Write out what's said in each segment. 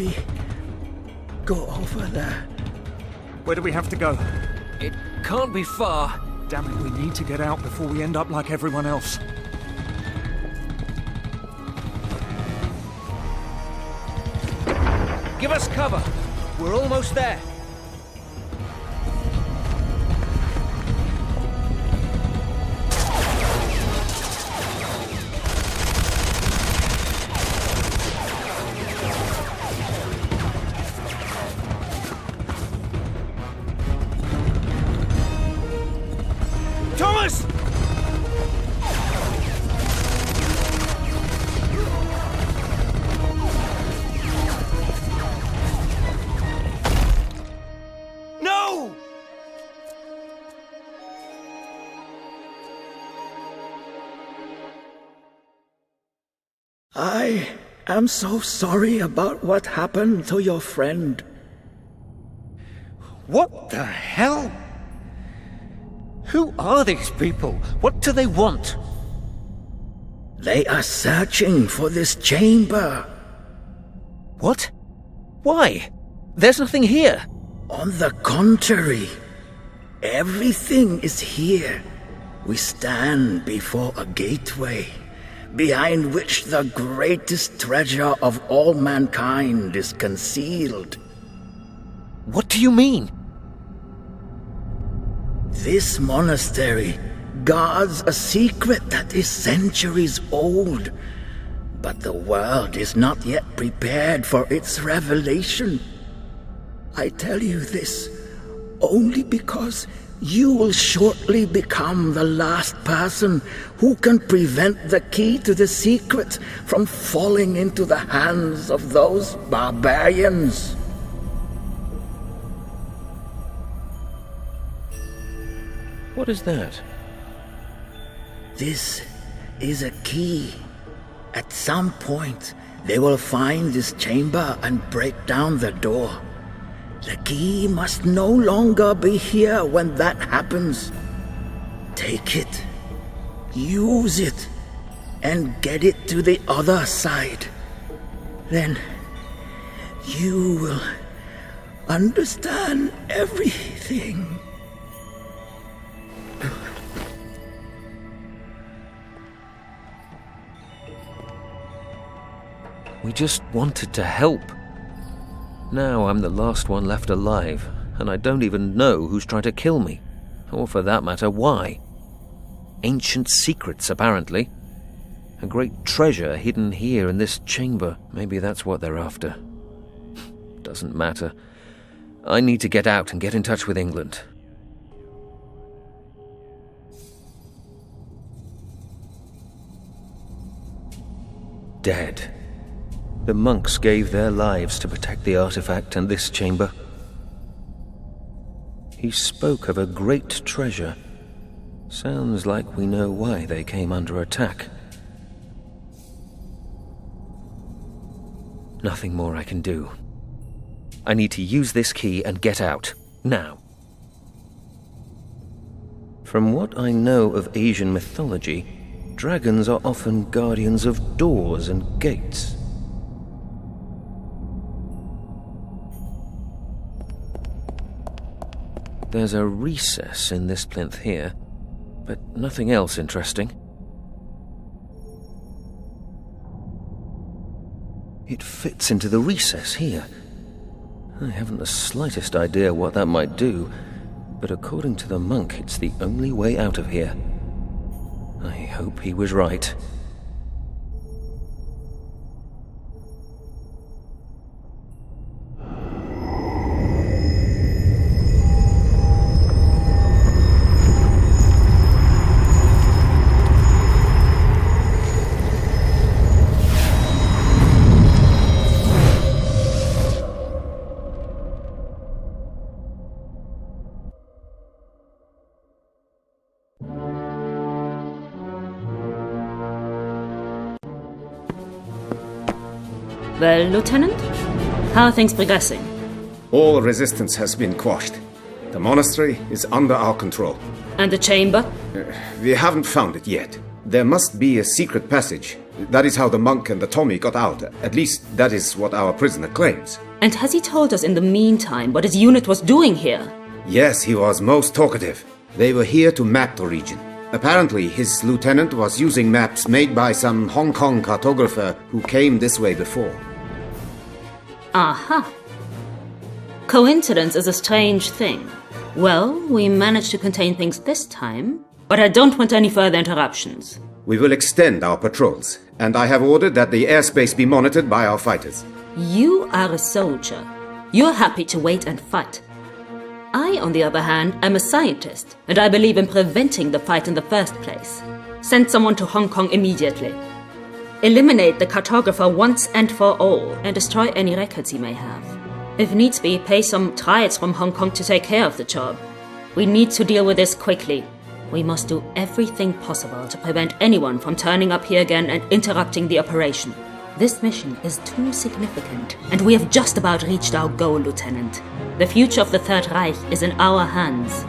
we go over there? Where do we have to go? It can't be far. Damn it, we need to get out before we end up like everyone else. Give us cover. We're almost there. Thomas! No! I am so sorry about what happened to your friend. What the hell? Who are these people? What do they want? They are searching for this chamber. What? Why? There's nothing here. On the contrary, everything is here. We stand before a gateway, behind which the greatest treasure of all mankind is concealed. What do you mean? This monastery guards a secret that is centuries old, but the world is not yet prepared for its revelation. I tell you this only because you will shortly become the last person who can prevent the key to the secret from falling into the hands of those barbarians. What is that? This is a key. At some point, they will find this chamber and break down the door. The key must no longer be here when that happens. Take it, use it, and get it to the other side. Then you will understand everything. We just wanted to help. Now I'm the last one left alive, and I don't even know who's trying to kill me. Or for that matter, why. Ancient secrets, apparently. A great treasure hidden here in this chamber. Maybe that's what they're after. Doesn't matter. I need to get out and get in touch with England. Dead. The monks gave their lives to protect the artifact and this chamber. He spoke of a great treasure. Sounds like we know why they came under attack. Nothing more I can do. I need to use this key and get out, now. From what I know of Asian mythology, dragons are often guardians of doors and gates. There's a recess in this plinth here, but nothing else interesting. It fits into the recess here. I haven't the slightest idea what that might do, but according to the monk, it's the only way out of here. I hope he was right. Well, Lieutenant, how are things progressing? All resistance has been quashed. The monastery is under our control. And the chamber? We haven't found it yet. There must be a secret passage, That is how the monk and the Tommy got out. At least that is what our prisoner claims. And has he told us in the meantime what his unit was doing here? Yes, he was most talkative. They were here to map the region. Apparently, his lieutenant was using maps made by some Hong Kong cartographer who came this way before. Aha. Coincidence is a strange thing. Well, we managed to contain things this time, but I don't want any further interruptions. We will extend our patrols, and I have ordered that the airspace be monitored by our fighters. You are a soldier. You're happy to wait and fight. I, on the other hand, am a scientist, and I believe in preventing the fight in the first place. Send someone to Hong Kong immediately. Eliminate the cartographer once and for all, and destroy any records he may have. If needs be, pay some triads from Hong Kong to take care of the job. We need to deal with this quickly. We must do everything possible to prevent anyone from turning up here again and interrupting the operation. This mission is too significant, and we have just about reached our goal, Lieutenant. The future of the Third Reich is in our hands.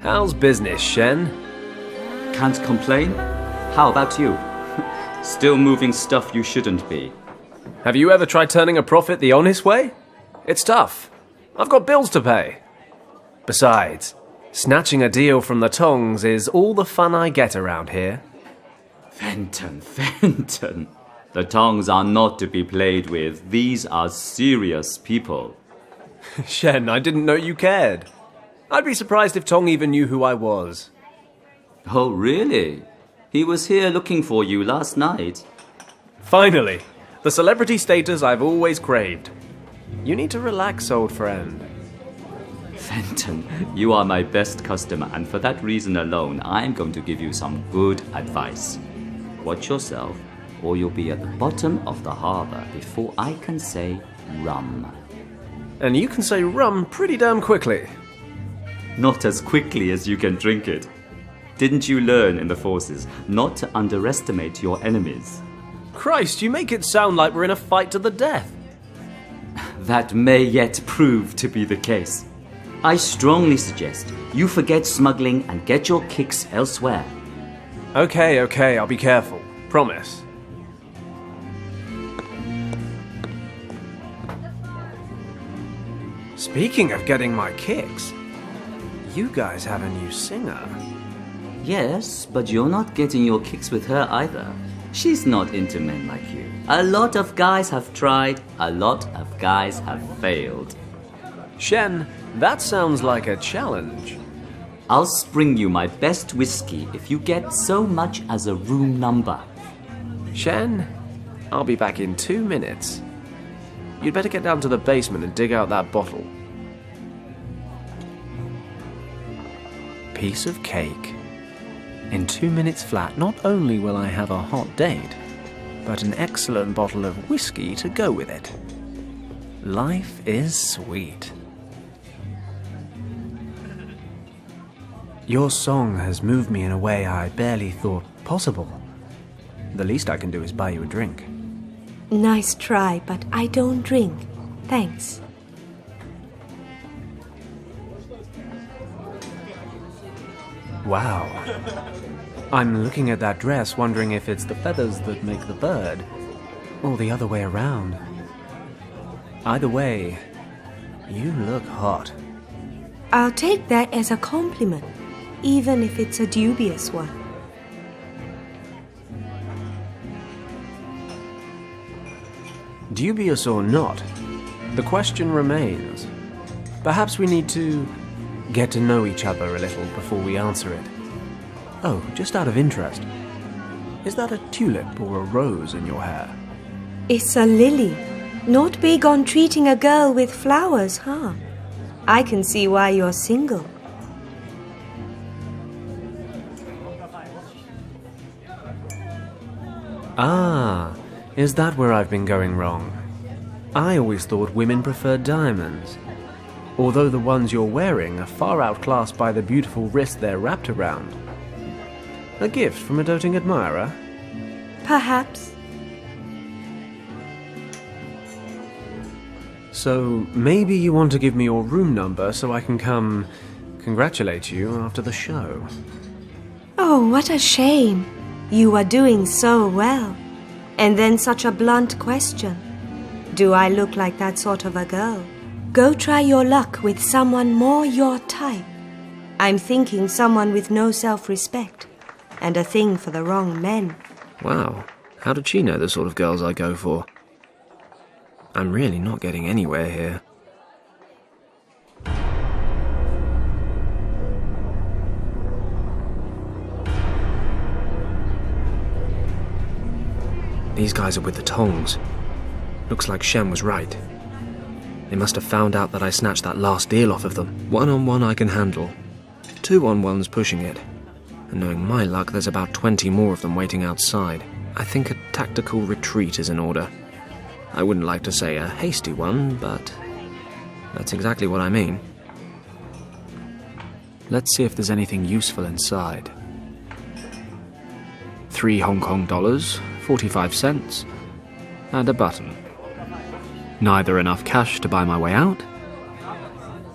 How's business, Shen? Can't complain. How about you? Still moving stuff you shouldn't be. Have you ever tried turning a profit the honest way? It's tough. I've got bills to pay. Besides, snatching a deal from the tongs is all the fun I get around here. Fenton. The tongs are not to be played with. These are serious people. Shen, I didn't know you cared. I'd be surprised if Tong even knew who I was. Oh, really? He was here looking for you last night. Finally, the celebrity status I've always craved. You need to relax, old friend. Fenton, you are my best customer, and for that reason alone, I'm going to give you some good advice. Watch yourself, or you'll be at the bottom of the harbor before I can say rum. And you can say rum pretty damn quickly. Not as quickly as you can drink it. Didn't you learn in the forces not to underestimate your enemies? Christ, you make it sound like we're in a fight to the death. That may yet prove to be the case. I strongly suggest you forget smuggling and get your kicks elsewhere. Okay, I'll be careful. Promise. Speaking of getting my kicks, you guys have a new singer. Yes, but you're not getting your kicks with her either. She's not into men like you. A lot of guys have tried, a lot of guys have failed. Shen, that sounds like a challenge. I'll spring you my best whiskey if you get so much as a room number. Shen, I'll be back in 2 minutes. You'd better get down to the basement and dig out that bottle. Piece of cake. In 2 minutes flat, not only will I have a hot date, but an excellent bottle of whiskey to go with it. Life is sweet. Your song has moved me in a way I barely thought possible. The least I can do is buy you a drink. Nice try, but I don't drink. Thanks. Wow. I'm looking at that dress, wondering if it's the feathers that make the bird, or the other way around. Either way, you look hot. I'll take that as a compliment, even if it's a dubious one. Dubious or not, the question remains. Perhaps we need to get to know each other a little before we answer it. Oh, just out of interest, is that a tulip or a rose in your hair? It's a lily. Not big on treating a girl with flowers, huh? I can see why you're single. Ah, is that where I've been going wrong? I always thought women preferred diamonds. Although the ones you're wearing are far outclassed by the beautiful wrist they're wrapped around. A gift from a doting admirer? Perhaps. So, maybe you want to give me your room number so I can come congratulate you after the show. Oh, what a shame. You are doing so well. And then such a blunt question. Do I look like that sort of a girl? Go try your luck with someone more your type. I'm thinking someone with no self-respect and a thing for the wrong men. Wow, how did she know the sort of girls I go for? I'm really not getting anywhere here. These guys are with the tongs. Looks like Shem was right. They must have found out that I snatched that last deal off of them. 1-on-1 I can handle. 2-on-1's pushing it. And knowing my luck, there's about 20 more of them waiting outside. I think a tactical retreat is in order. I wouldn't like to say a hasty one, but that's exactly what I mean. Let's see if there's anything useful inside. 3 Hong Kong dollars, 45 cents, and a button. Neither enough cash to buy my way out,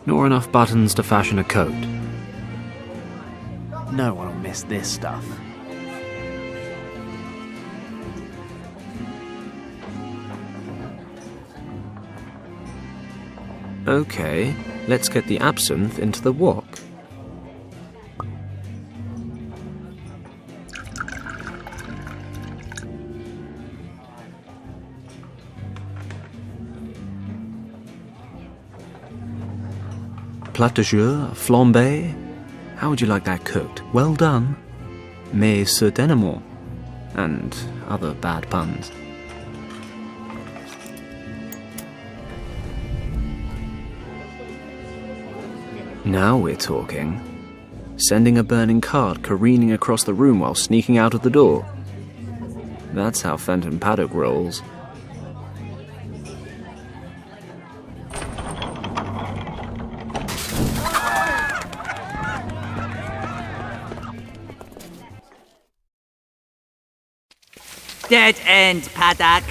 nor enough buttons to fashion a coat. No one will miss this stuff. Okay, let's get the absinthe into the wok. Plat de jour, flambé. How would you like that cooked? Well done. Mais certainement. And other bad puns. Now we're talking. Sending a burning card careening across the room while sneaking out of the door. That's how Fenton Paddoka rolls. Dead end, Paddock.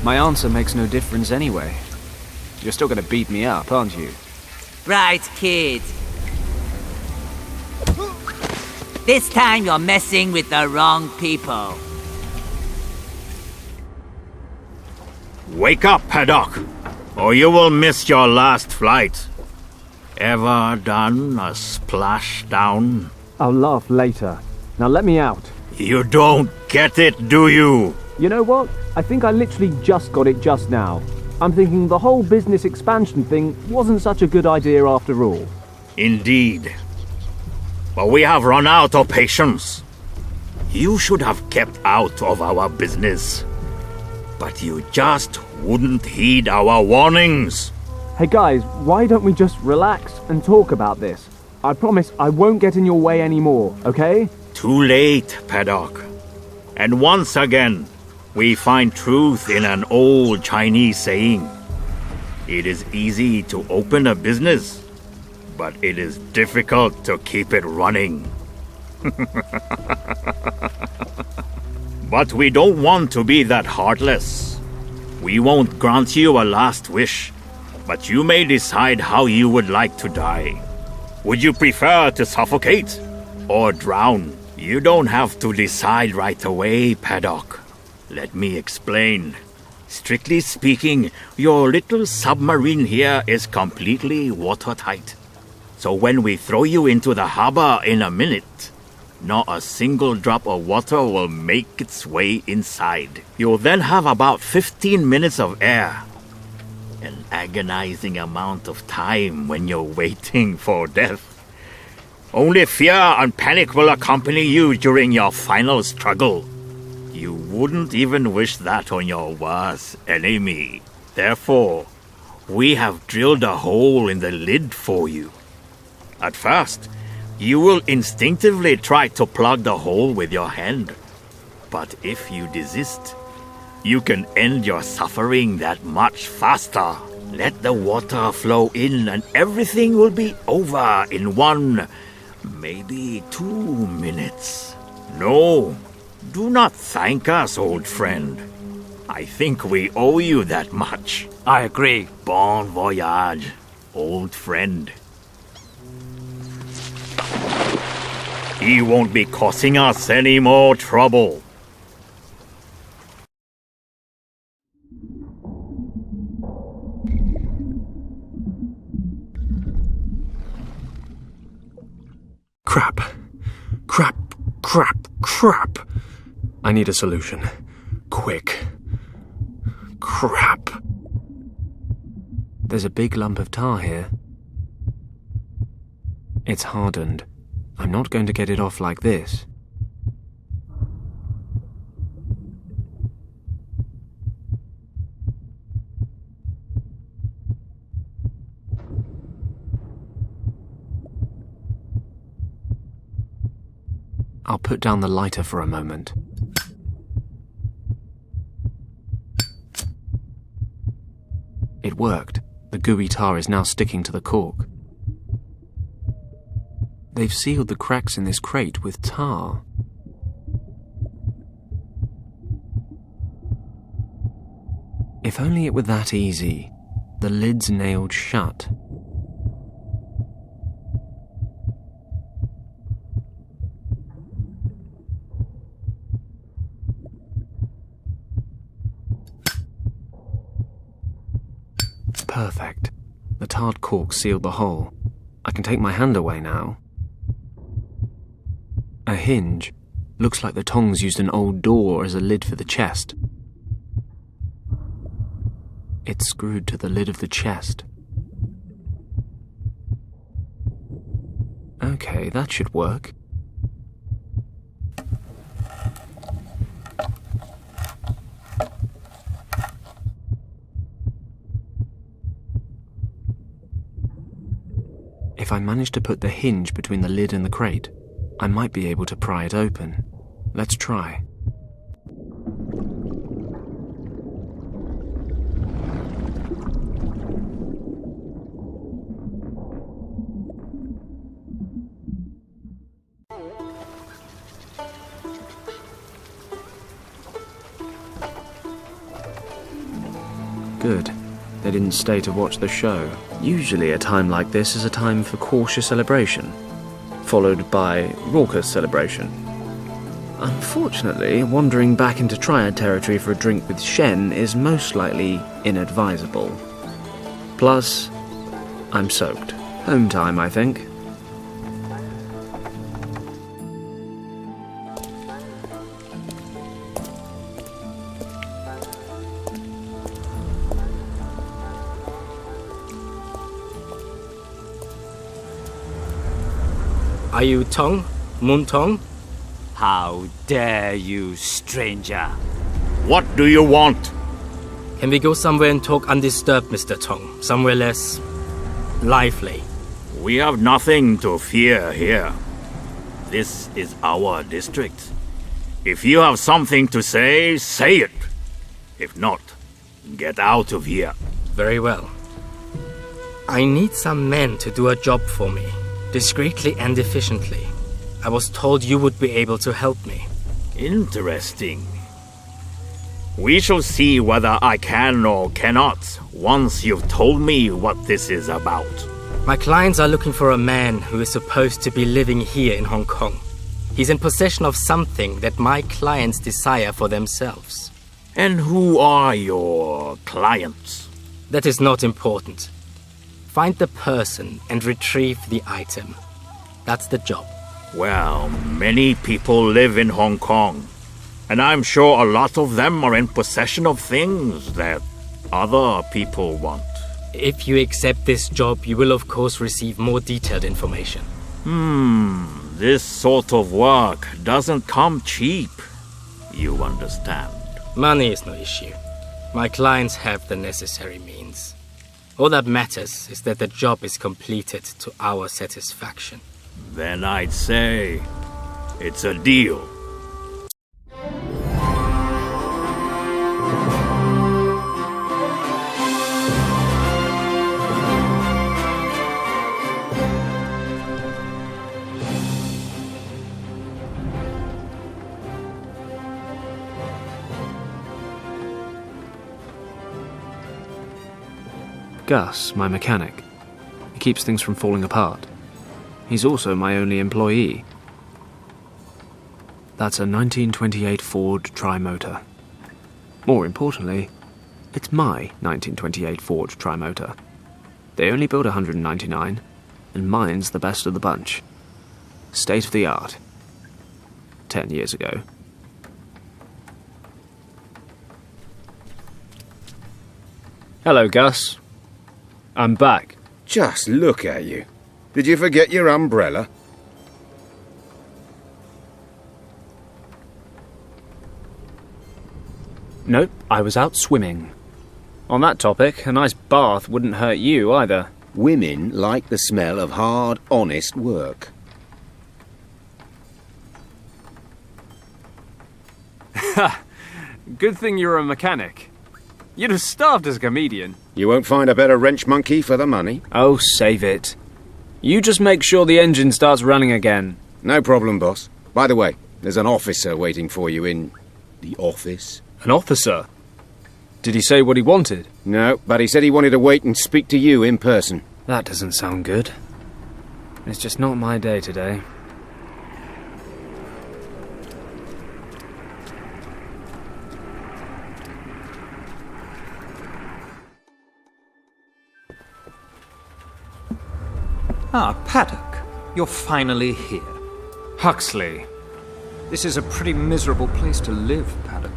My answer makes no difference anyway. You're still gonna beat me up, aren't you? Right, kid. This time you're messing with the wrong people. Wake up, Paddock, or you will miss your last flight. Ever done a splashdown? I'll laugh later. Now let me out. You don't get it, do you? You know what? I think I literally just got it just now. I'm thinking the whole business expansion thing wasn't such a good idea after all. Indeed. But we have run out of patience. You should have kept out of our business. But you just wouldn't heed our warnings. Hey guys, why don't we just relax and talk about this? I promise I won't get in your way anymore, okay? Too late, Paddock. And once again, we find truth in an old Chinese saying. It is easy to open a business, but it is difficult to keep it running. But we don't want to be that heartless. We won't grant you a last wish, but you may decide how you would like to die. Would you prefer to suffocate or drown? You don't have to decide right away, Paddock. Let me explain. Strictly speaking, your little submarine here is completely watertight. So when we throw you into the harbor in a minute, not a single drop of water will make its way inside. You'll then have about 15 minutes of air. An agonizing amount of time when you're waiting for death. Only fear and panic will accompany you during your final struggle. You wouldn't even wish that on your worst enemy. Therefore, we have drilled a hole in the lid for you. At first, you will instinctively try to plug the hole with your hand. But if you desist, you can end your suffering that much faster. Let the water flow in and everything will be over in 1, maybe 2 minutes. No, do not thank us, old friend. I think we owe you that much. I agree. Bon voyage, old friend. He won't be causing us any more trouble. Crap. Crap. Crap. Crap. I need a solution. Quick. Crap. There's a big lump of tar here. It's hardened. I'm not going to get it off like this. I'll put down the lighter for a moment. It worked. The gooey tar is now sticking to the cork. They've sealed the cracks in this crate with tar. If only it were that easy. The lid's nailed shut. Perfect. The tarred cork sealed the hole. I can take my hand away now. A hinge. Looks like the tongs used an old door as a lid for the chest. It's screwed to the lid of the chest. Okay, that should work. If I manage to put the hinge between the lid and the crate, I might be able to pry it open. Let's try. Good. They didn't stay to watch the show. Usually a time like this is a time for cautious celebration, followed by raucous celebration. Unfortunately, wandering back into Triad territory for a drink with Shen is most likely inadvisable. Plus, I'm soaked. Home time, I think. Are you Tong? Moon Tong? How dare you, stranger? What do you want? Can we go somewhere and talk undisturbed, Mr. Tong? Somewhere less lively. We have nothing to fear here. This is our district. If you have something to say, say it. If not, get out of here. Very well. I need some men to do a job for me, discreetly and efficiently. I was told you would be able to help me. Interesting. We shall see whether I can or cannot once you've told me what this is about. My clients are looking for a man who is supposed to be living here in Hong Kong. He's in possession of something that my clients desire for themselves. And who are your clients? That is not important. Find the person and retrieve the item. That's the job. Well, many people live in Hong Kong, and I'm sure a lot of them are in possession of things that other people want. If you accept this job, you will of course receive more detailed information. This sort of work doesn't come cheap. You understand? Money is no issue. My clients have the necessary means. All that matters is that the job is completed to our satisfaction. Then I'd say it's a deal. Gus, my mechanic. He keeps things from falling apart. He's also my only employee. That's a 1928 Ford Tri-Motor. More importantly, it's my 1928 Ford Tri-Motor. They only build 199, and mine's the best of the bunch. State of the art. 10 years ago. Hello, Gus. I'm back. Just look at you. Did you forget your umbrella? Nope, I was out swimming. On that topic, a nice bath wouldn't hurt you either. Women like the smell of hard, honest work. Ha! Good thing you're a mechanic. You'd have starved as a comedian. You won't find a better wrench monkey for the money. Oh, save it. You just make sure the engine starts running again. No problem, boss. By the way, there's an officer waiting for you in the office. An officer? Did he say what he wanted? No, but he said he wanted to wait and speak to you in person. That doesn't sound good. It's just not my day today. Ah, Paddock. You're finally here. Huxley. This is a pretty miserable place to live, Paddock.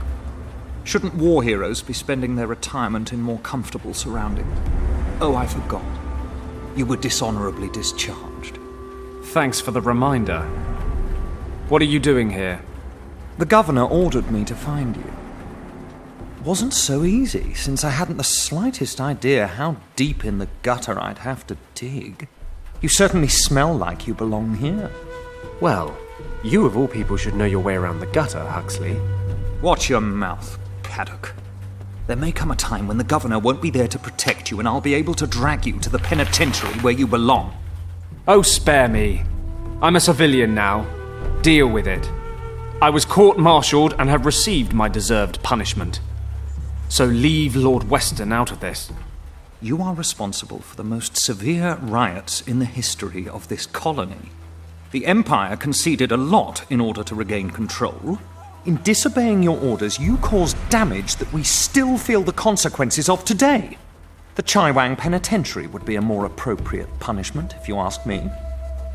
Shouldn't war heroes be spending their retirement in more comfortable surroundings? Oh, I forgot. You were dishonorably discharged. Thanks for the reminder. What are you doing here? The governor ordered me to find you. Wasn't so easy, since I hadn't the slightest idea how deep in the gutter I'd have to dig. You certainly smell like you belong here. Well, you of all people should know your way around the gutter, Huxley. Watch your mouth, Paddock. There may come a time when the governor won't be there to protect you, and I'll be able to drag you to the penitentiary where you belong. Oh, spare me. I'm a civilian now. Deal with it. I was court-martialed and have received my deserved punishment. So leave Lord Weston out of this. You are responsible for the most severe riots in the history of this colony. The Empire conceded a lot in order to regain control. In disobeying your orders, you caused damage that we still feel the consequences of today. The Chai Wang Penitentiary would be a more appropriate punishment, if you ask me.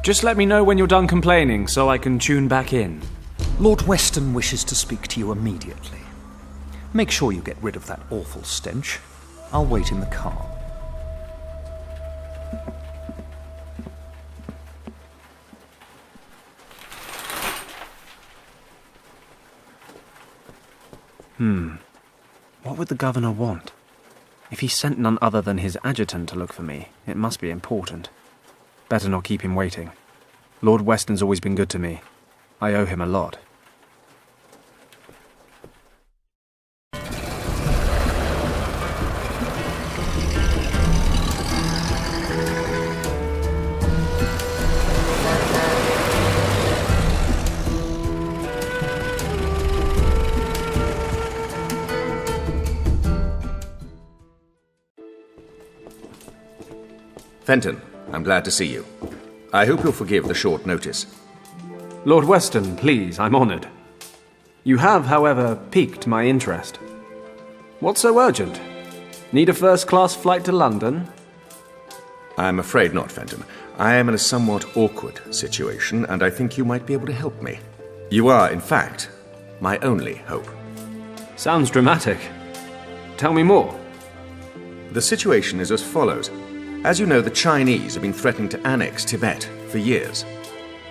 Just let me know when you're done complaining so I can tune back in. Lord Weston wishes to speak to you immediately. Make sure you get rid of that awful stench. I'll wait in the car. What would the governor want? If he sent none other than his adjutant to look for me, it must be important. Better not keep him waiting. Lord Weston's always been good to me. I owe him a lot. Fenton, I'm glad to see you. I hope you'll forgive the short notice. Lord Weston, please, I'm honoured. You have, however, piqued my interest. What's so urgent? Need a first-class flight to London? I'm afraid not, Fenton. I am in a somewhat awkward situation, and I think you might be able to help me. You are, in fact, my only hope. Sounds dramatic. Tell me more. The situation is as follows. As you know, the Chinese have been threatening to annex Tibet for years.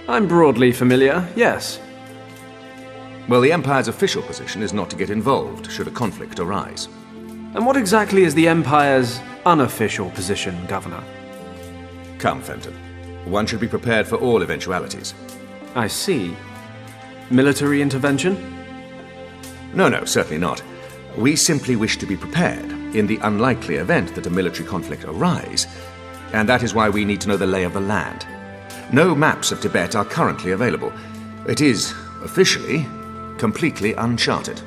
I'm broadly familiar, yes. Well, the Empire's official position is not to get involved should a conflict arise. And what exactly is the Empire's unofficial position, Governor? Come, Fenton. One should be prepared for all eventualities. I see. Military intervention? No, certainly not. We simply wish to be prepared in the unlikely event that a military conflict arise, and that is why we need to know the lay of the land. No maps of Tibet are currently available. It is, officially, completely uncharted.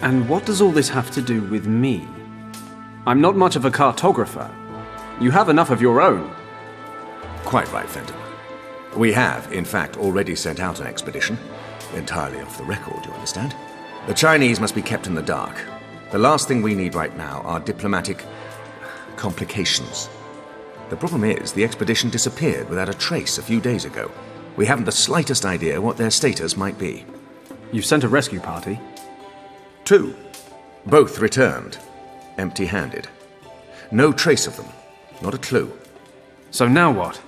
And what does all this have to do with me? I'm not much of a cartographer. You have enough of your own. Quite right, Fenton. We have, in fact, already sent out an expedition. Entirely off the record, you understand. The Chinese must be kept in the dark. The last thing we need right now are diplomatic complications. The problem is, the expedition disappeared without a trace a few days ago. We haven't the slightest idea what their status might be. You've sent a rescue party? 2. Both returned, empty-handed. No trace of them, not a clue. So now what?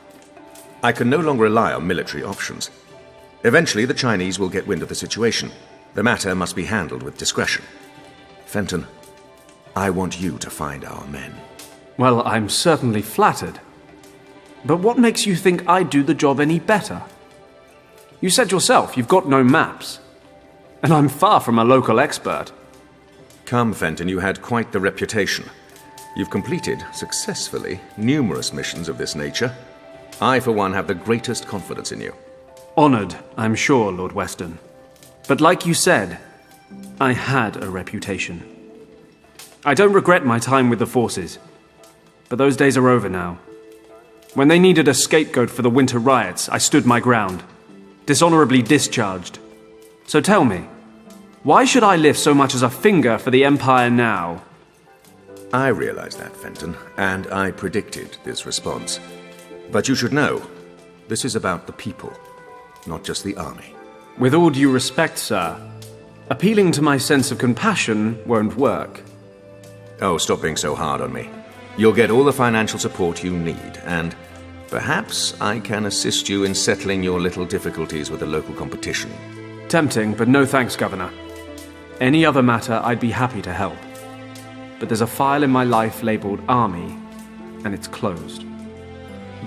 I can no longer rely on military options. Eventually, the Chinese will get wind of the situation. The matter must be handled with discretion. Fenton, I want you to find our men. Well, I'm certainly flattered. But what makes you think I'd do the job any better? You said yourself you've got no maps. And I'm far from a local expert. Come, Fenton, you had quite the reputation. You've completed, successfully, numerous missions of this nature. I, for one, have the greatest confidence in you. Honoured, I'm sure, Lord Weston. But like you said, I had a reputation. I don't regret my time with the forces, but those days are over now. When they needed a scapegoat for the winter riots, I stood my ground, dishonourably discharged. So tell me, why should I lift so much as a finger for the Empire now? I realize that, Fenton, and I predicted this response. But you should know, this is about the people, not just the army. With all due respect, sir, appealing to my sense of compassion won't work. Oh, stop being so hard on me. You'll get all the financial support you need, and perhaps I can assist you in settling your little difficulties with the local competition. Tempting, but no thanks, Governor. Any other matter, I'd be happy to help. But there's a file in my life labelled Army, and it's closed.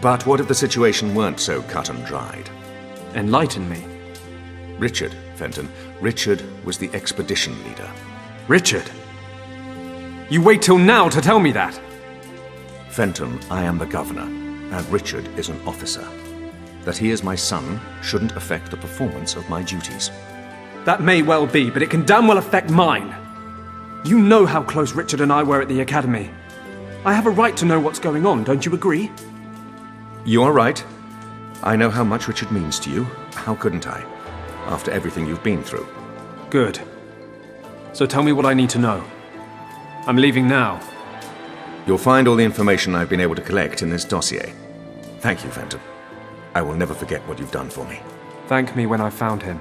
But what if the situation weren't so cut and dried? Enlighten me. Richard, Fenton. Richard was the expedition leader. Richard? You wait till now to tell me that? Fenton, I am the governor, and Richard is an officer. That he is my son shouldn't affect the performance of my duties. That may well be, but it can damn well affect mine. You know how close Richard and I were at the academy. I have a right to know what's going on, don't you agree? You are right. I know how much Richard means to you. How couldn't I? After everything you've been through. Good. So tell me what I need to know. I'm leaving now. You'll find all the information I've been able to collect in this dossier. Thank you, Fenton. I will never forget what you've done for me. Thank me when I've found him.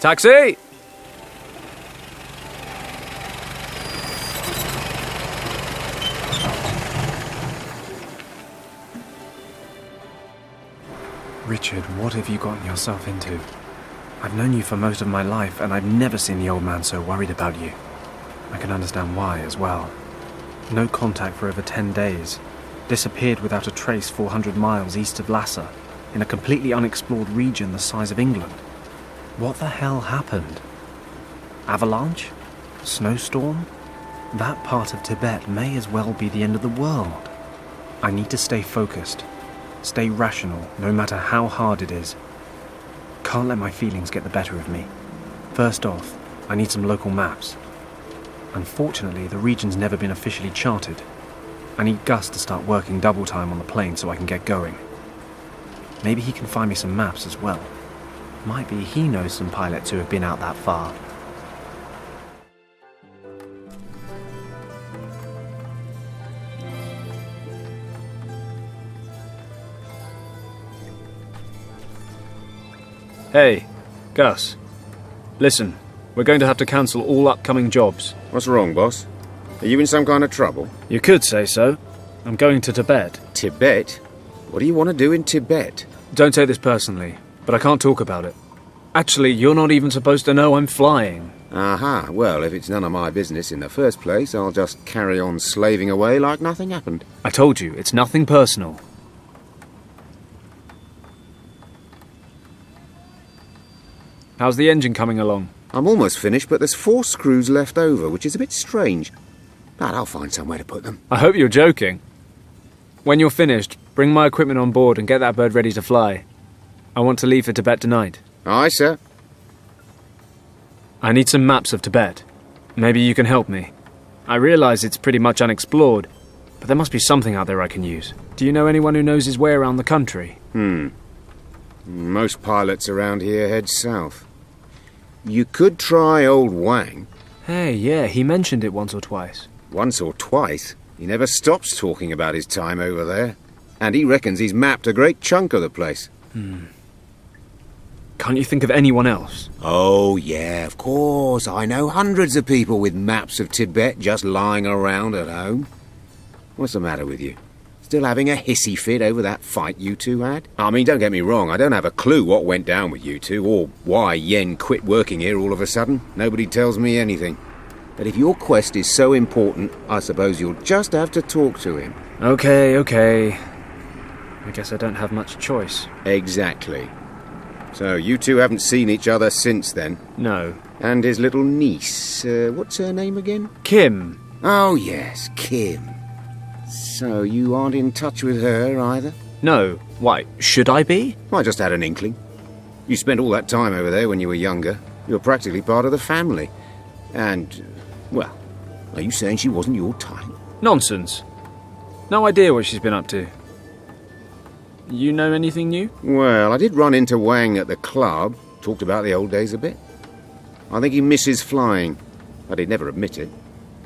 Taxi! Richard, what have you gotten yourself into? I've known you for most of my life, and I've never seen the old man so worried about you. I can understand why as well. No contact for over 10 days. Disappeared without a trace 400 miles east of Lhasa, in a completely unexplored region the size of England. What the hell happened? Avalanche? Snowstorm? That part of Tibet may as well be the end of the world. I need to stay focused. Stay rational, no matter how hard it is. Can't let my feelings get the better of me. First off, I need some local maps. Unfortunately, the region's never been officially charted. I need Gus to start working double time on the plane so I can get going. Maybe he can find me some maps as well. Might be he knows some pilots who have been out that far. Hey, Gus. Listen, we're going to have to cancel all upcoming jobs. What's wrong, boss? Are you in some kind of trouble? You could say so. I'm going to Tibet. Tibet? What do you want to do in Tibet? Don't take this personally, but I can't talk about it. Actually, you're not even supposed to know I'm flying. Aha, well, if it's none of my business in the first place, I'll just carry on slaving away like nothing happened. I told you, it's nothing personal. How's the engine coming along? I'm almost finished, but there's 4 screws left over, which is a bit strange. But I'll find somewhere to put them. I hope you're joking. When you're finished, bring my equipment on board and get that bird ready to fly. I want to leave for Tibet tonight. Aye, sir. I need some maps of Tibet. Maybe you can help me. I realise it's pretty much unexplored, but there must be something out there I can use. Do you know anyone who knows his way around the country? Most pilots around here head south. You could try old Wang. Hey, yeah, he mentioned it once or twice. Once or twice? He never stops talking about his time over there. And he reckons he's mapped a great chunk of the place. Can't you think of anyone else? Oh, yeah, of course. I know hundreds of people with maps of Tibet just lying around at home. What's the matter with you? Still having a hissy fit over that fight you two had? I mean, don't get me wrong, I don't have a clue what went down with you two, or why Yen quit working here all of a sudden. Nobody tells me anything. But if your quest is so important, I suppose you'll just have to talk to him. Okay. I guess I don't have much choice. Exactly. So, you two haven't seen each other since then? No. And his little niece, what's her name again? Kim. Oh, yes, Kim. So, you aren't in touch with her either? No. Why, should I be? I just had an inkling. You spent all that time over there when you were younger. You're practically part of the family. And, well, are you saying she wasn't your type? Nonsense. No idea what she's been up to. You know anything new? Well, I did run into Wang at the club. Talked about the old days a bit. I think he misses flying, but he'd never admit it.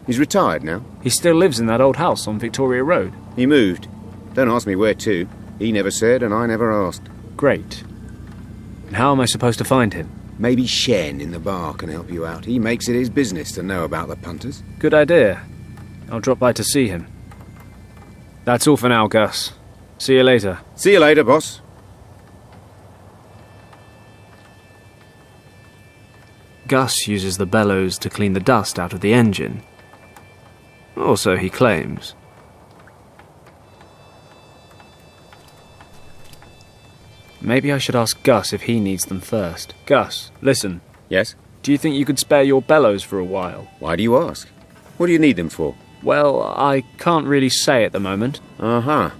He's retired now. He still lives in that old house on Victoria Road? He moved. Don't ask me where to. He never said, and I never asked. Great. And how am I supposed to find him? Maybe Shen in the bar can help you out. He makes it his business to know about the punters. Good idea. I'll drop by to see him. That's all for now, Gus. See you later. See you later, boss. Gus uses the bellows to clean the dust out of the engine. Or so he claims. Maybe I should ask Gus if he needs them first. Gus, listen. Yes? Do you think you could spare your bellows for a while? Why do you ask? What do you need them for? Well, I can't really say at the moment. Uh-huh.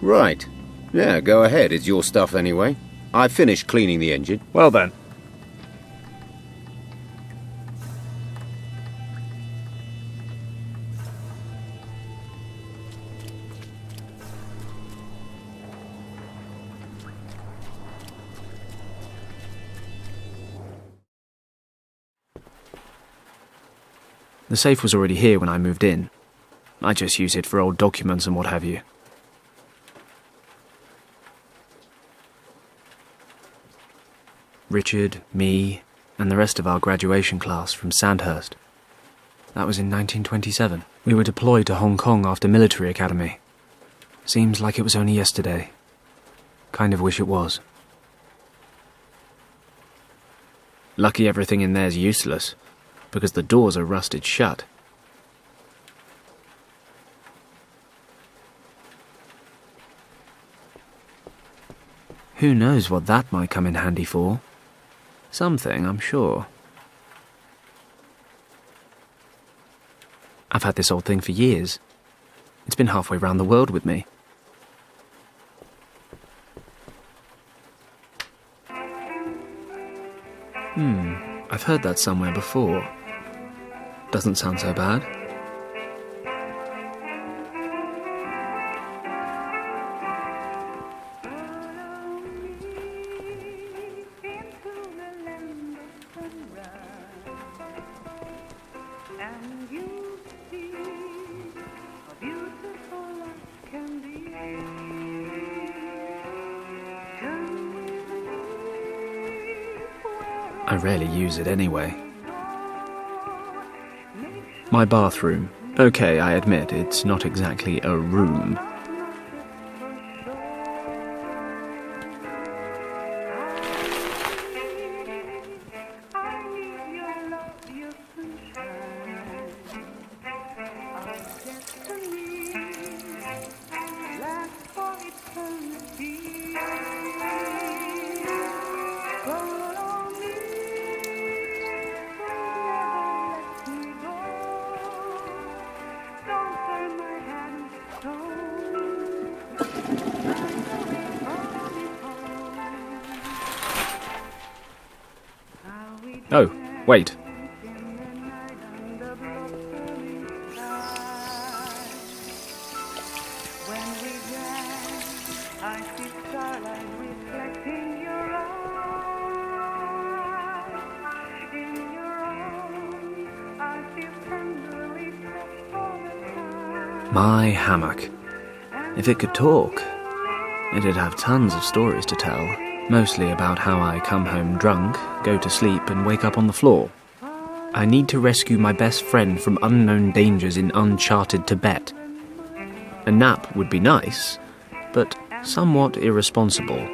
Right. Yeah, go ahead. It's your stuff anyway. I've finished cleaning the engine. Well then. The safe was already here when I moved in. I just use it for old documents and what have you. Richard, me, and the rest of our graduation class from Sandhurst. That was in 1927. We were deployed to Hong Kong after military academy. Seems like it was only yesterday. Kind of wish it was. Lucky everything in there's useless, because the doors are rusted shut. Who knows what that might come in handy for? Something, I'm sure. I've had this old thing for years. It's been halfway round the world with me. I've heard that somewhere before. Doesn't sound so bad. I rarely use it anyway. My bathroom. Okay, I admit, it's not exactly a room. Oh, wait. My hammock. If it could talk, it'd have tons of stories to tell, mostly about how I come home drunk, go to sleep and wake up on the floor. I need to rescue my best friend from unknown dangers in uncharted Tibet. A nap would be nice, but somewhat irresponsible.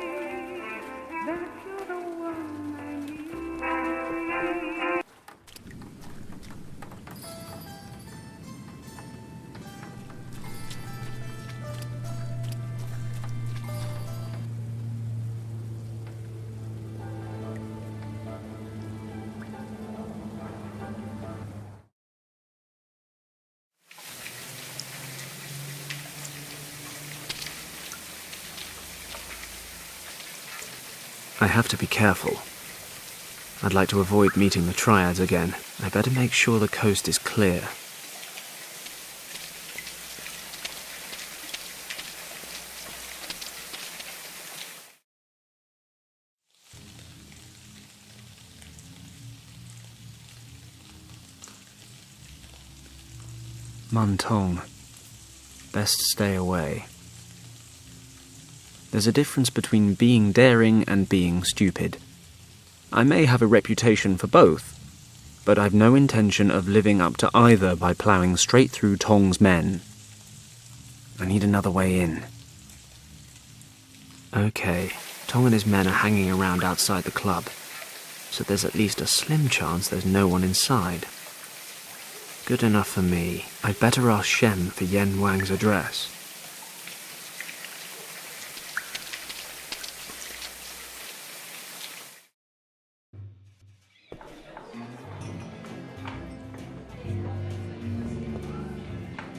I have to be careful. I'd like to avoid meeting the triads again. I better make sure the coast is clear. Muntong. Best stay away. There's a difference between being daring and being stupid. I may have a reputation for both, but I've no intention of living up to either by ploughing straight through Tong's men. I need another way in. Okay, Tong and his men are hanging around outside the club, so there's at least a slim chance there's no one inside. Good enough for me. I'd better ask Shem for Yen Wang's address.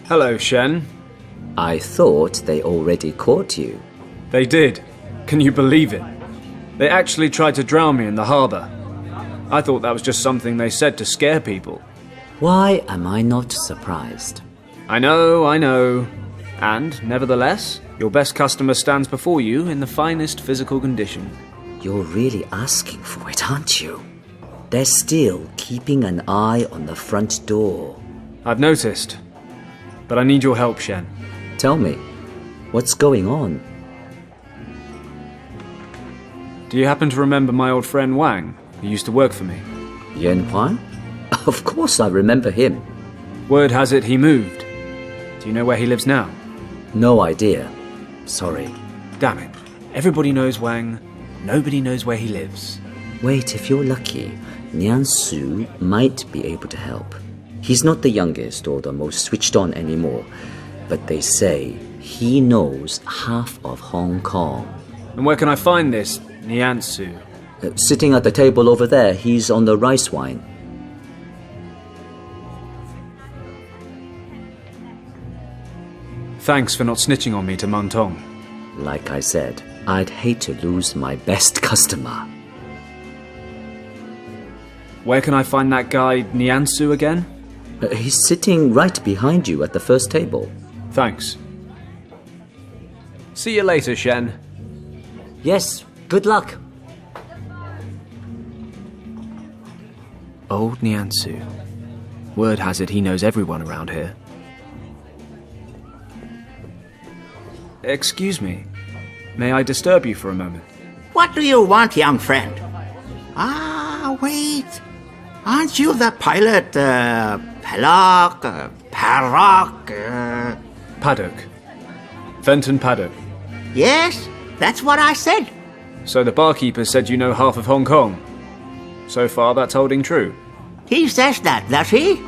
Hello, Shen. I thought they already caught you. They did. Can you believe it? They actually tried to drown me in the harbour. I thought that was just something they said to scare people. Why am I not surprised? I know. And, nevertheless, your best customer stands before you in the finest physical condition. You're really asking for it, aren't you? They're still keeping an eye on the front door. I've noticed. But I need your help, Shen. Tell me, what's going on? Do you happen to remember my old friend Wang, who used to work for me? Yen Wang? Of course I remember him. Word has it he moved. Do you know where he lives now? No idea. Sorry. Damn it. Everybody knows Wang. Nobody knows where he lives. Wait, if you're lucky, Nian Su might be able to help. He's not the youngest or the most switched on anymore, but they say he knows half of Hong Kong. And where can I find this Nian Su? Sitting at the table over there, he's on the rice wine. Thanks for not snitching on me to Muntong. Like I said, I'd hate to lose my best customer. Where can I find that guy Nian Su again? He's sitting right behind you at the first table. Thanks. See you later, Shen. Yes, good luck. Old Niansu. Word has it he knows everyone around here. Excuse me. May I disturb you for a moment? What do you want, young friend? Ah, wait. Aren't you the pilot, Poroge? Paddock. Fenton Paddock. Yes, that's what I said. So the barkeeper said you know half of Hong Kong. So far, that's holding true. He says that, does he?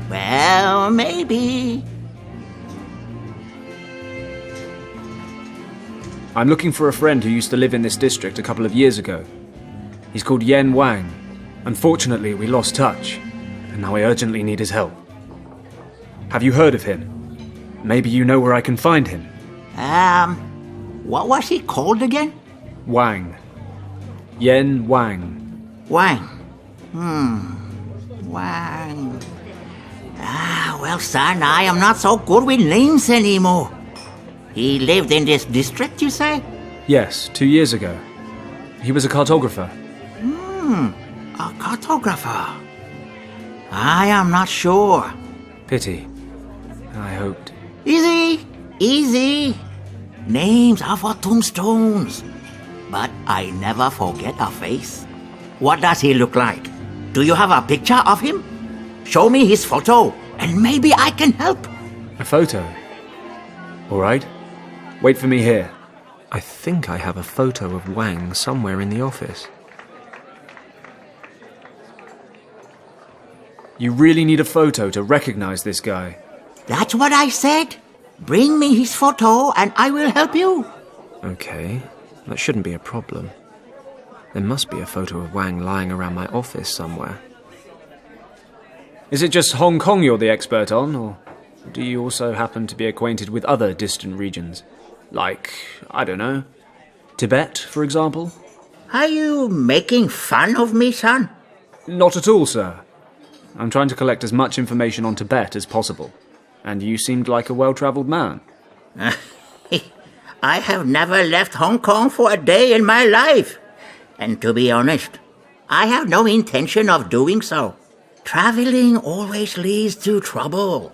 Well, maybe. I'm looking for a friend who used to live in this district a couple of years ago. He's called Yen Wang. Unfortunately, we lost touch, and now I urgently need his help. Have you heard of him? Maybe you know where I can find him. What was he called again? Wang. Yen Wang. Wang. Wang. Well, son, I am not so good with names anymore. He lived in this district, you say? Yes, 2 years ago. He was a cartographer. A cartographer. I am not sure. Pity. I hoped. Easy, easy. Names are for tombstones. But I never forget a face. What does he look like? Do you have a picture of him? Show me his photo, and maybe I can help. A photo? All right. Wait for me here. I think I have a photo of Wang somewhere in the office. You really need a photo to recognize this guy. That's what I said. Bring me his photo and I will help you. Okay, that shouldn't be a problem. There must be a photo of Wang lying around my office somewhere. Is it just Hong Kong you're the expert on, or do you also happen to be acquainted with other distant regions? Like, I don't know, Tibet, for example? Are you making fun of me, son? Not at all, sir. I'm trying to collect as much information on Tibet as possible. And you seemed like a well-travelled man. I have never left Hong Kong for a day in my life. And to be honest, I have no intention of doing so. Traveling always leads to trouble.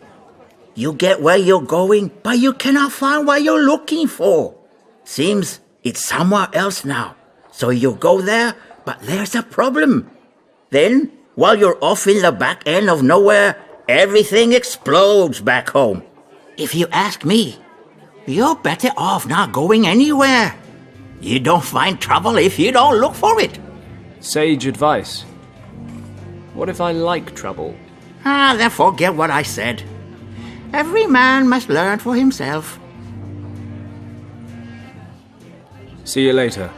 You get where you're going, but you cannot find what you're looking for. Seems it's somewhere else now. So you go there, but there's a problem. Then, while you're off in the back end of nowhere, everything explodes back home. If you ask me, you're better off not going anywhere. You don't find trouble if you don't look for it. Sage advice. What if I like trouble? Then forget what I said. Every man must learn for himself. See you later.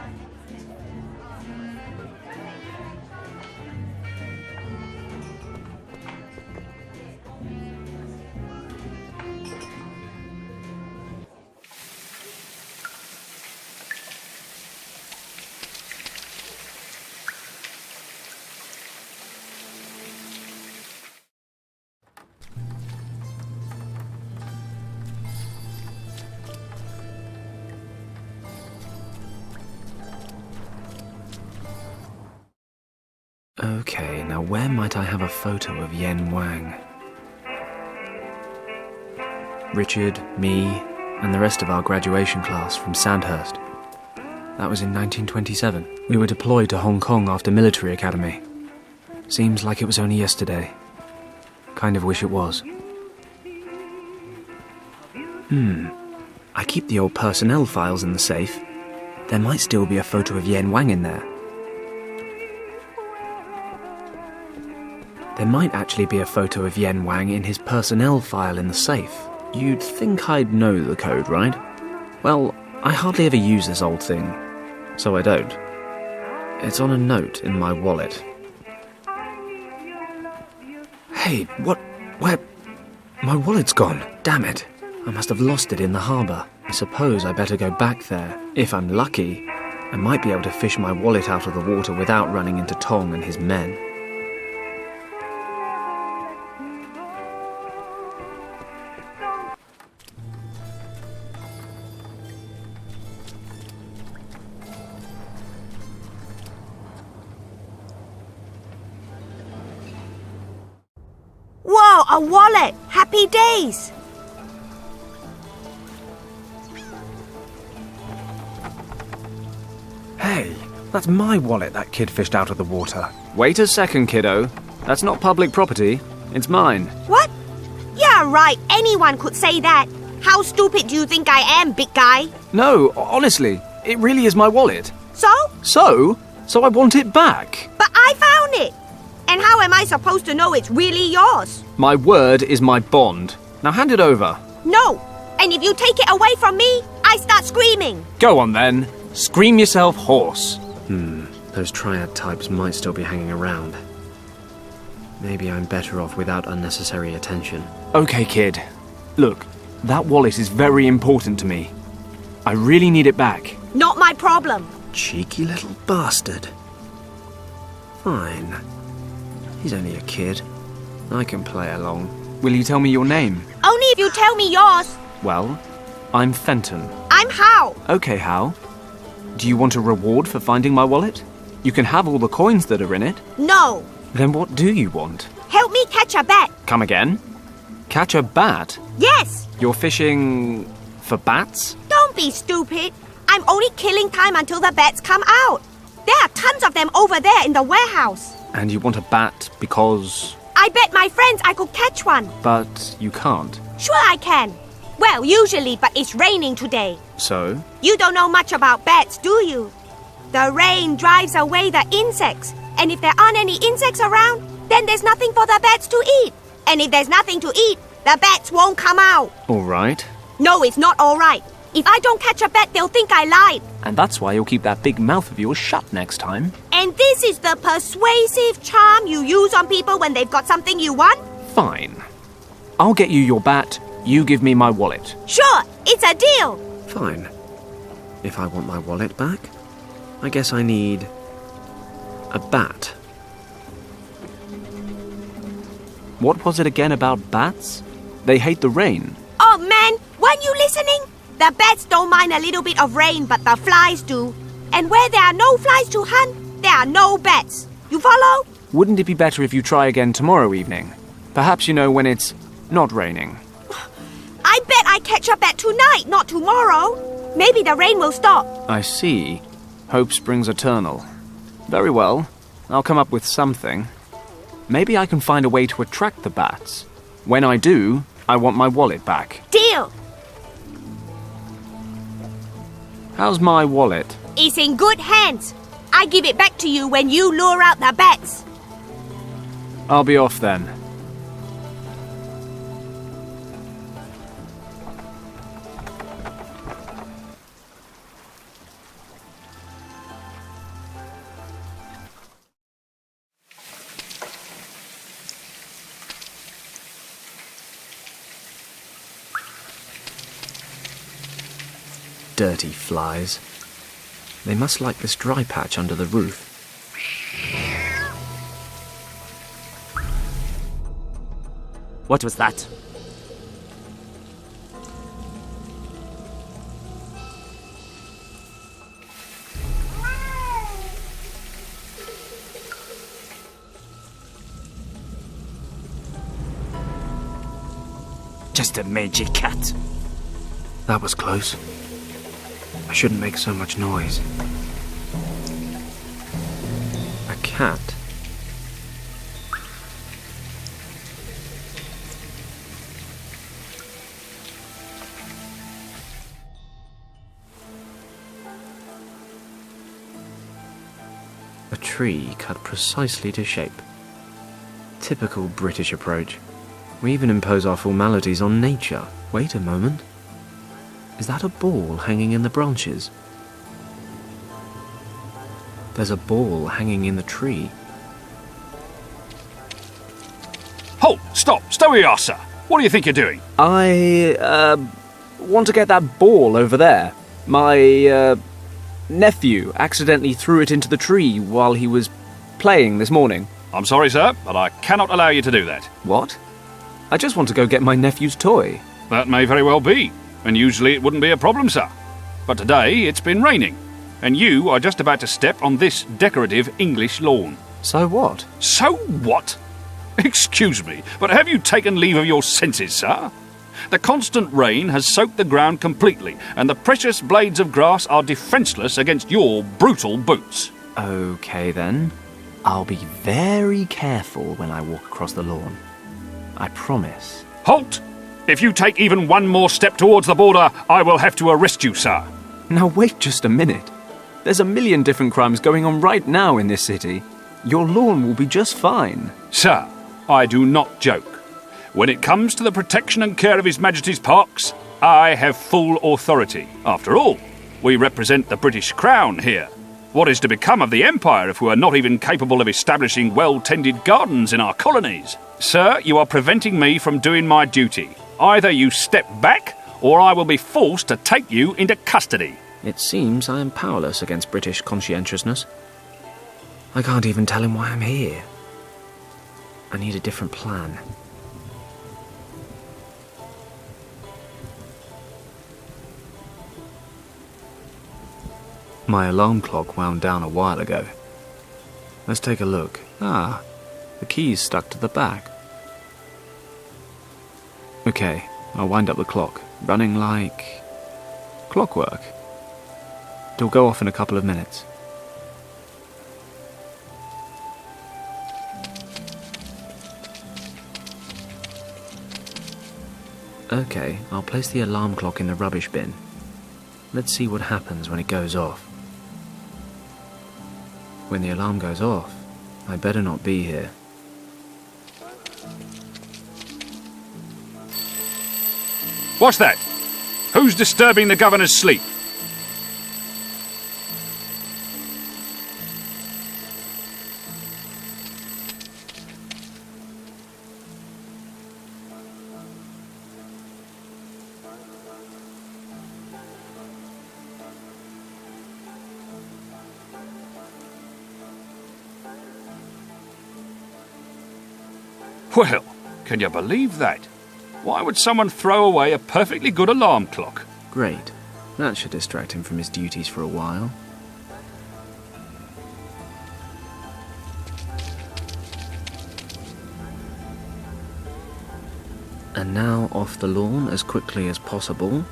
Okay, now where might I have a photo of Yen Wang? Richard, me, and the rest of our graduation class from Sandhurst. That was in 1927. We were deployed to Hong Kong after military academy. Seems like it was only yesterday. Kind of wish it was. I keep the old personnel files in the safe. There might still be a photo of Yen Wang in there. There might actually be a photo of Yen Wang in his personnel file in the safe. You'd think I'd know the code, right? Well, I hardly ever use this old thing, so I don't. It's on a note in my wallet. Hey, where? My wallet's gone, damn it. I must have lost it in the harbour. I suppose I better go back there. If I'm lucky, I might be able to fish my wallet out of the water without running into Tong and his men. A wallet! Happy days! Hey, that's my wallet that kid fished out of the water. Wait a second, kiddo. That's not public property. It's mine. What? Yeah, right. Anyone could say that. How stupid do you think I am, big guy? No, honestly, it really is my wallet. So? So I want it back. But I found it! And how am I supposed to know it's really yours? My word is my bond. Now hand it over. No! And if you take it away from me, I start screaming. Go on then. Scream yourself hoarse. Those triad types might still be hanging around. Maybe I'm better off without unnecessary attention. Okay, kid. Look, that wallet is very important to me. I really need it back. Not my problem. Cheeky little bastard. Fine. He's only a kid. I can play along. Will you tell me your name? Only if you tell me yours. Well, I'm Fenton. I'm Hal. Okay, Hal. Do you want a reward for finding my wallet? You can have all the coins that are in it. No. Then what do you want? Help me catch a bat. Come again? Catch a bat? Yes. You're fishing for bats? Don't be stupid. I'm only killing time until the bats come out. There are tons of them over there in the warehouse. And you want a bat because... I bet my friends I could catch one. But you can't. Sure I can. Well, usually, but it's raining today. So? You don't know much about bats, do you? The rain drives away the insects. And if there aren't any insects around, then there's nothing for the bats to eat. And if there's nothing to eat, the bats won't come out. All right. No, it's not all right. If I don't catch a bat, they'll think I lied. And that's why you'll keep that big mouth of yours shut next time. And this is the persuasive charm you use on people when they've got something you want? Fine. I'll get you your bat, you give me my wallet. Sure, it's a deal. Fine. If I want my wallet back, I guess I need a bat. What was it again about bats? They hate the rain. Oh man, weren't you listening? The bats don't mind a little bit of rain, but the flies do. And where there are no flies to hunt, there are no bats. You follow? Wouldn't it be better if you try again tomorrow evening? Perhaps you know when it's not raining. I bet I catch a bat tonight, not tomorrow. Maybe the rain will stop. I see. Hope springs eternal. Very well. I'll come up with something. Maybe I can find a way to attract the bats. When I do, I want my wallet back. Deal! How's my wallet? It's in good hands. I give it back to you when you lure out the bats. I'll be off then. Dirty flies. They must like this dry patch under the roof. What was that? Just a magic cat. That was close. I shouldn't make so much noise. A cat? A tree cut precisely to shape. Typical British approach. We even impose our formalities on nature. Wait a moment. Is that a ball hanging in the branches? There's a ball hanging in the tree. Halt! Stop! Stay where you are, sir! What do you think you're doing? I, want to get that ball over there. My, nephew accidentally threw it into the tree while he was playing this morning. I'm sorry, sir, but I cannot allow you to do that. What? I just want to go get my nephew's toy. That may very well be, and usually it wouldn't be a problem, sir. But today it's been raining, and you are just about to step on this decorative English lawn. So what? So what? Excuse me, but have you taken leave of your senses, sir? The constant rain has soaked the ground completely, and the precious blades of grass are defenceless against your brutal boots. Okay then. I'll be very careful when I walk across the lawn. I promise. Halt! If you take even one more step towards the border, I will have to arrest you, sir. Now wait just a minute. There's a million different crimes going on right now in this city. Your lawn will be just fine. Sir, I do not joke. When it comes to the protection and care of His Majesty's parks, I have full authority. After all, we represent the British Crown here. What is to become of the Empire if we are not even capable of establishing well-tended gardens in our colonies? Sir, you are preventing me from doing my duty. Either you step back, or I will be forced to take you into custody. It seems I am powerless against British conscientiousness. I can't even tell him why I'm here. I need a different plan. My alarm clock wound down a while ago. Let's take a look. Ah, the key's stuck to the back. Okay, I'll wind up the clock, running like clockwork. It'll go off in a couple of minutes. Okay, I'll place the alarm clock in the rubbish bin. Let's see what happens when it goes off. When the alarm goes off, I better not be here. What's that? Who's disturbing the governor's sleep? Well, can you believe that? Why would someone throw away a perfectly good alarm clock? Great. That should distract him from his duties for a while. And now off the lawn as quickly as possible.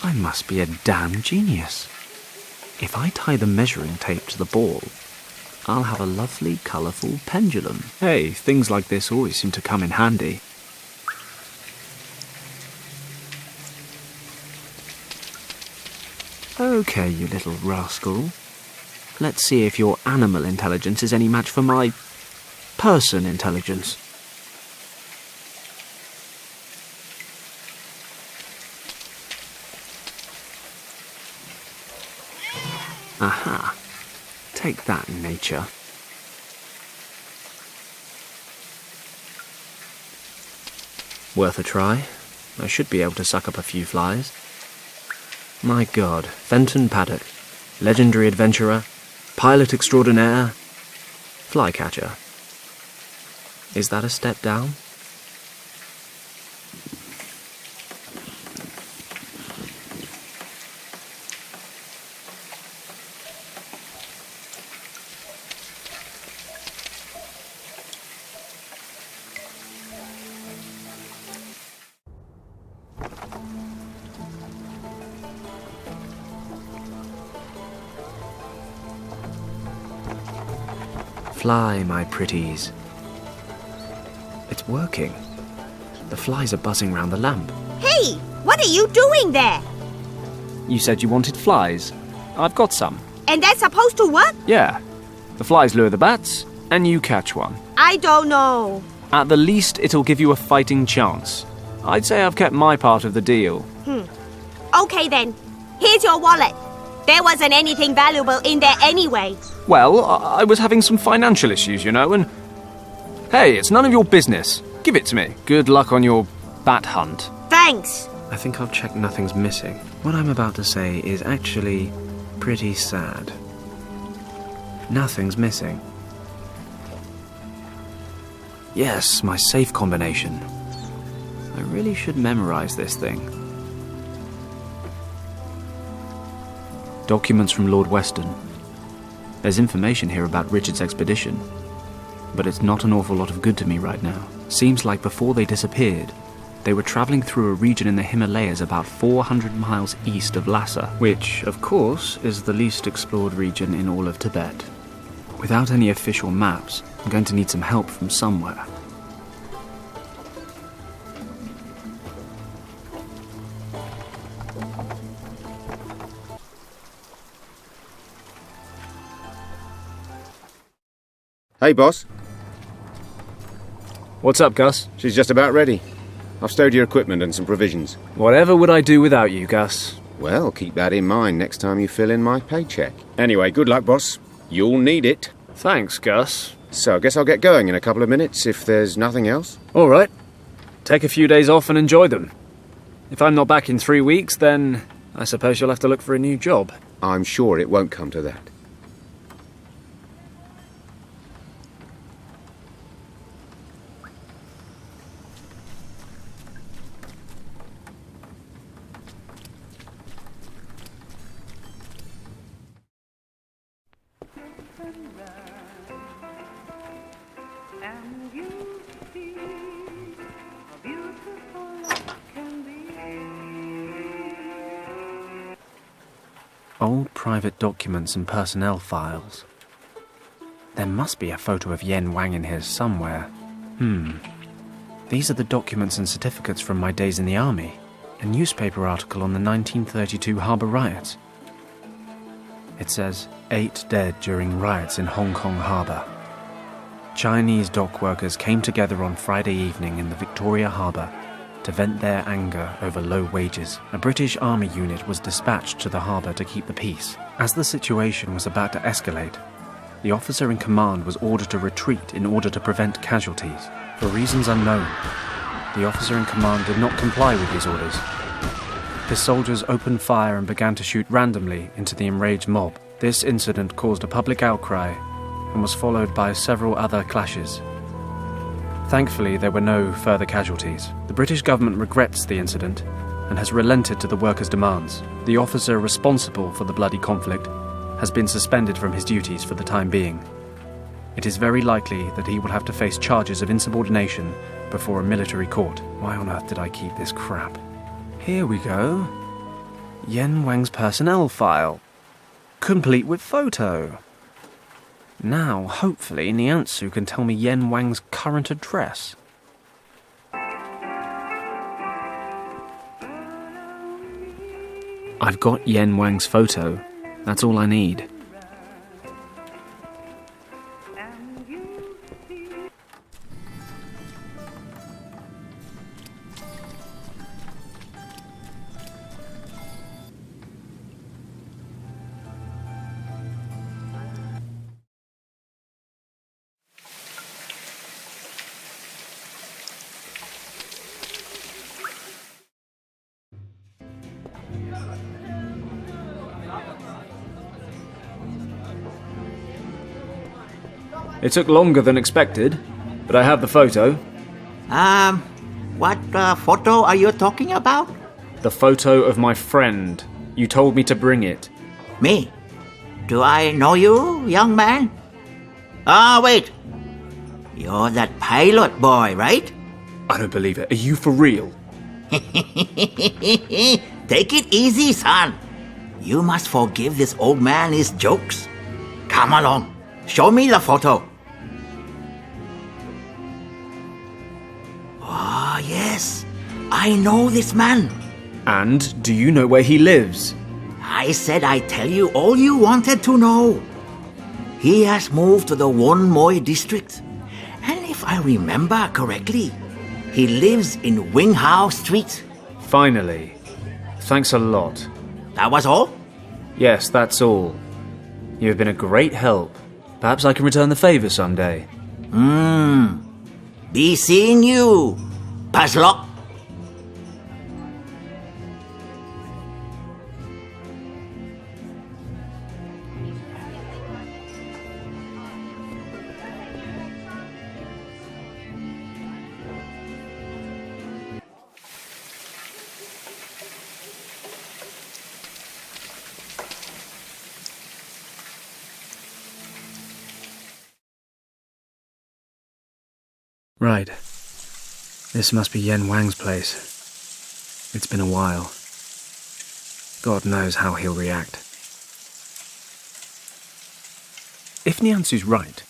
I must be a damn genius. If I tie the measuring tape to the ball, I'll have a lovely, colourful pendulum. Hey, things like this always seem to come in handy. Okay, you little rascal. Let's see if your animal intelligence is any match for my person intelligence. Aha. Take that, nature. Worth a try. I should be able to suck up a few flies. My God, Fenton Paddoka, legendary adventurer, pilot extraordinaire, flycatcher. Is that a step down? Fly, my pretties. It's working. The flies are buzzing round the lamp. Hey, what are you doing there? You said you wanted flies. I've got some. And that's supposed to work? Yeah. The flies lure the bats, and you catch one. I don't know. At the least, it'll give you a fighting chance. I'd say I've kept my part of the deal. Okay then. Here's your wallet. There wasn't anything valuable in there anyway. Well, I was having some financial issues, you know, and... Hey, it's none of your business. Give it to me. Good luck on your bat hunt. Thanks. I think I've checked nothing's missing. What I'm about to say is actually pretty sad. Nothing's missing. Yes, my safe combination. I really should memorize this thing. Documents from Lord Weston. There's information here about Richard's expedition, but it's not an awful lot of good to me right now. Seems like before they disappeared, they were travelling through a region in the Himalayas about 400 miles east of Lhasa, which, of course, is the least explored region in all of Tibet. Without any official maps, I'm going to need some help from somewhere. Hey, boss. What's up, Gus? She's just about ready. I've stowed your equipment and some provisions. Whatever would I do without you, Gus? Well, keep that in mind next time you fill in my paycheck. Anyway, good luck, boss. You'll need it. Thanks, Gus. So I guess I'll get going in a couple of minutes if there's nothing else. All right. Take a few days off and enjoy them. If I'm not back in 3 weeks, then I suppose you'll have to look for a new job. I'm sure it won't come to that. Old private documents and personnel files. There must be a photo of Yen Wang in here somewhere. These are the documents and certificates from my days in the army. A newspaper article on the 1932 Harbour riots. It says, 8 dead during riots in Hong Kong Harbour. Chinese dock workers came together on Friday evening in the Victoria Harbour to vent their anger over low wages. A British army unit was dispatched to the harbour to keep the peace. As the situation was about to escalate, the officer in command was ordered to retreat in order to prevent casualties. For reasons unknown, the officer in command did not comply with these orders. His soldiers opened fire and began to shoot randomly into the enraged mob. This incident caused a public outcry and was followed by several other clashes. Thankfully, there were no further casualties. The British government regrets the incident and has relented to the workers' demands. The officer responsible for the bloody conflict has been suspended from his duties for the time being. It is very likely that he will have to face charges of insubordination before a military court. Why on earth did I keep this crap? Here we go. Yen Wang's personnel file. Complete with photo. Now, hopefully, Niansu can tell me Yen Wang's current address. I've got Yen Wang's photo. That's all I need. It took longer than expected, but I have the photo. What photo are you talking about? The photo of my friend. You told me to bring it. Me? Do I know you, young man? Wait. You're that pilot boy, right? I don't believe it. Are you for real? Take it easy, son. You must forgive this old man his jokes. Come along. Show me the photo. Oh, yes. I know this man. And do you know where he lives? I said I'd tell you all you wanted to know. He has moved to the Won Moi district. And if I remember correctly, he lives in Wing Hao Street. Finally. Thanks a lot. That was all? Yes, that's all. You have been a great help. Perhaps I can return the favour someday. Be seeing you, Paslock. Right. This must be Yen Wang's place. It's been a while. God knows how he'll react. If Niansu's right,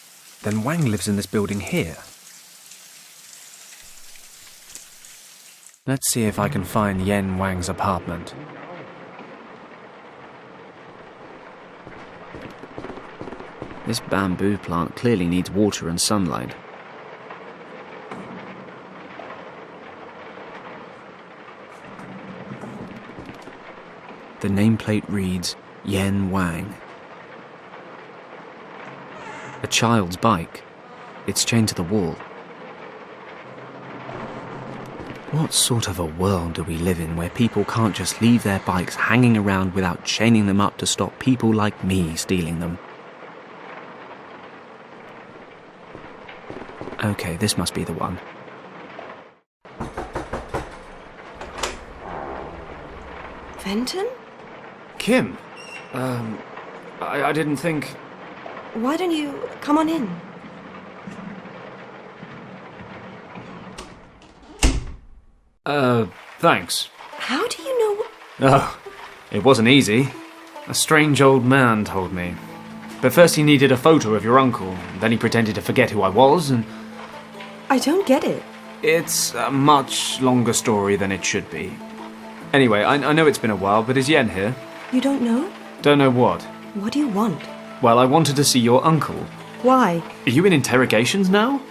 then Wang lives in this building here. Let's see if I can find Yen Wang's apartment. This bamboo plant clearly needs water and sunlight. The nameplate reads Yen Wang. A child's bike. It's chained to the wall. What sort of a world do we live in where people can't just leave their bikes hanging around without chaining them up to stop people like me stealing them? Okay, this must be the one. Fenton? Kim? I didn't think... Why don't you come on in? Thanks. How do you know... Oh, it wasn't easy. A strange old man told me. But first he needed a photo of your uncle, then he pretended to forget who I was, and... I don't get it. It's a much longer story than it should be. Anyway, I know it's been a while, but is Yen here? You don't know? Don't know what? What do you want? Well, I wanted to see your uncle. Why? Are you in interrogations now?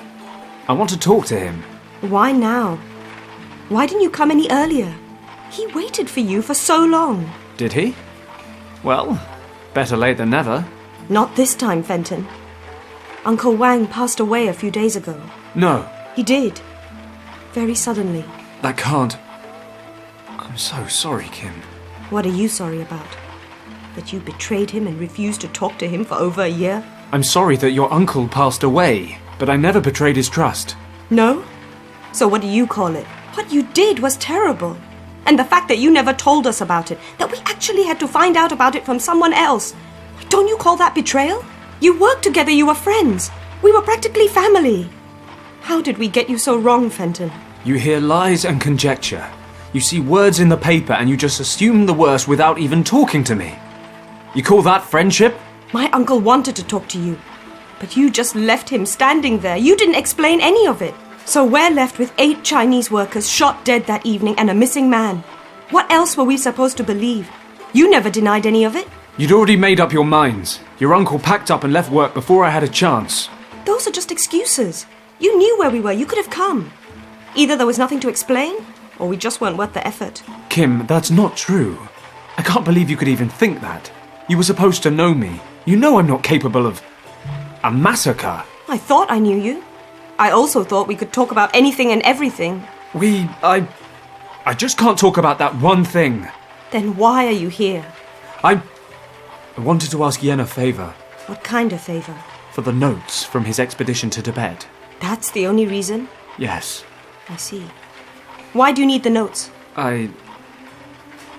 I want to talk to him. Why now? Why didn't you come any earlier? He waited for you for so long. Did he? Well, better late than never. Not this time, Fenton. Uncle Wang passed away a few days ago. No. He did. Very suddenly. That can't... I'm so sorry, Kim. What are you sorry about? That you betrayed him and refused to talk to him for over a year? I'm sorry that your uncle passed away, but I never betrayed his trust. No? So what do you call it? What you did was terrible. And the fact that you never told us about it, that we actually had to find out about it from someone else. Don't you call that betrayal? You worked together, you were friends. We were practically family. How did we get you so wrong, Fenton? You hear lies and conjecture. You see words in the paper and you just assume the worst without even talking to me. You call that friendship? My uncle wanted to talk to you, but you just left him standing there. You didn't explain any of it. So we're left with 8 Chinese workers shot dead that evening and a missing man. What else were we supposed to believe? You never denied any of it. You'd already made up your minds. Your uncle packed up and left work before I had a chance. Those are just excuses. You knew where we were. You could have come. Either there was nothing to explain, or we just weren't worth the effort. Kim, that's not true. I can't believe you could even think that. You were supposed to know me. You know I'm not capable of... a massacre. I thought I knew you. I also thought we could talk about anything and everything. I just can't talk about that one thing. Then why are you here? I wanted to ask Yen a favour. What kind of favour? For the notes from his expedition to Tibet. That's the only reason? Yes. I see. Why do you need the notes? I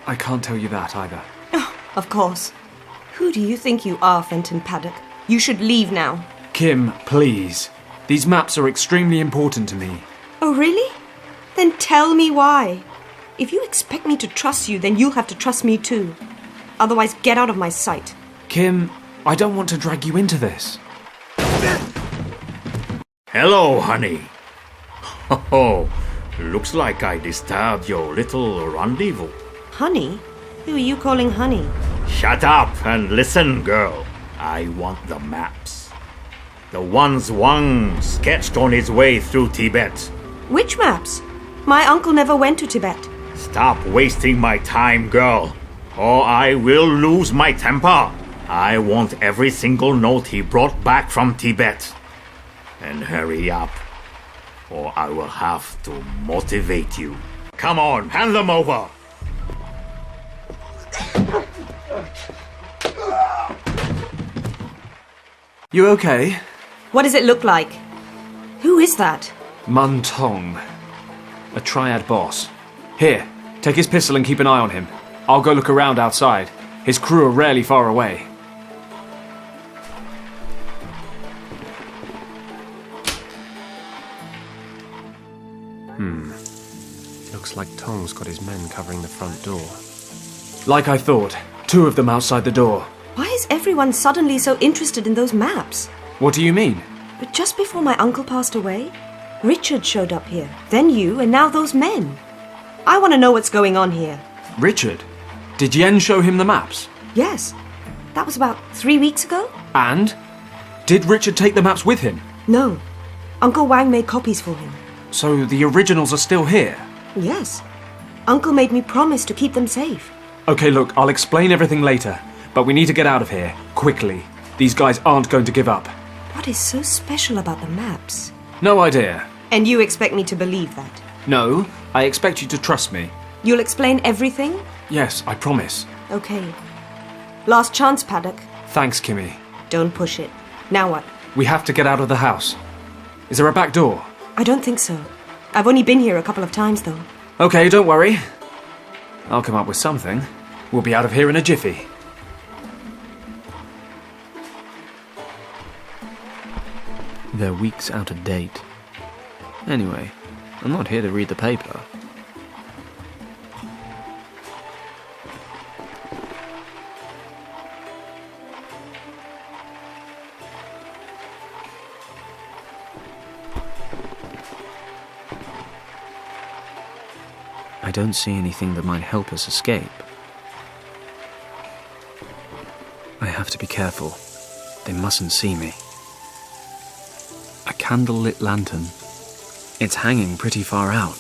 can't tell you that either. Oh, of course. Who do you think you are, Fenton Paddoka? You should leave now. Kim, please. These maps are extremely important to me. Oh, really? Then tell me why. If you expect me to trust you, then you'll have to trust me too. Otherwise, get out of my sight. Kim, I don't want to drag you into this. Hello, honey. Oh, looks like I disturbed your little rendezvous. Honey? Who are you calling honey? Shut up and listen, girl. I want the maps. The ones Wang sketched on his way through Tibet. Which maps? My uncle never went to Tibet. Stop wasting my time, girl, or I will lose my temper. I want every single note he brought back from Tibet. And hurry up, or I will have to motivate you. Come on, hand them over. You okay? What does it look like? Who is that? Mun Tong. A triad boss. Here, take his pistol and keep an eye on him. I'll go look around outside. His crew are rarely far away. Looks like Tong's got his men covering the front door. Like I thought. 2 of them outside the door. Why is everyone suddenly so interested in those maps? What do you mean? But just before my uncle passed away, Richard showed up here. Then you, and now those men. I want to know what's going on here. Richard? Did Yen show him the maps? Yes. That was about 3 weeks ago? And? Did Richard take the maps with him? No. Uncle Wang made copies for him. So the originals are still here? Yes. Uncle made me promise to keep them safe. Okay, look, I'll explain everything later. But we need to get out of here, quickly. These guys aren't going to give up. What is so special about the maps? No idea. And you expect me to believe that? No, I expect you to trust me. You'll explain everything? Yes, I promise. Okay. Last chance, Paddock. Thanks, Kimmy. Don't push it. Now what? We have to get out of the house. Is there a back door? I don't think so. I've only been here a couple of times, though. Okay, don't worry. I'll come up with something. We'll be out of here in a jiffy. They're weeks out of date. Anyway, I'm not here to read the paper. I don't see anything that might help us escape. I have to be careful. They mustn't see me. A candle-lit lantern. It's hanging pretty far out.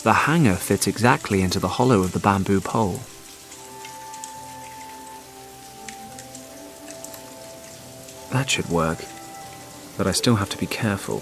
The hanger fits exactly into the hollow of the bamboo pole. That should work, but I still have to be careful.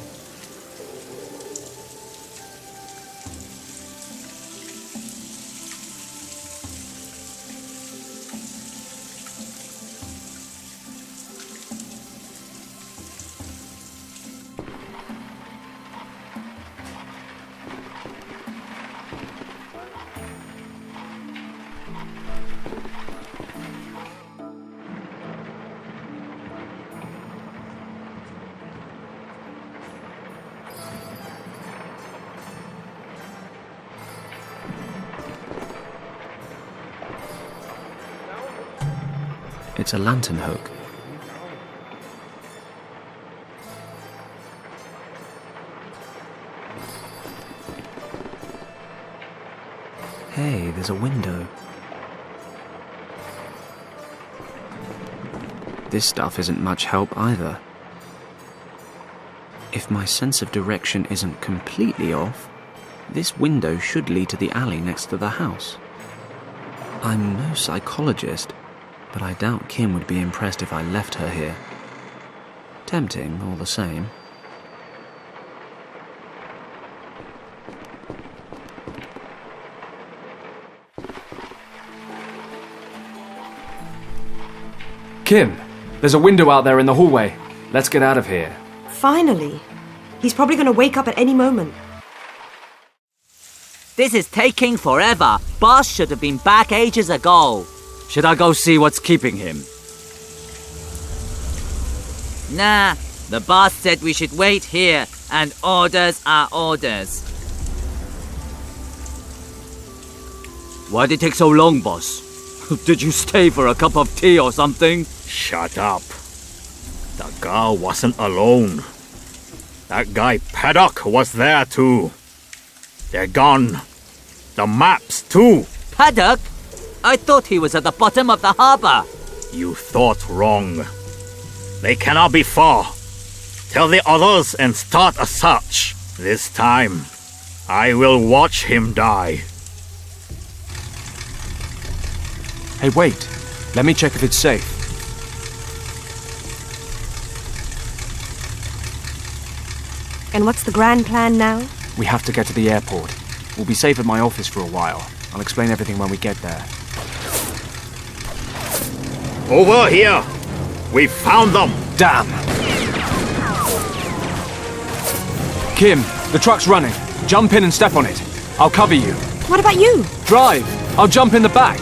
It's a lantern hook. Hey, there's a window. This stuff isn't much help either. If my sense of direction isn't completely off, this window should lead to the alley next to the house. I'm no psychologist, but I doubt Kim would be impressed if I left her here. Tempting, all the same. Kim, there's a window out there in the hallway. Let's get out of here. Finally. He's probably going to wake up at any moment. This is taking forever. Boss should have been back ages ago. Should I go see what's keeping him? Nah, the boss said we should wait here, and orders are orders. Why did it take so long, boss? Did you stay for a cup of tea or something? Shut up. The girl wasn't alone. That guy Paddock was there too. They're gone. The maps too. Paddock? I thought he was at the bottom of the harbor. You thought wrong. They cannot be far. Tell the others and start a search. This time, I will watch him die. Hey, wait. Let me check if it's safe. And what's the grand plan now? We have to get to the airport. We'll be safe at my office for a while. I'll explain everything when we get there. Over here! We found them! Damn! Kim, the truck's running. Jump in and step on it. I'll cover you. What about you? Drive! I'll jump in the back.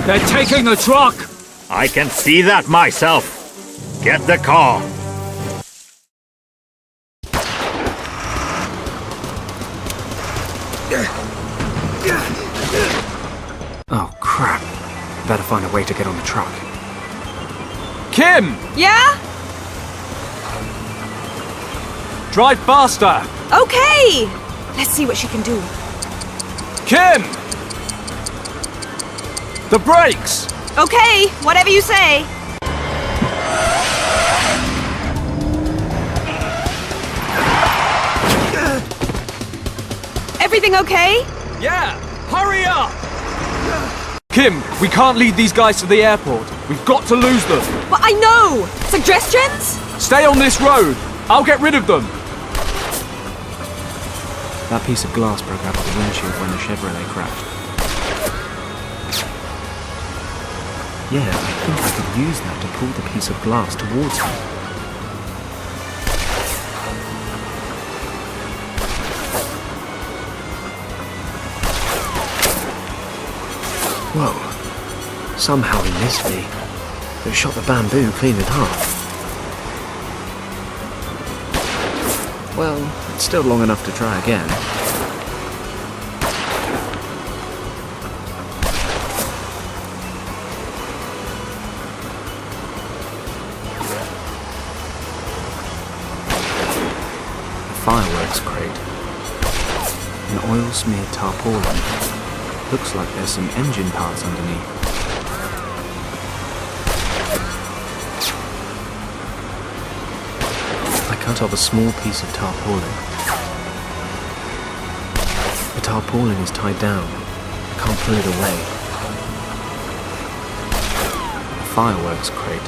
They're taking the truck! I can see that myself. Get the car. Oh, crap. Better find a way to get on the truck. Kim! Yeah? Drive faster! Okay! Let's see what she can do. Kim! The brakes! Okay, whatever you say. Everything okay? Yeah! Hurry up! Kim, we can't lead these guys to the airport. We've got to lose them. But I know! Suggestions? Stay on this road. I'll get rid of them. That piece of glass broke out of the windshield when the Chevrolet crashed. Yeah, I think I could use that to pull the piece of glass towards me. Whoa. Somehow he missed me, but shot the bamboo clean in half. Well, it's still long enough to try again. A fireworks crate. An oil-smeared tarpaulin. Looks like there's some engine parts underneath. I cut off a small piece of tarpaulin. The tarpaulin is tied down. I can't pull it away. A fireworks crate.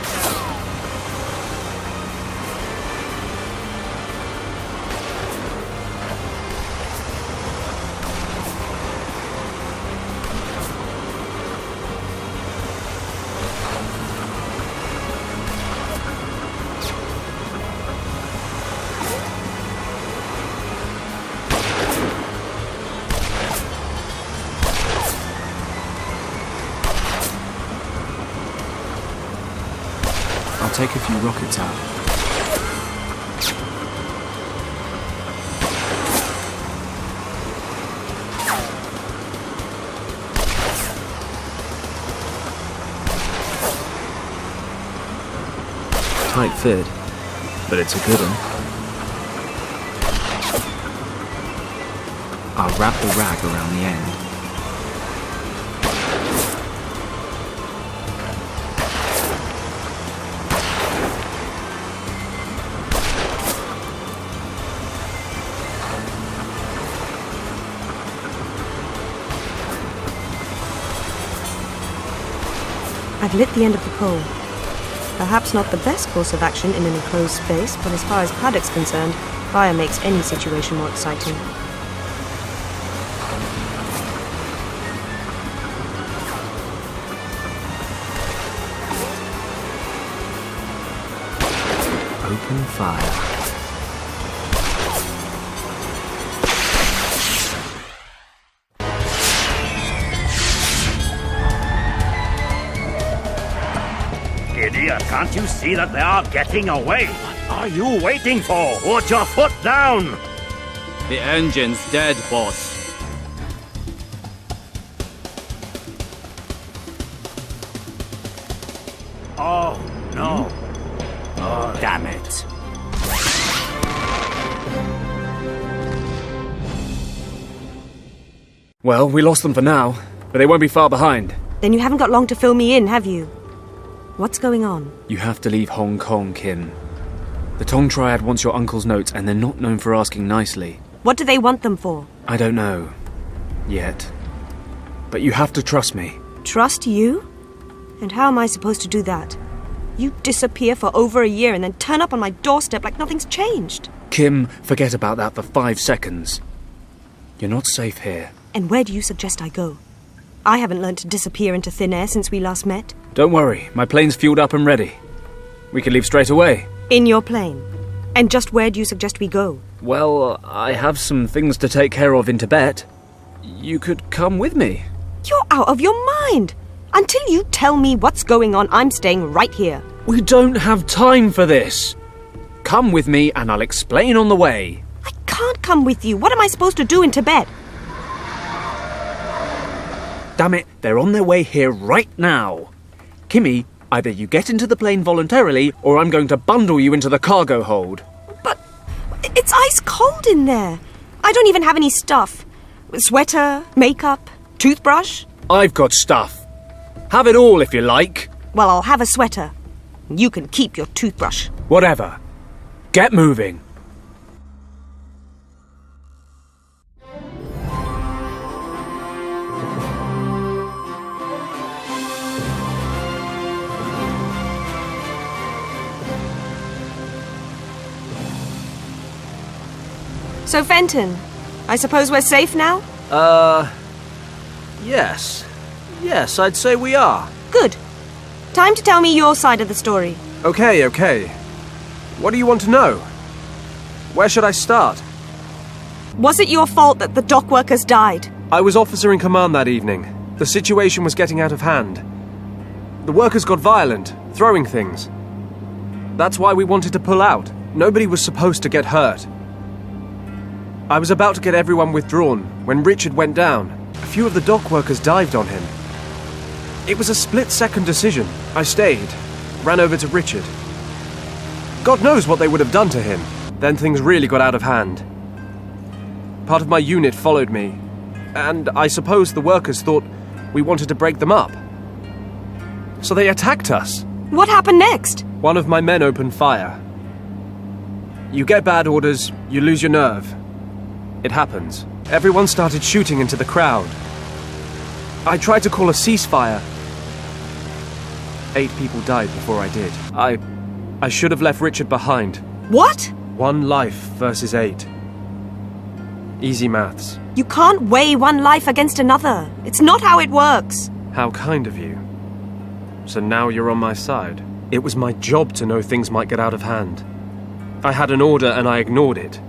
I'll take a few rockets out. Tight fit, but it's a good one. I'll wrap the rag around the end. I've lit the end of the pole. Perhaps not the best course of action in an enclosed space, but as far as Paddock's concerned, fire makes any situation more exciting. Open fire. Idiot, can't you see that they are getting away? What are you waiting for? Put your foot down! The engine's dead, boss. Oh, no. Oh, damn it. Well, we lost them for now, but they won't be far behind. Then you haven't got long to fill me in, have you? What's going on? You have to leave Hong Kong, Kim. The Tong Triad wants your uncle's notes, and they're not known for asking nicely. What do they want them for? I don't know. Yet. But you have to trust me. Trust you? And how am I supposed to do that? You disappear for over a year and then turn up on my doorstep like nothing's changed. Kim, forget about that for 5 seconds. You're not safe here. And where do you suggest I go? I haven't learned to disappear into thin air since we last met. Don't worry, my plane's fueled up and ready. We can leave straight away. In your plane? And just where do you suggest we go? Well, I have some things to take care of in Tibet. You could come with me. You're out of your mind! Until you tell me what's going on, I'm staying right here. We don't have time for this. Come with me and I'll explain on the way. I can't come with you. What am I supposed to do in Tibet? Damn it, they're on their way here right now. Kimmy, either you get into the plane voluntarily, or I'm going to bundle you into the cargo hold. But it's ice cold in there. I don't even have any stuff. Sweater, makeup, toothbrush. I've got stuff. Have it all if you like. Well, I'll have a sweater. You can keep your toothbrush. Whatever. Get moving. So, Fenton, I suppose we're safe now? Yes. Yes, I'd say we are. Good. Time to tell me your side of the story. Okay. What do you want to know? Where should I start? Was it your fault that the dock workers died? I was officer in command that evening. The situation was getting out of hand. The workers got violent, throwing things. That's why we wanted to pull out. Nobody was supposed to get hurt. I was about to get everyone withdrawn when Richard went down. A few of the dock workers dived on him. It was a split-second decision. I stayed, ran over to Richard. God knows what they would have done to him. Then things really got out of hand. Part of my unit followed me, and I suppose the workers thought we wanted to break them up. So they attacked us. What happened next? One of my men opened fire. You get bad orders, you lose your nerve. It happens. Everyone started shooting into the crowd. I tried to call a ceasefire. 8 people died before I did. I should have left Richard behind. What? 1 life versus 8. Easy maths. You can't weigh one life against another. It's not how it works. How kind of you. So now you're on my side. It was my job to know things might get out of hand. I had an order and I ignored it.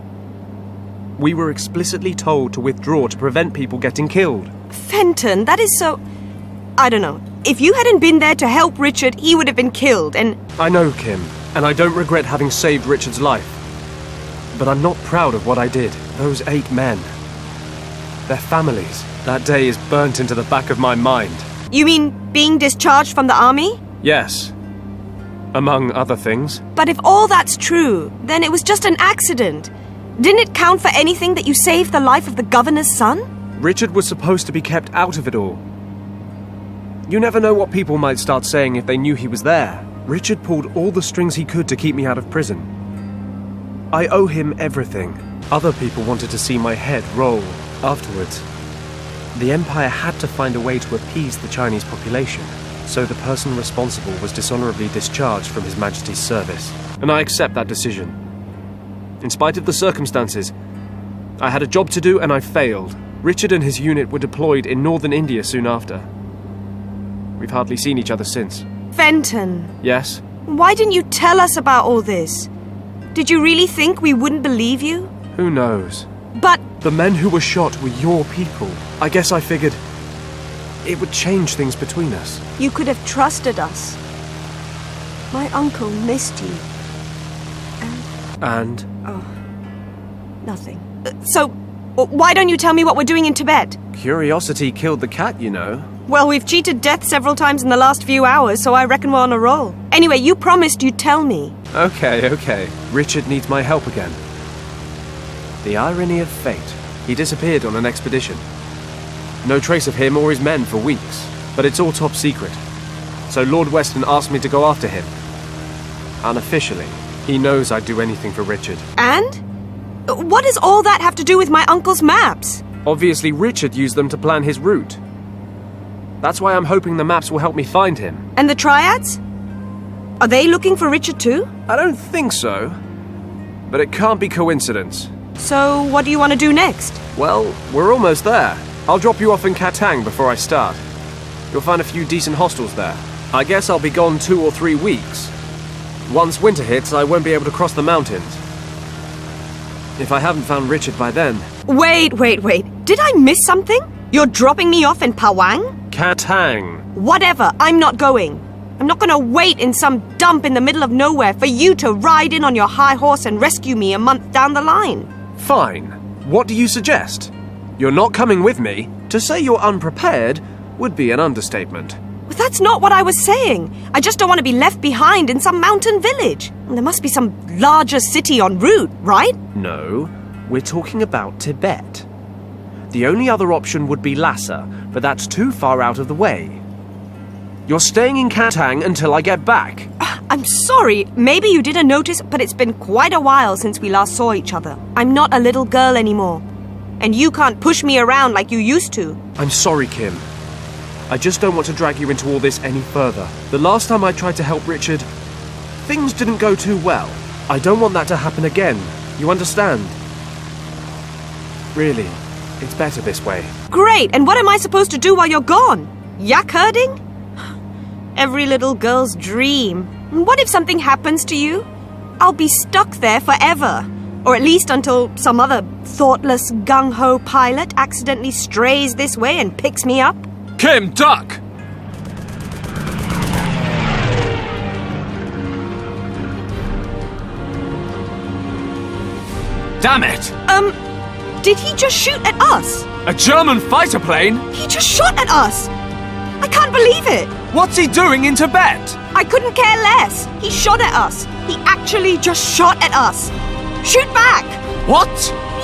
We were explicitly told to withdraw to prevent people getting killed. Fenton, that is so... I don't know. If you hadn't been there to help Richard, he would have been killed, and... I know, Kim, and I don't regret having saved Richard's life. But I'm not proud of what I did. Those 8 men. Their families. That day is burnt into the back of my mind. You mean being discharged from the army? Yes. Among other things. But if all that's true, then it was just an accident. Didn't it count for anything that you saved the life of the governor's son? Richard was supposed to be kept out of it all. You never know what people might start saying if they knew he was there. Richard pulled all the strings he could to keep me out of prison. I owe him everything. Other people wanted to see my head roll afterwards. The Empire had to find a way to appease the Chinese population, so the person responsible was dishonorably discharged from His Majesty's service. And I accept that decision. In spite of the circumstances, I had a job to do and I failed. Richard and his unit were deployed in northern India soon after. We've hardly seen each other since. Fenton. Yes? Why didn't you tell us about all this? Did you really think we wouldn't believe you? Who knows? But... The men who were shot were your people. I guess I figured it would change things between us. You could have trusted us. My uncle missed you. And? Oh, nothing. So, why don't you tell me what we're doing in Tibet? Curiosity killed the cat, you know. Well, we've cheated death several times in the last few hours, so I reckon we're on a roll. Anyway, you promised you'd tell me. Okay. Richard needs my help again. The irony of fate. He disappeared on an expedition. No trace of him or his men for weeks, but it's all top secret. So Lord Weston asked me to go after him. Unofficially. He knows I'd do anything for Richard. And? What does all that have to do with my uncle's maps? Obviously, Richard used them to plan his route. That's why I'm hoping the maps will help me find him. And the Triads? Are they looking for Richard too? I don't think so. But it can't be coincidence. So, what do you want to do next? Well, we're almost there. I'll drop you off in Katang before I start. You'll find a few decent hostels there. I guess I'll be gone 2 or 3 weeks. Once winter hits, I won't be able to cross the mountains. If I haven't found Richard by then... Wait. Did I miss something? You're dropping me off in Pawang? Katang. Whatever, I'm not going. I'm not gonna wait in some dump in the middle of nowhere for you to ride in on your high horse and rescue me a month down the line. Fine. What do you suggest? You're not coming with me? To say you're unprepared would be an understatement. Well, that's not what I was saying. I just don't want to be left behind in some mountain village. There must be some larger city en route, right? No, we're talking about Tibet. The only other option would be Lhasa, but that's too far out of the way. You're staying in Kantang until I get back. I'm sorry. Maybe you didn't notice, but it's been quite a while since we last saw each other. I'm not a little girl anymore. And you can't push me around like you used to. I'm sorry, Kim. I just don't want to drag you into all this any further. The last time I tried to help Richard, things didn't go too well. I don't want that to happen again. You understand? Really, it's better this way. Great, and what am I supposed to do while you're gone? Yak herding? Every little girl's dream. What if something happens to you? I'll be stuck there forever. Or at least until some other thoughtless gung-ho pilot accidentally strays this way and picks me up. Kim, duck! Damn it! Did he just shoot at us? A German fighter plane? He just shot at us! I can't believe it! What's he doing in Tibet? I couldn't care less. He shot at us. He actually just shot at us. Shoot back! What?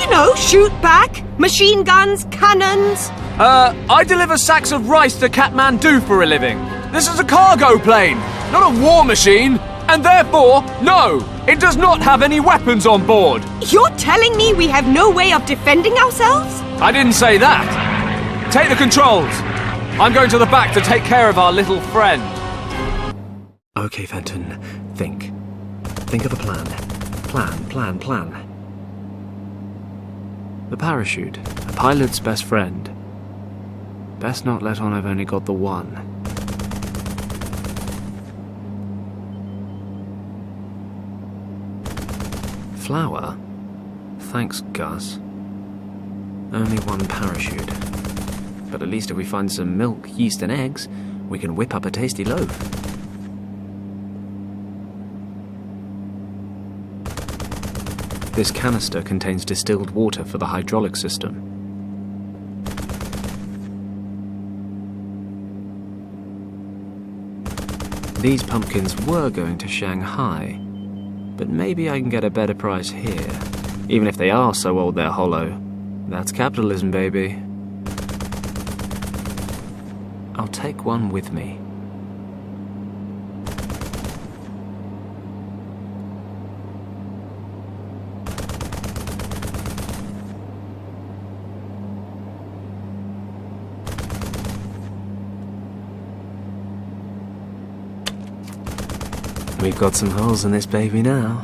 You know, shoot back. Machine guns, cannons. I deliver sacks of rice to Kathmandu for a living. This is a cargo plane, not a war machine. And therefore, no, it does not have any weapons on board. You're telling me we have no way of defending ourselves? I didn't say that. Take the controls. I'm going to the back to take care of our little friend. Okay, Fenton, think. Think of a plan. Plan. The parachute, a pilot's best friend. Best not let on I've only got the one. Flour? Thanks, Gus. Only one parachute. But at least if we find some milk, yeast and eggs, we can whip up a tasty loaf. This canister contains distilled water for the hydraulic system. These pumpkins were going to Shanghai, but maybe I can get a better price here. Even if they are so old they're hollow. That's capitalism, baby. I'll take one with me. We've got some holes in this baby now.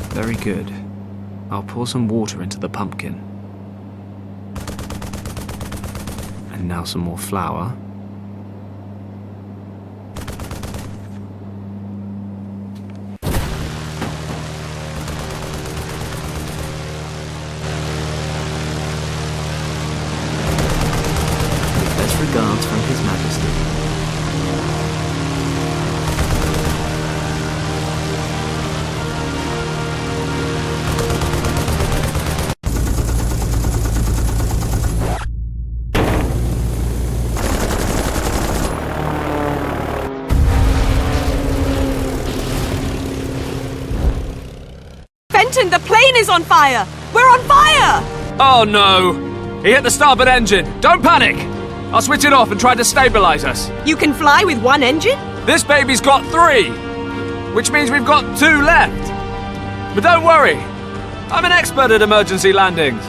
Very good. I'll pour some water into the pumpkin. And now some more flour. With best regards from His Majesty. The plane is on fire! We're on fire! Oh no! He hit the starboard engine. Don't panic! I'll switch it off and try to stabilize us. You can fly with one engine? This baby's got 3, which means we've got 2 left. But don't worry, I'm an expert at emergency landings.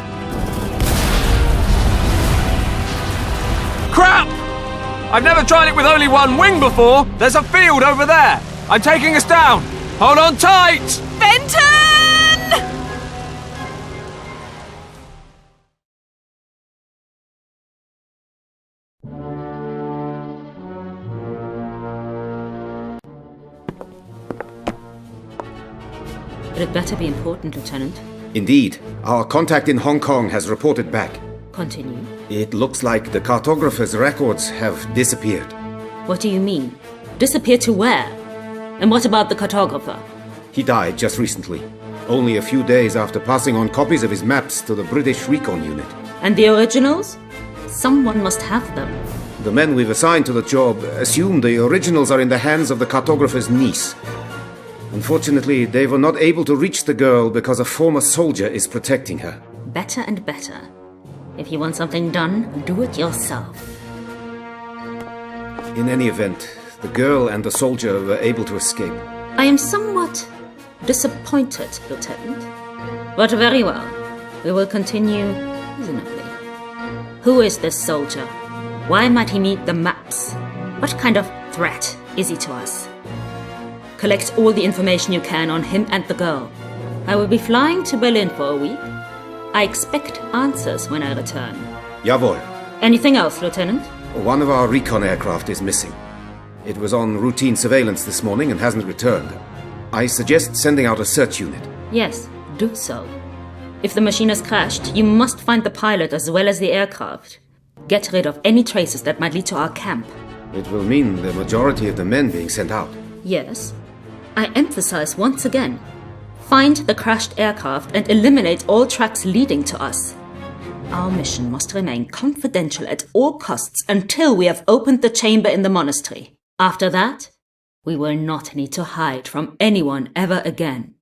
Crap! I've never tried it with only one wing before. There's a field over there. I'm taking us down. Hold on tight! Fenton! But it better be important, Lieutenant. Indeed. Our contact in Hong Kong has reported back. Continue. It looks like the cartographer's records have disappeared. What do you mean? Disappear to where? And what about the cartographer? He died just recently, only a few days after passing on copies of his maps to the British Recon Unit. And the originals? Someone must have them. The men we've assigned to the job assume the originals are in the hands of the cartographer's niece. Unfortunately, they were not able to reach the girl because a former soldier is protecting her. Better and better. If you want something done, do it yourself. In any event, the girl and the soldier were able to escape. I am somewhat disappointed, Lieutenant. But very well. We will continue reasonably. Who is this soldier? Why might he need the maps? What kind of threat is he to us? Collect all the information you can on him and the girl. I will be flying to Berlin for a week. I expect answers when I return. Jawohl. Anything else, Lieutenant? One of our recon aircraft is missing. It was on routine surveillance this morning and hasn't returned. I suggest sending out a search unit. Yes, do so. If the machine has crashed, you must find the pilot as well as the aircraft. Get rid of any traces that might lead to our camp. It will mean the majority of the men being sent out. Yes. I emphasize once again. Find the crashed aircraft and eliminate all tracks leading to us. Our mission must remain confidential at all costs until we have opened the chamber in the monastery. After that, we will not need to hide from anyone ever again.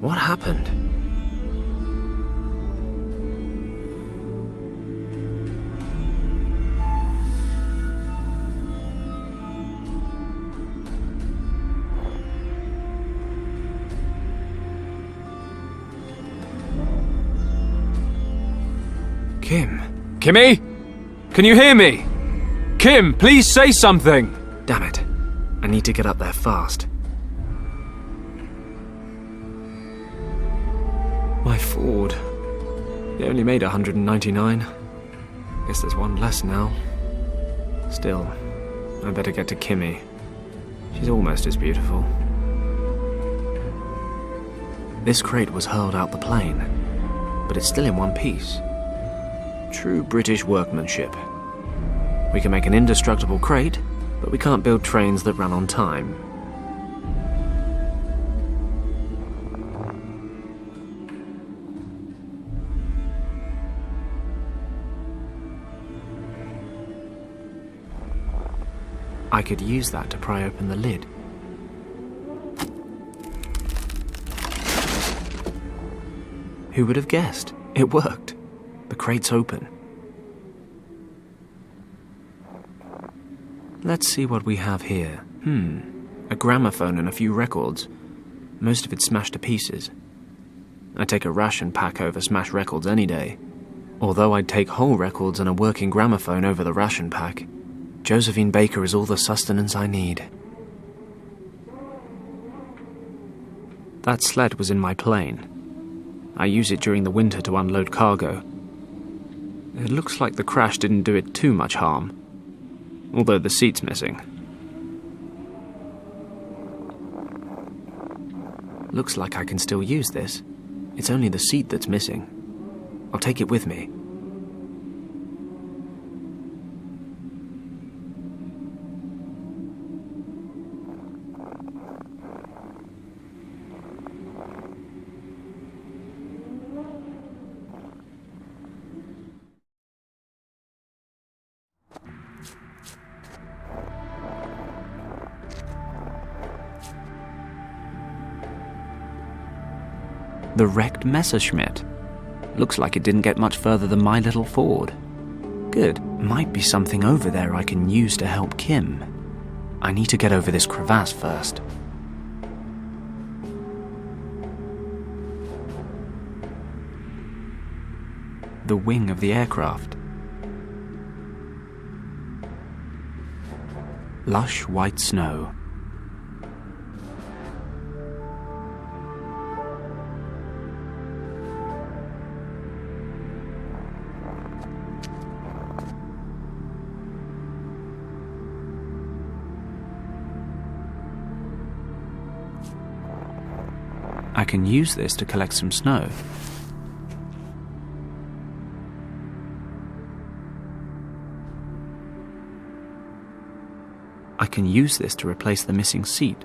What happened? Kim? Kimmy? Can you hear me? Kim, please say something! Damn it. I need to get up there fast. My Ford. It only made 199. Guess there's one less now. Still, I better get to Kimmy. She's almost as beautiful. This crate was hurled out the plane, but it's still in one piece. True British workmanship. We can make an indestructible crate, but we can't build trains that run on time. I could use that to pry open the lid. Who would have guessed? It worked. The crate's open. Let's see what we have here. A gramophone and a few records. Most of it smashed to pieces. I'd take a ration pack over smashed records any day. Although I'd take whole records and a working gramophone over the ration pack. Josephine Baker is all the sustenance I need. That sled was in my plane. I use it during the winter to unload cargo. It looks like the crash didn't do it too much harm, although the seat's missing. Looks like I can still use this. It's only the seat that's missing. I'll take it with me. The wrecked Messerschmitt. Looks like it didn't get much further than my little Ford. Good. Might be something over there I can use to help Kim. I need to get over this crevasse first. The wing of the aircraft. Lush white snow. I can use this to collect some snow. can use this to replace the missing seat.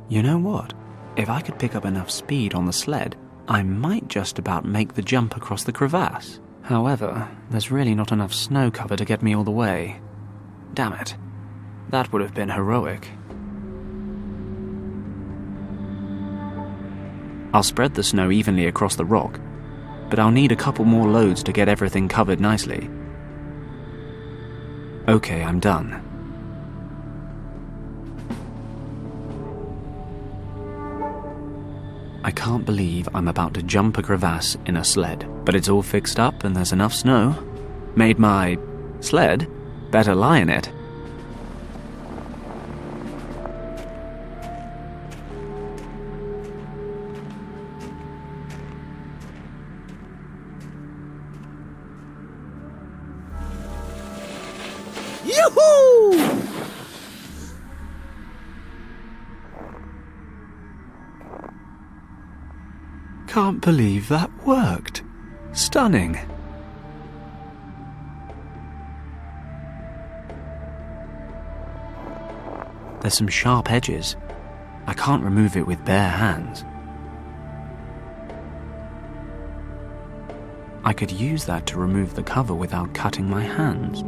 You know what? If I could pick up enough speed on the sled, I might just about make the jump across the crevasse. However, there's really not enough snow cover to get me all the way. Damn it. That would have been heroic. I'll spread the snow evenly across the rock, but I'll need a couple more loads to get everything covered nicely. Okay, I'm done. I can't believe I'm about to jump a crevasse in a sled, but it's all fixed up and there's enough snow. Made my sled better lie in it. Yoo-hoo! Can't believe that worked. Stunning. There's some sharp edges. I can't remove it with bare hands. I could use that to remove the cover without cutting my hands.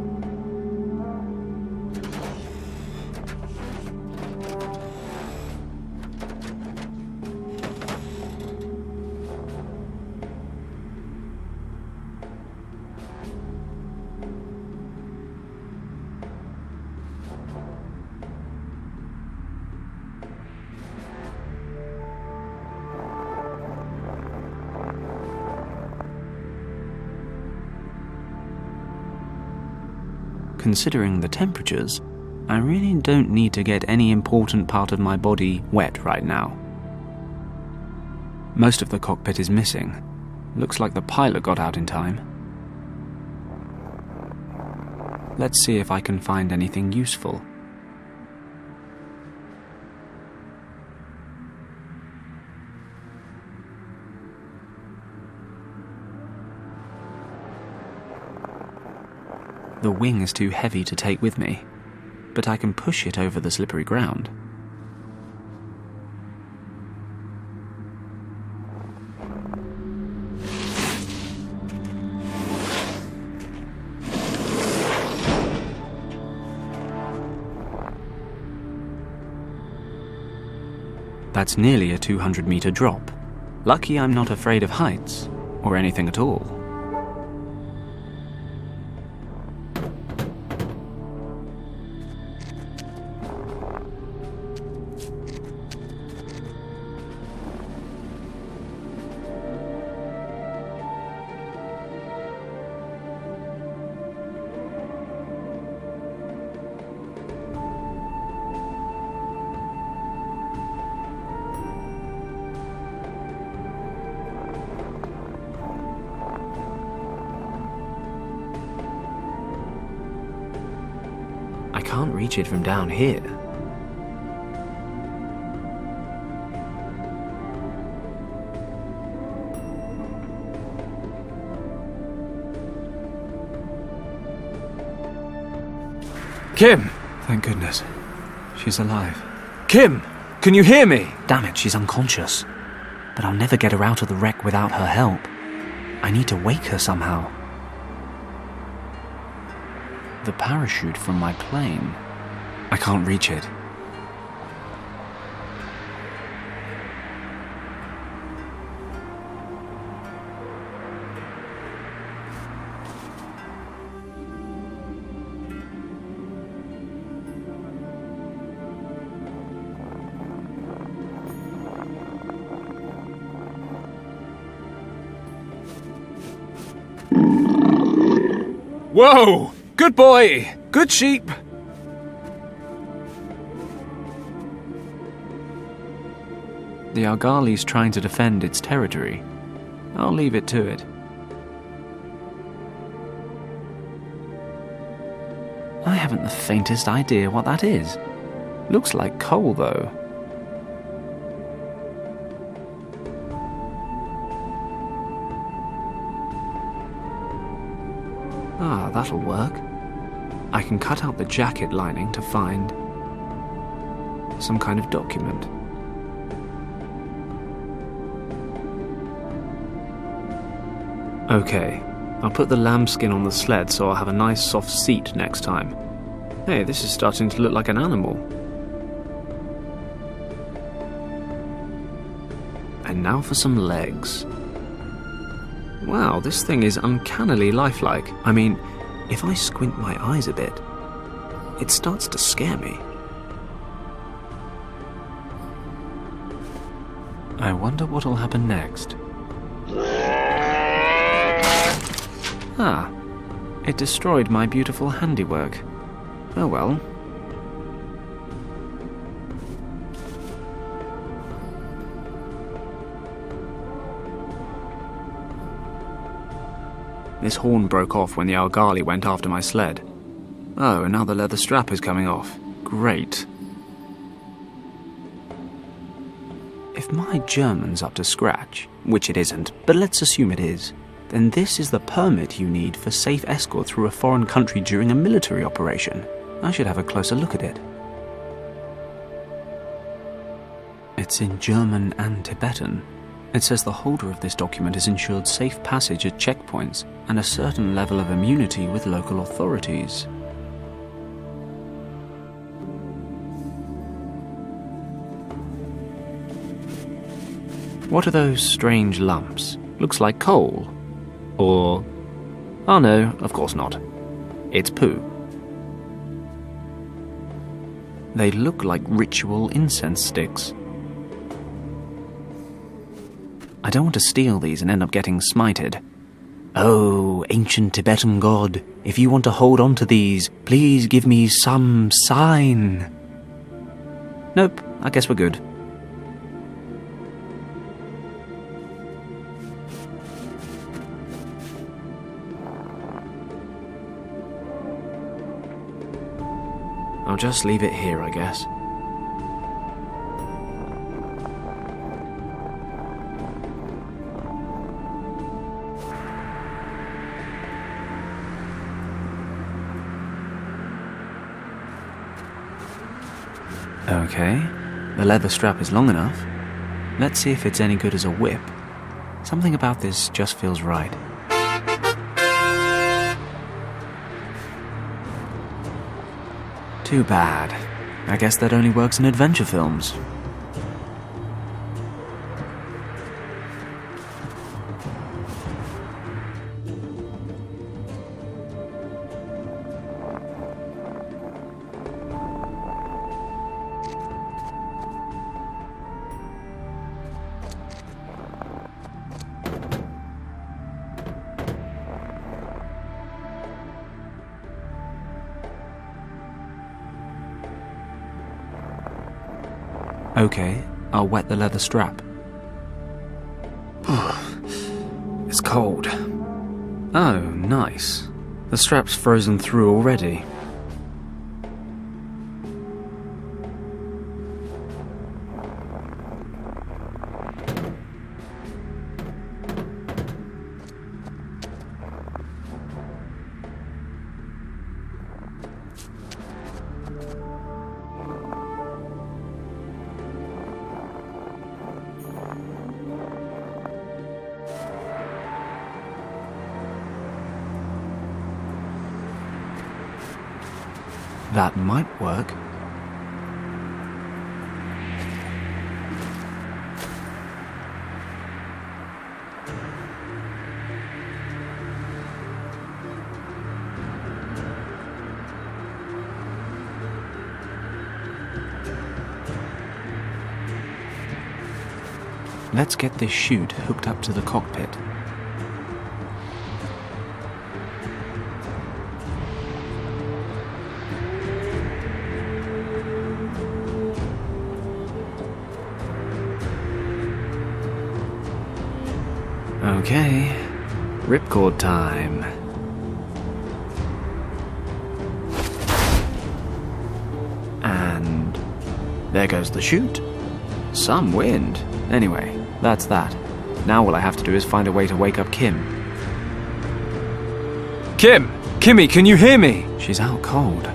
Considering the temperatures, I really don't need to get any important part of my body wet right now. Most of the cockpit is missing. Looks like the pilot got out in time. Let's see if I can find anything useful. The wing is too heavy to take with me, but I can push it over the slippery ground. That's nearly a 200-meter drop. Lucky I'm not afraid of heights, or anything at all. I can't reach it from down here. Kim! Thank goodness. She's alive. Kim! Can you hear me? Damn it, she's unconscious. But I'll never get her out of the wreck without her help. I need to wake her somehow. The parachute from my plane. I can't reach it. Whoa! Good boy! Good sheep! The Argali's trying to defend its territory. I'll leave it to it. I haven't the faintest idea what that is. Looks like coal, though. Ah, that'll work. I can cut out the jacket lining to find some kind of document. Okay, I'll put the lambskin on the sled so I'll have a nice soft seat next time. Hey, this is starting to look like an animal. And now for some legs. Wow, this thing is uncannily lifelike. I mean, if I squint my eyes a bit, it starts to scare me. I wonder what'll happen next. Ah, it destroyed my beautiful handiwork. Oh well. This horn broke off when the Algali went after my sled. Oh, and now the leather strap is coming off. Great. If my German's up to scratch, which it isn't, but let's assume it is, then this is the permit you need for safe escort through a foreign country during a military operation. I should have a closer look at it. It's in German and Tibetan. It says the holder of this document is ensured safe passage at checkpoints and a certain level of immunity with local authorities. What are those strange lumps? Looks like coal. Or... oh no, of course not. It's poo. They look like ritual incense sticks. I don't want to steal these and end up getting smited. Oh, ancient Tibetan god, if you want to hold on to these, please give me some sign. Nope, I guess we're good. I'll just leave it here, I guess. Okay, the leather strap is long enough. Let's see if it's any good as a whip. Something about this just feels right. Too bad. I guess that only works in adventure films. Okay, I'll wet the leather strap. It's cold. Oh, nice. The strap's frozen through already. That might work. Let's get this chute hooked up to the cockpit. Okay, ripcord time. And there goes the chute. Some wind. Anyway, that's that. Now all I have to do is find a way to wake up Kim. Kim, Kimmy, can you hear me? She's out cold.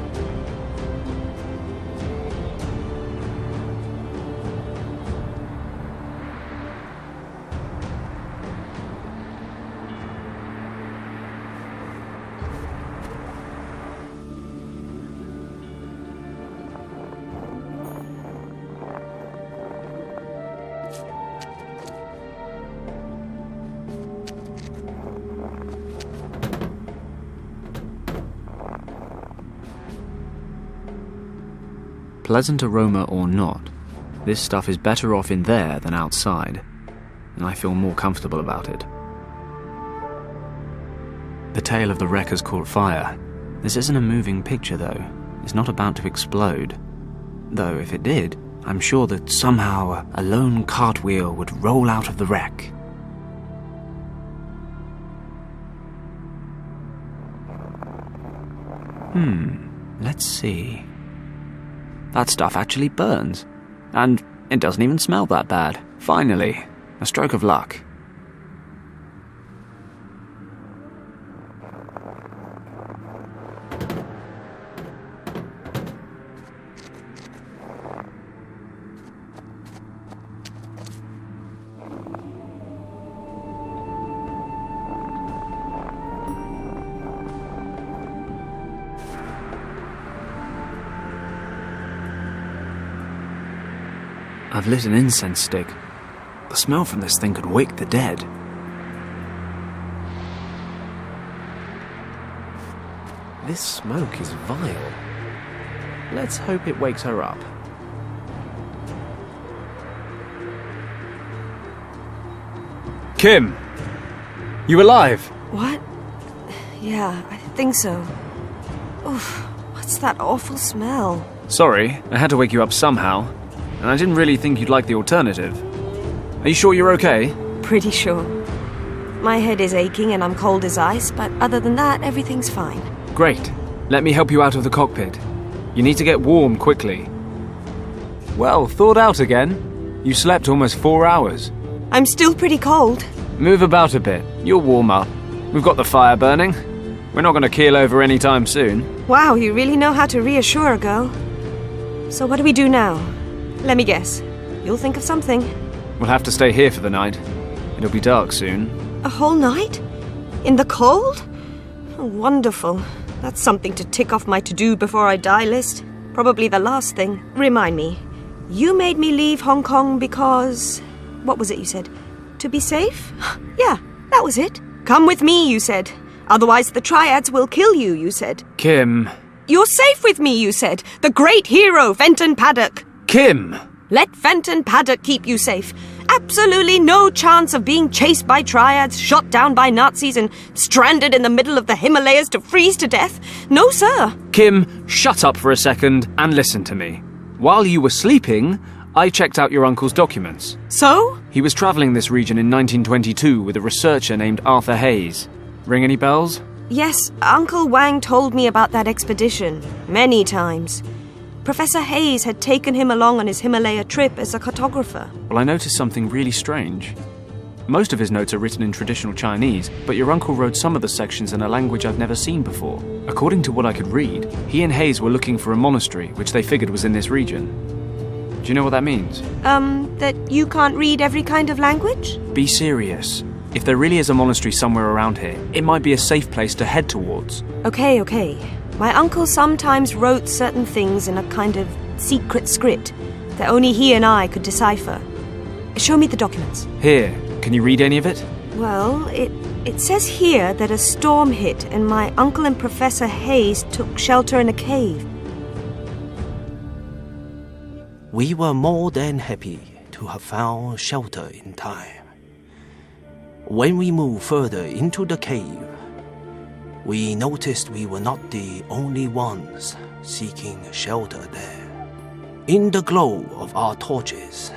Pleasant aroma or not, this stuff is better off in there than outside, and I feel more comfortable about it. The tail of the wreck has caught fire. This isn't a moving picture, though. It's not about to explode. Though if it did, I'm sure that somehow a lone cartwheel would roll out of the wreck. Let's see. That stuff actually burns. And it doesn't even smell that bad. Finally, a stroke of luck. I've lit an incense stick. The smell from this thing could wake the dead. This smoke is vile. Let's hope it wakes her up. Kim! You alive? What? Yeah, I think so. Oof, what's that awful smell? Sorry, I had to wake you up somehow. And I didn't really think you'd like the alternative. Are you sure you're okay? Pretty sure. My head is aching and I'm cold as ice, but other than that, everything's fine. Great. Let me help you out of the cockpit. You need to get warm quickly. Well, thawed out again. You slept almost 4 hours. I'm still pretty cold. Move about a bit. You'll warm up. We've got the fire burning. We're not going to keel over anytime soon. Wow, you really know how to reassure a girl. So what do we do now? Let me guess. You'll think of something. We'll have to stay here for the night. It'll be dark soon. A whole night? In the cold? Oh, wonderful. That's something to tick off my to-do before I die list. Probably the last thing. Remind me. You made me leave Hong Kong because... What was it you said? To be safe? Yeah, that was it. Come with me, you said. Otherwise the triads will kill you, you said. Kim. You're safe with me, you said. The great hero, Fenton Paddock. Kim! Let Fenton Paddock keep you safe. Absolutely no chance of being chased by triads, shot down by Nazis, and stranded in the middle of the Himalayas to freeze to death. No, sir. Kim, shut up for a second and listen to me. While you were sleeping, I checked out your uncle's documents. So? He was travelling this region in 1922 with a researcher named Arthur Hayes. Ring any bells? Yes, Uncle Wang told me about that expedition. Many times. Professor Hayes had taken him along on his Himalaya trip as a cartographer. Well, I noticed something really strange. Most of his notes are written in traditional Chinese, but your uncle wrote some of the sections in a language I've never seen before. According to what I could read, he and Hayes were looking for a monastery, which they figured was in this region. Do you know what that means? That you can't read every kind of language? Be serious. If there really is a monastery somewhere around here, it might be a safe place to head towards. Okay. My uncle sometimes wrote certain things in a kind of secret script that only he and I could decipher. Show me the documents. Here, can you read any of it? Well, it says here that a storm hit and my uncle and Professor Hayes took shelter in a cave. We were more than happy to have found shelter in time. When we moved further into the cave, we noticed we were not the only ones seeking shelter there. In the glow of our torches,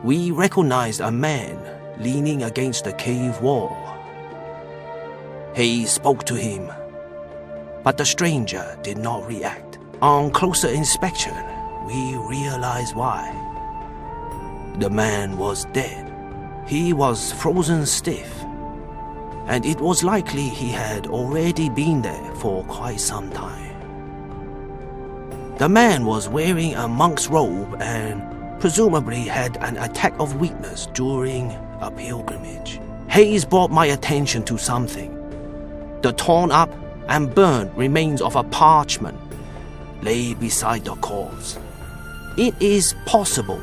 we recognized a man leaning against the cave wall. Hayes spoke to him, but the stranger did not react. On closer inspection, we realized why. The man was dead. He was frozen stiff, and it was likely he had already been there for quite some time. The man was wearing a monk's robe and presumably had an attack of weakness during a pilgrimage. Hayes brought my attention to something. The torn up and burned remains of a parchment lay beside the corpse. It is possible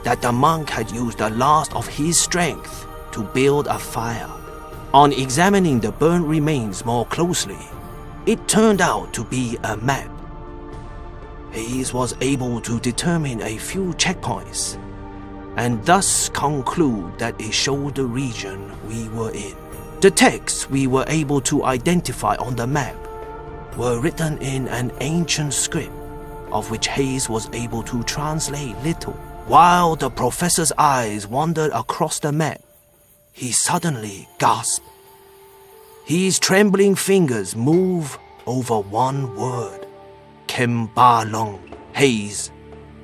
that the monk had used the last of his strength to build a fire. On examining the burned remains more closely, it turned out to be a map. Hayes was able to determine a few checkpoints and thus conclude that it showed the region we were in. The texts we were able to identify on the map were written in an ancient script, of which Hayes was able to translate little. While the professor's eyes wandered across the map, he suddenly gasped. His trembling fingers moved over one word, Kembalong. Hayes,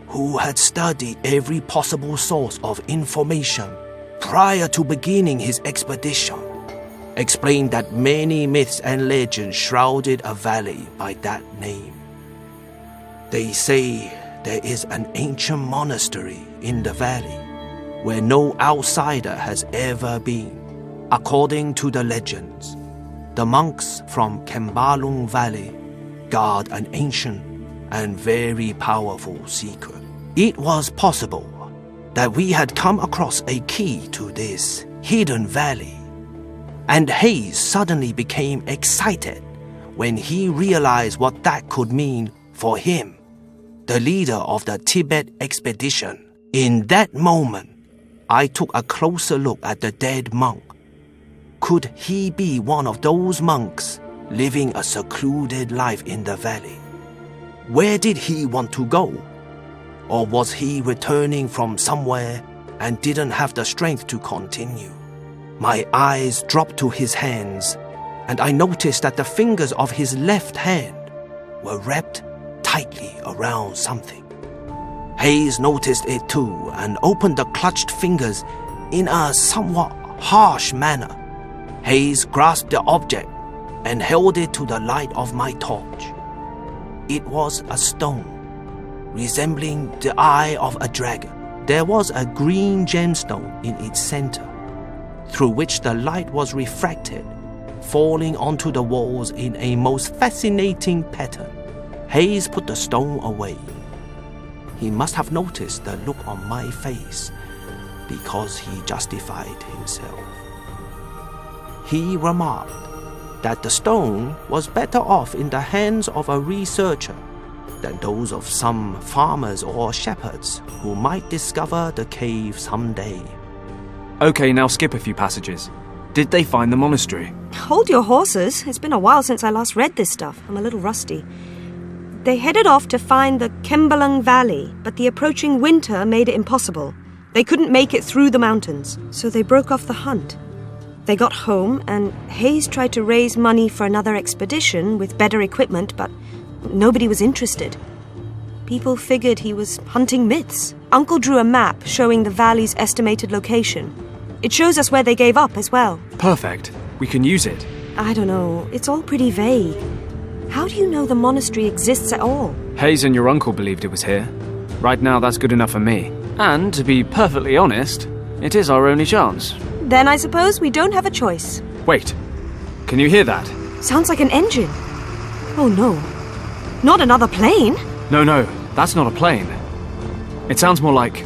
who had studied every possible source of information prior to beginning his expedition, explained that many myths and legends shrouded a valley by that name. They say there is an ancient monastery in the valley where no outsider has ever been. According to the legends, the monks from Kembalong Valley guard an ancient and very powerful secret. It was possible that we had come across a key to this hidden valley, and Hayes suddenly became excited when he realized what that could mean for him, the leader of the Tibet expedition. In that moment, I took a closer look at the dead monk. Could he be one of those monks living a secluded life in the valley? Where did he want to go? Or was he returning from somewhere and didn't have the strength to continue? My eyes dropped to his hands, and I noticed that the fingers of his left hand were wrapped tightly around something. Hayes noticed it too and opened the clutched fingers in a somewhat harsh manner. Hayes grasped the object and held it to the light of my torch. It was a stone, resembling the eye of a dragon. There was a green gemstone in its center, through which the light was refracted, falling onto the walls in a most fascinating pattern. Hayes put the stone away. He must have noticed the look on my face, because he justified himself. He remarked that the stone was better off in the hands of a researcher than those of some farmers or shepherds who might discover the cave someday. Okay, now skip a few passages. Did they find the monastery? Hold your horses. It's been a while since I last read this stuff. I'm a little rusty. They headed off to find the Kembalong Valley, but the approaching winter made it impossible. They couldn't make it through the mountains, so they broke off the hunt. They got home, and Hayes tried to raise money for another expedition with better equipment, but nobody was interested. People figured he was hunting myths. Uncle drew a map showing the valley's estimated location. It shows us where they gave up as well. Perfect. We can use it. I don't know. It's all pretty vague. How do you know the monastery exists at all? Hayes and your uncle believed it was here. Right now, that's good enough for me. And, to be perfectly honest, it is our only chance. Then I suppose we don't have a choice. Wait. Can you hear that? Sounds like an engine. Oh no. Not another plane? No, that's not a plane. It sounds more like...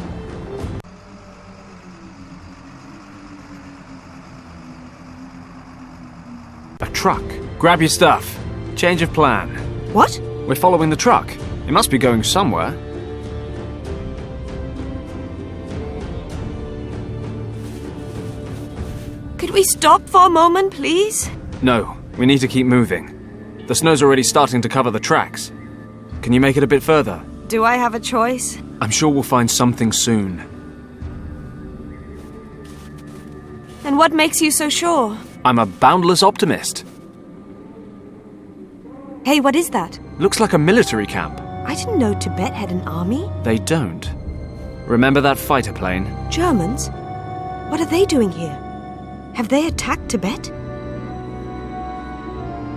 a truck. Grab your stuff. Change of plan. What? We're following the truck. It must be going somewhere. Could we stop for a moment, please? No, we need to keep moving. The snow's already starting to cover the tracks. Can you make it a bit further? Do I have a choice? I'm sure we'll find something soon. And what makes you so sure? I'm a boundless optimist. Hey, what is that? Looks like a military camp. I didn't know Tibet had an army. They don't. Remember that fighter plane? Germans? What are they doing here? Have they attacked Tibet?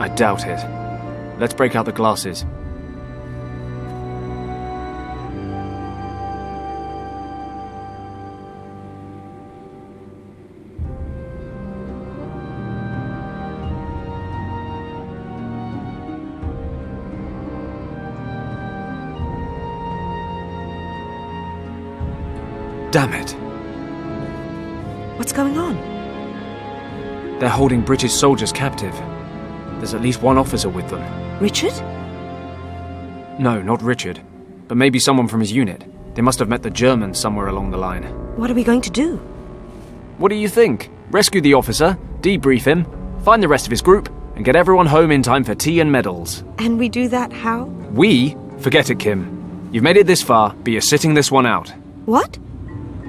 I doubt it. Let's break out the glasses. Damn it. What's going on? They're holding British soldiers captive. There's at least one officer with them. Richard? No, not Richard. But maybe someone from his unit. They must have met the Germans somewhere along the line. What are we going to do? What do you think? Rescue the officer, debrief him, find the rest of his group, and get everyone home in time for tea and medals. And we do that how? We? Forget it, Kim. You've made it this far, but you're sitting this one out. What?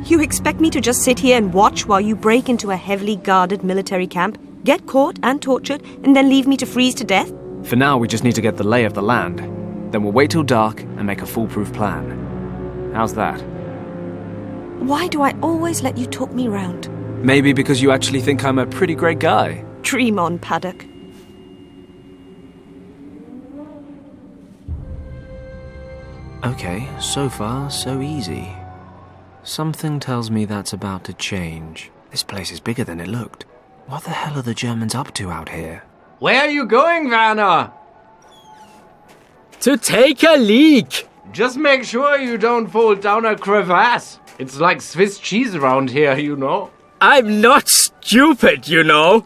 You expect me to just sit here and watch while you break into a heavily guarded military camp, get caught and tortured, and then leave me to freeze to death? For now, we just need to get the lay of the land. Then we'll wait till dark and make a foolproof plan. How's that? Why do I always let you talk me round? Maybe because you actually think I'm a pretty great guy. Dream on, Paddock. Okay, so far, so easy. Something tells me that's about to change. This place is bigger than it looked. What the hell are the Germans up to out here? Where are you going, Werner? To take a leak! Just make sure you don't fall down a crevasse. It's like Swiss cheese around here, you know. I'm not stupid, you know.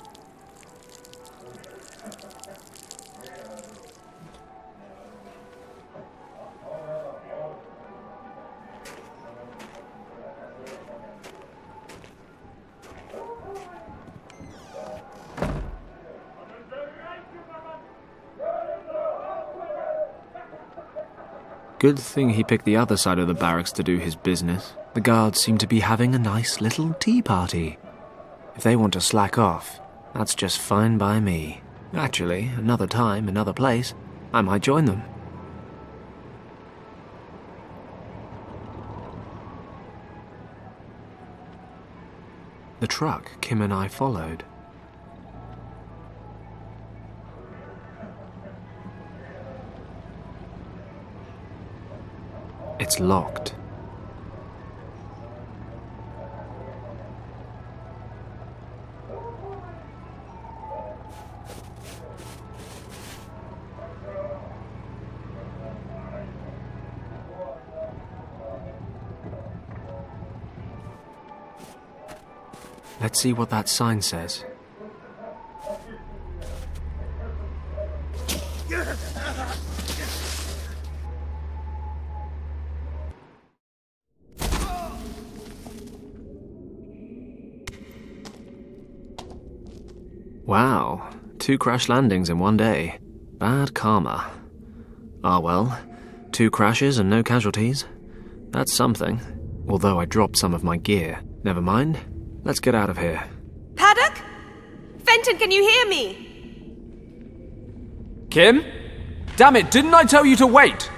Good thing he picked the other side of the barracks to do his business. The guards seem to be having a nice little tea party. If they want to slack off, that's just fine by me. Actually, another time, another place, I might join them. The truck Kim and I followed. It's locked. Let's see what that sign says. Wow, 2 crash landings in one day. Bad karma. Ah well, 2 crashes and no casualties. That's something. Although I dropped some of my gear. Never mind. Let's get out of here. Paddock? Fenton, can you hear me? Kim? Damn it, didn't I tell you to wait?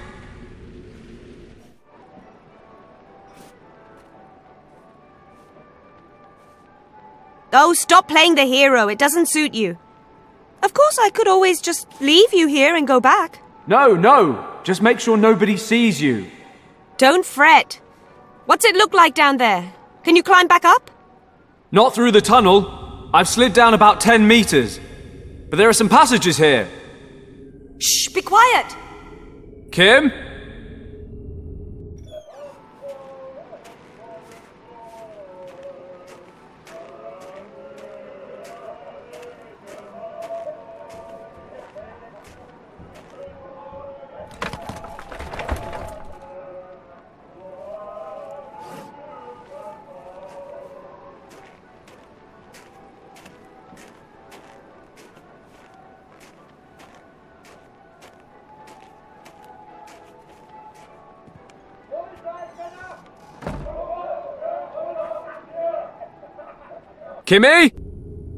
Oh, stop playing the hero. It doesn't suit you. Of course, I could always just leave you here and go back. No. Just make sure nobody sees you. Don't fret. What's it look like down there? Can you climb back up? Not through the tunnel. I've slid down about 10 meters. But there are some passages here. Shh, be quiet. Kim? Kimmy?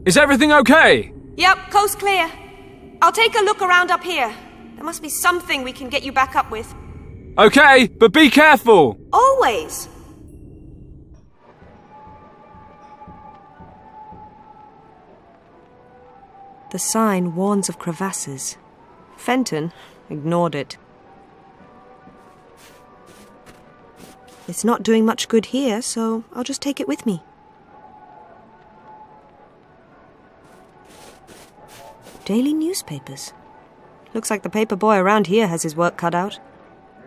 Is everything okay? Yep, coast clear. I'll take a look around up here. There must be something we can get you back up with. Okay, but be careful. Always. The sign warns of crevasses. Fenton ignored it. It's not doing much good here, so I'll just take it with me. Daily newspapers. Looks like the paper boy around here has his work cut out.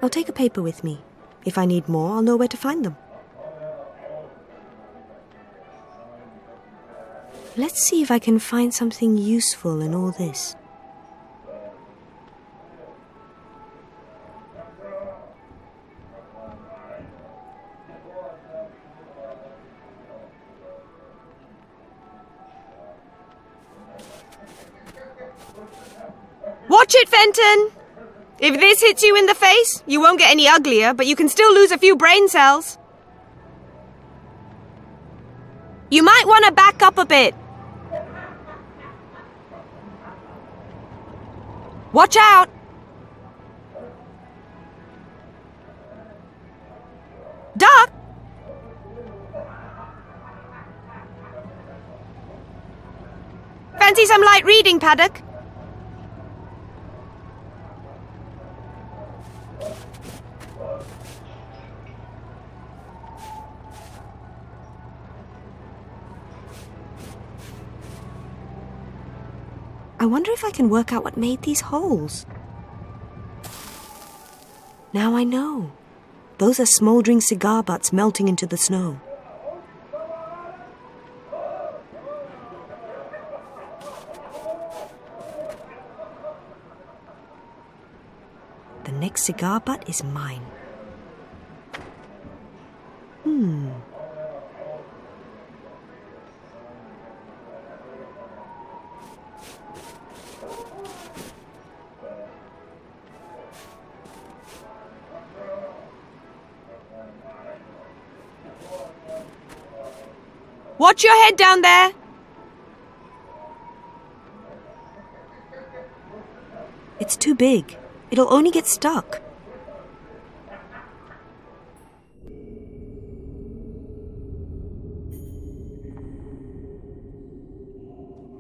I'll take a paper with me. If I need more, I'll know where to find them. Let's see if I can find something useful in all this. Watch it, Fenton! If this hits you in the face, you won't get any uglier, but you can still lose a few brain cells. You might want to back up a bit. Watch out! Duck! Fancy some light reading, Paddock? I wonder if I can work out what made these holes. Now I know. Those are smouldering cigar butts melting into the snow. The next cigar butt is mine. Watch your head down there! It's too big. It'll only get stuck.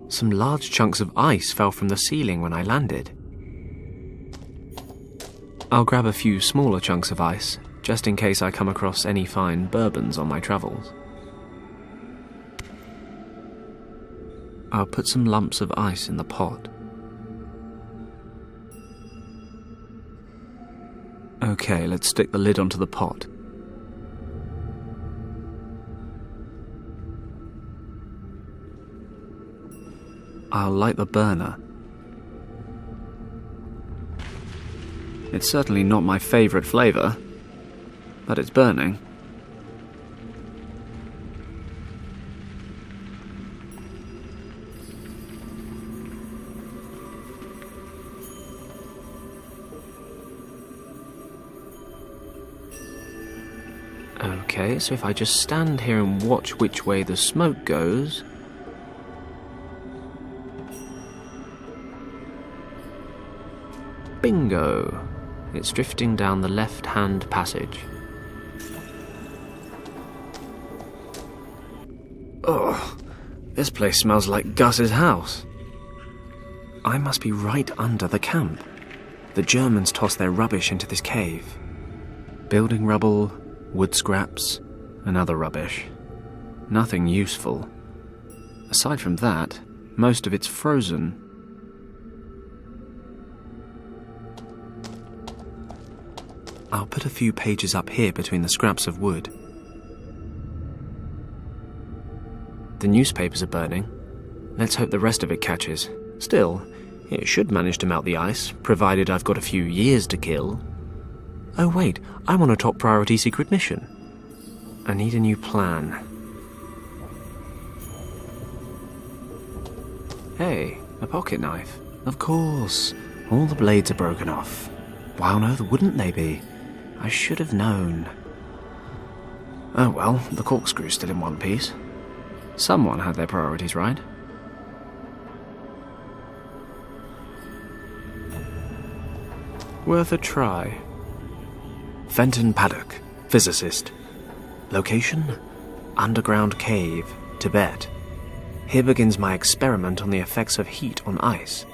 Some large chunks of ice fell from the ceiling when I landed. I'll grab a few smaller chunks of ice, just in case I come across any fine bourbons on my travels. I'll put some lumps of ice in the pot. Okay, let's stick the lid onto the pot. I'll light the burner. It's certainly not my favourite flavour, but it's burning. Okay, so if I just stand here and watch which way the smoke goes... Bingo! It's drifting down the left-hand passage. Ugh, this place smells like Gus's house. I must be right under the camp. The Germans tossed their rubbish into this cave. Building rubble, wood scraps, and other rubbish. Nothing useful. Aside from that, most of it's frozen. I'll put a few pages up here between the scraps of wood. The newspapers are burning. Let's hope the rest of it catches. Still, it should manage to melt the ice, provided I've got a few years to kill. Oh wait, I want a top priority secret mission. I need a new plan. Hey, a pocket knife. Of course, all the blades are broken off. Why on earth wouldn't they be? I should have known. Oh well, the corkscrew's still in one piece. Someone had their priorities right. Worth a try. Fenton Paddoka, physicist. Location? Underground cave, Tibet. Here begins my experiment on the effects of heat on ice.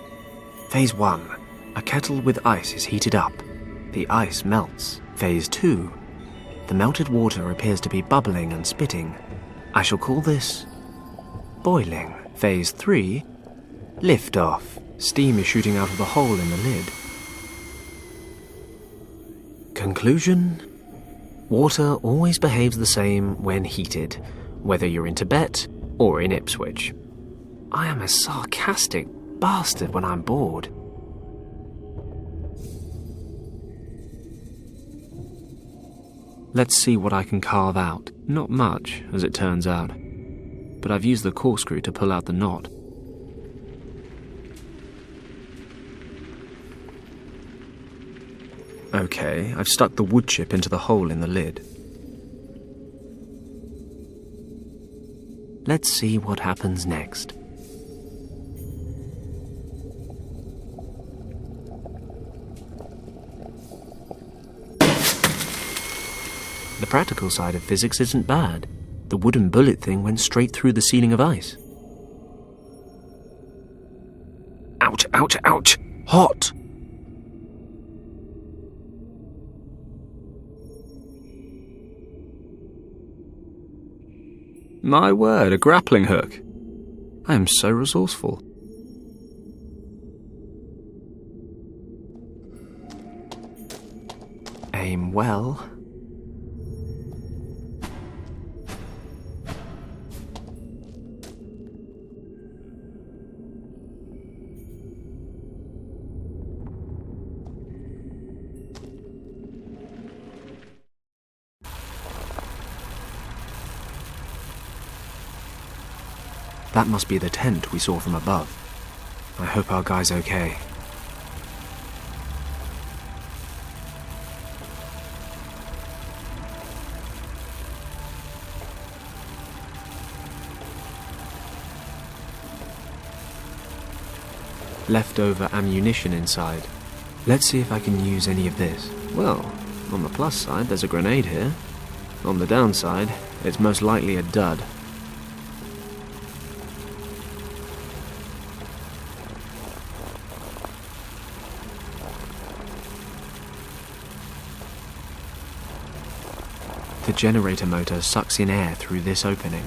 Phase 1. A kettle with ice is heated up. The ice melts. Phase 2. The melted water appears to be bubbling and spitting. I shall call this boiling. Phase 3. Lift-off. Steam is shooting out of the hole in the lid. Conclusion? Water always behaves the same when heated, whether you're in Tibet or in Ipswich. I am a sarcastic bastard when I'm bored. Let's see what I can carve out. Not much, as it turns out. But I've used the corkscrew to pull out the knot. Okay, I've stuck the wood chip into the hole in the lid. Let's see what happens next. The practical side of physics isn't bad. The wooden bullet thing went straight through the ceiling of ice. Ouch, ouch, ouch! Hot! My word, a grappling hook. I am so resourceful. Aim well. That must be the tent we saw from above. I hope our guy's okay. Leftover ammunition inside. Let's see if I can use any of this. Well, on the plus side, there's a grenade here. On the downside, it's most likely a dud. The generator motor sucks in air through this opening.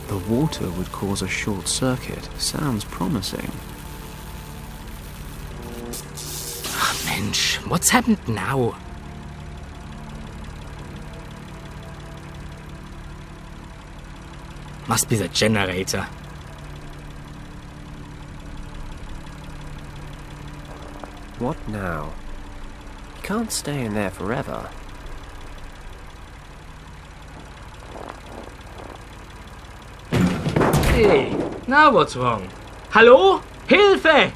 The water would cause a short circuit. Sounds promising. Mensch, what's happened now? Must be the generator. What now? You can't stay in there forever. Hey, now what's wrong? Hello? Hilfe!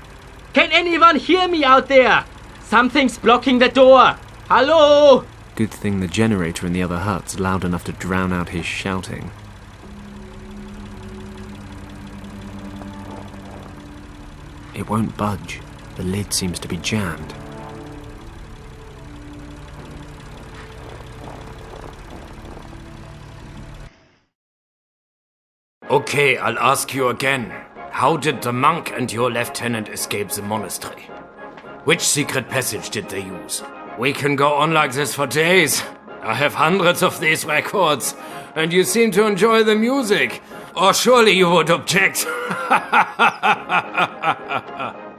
Can anyone hear me out there? Something's blocking the door. Hello? Good thing the generator in the other hut's loud enough to drown out his shouting. It won't budge. The lid seems to be jammed. Okay, I'll ask you again. How did the monk and your lieutenant escape the monastery? Which secret passage did they use? We can go on like this for days. I have hundreds of these records, and you seem to enjoy the music. Or surely you would object.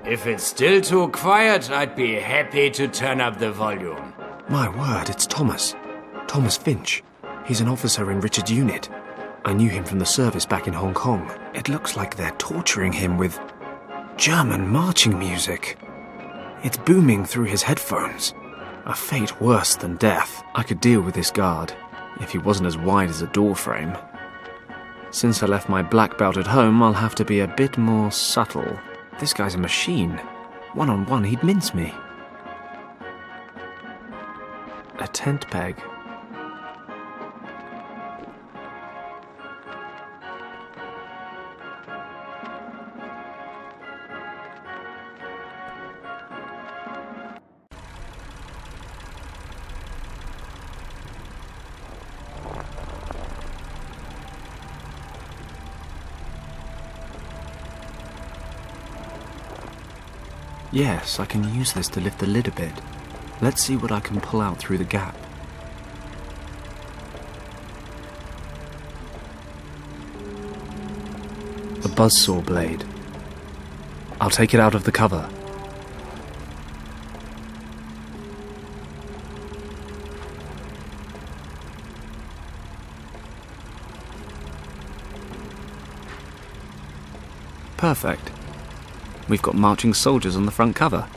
If it's still too quiet, I'd be happy to turn up the volume. My word, it's Thomas. Thomas Finch. He's an officer in Richard's unit. I knew him from the service back in Hong Kong. It looks like they're torturing him with German marching music. It's booming through his headphones. A fate worse than death. I could deal with this guard, if he wasn't as wide as a door frame. Since I left my black belt at home, I'll have to be a bit more subtle. This guy's a machine. One-on-one, he'd mince me. A tent peg. Yes, I can use this to lift the lid a bit. Let's see what I can pull out through the gap. A buzzsaw blade. I'll take it out of the cover. Perfect. We've got marching soldiers on the front cover.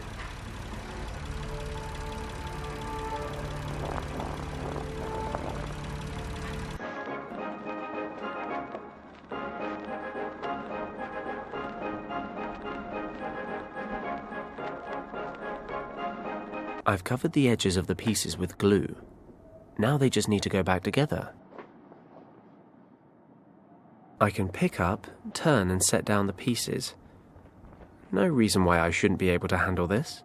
I've covered the edges of the pieces with glue. Now they just need to go back together. I can pick up, turn and set down the pieces. No reason why I shouldn't be able to handle this.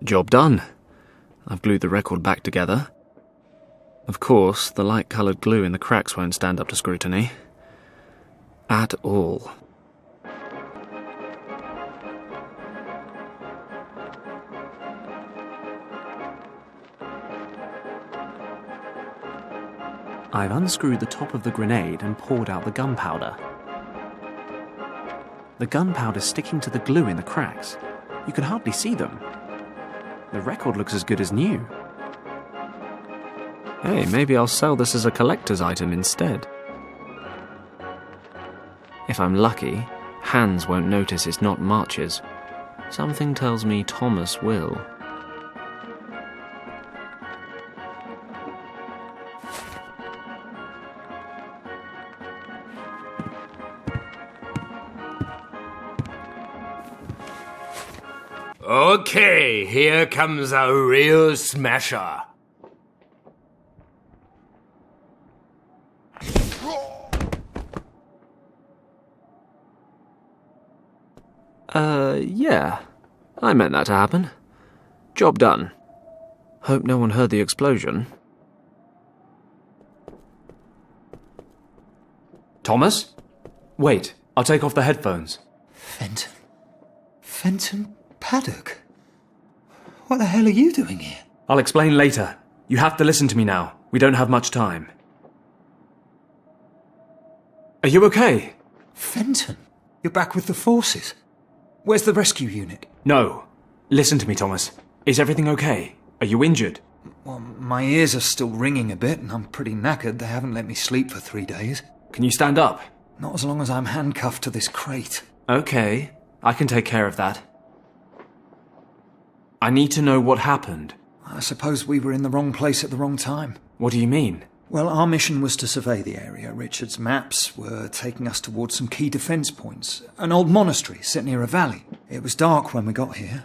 Job done. I've glued the record back together. Of course, the light-coloured glue in the cracks won't stand up to scrutiny. At all. I've unscrewed the top of the grenade and poured out the gunpowder. The gunpowder's sticking to the glue in the cracks. You can hardly see them. The record looks as good as new. Hey, maybe I'll sell this as a collector's item instead. If I'm lucky, Hans won't notice it's not marches. Something tells me Thomas will. Okay, here comes a real smasher. Yeah. I meant that to happen. Job done. Hope no one heard the explosion. Thomas? Wait, I'll take off the headphones. Fenton Paddoka? What the hell are you doing here? I'll explain later. You have to listen to me now. We don't have much time. Are you okay? Fenton? You're back with the forces? Where's the rescue unit? No. Listen to me, Thomas. Is everything okay? Are you injured? Well, my ears are still ringing a bit and I'm pretty knackered. They haven't let me sleep for 3 days. Can you stand up? Not as long as I'm handcuffed to this crate. Okay. I can take care of that. I need to know what happened. I suppose we were in the wrong place at the wrong time. What do you mean? Well, our mission was to survey the area. Richard's maps were taking us towards some key defence points. An old monastery set near a valley. It was dark when we got here.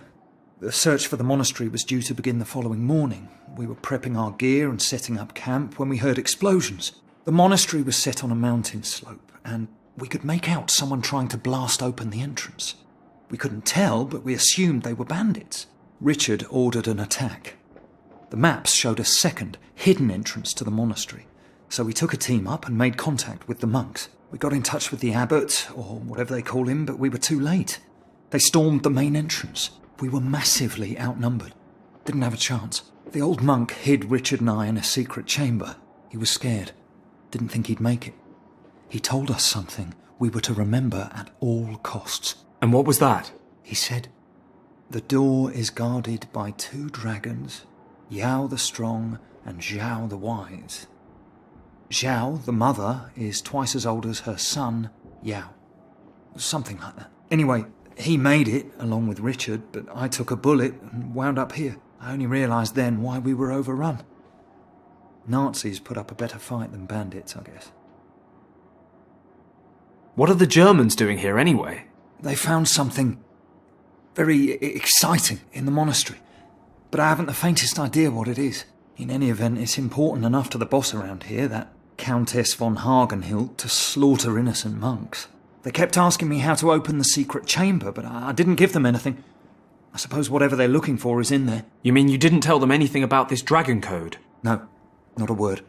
The search for the monastery was due to begin the following morning. We were prepping our gear and setting up camp when we heard explosions. The monastery was set on a mountain slope, and we could make out someone trying to blast open the entrance. We couldn't tell, but we assumed they were bandits. Richard ordered an attack. The maps showed a second, hidden entrance to the monastery, so we took a team up and made contact with the monks. We got in touch with the abbot, or whatever they call him, but we were too late. They stormed the main entrance. We were massively outnumbered. Didn't have a chance. The old monk hid Richard and I in a secret chamber. He was scared. Didn't think he'd make it. He told us something we were to remember at all costs. And what was that? He said, "The door is guarded by 2 dragons, Yao the Strong and Zhao the Wise. Zhao, the mother, is twice as old as her son, Yao." Something like that. Anyway, he made it, along with Richard, but I took a bullet and wound up here. I only realised then why we were overrun. Nazis put up a better fight than bandits, I guess. What are the Germans doing here anyway? They found something very exciting in the monastery, but I haven't the faintest idea what it is. In any event, it's important enough to the boss around here, that Countess von Hagenhilt, to slaughter innocent monks. They kept asking me how to open the secret chamber, but I didn't give them anything. I suppose whatever they're looking for is in there. You mean you didn't tell them anything about this dragon code? No, not a word.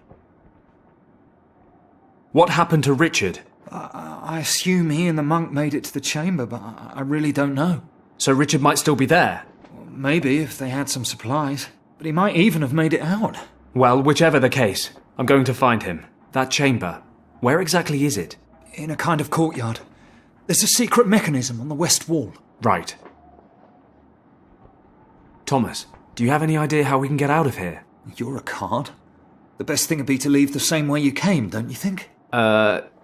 What happened to Richard? I assume he and the monk made it to the chamber, but I really don't know. So Richard might still be there? Maybe, if they had some supplies. But he might even have made it out. Well, whichever the case, I'm going to find him. That chamber. Where exactly is it? In a kind of courtyard. There's a secret mechanism on the west wall. Right. Thomas, do you have any idea how we can get out of here? You're a card. The best thing would be to leave the same way you came, don't you think?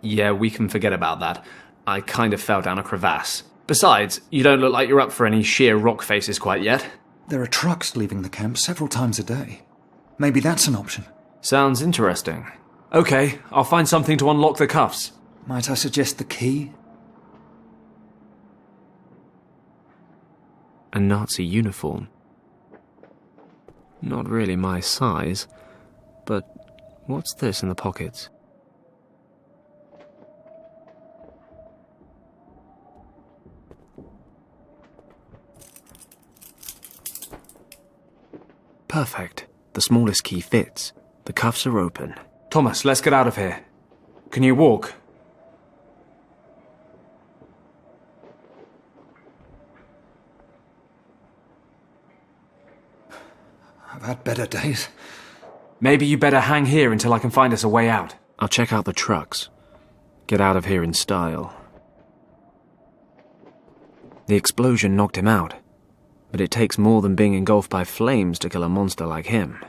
Yeah, we can forget about that. I kind of fell down a crevasse. Besides, you don't look like you're up for any sheer rock faces quite yet. There are trucks leaving the camp several times a day. Maybe that's an option. Sounds interesting. Okay, I'll find something to unlock the cuffs. Might I suggest the key? A Nazi uniform. Not really my size, but what's this in the pockets? Perfect. The smallest key fits. The cuffs are open. Thomas, let's get out of here. Can you walk? I've had better days. Maybe you better hang here until I can find us a way out. I'll check out the trucks. Get out of here in style. The explosion knocked him out, but it takes more than being engulfed by flames to kill a monster like him.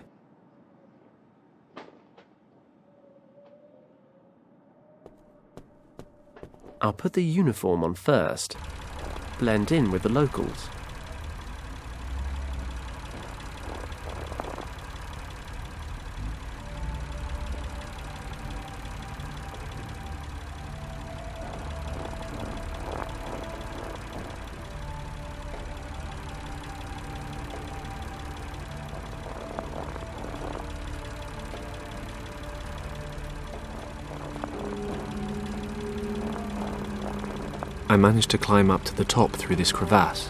I'll put the uniform on first. Blend in with the locals. I managed to climb up to the top through this crevasse.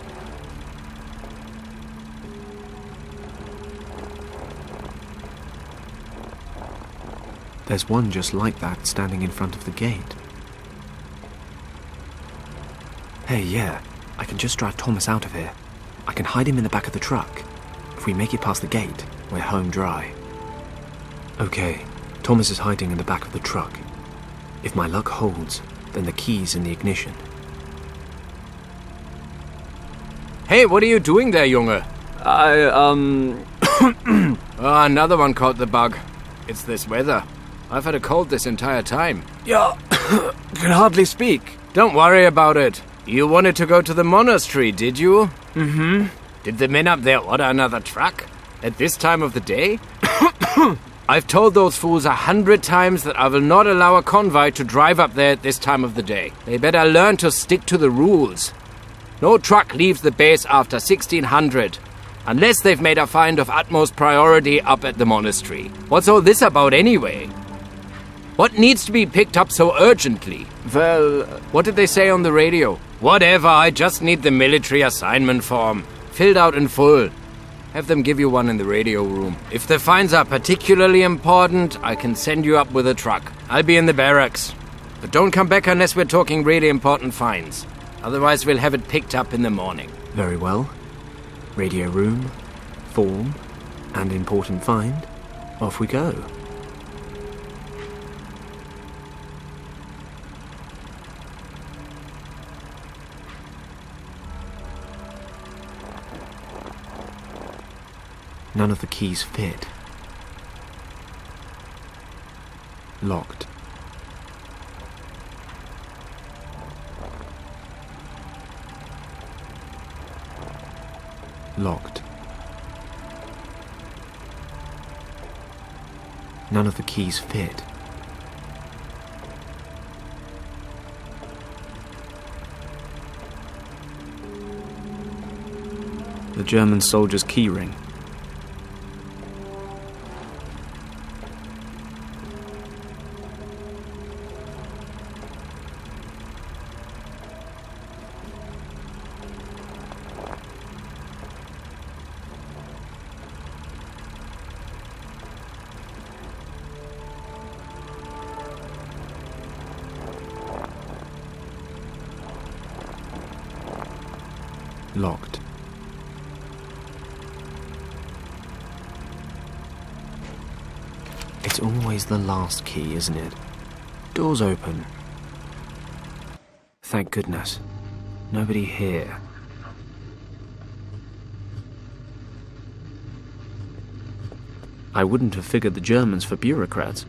There's one just like that standing in front of the gate. Hey, yeah, I can just drive Thomas out of here. I can hide him in the back of the truck. If we make it past the gate, we're home dry. Okay, Thomas is hiding in the back of the truck. If my luck holds, then the key's in the ignition. Hey, what are you doing there, Junge? Another one caught the bug. It's this weather. I've had a cold this entire time. Yeah, can hardly speak. Don't worry about it. You wanted to go to the monastery, did you? Mm-hmm. Did the men up there order another truck? At this time of the day? I've told those fools 100 times that I will not allow a convoy to drive up there at this time of the day. They better learn to stick to the rules. No truck leaves the base after 1600, unless they've made a find of utmost priority up at the monastery. What's all this about anyway? What needs to be picked up so urgently? Well, what did they say on the radio? Whatever, I just need the military assignment form, filled out in full. Have them give you one in the radio room. If the finds are particularly important, I can send you up with a truck. I'll be in the barracks. But don't come back unless we're talking really important finds. Otherwise, we'll have it picked up in the morning. Very well. Radio room, form, and important find. Off we go. None of the keys fit. Locked. Locked. None of the keys fit. The German soldier's key ring. Locked. It's always the last key, isn't it? Doors open. Thank goodness. Nobody here. I wouldn't have figured the Germans for bureaucrats,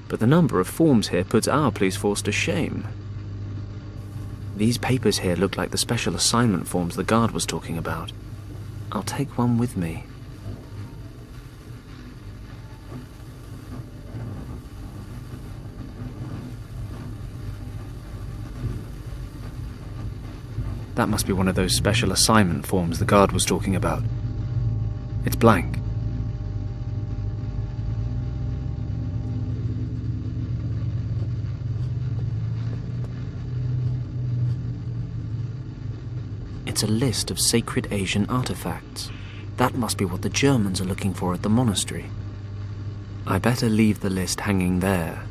but the number of forms here puts our police force to shame. These papers here look like the special assignment forms the guard was talking about. I'll take one with me. That must be one of those special assignment forms the guard was talking about. It's blank. It's a list of sacred Asian artifacts. That must be what the Germans are looking for at the monastery. I better leave the list hanging there.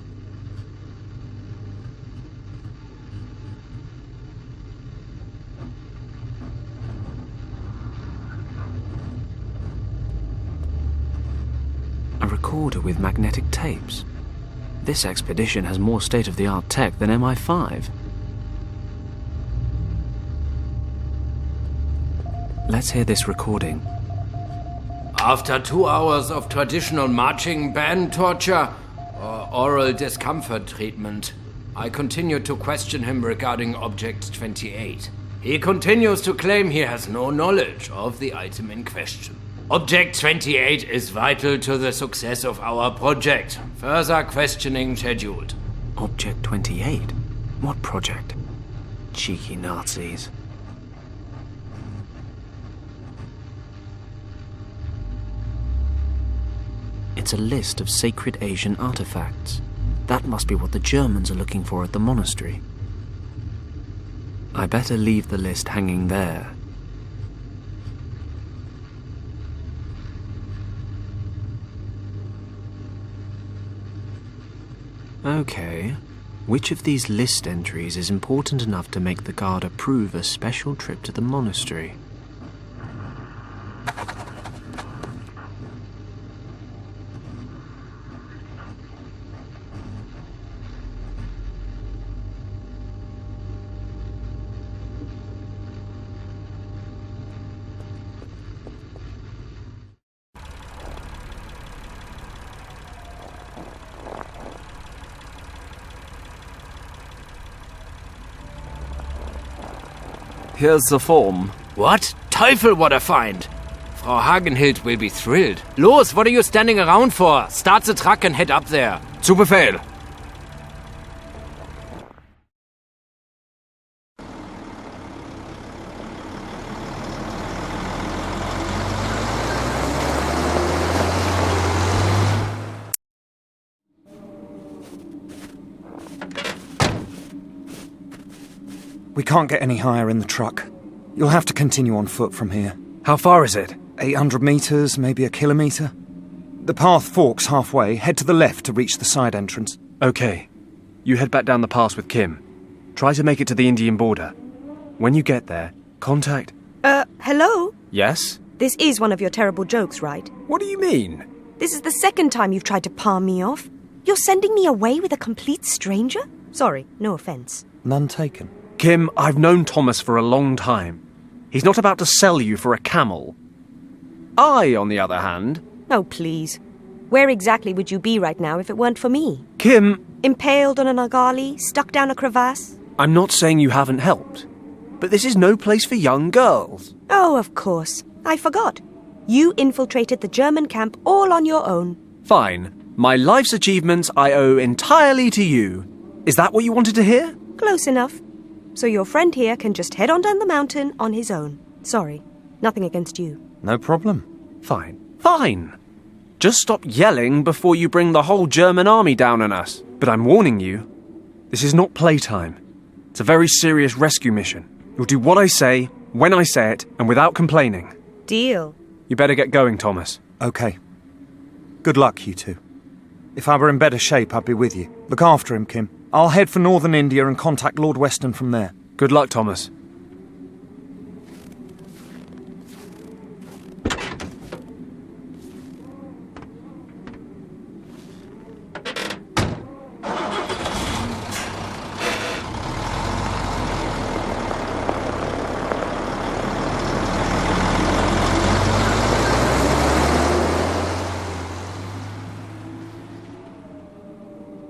A recorder with magnetic tapes. This expedition has more state-of-the-art tech than MI5. Let's hear this recording. After 2 hours of traditional marching band torture or oral discomfort treatment, I continue to question him regarding Object 28. He continues to claim he has no knowledge of the item in question. Object 28 is vital to the success of our project. Further questioning scheduled. Object 28? What project? Cheeky Nazis. It's a list of sacred Asian artifacts. That must be what the Germans are looking for at the monastery. I better leave the list hanging there. Okay. Which of these list entries is important enough to make the guard approve a special trip to the monastery? Here's the form. What? Teufel, what a find! Frau Hagenhild will be thrilled. Los, what are you standing around for? Start the truck and head up there. Zu Befehl! We can't get any higher in the truck. You'll have to continue on foot from here. How far is it? 800 metres, maybe a kilometre. The path forks halfway. Head to the left to reach the side entrance. Okay. You head back down the pass with Kim. Try to make it to the Indian border. When you get there, contact... Hello? Yes? This is one of your terrible jokes, right? What do you mean? This is the second time you've tried to palm me off. You're sending me away with a complete stranger? Sorry, no offence. None taken. Kim, I've known Thomas for a long time. He's not about to sell you for a camel. I, on the other hand... Oh, please. Where exactly would you be right now if it weren't for me? Kim... Impaled on an argali, stuck down a crevasse? I'm not saying you haven't helped, but this is no place for young girls. Oh, of course. I forgot. You infiltrated the German camp all on your own. Fine. My life's achievements I owe entirely to you. Is that what you wanted to hear? Close enough. So your friend here can just head on down the mountain on his own. Sorry, nothing against you. No problem. Fine. Fine. Just stop yelling before you bring the whole German army down on us. But I'm warning you, this is not playtime. It's a very serious rescue mission. You'll do what I say, when I say it, and without complaining. Deal. You better get going, Thomas. Okay. Good luck, you two. If I were in better shape, I'd be with you. Look after him, Kim. I'll head for northern India and contact Lord Weston from there. Good luck, Thomas.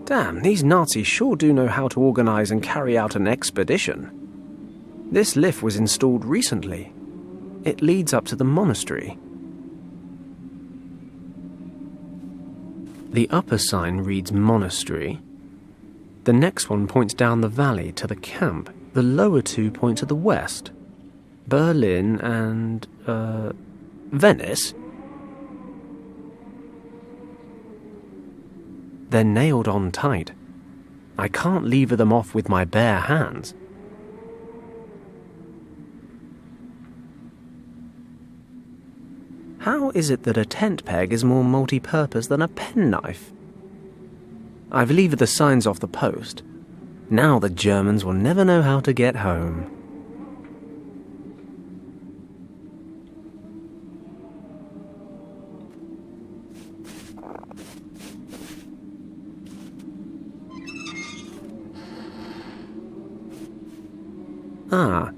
Damn, these Nazis sure do know how to organise and carry out an expedition. This lift was installed recently. It leads up to the monastery. The upper sign reads monastery. The next one points down the valley to the camp. The lower two point to the west. Berlin and, Venice? They're nailed on tight. I can't lever them off with my bare hands. How is it that a tent peg is more multi-purpose than a penknife? I've levered the signs off the post. Now the Germans will never know how to get home. Ah,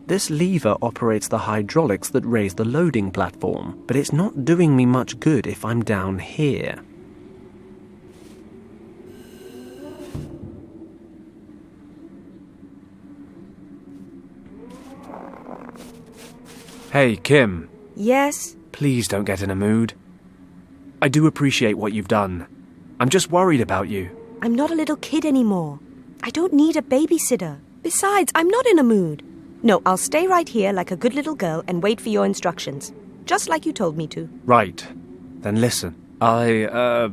this lever operates the hydraulics that raise the loading platform, but it's not doing me much good if I'm down here. Hey, Kim. Yes? Please don't get in a mood. I do appreciate what you've done. I'm just worried about you. I'm not a little kid anymore. I don't need a babysitter. Besides, I'm not in a mood. No, I'll stay right here like a good little girl and wait for your instructions. Just like you told me to. Right. Then listen. I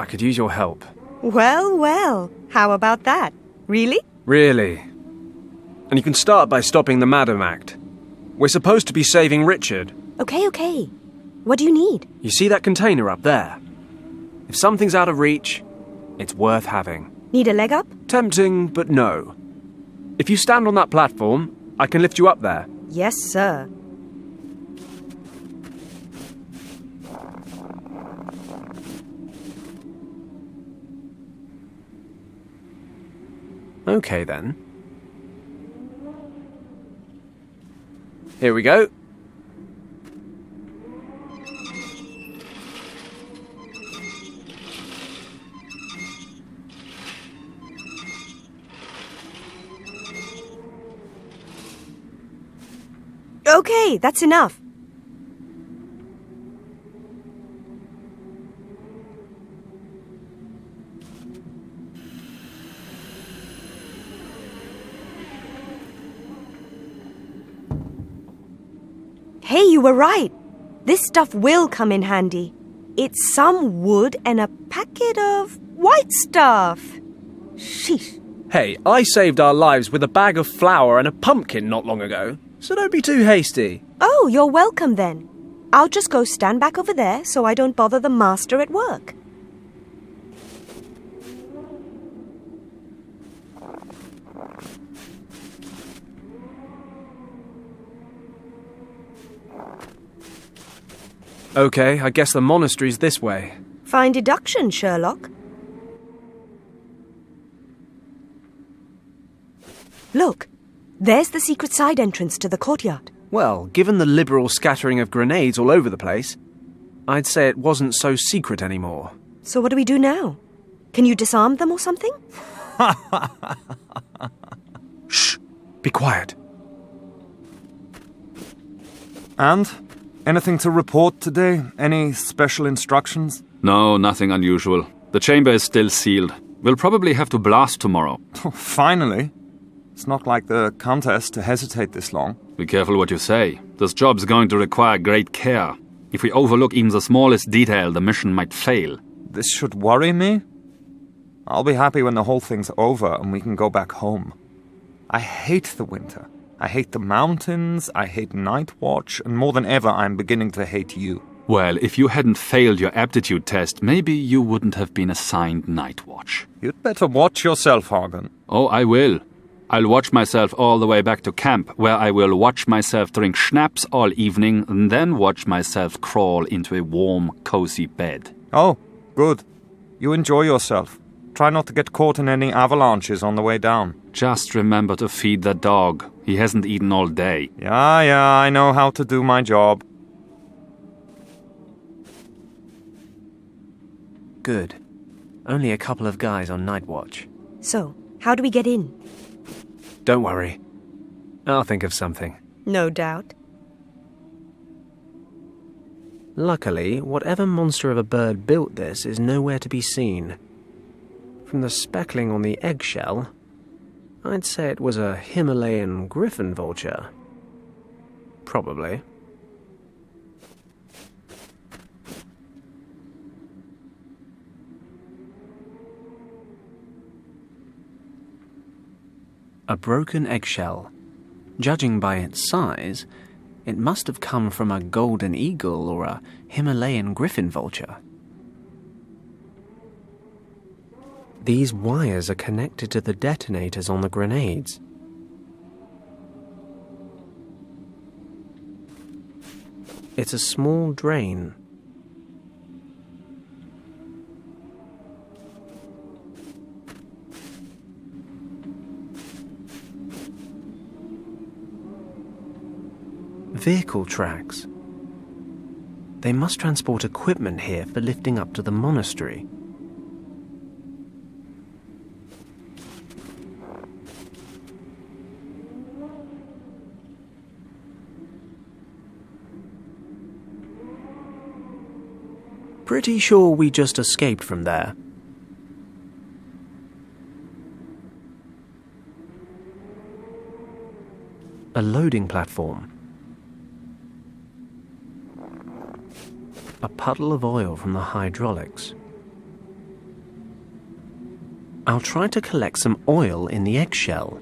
could use your help. Well, well. How about that? Really? Really. And you can start by stopping the Madam Act. We're supposed to be saving Richard. Okay. What do you need? You see that container up there? If something's out of reach, it's worth having. Need a leg up? Tempting, but no. If you stand on that platform, I can lift you up there. Yes, sir. Okay, then. Here we go. Okay, that's enough. Hey, you were right. This stuff will come in handy. It's some wood and a packet of white stuff. Sheesh. Hey, I saved our lives with a bag of flour and a pumpkin not long ago, so don't be too hasty. Oh, you're welcome then. I'll just go stand back over there so I don't bother the master at work. Okay, I guess the monastery's this way. Fine deduction, Sherlock. Look, there's the secret side entrance to the courtyard. Well, given the liberal scattering of grenades all over the place, I'd say it wasn't so secret anymore. So what do we do now? Can you disarm them or something? Shh! Be quiet. And? Anything to report today? Any special instructions? No, nothing unusual. The chamber is still sealed. We'll probably have to blast tomorrow. Oh, finally. It's not like the Countess to hesitate this long. Be careful what you say. This job's going to require great care. If we overlook even the smallest detail, the mission might fail. This should worry me? I'll be happy when the whole thing's over and we can go back home. I hate the winter. I hate the mountains, I hate night watch, and more than ever I'm beginning to hate you. Well, if you hadn't failed your aptitude test, maybe you wouldn't have been assigned night watch. You'd better watch yourself, Hagen. Oh, I will. I'll watch myself all the way back to camp, where I will watch myself drink schnapps all evening, and then watch myself crawl into a warm, cozy bed. Oh, good. You enjoy yourself. Try not to get caught in any avalanches on the way down. Just remember to feed the dog. He hasn't eaten all day. Yeah, I know how to do my job. Good. Only a couple of guys on night watch. So, how do we get in? Don't worry. I'll think of something. No doubt. Luckily, whatever monster of a bird built this is nowhere to be seen. From the speckling on the eggshell, I'd say it was a Himalayan griffin vulture. Probably. A broken eggshell. Judging by its size, it must have come from a golden eagle or a Himalayan griffin vulture. These wires are connected to the detonators on the grenades. It's a small drain. Vehicle tracks. They must transport equipment here for lifting up to the monastery. Pretty sure we just escaped from there. A loading platform. A puddle of oil from the hydraulics. I'll try to collect some oil in the eggshell.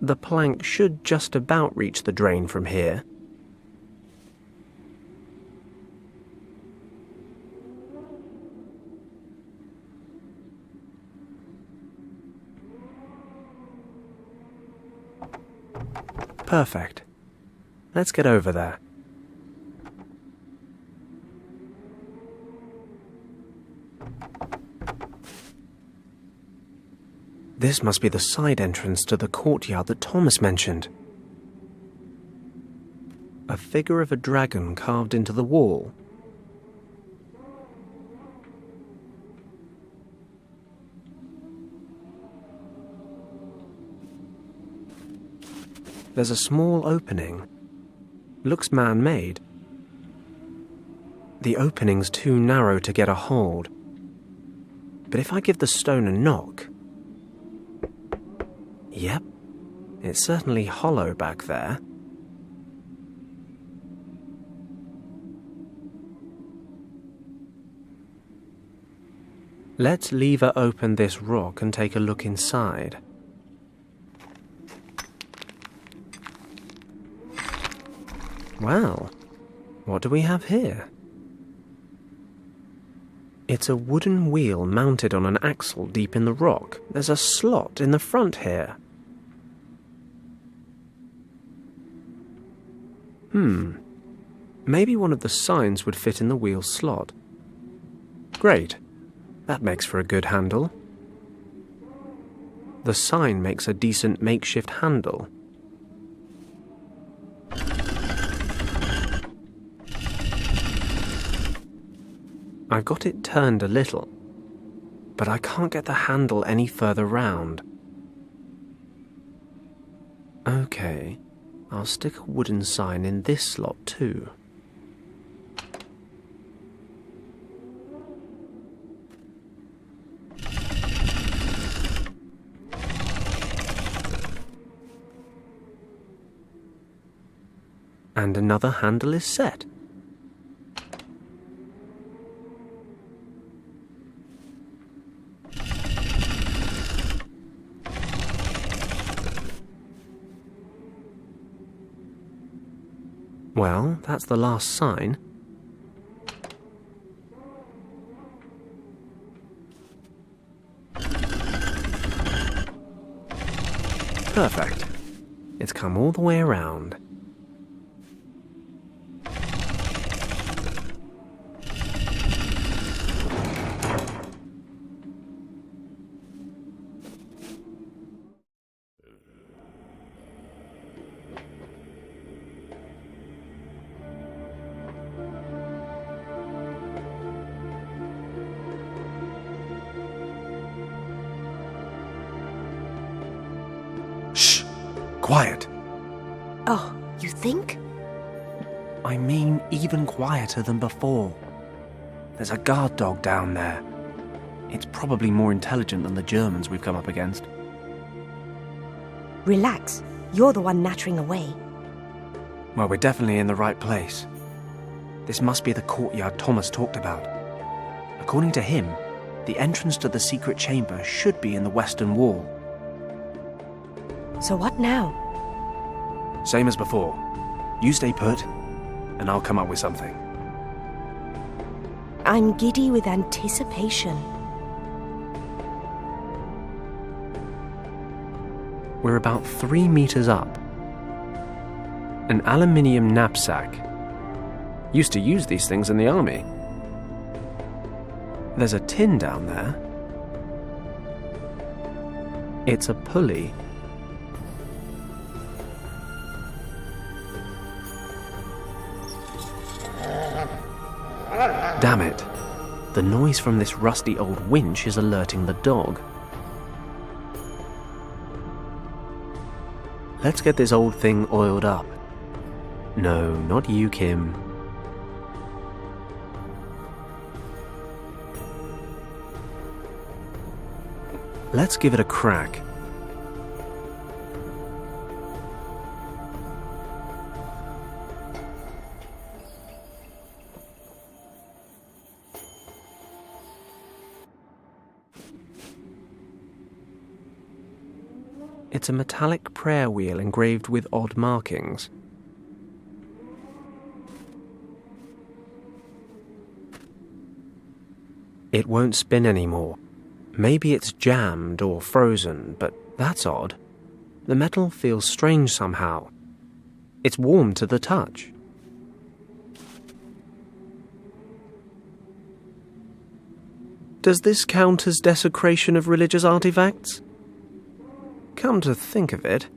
The plank should just about reach the drain from here. Perfect. Let's get over there. This must be the side entrance to the courtyard that Thomas mentioned. A figure of a dragon carved into the wall. There's a small opening. Looks man-made. The opening's too narrow to get a hold. But if I give the stone a knock... Yep, it's certainly hollow back there. Let's lever open this rock and take a look inside. Well, what do we have here? It's a wooden wheel mounted on an axle deep in the rock. There's a slot in the front here. Maybe one of the signs would fit in the wheel slot. Great. That makes for a good handle. The sign makes a decent makeshift handle. I've got it turned a little, but I can't get the handle any further round. Okay, I'll stick a wooden sign in this slot too. And another handle is set. Well, that's the last sign. Perfect. It's come all the way around. Quiet. Oh, you think? I mean, even quieter than before. There's a guard dog down there. It's probably more intelligent than the Germans we've come up against. Relax. You're the one nattering away. Well, we're definitely in the right place. This must be the courtyard Thomas talked about. According to him, the entrance to the secret chamber should be in the western wall. So what now? Same as before. You stay put, and I'll come up with something. I'm giddy with anticipation. We're about 3 meters up. An aluminium knapsack. Used to use these things in the army. There's a tin down there. It's a pulley. Damn it. The noise from this rusty old winch is alerting the dog. Let's get this old thing oiled up. No, not you, Kim. Let's give it a crack. It's a metallic prayer wheel engraved with odd markings. It won't spin anymore. Maybe it's jammed or frozen, but that's odd. The metal feels strange somehow. It's warm to the touch. Does this count as desecration of religious artifacts? Come to think of it,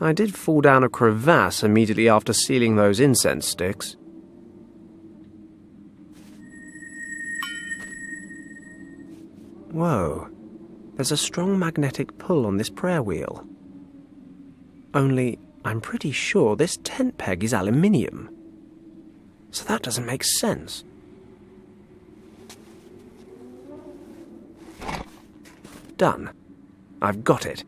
I did fall down a crevasse immediately after sealing those incense sticks. Whoa, there's a strong magnetic pull on this prayer wheel. Only, I'm pretty sure this tent peg is aluminium. So that doesn't make sense. Done. I've got it.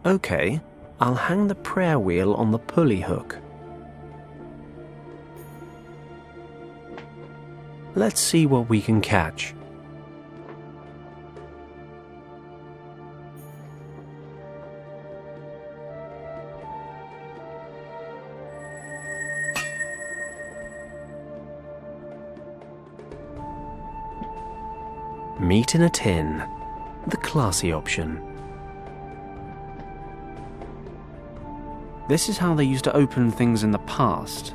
Okay, I'll hang the prayer wheel on the pulley hook. Let's see what we can catch. Meat in a tin, the classy option. This is how they used to open things in the past.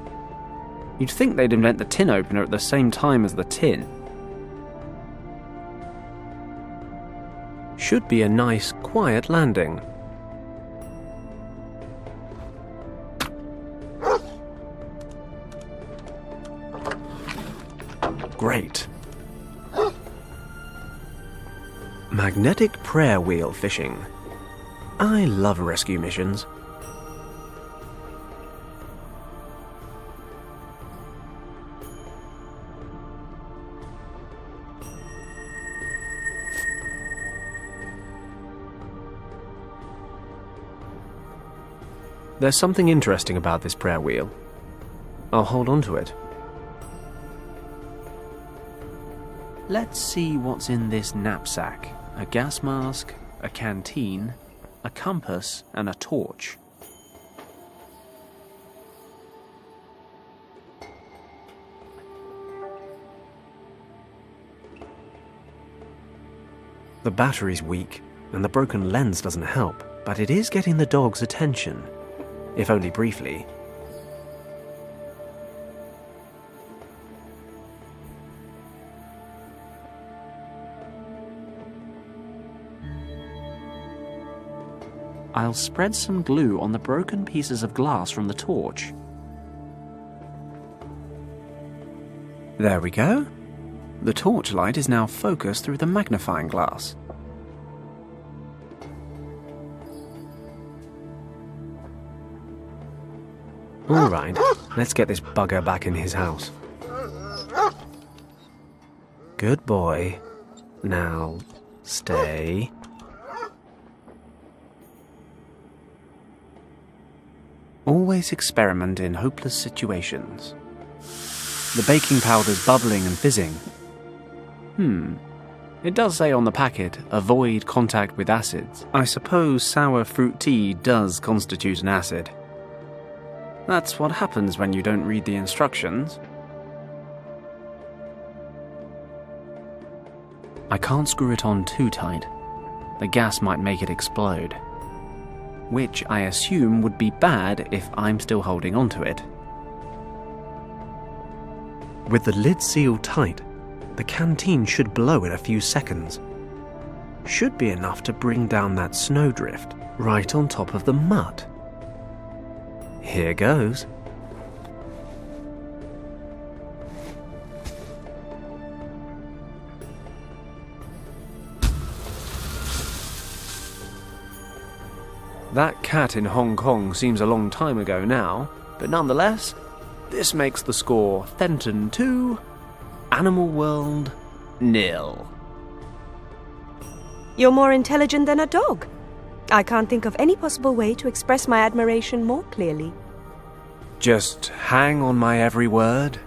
You'd think they'd invent the tin opener at the same time as the tin. Should be a nice, quiet landing. Great. Magnetic prayer wheel fishing. I love rescue missions. There's something interesting about this prayer wheel. I'll hold on to it. Let's see what's in this knapsack. A gas mask, a canteen, a compass, and a torch. The battery's weak, and the broken lens doesn't help, but it is getting the dog's attention. If only briefly. I'll spread some glue on the broken pieces of glass from the torch. There we go. The torchlight is now focused through the magnifying glass. All right, let's get this bugger back in his house. Good boy. Now, stay. Always experiment in hopeless situations. The baking powder's bubbling and fizzing. It does say on the packet, avoid contact with acids. I suppose sour fruit tea does constitute an acid. That's what happens when you don't read the instructions. I can't screw it on too tight. The gas might make it explode. Which I assume would be bad if I'm still holding onto it. With the lid sealed tight, the canteen should blow in a few seconds. Should be enough to bring down that snowdrift right on top of the mud. Here goes. That cat in Hong Kong seems a long time ago now, but nonetheless, this makes the score Fenton 2, Animal World 0. You're more intelligent than a dog. I can't think of any possible way to express my admiration more clearly. Just hang on my every word?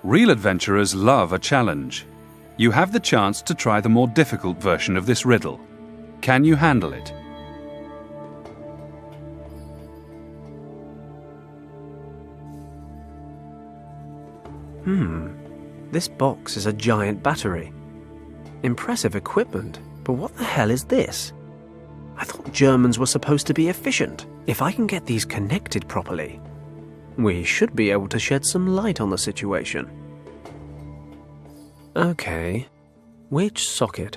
Real adventurers love a challenge. You have the chance to try the more difficult version of this riddle. Can you handle it? This box is a giant battery. Impressive equipment, but what the hell is this? I thought Germans were supposed to be efficient. If I can get these connected properly, we should be able to shed some light on the situation. Okay, which socket?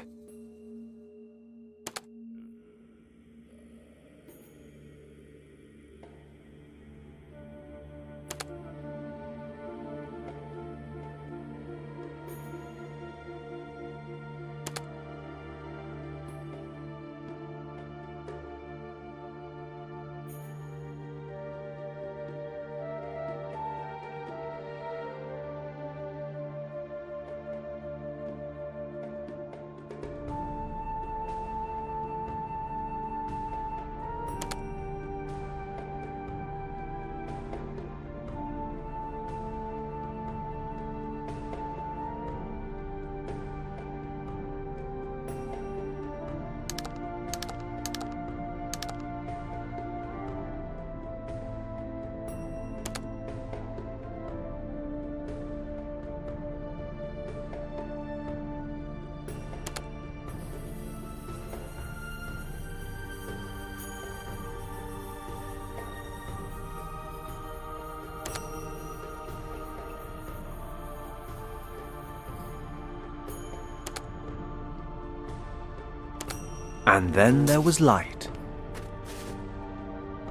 And then there was light.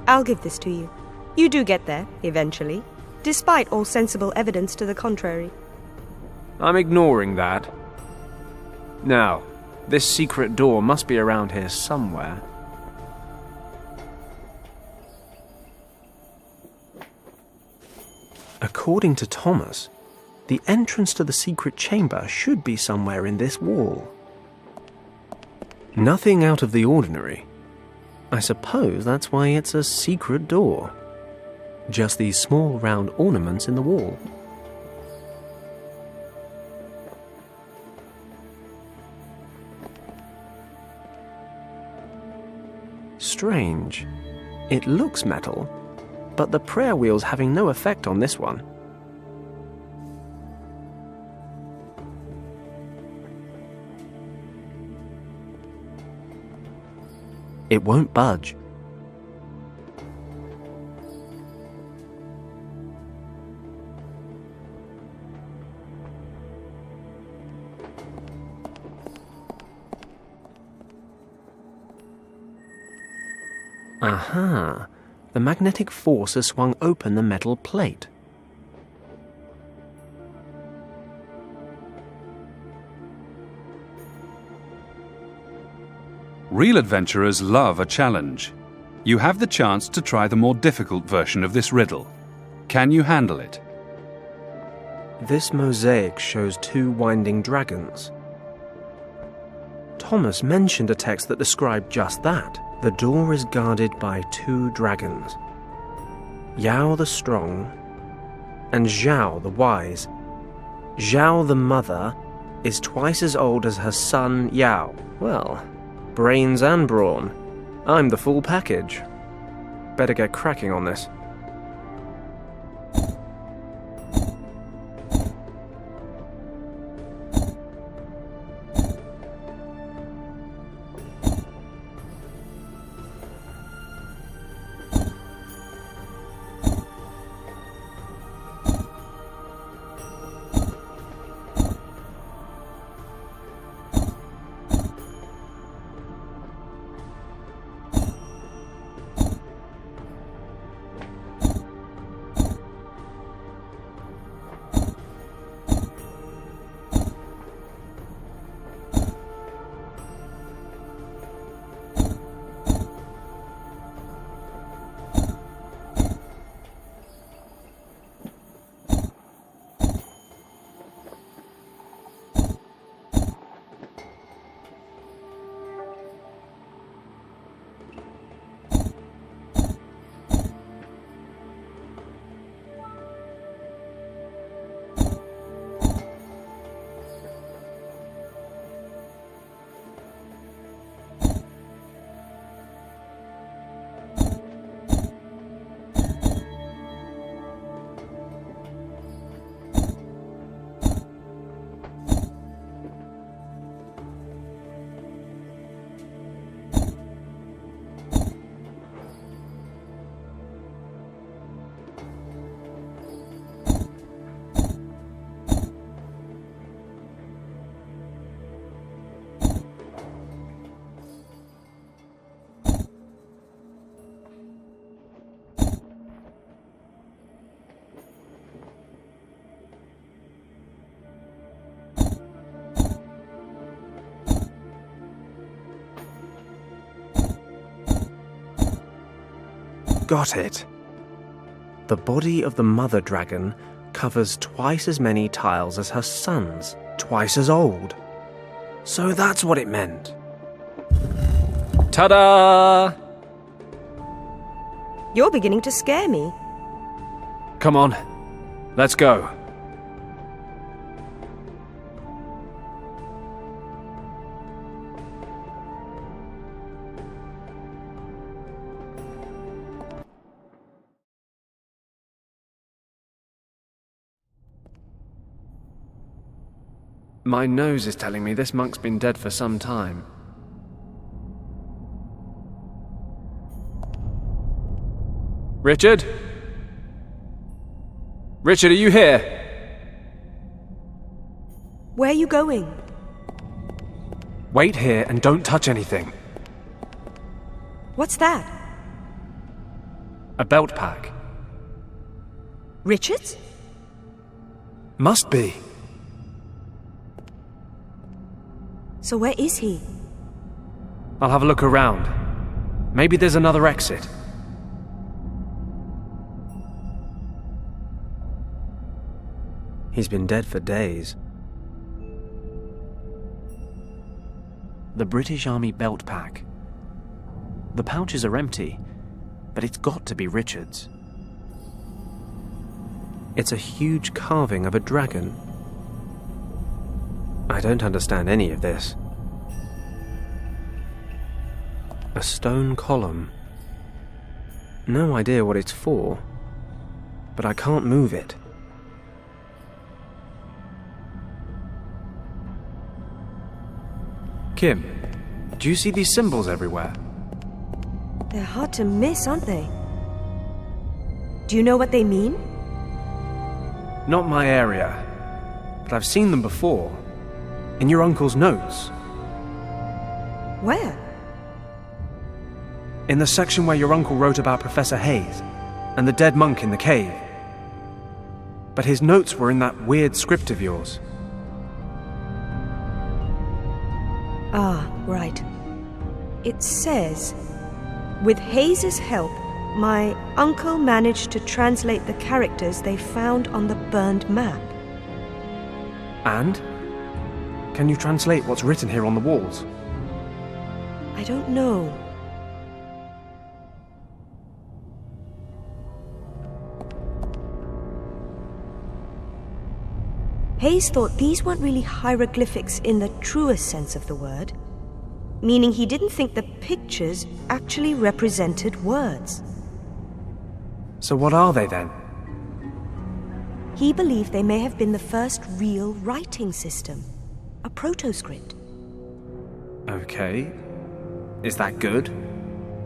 I'll give this to you. You do get there, eventually, despite all sensible evidence to the contrary. I'm ignoring that. Now, this secret door must be around here somewhere. According to Thomas, the entrance to the secret chamber should be somewhere in this wall. Nothing out of the ordinary. I suppose that's why it's a secret door. Just these small round ornaments in the wall. Strange. It looks metal, but the prayer wheel's having no effect on this one. It won't budge. Aha! The magnetic force has swung open the metal plate. Real adventurers love a challenge. You have the chance to try the more difficult version of this riddle. Can you handle it? This mosaic shows two winding dragons. Thomas mentioned a text that described just that. The door is guarded by two dragons, Yao the Strong and Zhao the Wise. Zhao the mother is twice as old as her son Yao. Well, brains and brawn. I'm the full package. Better get cracking on this. got it. The body of the mother dragon covers twice as many tiles as her sons, twice as old. So that's what it meant. Ta-da! You're beginning to scare me. Come on, let's go. My nose is telling me this monk's been dead for some time. Richard? Richard, are you here? Where are you going? Wait here and don't touch anything. What's that? A belt pack. Richard's? Must be. So where is he? I'll have a look around. Maybe there's another exit. He's been dead for days. The British Army belt pack. The pouches are empty, but it's got to be Richard's. It's a huge carving of a dragon. I don't understand any of this. A stone column. No idea what it's for, but I can't move it. Kim, do you see these symbols everywhere? They're hard to miss, aren't they? Do you know what they mean? Not my area, but I've seen them before. In your uncle's notes. Where? In the section where your uncle wrote about Professor Hayes and the dead monk in the cave. But his notes were in that weird script of yours. Ah, right. It says, with Hayes's help, my uncle managed to translate the characters they found on the burned map. And? Can you translate what's written here on the walls? I don't know. Hayes thought these weren't really hieroglyphics in the truest sense of the word, meaning he didn't think the pictures actually represented words. So what are they then? He believed they may have been the first real writing system, a proto-script. Okay. Is that good?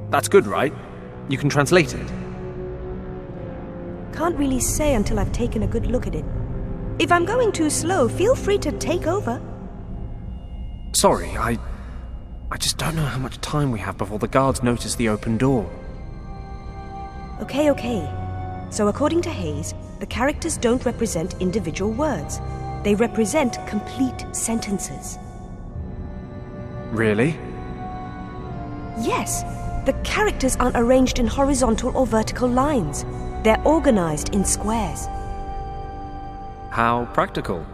That's good, right? You can translate it. Can't really say until I've taken a good look at it. If I'm going too slow, feel free to take over. Sorry, I just don't know how much time we have before the guards notice the open door. Okay. So according to Hayes, the characters don't represent individual words. They represent complete sentences. Really? Yes. The characters aren't arranged in horizontal or vertical lines. They're organized in squares. How practical.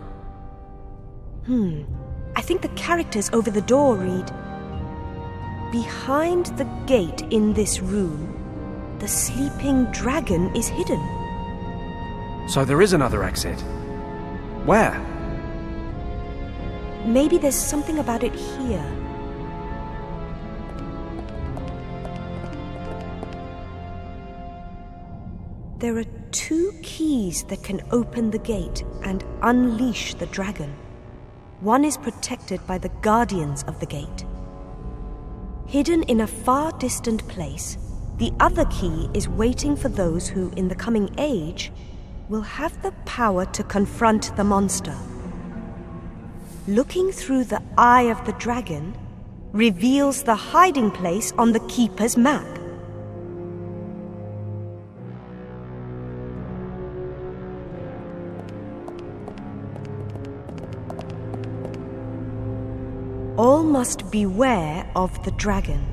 I think the characters over the door read, behind the gate in this room, the sleeping dragon is hidden. So there is another exit. Where? Maybe there's something about it here. There are 2 keys that can open the gate and unleash the dragon. One is protected by the guardians of the gate. Hidden in a far distant place, the other key is waiting for those who, in the coming age, will have the power to confront the monster. Looking through the eye of the dragon reveals the hiding place on the keeper's map. All must beware of the dragon.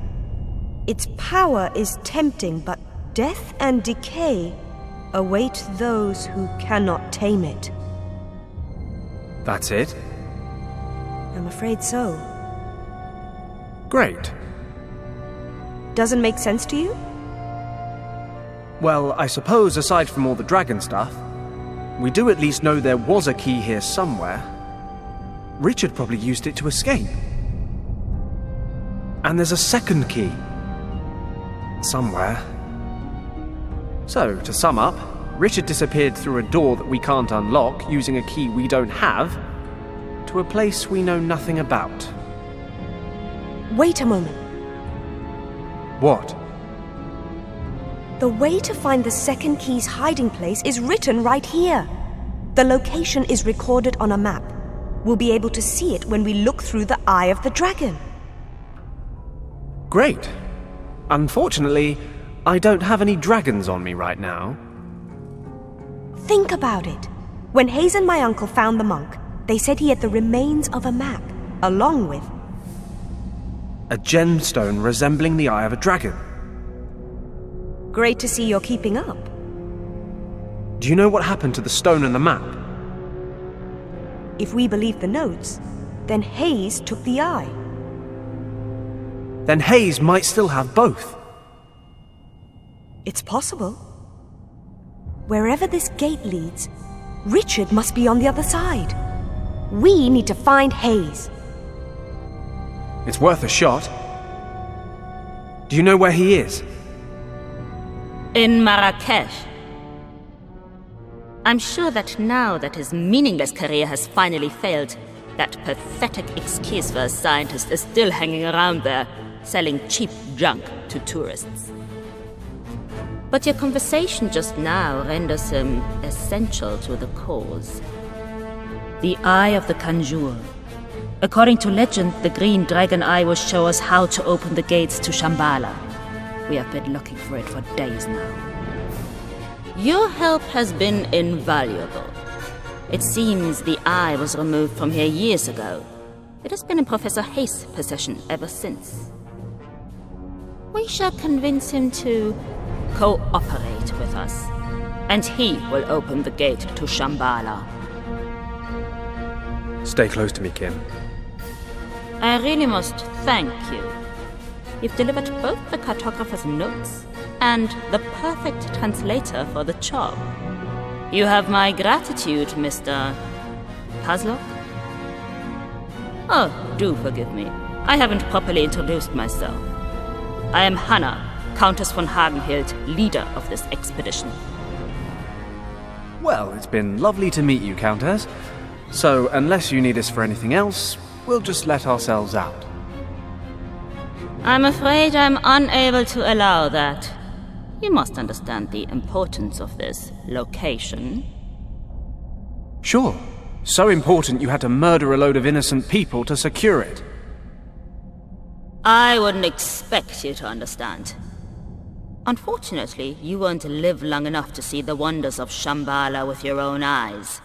Its power is tempting but Death and decay await those who cannot tame it. That's it? I'm afraid so. Great. Doesn't make sense to you? Well, I suppose aside from all the dragon stuff, we do at least know there was a key here somewhere. Richard probably used it to escape. And there's a second key. Somewhere. So, to sum up, Richard disappeared through a door that we can't unlock using a key we don't have to a place we know nothing about. Wait a moment. What? The way to find the second key's hiding place is written right here. The location is recorded on a map. We'll be able to see it when we look through the eye of the dragon. Great. Unfortunately, I don't have any dragons on me right now. Think about it. When Hayes and my uncle found the monk, they said he had the remains of a map, along with a gemstone resembling the eye of a dragon. Great to see you're keeping up. Do you know what happened to the stone and the map? If we believe the notes, then Hayes took the eye. Then Hayes might still have both. It's possible. Wherever this gate leads, Richard must be on the other side. We need to find Hayes. It's worth a shot. Do you know where he is? In Marrakesh. I'm sure that now that his meaningless career has finally failed, that pathetic excuse for a scientist is still hanging around there, selling cheap junk to tourists. But your conversation just now renders him essential to the cause. The Eye of the Conjure. According to legend, the green dragon eye will show us how to open the gates to Shambhala. We have been looking for it for days now. Your help has been invaluable. It seems the eye was removed from here years ago. It has been in Professor Hayes' possession ever since. We shall convince him to cooperate with us, and he will open the gate to Shambhala. Stay close to me, Kim. I really must thank you. You've delivered both the cartographer's notes and the perfect translator for the job. You have my gratitude, Mr. Puzzler. Oh, do forgive me. I haven't properly introduced myself. I am Hannah, Countess von Hagenhild, leader of this expedition. Well, it's been lovely to meet you, Countess. So, unless you need us for anything else, we'll just let ourselves out. I'm afraid I'm unable to allow that. You must understand the importance of this location. Sure. So important you had to murder a load of innocent people to secure it. I wouldn't expect you to understand. Unfortunately, you won't live long enough to see the wonders of Shambhala with your own eyes,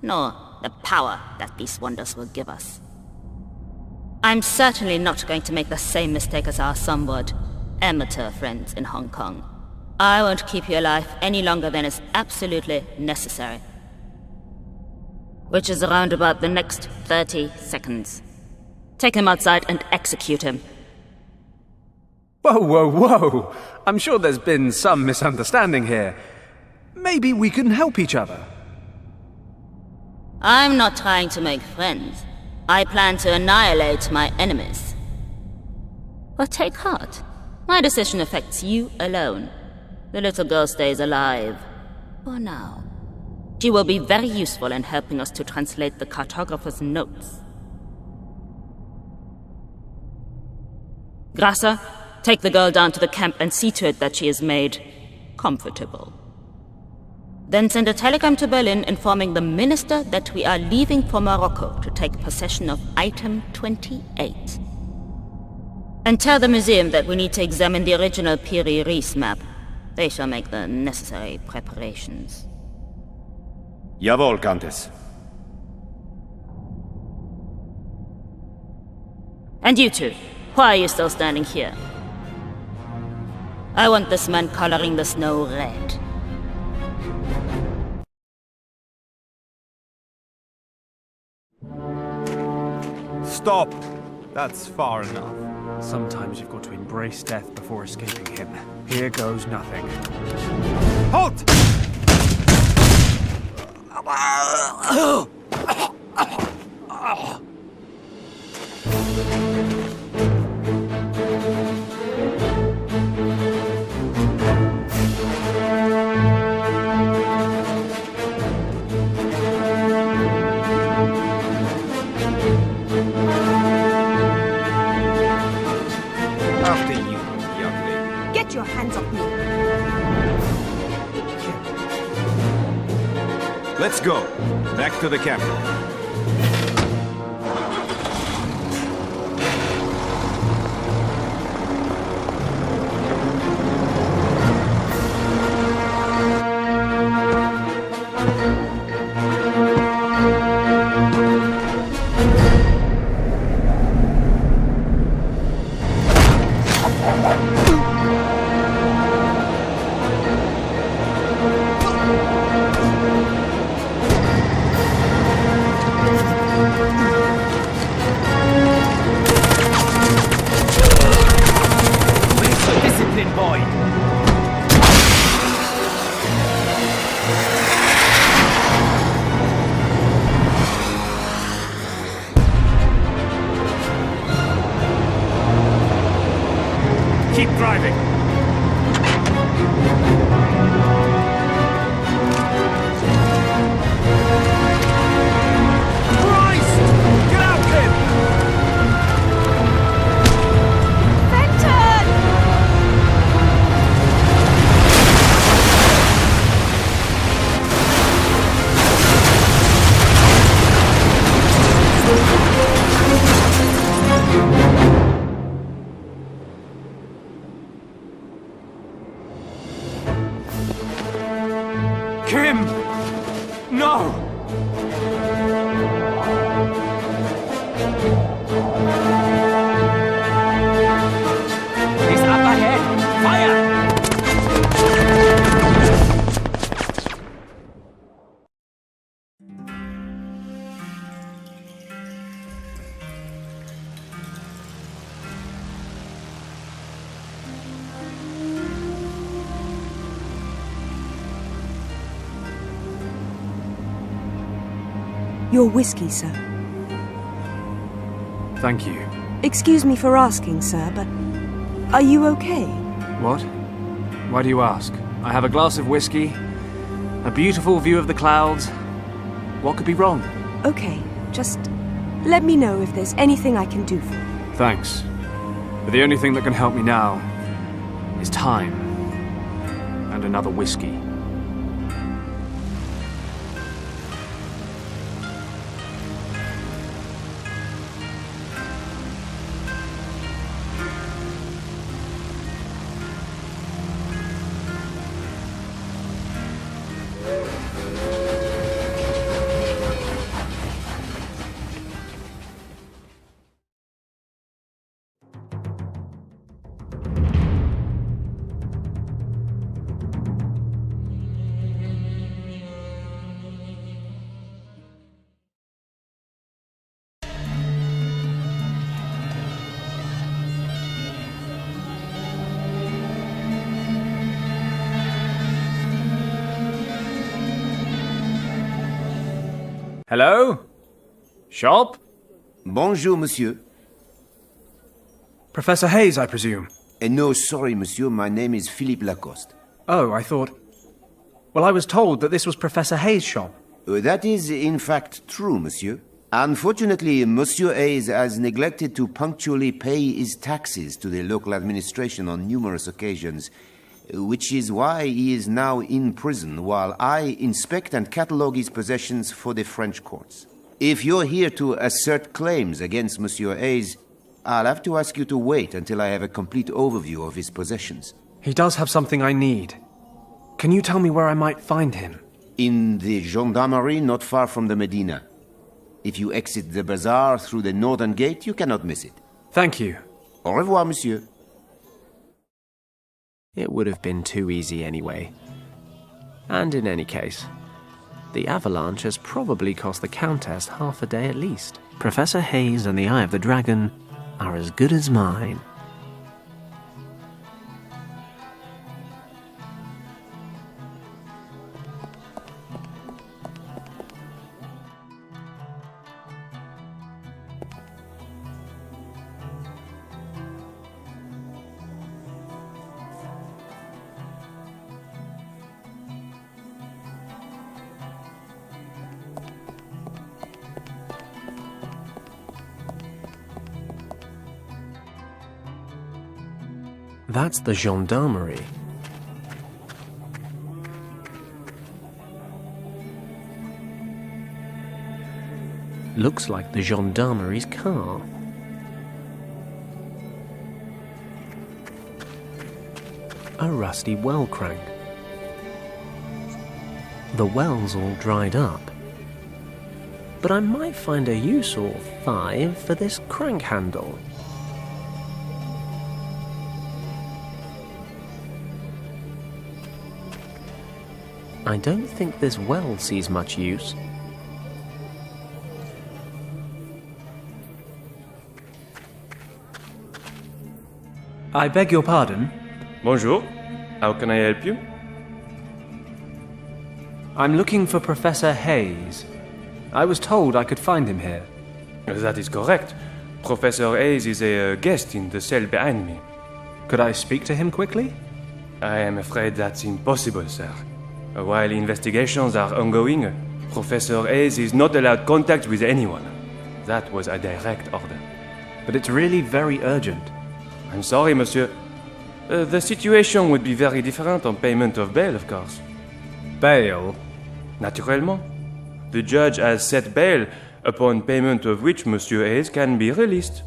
nor the power that these wonders will give us. I'm certainly not going to make the same mistake as our somewhat amateur friends in Hong Kong. I won't keep you alive any longer than is absolutely necessary. Which is around about the next 30 seconds. Take him outside and execute him. Whoa, whoa, whoa! I'm sure there's been some misunderstanding here. Maybe we can help each other. I'm not trying to make friends. I plan to annihilate my enemies. But take heart. My decision affects you alone. The little girl stays alive. For now. She will be very useful in helping us to translate the cartographer's notes. Grasser, take the girl down to the camp and see to it that she is made comfortable. Then send a telegram to Berlin informing the minister that we are leaving for Morocco to take possession of item 28. And tell the museum that we need to examine the original Piri Reis map. They shall make the necessary preparations. Jawohl, Countess. And you two, why are you still standing here? I want this man coloring the snow red. Stop! That's far enough. Sometimes you've got to embrace death before escaping him. Here goes nothing. Halt! After you, young lady. Get your hands off me. Let's go. Back to the capital. Keep driving. Christ! Get out, kid! Fenton! Kim! No! He's up ahead! Fire! Your whiskey, sir. Thank you. Excuse me for asking, sir, but are you okay? What? Why do you ask? I have a glass of whiskey, a beautiful view of the clouds. What could be wrong? Okay, just let me know if there's anything I can do for you. Thanks. But the only thing that can help me now is time and another whiskey. Hello? Shop? Bonjour, monsieur. Professor Hayes, I presume? No, sorry, monsieur. My name is Philippe Lacoste. Oh, I thought... Well, I was told that this was Professor Hayes' shop. That is, in fact, true, monsieur. Unfortunately, Monsieur Hayes has neglected to punctually pay his taxes to the local administration on numerous occasions, which is why he is now in prison while I inspect and catalogue his possessions for the French courts. If you're here to assert claims against Monsieur Hayes, I'll have to ask you to wait until I have a complete overview of his possessions. He does have something I need. Can you tell me where I might find him? In the gendarmerie not far from the Medina. If you exit the bazaar through the northern gate, you cannot miss it. Thank you. Au revoir, monsieur. It would have been too easy anyway. And in any case, the avalanche has probably cost the Countess half a day at least. Professor Hayes and the Eye of the Dragon are as good as mine. That's the gendarmerie. Looks like the gendarmerie's car. A rusty well crank. The well's all dried up. But I might find a use or 5 for this crank handle. I don't think this well sees much use. I beg your pardon? Bonjour. How can I help you? I'm looking for Professor Hayes. I was told I could find him here. That is correct. Professor Hayes is a guest in the cell behind me. Could I speak to him quickly? I am afraid that's impossible, sir. While investigations are ongoing, Professor Hayes is not allowed contact with anyone. That was a direct order. But it's really very urgent. I'm sorry, monsieur. The situation would be very different on payment of bail, of course. Bail? Naturellement. The judge has set bail, upon payment of which Monsieur Hayes can be released.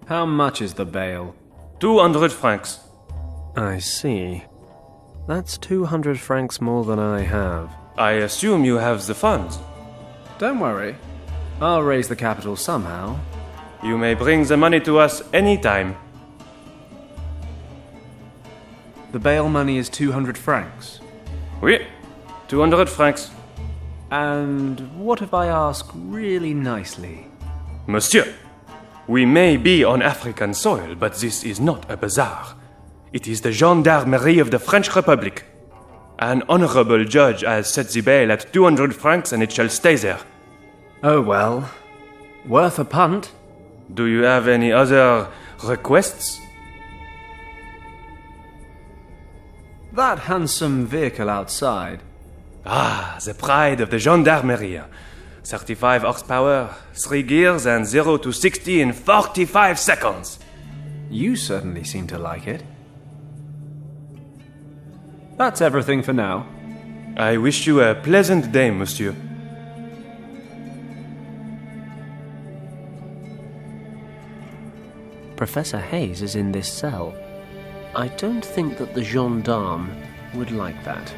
How much is the bail? 200 francs. I see. That's 200 francs more than I have. I assume you have the funds. Don't worry. I'll raise the capital somehow. You may bring the money to us any time. The bail money is 200 francs. Oui, 200 francs. And what if I ask really nicely? Monsieur, we may be on African soil, but this is not a bazaar. It is the gendarmerie of the French Republic. An honorable judge has set the bail at 200 francs and it shall stay there. Oh well. Worth a punt. Do you have any other requests? That handsome vehicle outside. Ah, the pride of the gendarmerie. 35 horsepower, 3 gears and 0 to 60 in 45 seconds. You certainly seem to like it. That's everything for now. I wish you a pleasant day, monsieur. Professor Hayes is in this cell. I don't think that the gendarme would like that.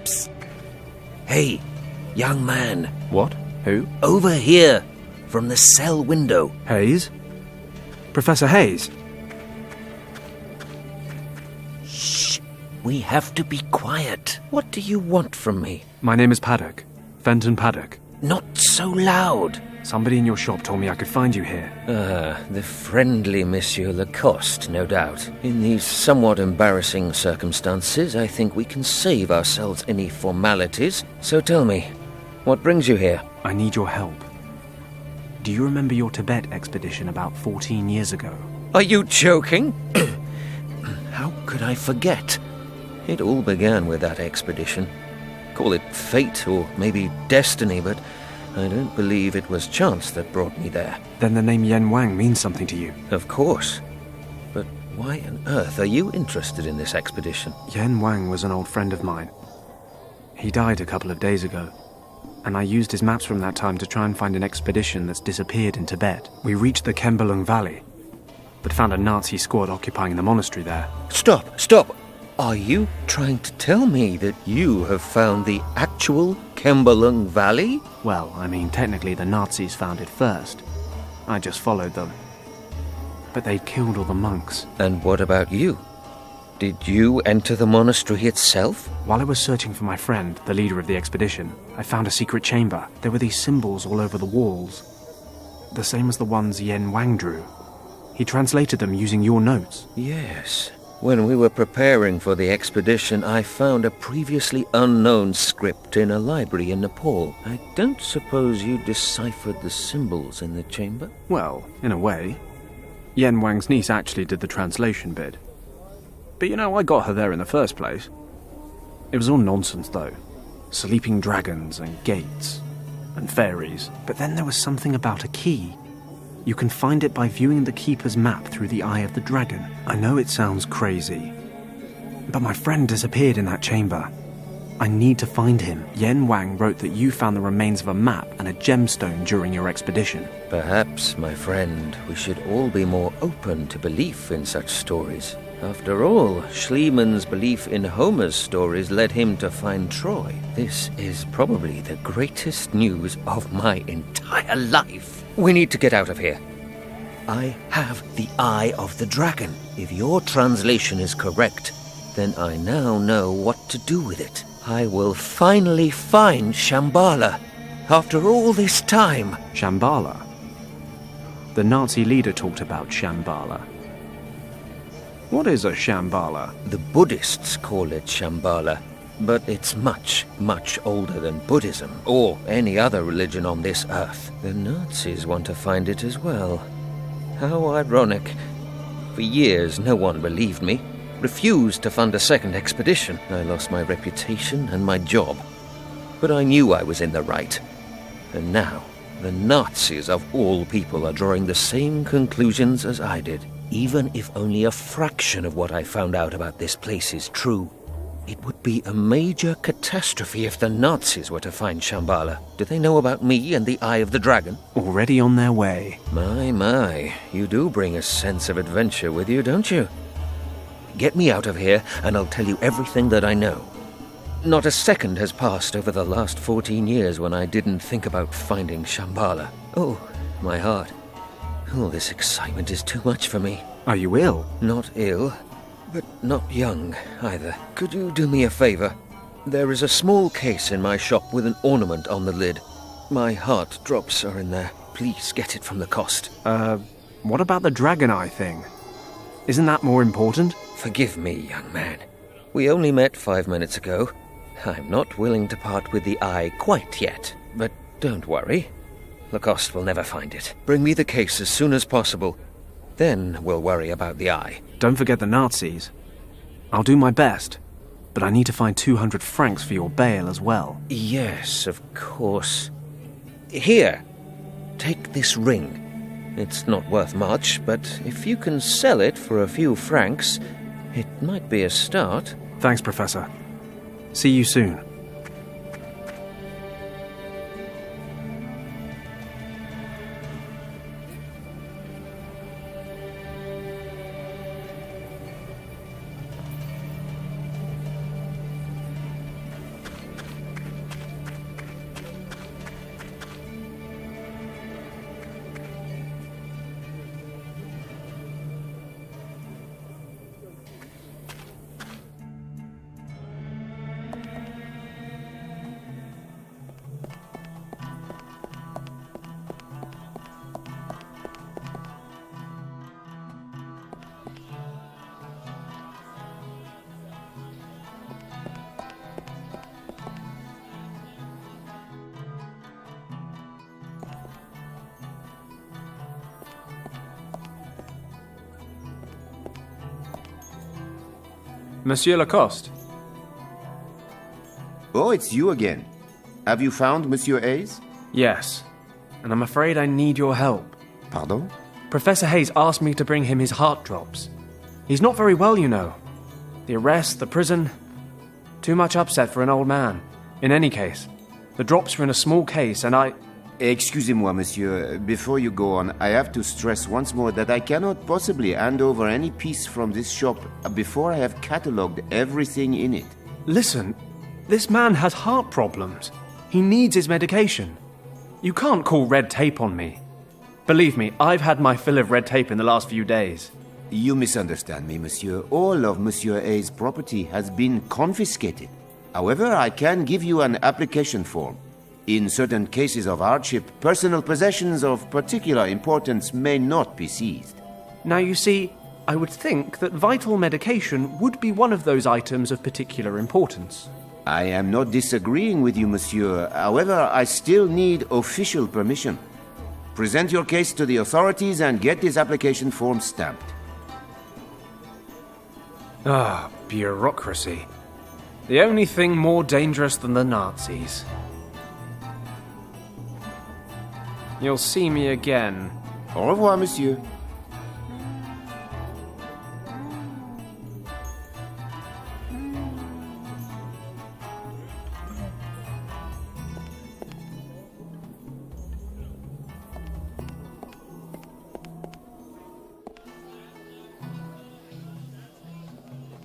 Psst. Hey, young man. What? Who? Over here, from the cell window. Hayes? Professor Hayes? Shh. We have to be quiet. What do you want from me? My name is Paddock. Fenton Paddock. Not so loud. Somebody in your shop told me I could find you here. The friendly Monsieur Lacoste, no doubt. In these somewhat embarrassing circumstances, I think we can save ourselves any formalities. So tell me, what brings you here? I need your help. Do you remember your Tibet expedition about 14 years ago? Are you joking? How could I forget? It all began with that expedition. Call it fate or maybe destiny, but I don't believe it was chance that brought me there. Then the name Yen Wang means something to you? Of course. But why on earth are you interested in this expedition? Yen Wang was an old friend of mine. He died a couple of days ago, and I used his maps from that time to try and find an expedition that's disappeared in Tibet. We reached the Kembalung Valley, but found a Nazi squad occupying the monastery there. Stop! Are you trying to tell me that you have found the actual Kembalung Valley? Well, I mean, technically the Nazis found it first. I just followed them. but they'd killed all the monks. And what about you? Did you enter the monastery itself? While I was searching for my friend, the leader of the expedition, I found a secret chamber. There were these symbols all over the walls. The same as the ones Yen Wang drew. He translated them using your notes. Yes. When we were preparing for the expedition, I found a previously unknown script in a library in Nepal. I don't suppose you deciphered the symbols in the chamber? Well, in a way. Yen Wang's niece actually did the translation bit. But you know, I got her there in the first place. It was all nonsense, though. Sleeping dragons and gates and fairies. But then there was something about a key. You can find it by viewing the keeper's map through the eye of the dragon. I know it sounds crazy, but my friend disappeared in that chamber. I need to find him. Yen Wang wrote that you found the remains of a map and a gemstone during your expedition. Perhaps, my friend, we should all be more open to belief in such stories. After all, Schliemann's belief in Homer's stories led him to find Troy. This is probably the greatest news of my entire life. We need to get out of here. I have the Eye of the Dragon. If your translation is correct, then I now know what to do with it. I will finally find Shambhala. After all this time. Shambhala? The Nazi leader talked about Shambhala. What is a Shambhala? The Buddhists call it Shambhala, but it's much, much older than Buddhism or any other religion on this earth. The Nazis want to find it as well. How ironic. For years, no one believed me, refused to fund a second expedition. I lost my reputation and my job. But I knew I was in the right. And now, the Nazis of all people are drawing the same conclusions as I did. Even if only a fraction of what I found out about this place is true, it would be a major catastrophe if the Nazis were to find Shambhala. Do they know about me and the Eye of the Dragon? Already on their way. My, you do bring a sense of adventure with you, don't you? Get me out of here, and I'll tell you everything that I know. Not a second has passed over the last 14 years when I didn't think about finding Shambhala. Oh, my heart. All this excitement is too much for me. Are you ill? Not ill, but not young either. Could you do me a favor? There is a small case in my shop with an ornament on the lid. My heart drops are in there. Please get it from the cost. What about the dragon eye thing? Isn't that more important? Forgive me, young man. We only met 5 minutes ago. I'm not willing to part with the eye quite yet, but don't worry. Lacoste will never find it. Bring me the case as soon as possible. Then we'll worry about the eye. Don't forget the Nazis. I'll do my best, but I need to find 200 francs for your bail as well. Yes, of course. Here, take this ring. It's not worth much, but if you can sell it for a few francs, it might be a start. Thanks, Professor. See you soon. Monsieur Lacoste. Oh, it's you again. Have you found Monsieur Hayes? Yes, and I'm afraid I need your help. Pardon? Professor Hayes asked me to bring him his heart drops. He's not very well, you know. The arrest, the prison... Too much upset for an old man. In any case, the drops were in a small case, and I... Excusez-moi, monsieur. Before you go on, I have to stress once more that I cannot possibly hand over any piece from this shop before I have catalogued everything in it. Listen, this man has heart problems. He needs his medication. You can't call red tape on me. Believe me, I've had my fill of red tape in the last few days. You misunderstand me, monsieur. All of Monsieur A's property has been confiscated. However, I can give you an application form. In certain cases of hardship, personal possessions of particular importance may not be seized. Now you see, I would think that vital medication would be one of those items of particular importance. I am not disagreeing with you, monsieur. However, I still need official permission. Present your case to the authorities and get this application form stamped. Ah, bureaucracy. The only thing more dangerous than the Nazis. You'll see me again. Au revoir, monsieur.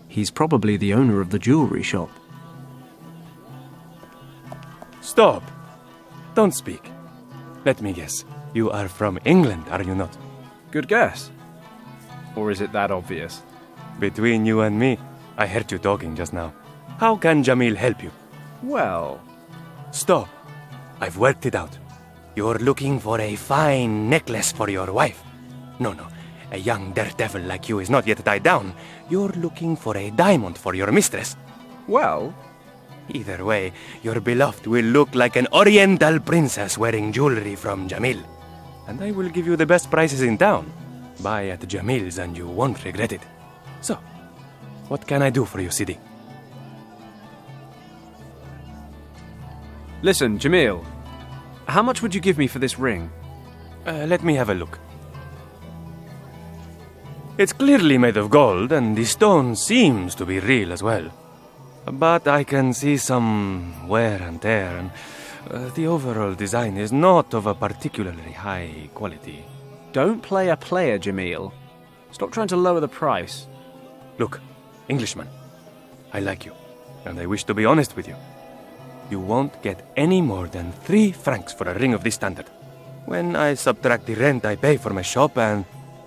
He's probably the owner of the jewelry shop. Stop! Don't speak. Let me guess. You are from England, are you not? Good guess. Or is it that obvious? Between you and me, I heard you talking just now. How can Jamil help you? Well... Stop. I've worked it out. You're looking for a fine necklace for your wife. No. A young daredevil like you is not yet tied down. You're looking for a diamond for your mistress. Well... Either way, your beloved will look like an oriental princess wearing jewelry from Jamil. And I will give you the best prices in town. Buy at Jamil's and you won't regret it. So, what can I do for you, Sidi? Listen, Jamil. How much would you give me for this ring? Let me have a look. It's clearly made of gold, and the stone seems to be real as well. But I can see some wear and tear, and the overall design is not of a particularly high quality. Don't play a player, Jamil. Stop trying to lower the price. Look, Englishman, I like you, and I wish to be honest with you. You won't get any more than 3 francs for a ring of this standard. When I subtract the rent I pay for my shop and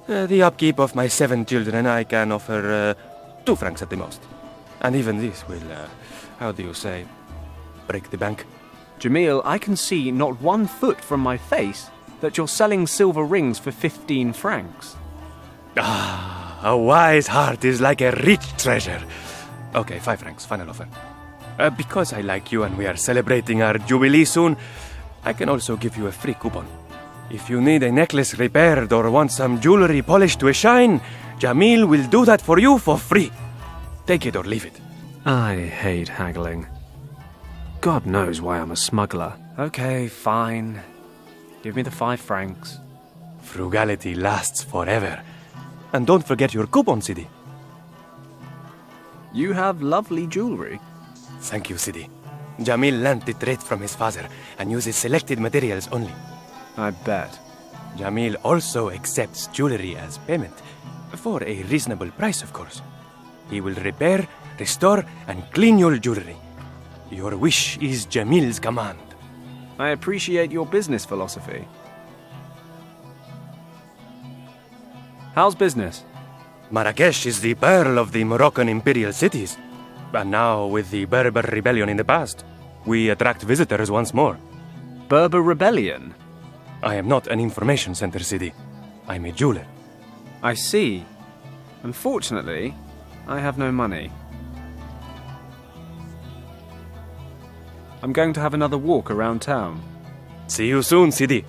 the upkeep of my 7 children, I can offer 2 francs at the most. And even this will, how do you say, break the bank? Jamil, I can see not 1 foot from my face that you're selling silver rings for 15 francs. Ah, a wise heart is like a rich treasure. Okay, 5 francs, final offer. Because I like you and we are celebrating our jubilee soon, I can also give you a free coupon. If you need a necklace repaired or want some jewelry polished to a shine, Jamil will do that for you for free. Take it or leave it. I hate haggling. God knows why I'm a smuggler. Okay, fine. Give me the 5 francs. Frugality lasts forever. And don't forget your coupon, Sidi. You have lovely jewelry. Thank you, Sidi. Jamil learnt the trait from his father and uses selected materials only. I bet. Jamil also accepts jewelry as payment. For a reasonable price, of course. He will repair, restore, and clean your jewelry. Your wish is Jamil's command. I appreciate your business philosophy. How's business? Marrakesh is the pearl of the Moroccan imperial cities. And now, with the Berber rebellion in the past, we attract visitors once more. Berber rebellion? I am not an information center, Sidi. I'm a jeweler. I see. Unfortunately, I have no money. I'm going to have another walk around town. See you soon, Sidi.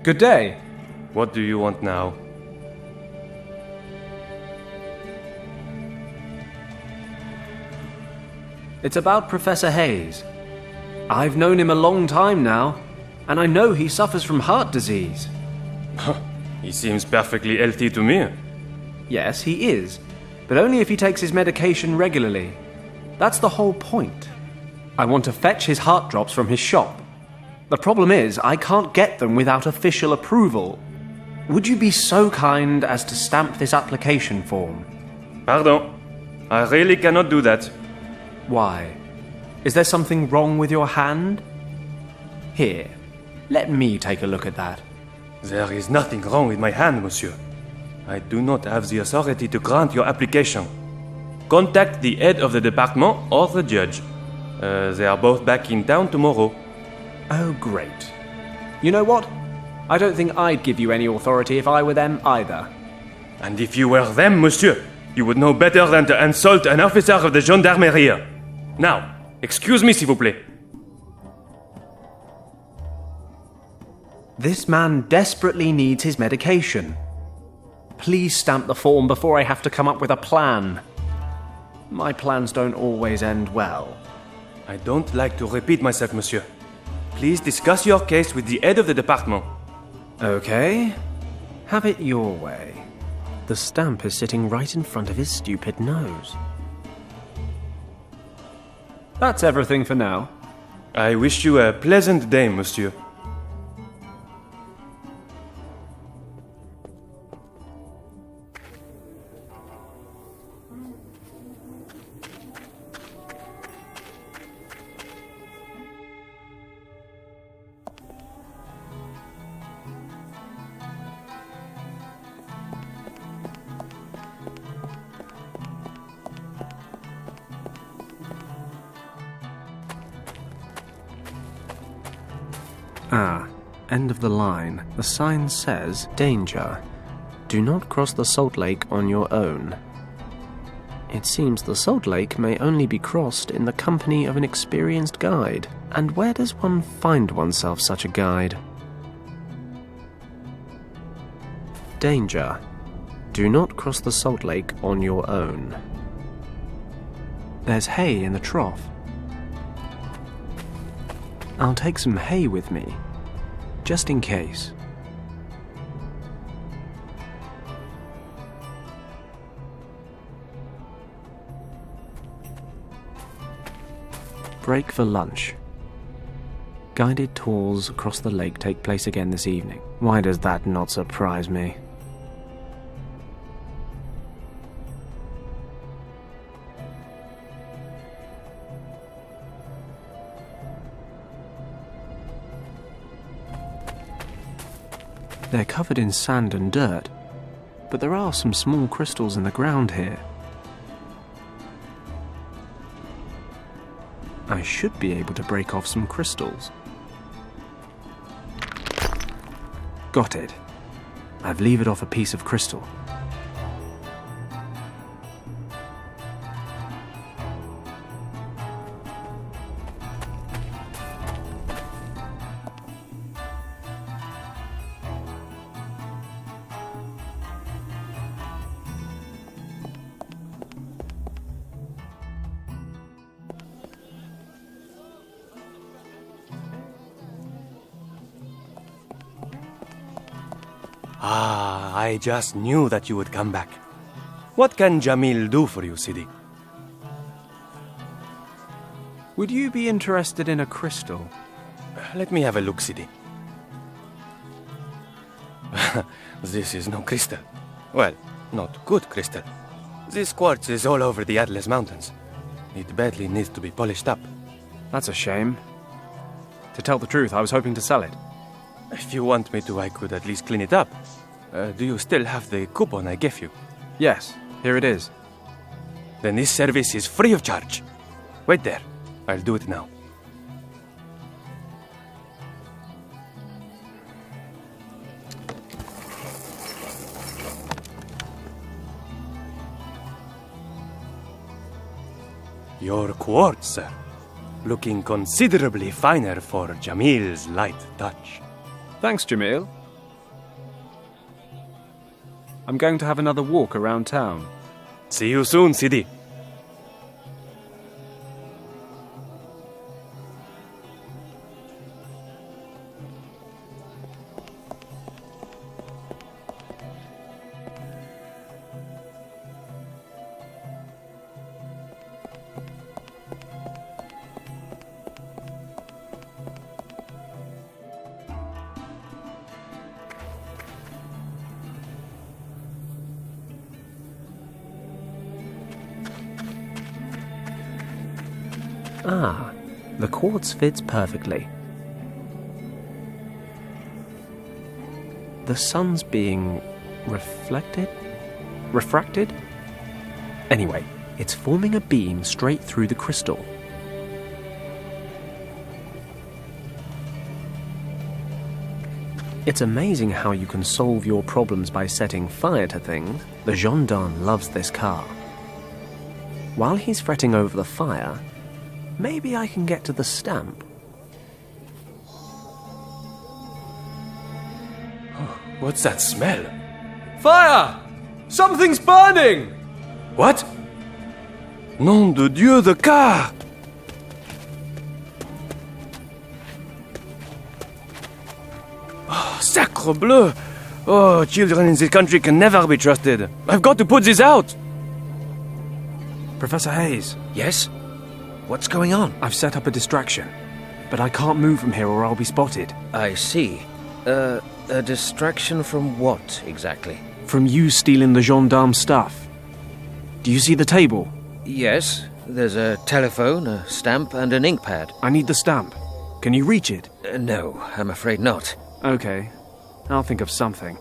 Good day. What do you want now? It's about Professor Hayes. I've known him a long time now, and I know he suffers from heart disease. He seems perfectly healthy to me. Yes, he is, but only if he takes his medication regularly. That's the whole point. I want to fetch his heart drops from his shop. The problem is, I can't get them without official approval. Would you be so kind as to stamp this application form? Pardon. I really cannot do that. Why? Is there something wrong with your hand? Here, let me take a look at that. There is nothing wrong with my hand, monsieur. I do not have the authority to grant your application. Contact the head of the department or the judge. They are both back in town tomorrow. Oh, great. You know what? I don't think I'd give you any authority if I were them either. And if you were them, monsieur, you would know better than to insult an officer of the gendarmerie. Now, excuse me, s'il vous plaît. This man desperately needs his medication. Please stamp the form before I have to come up with a plan. My plans don't always end well. I don't like to repeat myself, monsieur. Please discuss your case with the head of the department. Okay. Have it your way. The stamp is sitting right in front of his stupid nose. That's everything for now. I wish you a pleasant day, monsieur. Ah, end of the line. The sign says, "Danger. Do not cross the salt lake on your own." It seems the salt lake may only be crossed in the company of an experienced guide. And where does one find oneself such a guide? Danger. Do not cross the salt lake on your own. There's hay in the trough. I'll take some hay with me, just in case. Break for lunch. Guided tours across the lake take place again this evening. Why does that not surprise me? They're covered in sand and dirt, but there are some small crystals in the ground here. I should be able to break off some crystals. Got it. I've levered off a piece of crystal. Ah, I just knew that you would come back. What can Jamil do for you, Sidi? Would you be interested in a crystal? Let me have a look, Sidi. This is no crystal. Well, not good crystal. This quartz is all over the Atlas Mountains. It badly needs to be polished up. That's a shame. To tell the truth, I was hoping to sell it. If you want me to, I could at least clean it up. Do you still have the coupon I gave you? Yes, here it is. Then this service is free of charge. Wait there. I'll do it now. Your quartz, sir. Looking considerably finer for Jamil's light touch. Thanks, Jamil. I'm going to have another walk around town. See you soon, Sidi. Ah, the quartz fits perfectly. The sun's being refracted? Anyway, it's forming a beam straight through the crystal. It's amazing how you can solve your problems by setting fire to things. The gendarme loves this car. While he's fretting over the fire, maybe I can get to the stamp. What's that smell? Fire! Something's burning! What? Nom de Dieu, the car! Oh, sacre bleu! Oh, children in this country can never be trusted. I've got to put this out! Professor Hayes. Yes? What's going on? I've set up a distraction, but I can't move from here or I'll be spotted. I see. A distraction from what, exactly? From you stealing the gendarme stuff. Do you see the table? Yes. There's a telephone, a stamp, and an ink pad. I need the stamp. Can you reach it? No, I'm afraid not. Okay. I'll think of something.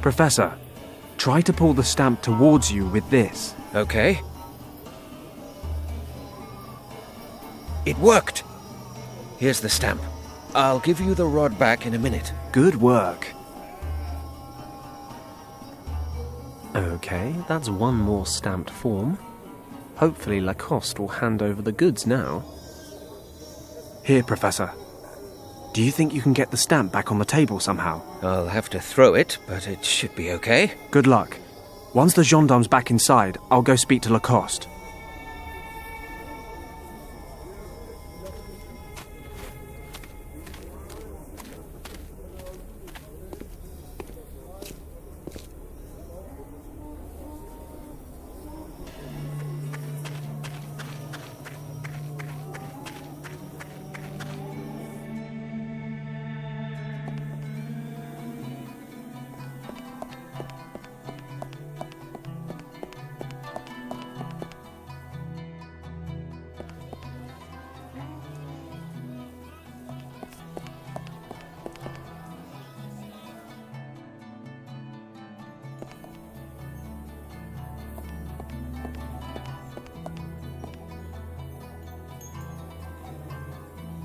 Professor, try to pull the stamp towards you with this. Okay. It worked! Here's the stamp. I'll give you the rod back in a minute. Good work. Okay, that's one more stamped form. Hopefully Lacoste will hand over the goods now. Here, Professor. Do you think you can get the stamp back on the table somehow? I'll have to throw it, but it should be okay. Good luck. Once the gendarme's back inside, I'll go speak to Lacoste.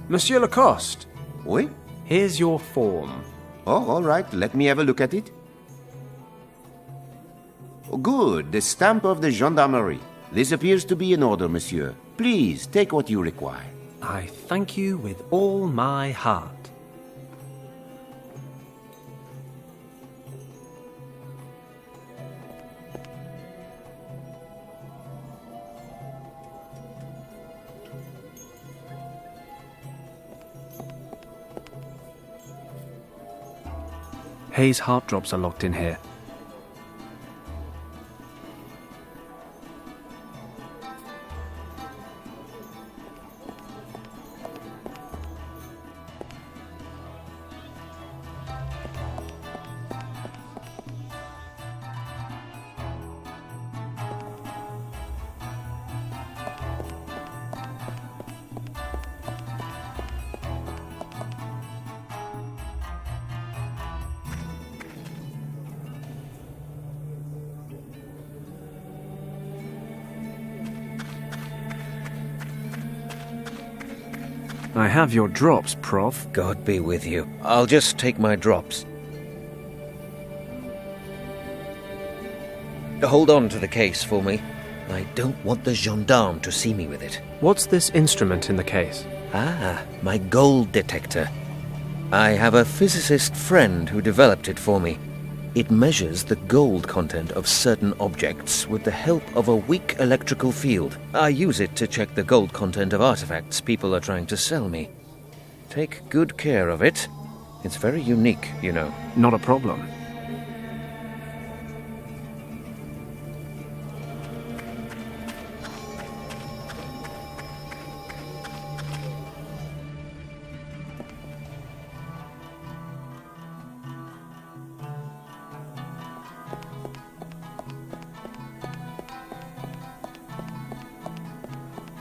Monsieur Lacoste. Oui? Here's your form. Oh, all right. Let me have a look at it. Good. The stamp of the gendarmerie. This appears to be in order, monsieur. Please, take what you require. I thank you with all my heart. Hayes' heart drops are locked in here. I have your drops, Prof. God be with you. I'll just take my drops. Hold on to the case for me. I don't want the gendarme to see me with it. What's this instrument in the case? Ah, my gold detector. I have a physicist friend who developed it for me. It measures the gold content of certain objects with the help of a weak electrical field. I use it to check the gold content of artifacts people are trying to sell me. Take good care of it. It's very unique, you know. Not a problem.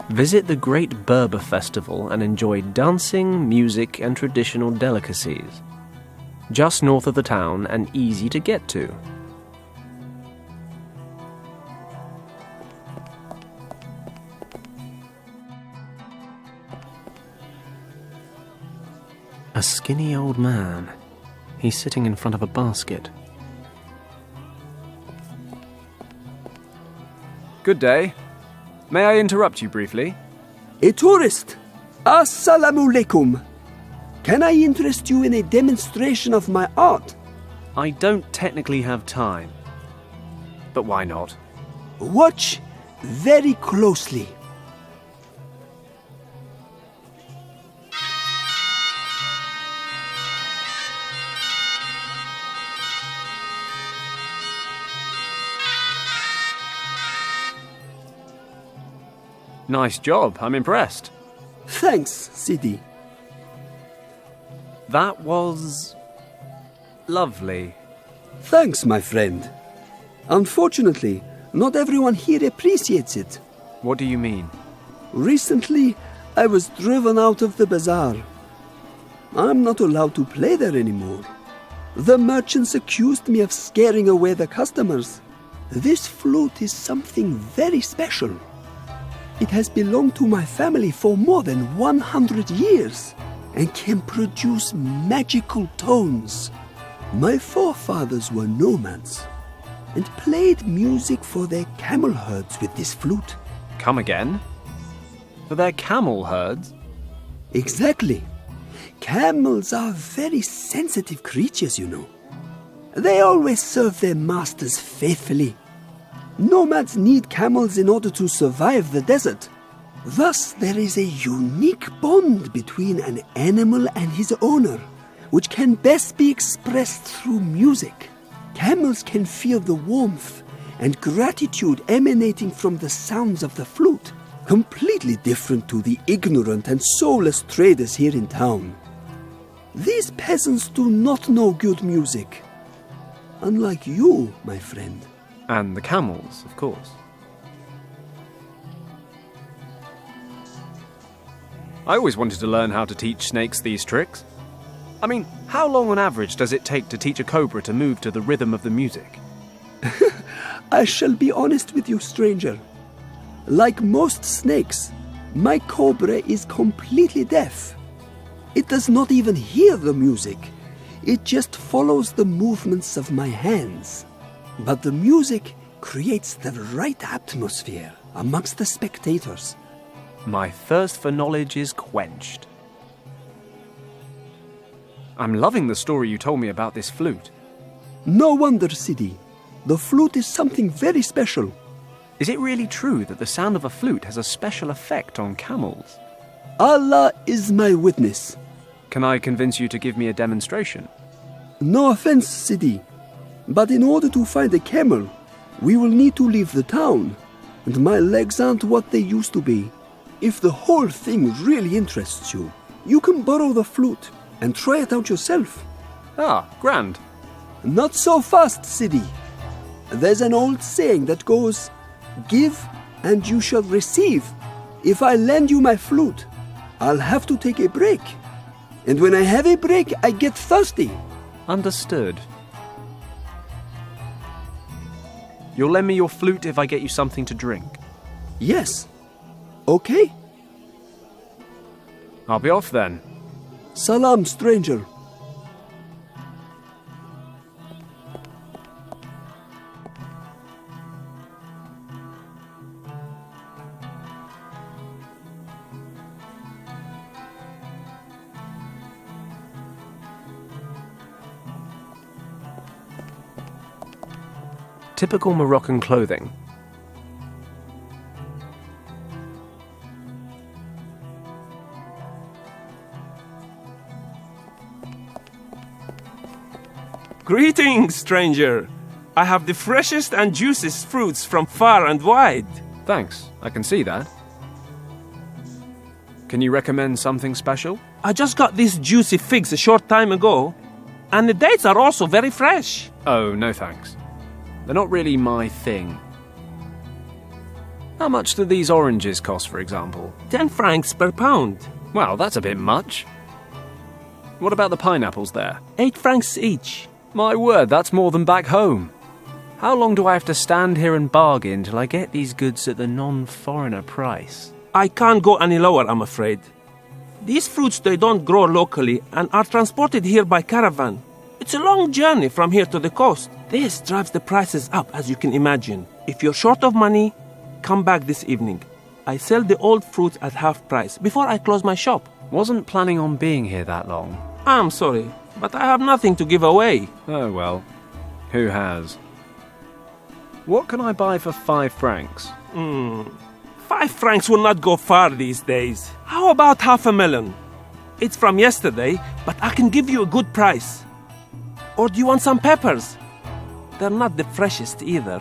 Visit the Great Berber Festival and enjoy dancing, music, and traditional delicacies. Just north of the town and easy to get to. A skinny old man. He's sitting in front of a basket. Good day. May I interrupt you briefly? A tourist. Assalamu alaikum. Can I interest you in a demonstration of my art? I don't technically have time. But why not? Watch very closely. Nice job, I'm impressed. Thanks, Sidi. That was... lovely. Thanks, my friend. Unfortunately, not everyone here appreciates it. What do you mean? Recently, I was driven out of the bazaar. I'm not allowed to play there anymore. The merchants accused me of scaring away the customers. This flute is something very special. It has belonged to my family for more than 100 years and can produce magical tones. My forefathers were nomads and played music for their camel herds with this flute. Come again? For their camel herds? Exactly. Camels are very sensitive creatures, you know. They always serve their masters faithfully. Nomads need camels in order to survive the desert. Thus, there is a unique bond between an animal and his owner, which can best be expressed through music. Camels can feel the warmth and gratitude emanating from the sounds of the flute, completely different to the ignorant and soulless traders here in town. These peasants do not know good music, unlike you, my friend. And the camels, of course. I always wanted to learn how to teach snakes these tricks. I mean, how long on average does it take to teach a cobra to move to the rhythm of the music? I shall be honest with you, stranger. Like most snakes, my cobra is completely deaf. It does not even hear the music. It just follows the movements of my hands. But the music creates the right atmosphere amongst the spectators. My thirst for knowledge is quenched. I'm loving the story you told me about this flute. No wonder, Sidi. The flute is something very special. Is it really true that the sound of a flute has a special effect on camels? Allah is my witness. Can I convince you to give me a demonstration? No offense, Sidi, but in order to find a camel, we will need to leave the town, and my legs aren't what they used to be. If the whole thing really interests you, you can borrow the flute and try it out yourself. Ah, grand. Not so fast, Sidi. There's an old saying that goes, "Give and you shall receive." If I lend you my flute, I'll have to take a break. And when I have a break, I get thirsty. Understood. You'll lend me your flute if I get you something to drink? Yes. Okay. I'll be off then. Salam, stranger. Typical Moroccan clothing. Greetings, stranger. I have the freshest and juiciest fruits from far and wide. Thanks, I can see that. Can you recommend something special? I just got these juicy figs a short time ago, and the dates are also very fresh. Oh, no thanks. They're not really my thing. How much do these oranges cost, for example? 10 francs per pound. Well, that's a bit much. What about the pineapples there? 8 francs each. My word, that's more than back home. How long do I have to stand here and bargain till I get these goods at the non-foreigner price? I can't go any lower, I'm afraid. These fruits, they don't grow locally and are transported here by caravan. It's a long journey from here to the coast. This drives the prices up, as you can imagine. If you're short of money, come back this evening. I sell the old fruits at half price before I close my shop. Wasn't planning on being here that long. I'm sorry, but I have nothing to give away. Oh well, who has? What can I buy for 5 francs? 5 francs will not go far these days. How about half a melon? It's from yesterday, but I can give you a good price. Or do you want some peppers? They're not the freshest either.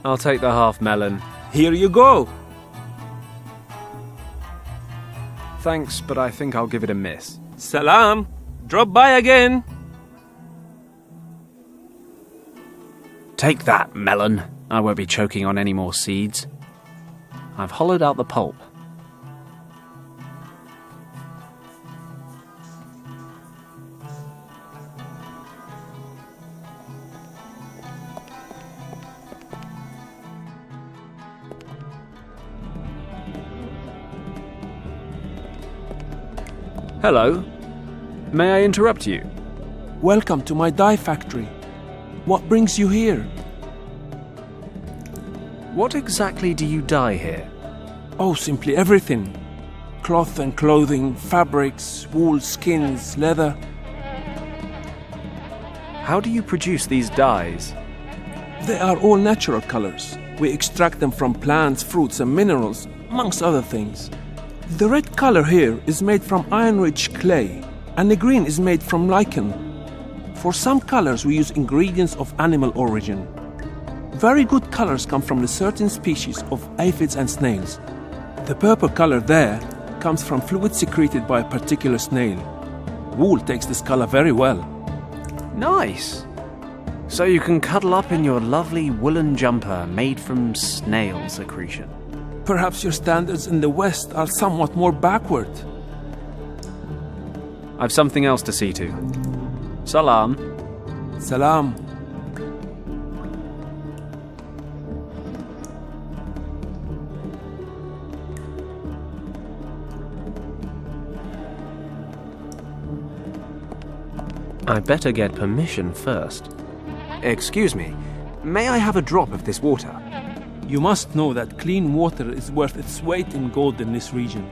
I'll take the half melon. Here you go. Thanks, but I think I'll give it a miss. Salam. Drop by again. Take that, melon. I won't be choking on any more seeds. I've hollowed out the pulp. Hello. May I interrupt you? Welcome to my dye factory. What brings you here? What exactly do you dye here? Oh, simply everything. Cloth and clothing, fabrics, wool, skins, leather. How do you produce these dyes? They are all natural colors. We extract them from plants, fruits and minerals, amongst other things. The red color here is made from iron-rich clay, and the green is made from lichen. For some colors we use ingredients of animal origin. Very good colors come from a certain species of aphids and snails. The purple color there comes from fluid secreted by a particular snail. Wool takes this color very well. Nice! So you can cuddle up in your lovely woolen jumper made from snail secretion. Perhaps your standards in the West are somewhat more backward. I've something else to see to. Salam. Salam. I better get permission first. Excuse me, may I have a drop of this water? You must know that clean water is worth its weight in gold in this region.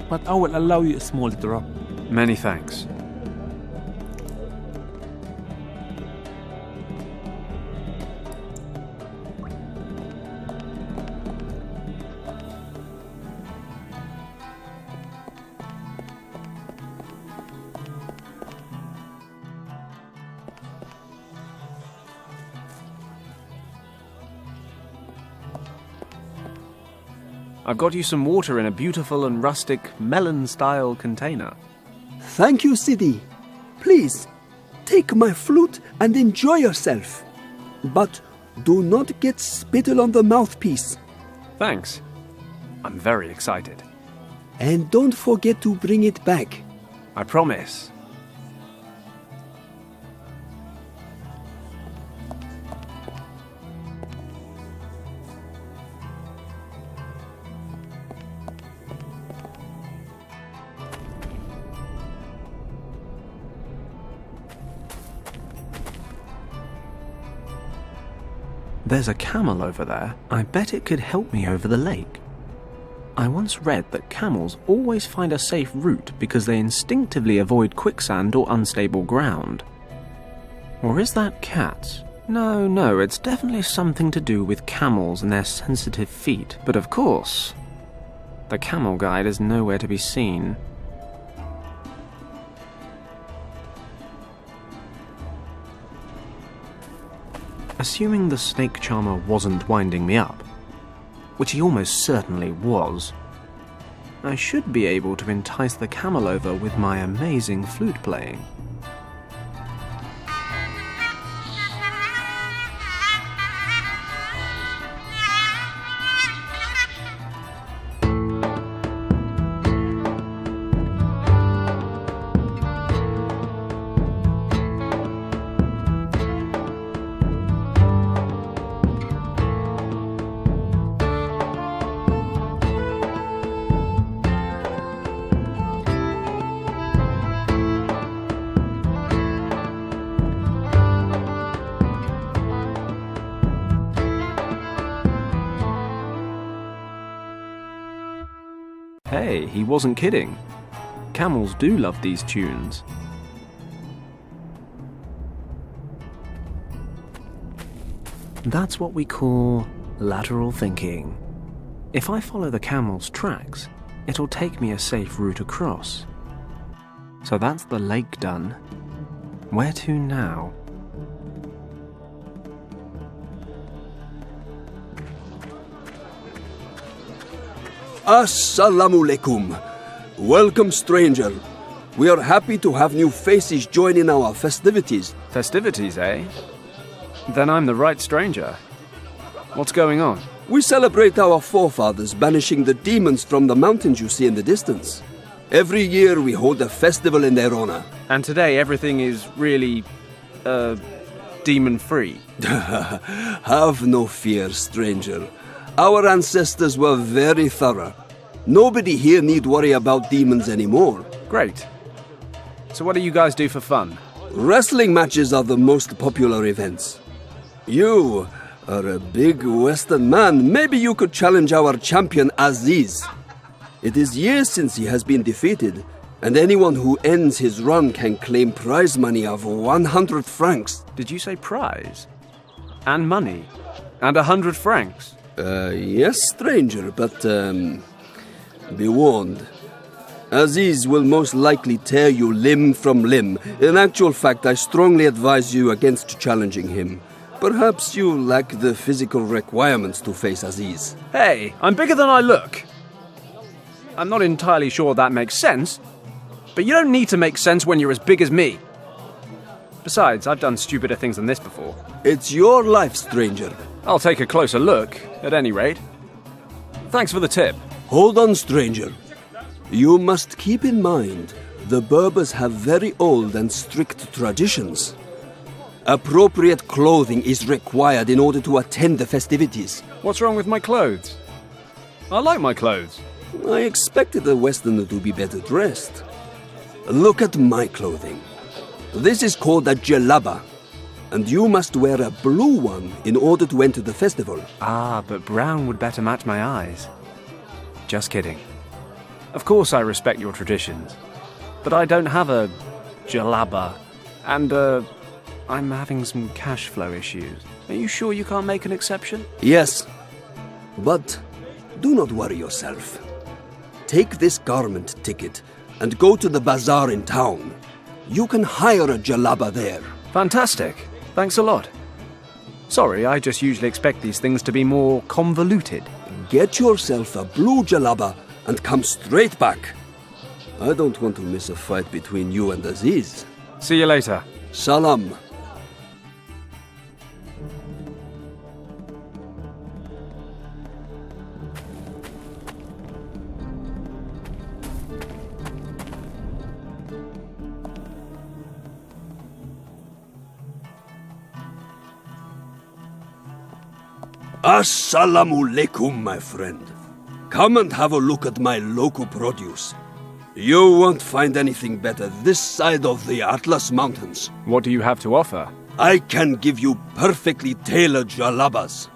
But I will allow you a small drop. Many thanks. I've got you some water in a beautiful and rustic melon-style container. Thank you, Sidi. Please, take my flute and enjoy yourself. But do not get spittle on the mouthpiece. Thanks. I'm very excited. And don't forget to bring it back. I promise. There's a camel over there. I bet it could help me over the lake. I once read that camels always find a safe route because they instinctively avoid quicksand or unstable ground. Or is that cats? No, it's definitely something to do with camels and their sensitive feet. But of course, the camel guide is nowhere to be seen. Assuming the snake charmer wasn't winding me up, which he almost certainly was, I should be able to entice the camel over with my amazing flute playing. Hey, he wasn't kidding. Camels do love these tunes. That's what we call lateral thinking. If I follow the camel's tracks, it'll take me a safe route across. So that's the lake done. Where to now? Assalamu alaikum. Welcome, stranger. We are happy to have new faces join in our festivities. Festivities, eh? Then I'm the right stranger. What's going on? We celebrate our forefathers banishing the demons from the mountains you see in the distance. Every year we hold a festival in their honor. And today everything is really, demon-free. Have no fear, stranger. Our ancestors were very thorough. Nobody here need worry about demons anymore. Great. So what do you guys do for fun? Wrestling matches are the most popular events. You are a big Western man. Maybe you could challenge our champion Aziz. It is years since he has been defeated, and anyone who ends his run can claim prize money of 100 francs. Did you say prize? And money? And 100 francs? Yes, stranger, but, be warned. Aziz will most likely tear you limb from limb. In actual fact, I strongly advise you against challenging him. Perhaps you lack the physical requirements to face Aziz. Hey, I'm bigger than I look. I'm not entirely sure that makes sense, but you don't need to make sense when you're as big as me. Besides, I've done stupider things than this before. It's your life, stranger. I'll take a closer look, at any rate. Thanks for the tip. Hold on, stranger. You must keep in mind, the Berbers have very old and strict traditions. Appropriate clothing is required in order to attend the festivities. What's wrong with my clothes? I like my clothes. I expected a Westerner to be better dressed. Look at my clothing. This is called a jalaba, and you must wear a blue one in order to enter the festival. Ah, but brown would better match my eyes. Just kidding. Of course I respect your traditions, but I don't have a jalaba, and I'm having some cash flow issues. Are you sure you can't make an exception? Yes, but do not worry yourself. Take this garment ticket and go to the bazaar in town. You can hire a jalaba there. Fantastic. Thanks a lot. Sorry, I just usually expect these things to be more convoluted. Get yourself a blue jalaba and come straight back. I don't want to miss a fight between you and Aziz. See you later. Salam. Assalamu alaikum, my friend. Come and have a look at my local produce. You won't find anything better this side of the Atlas Mountains. What do you have to offer? I can give you perfectly tailored jalabas.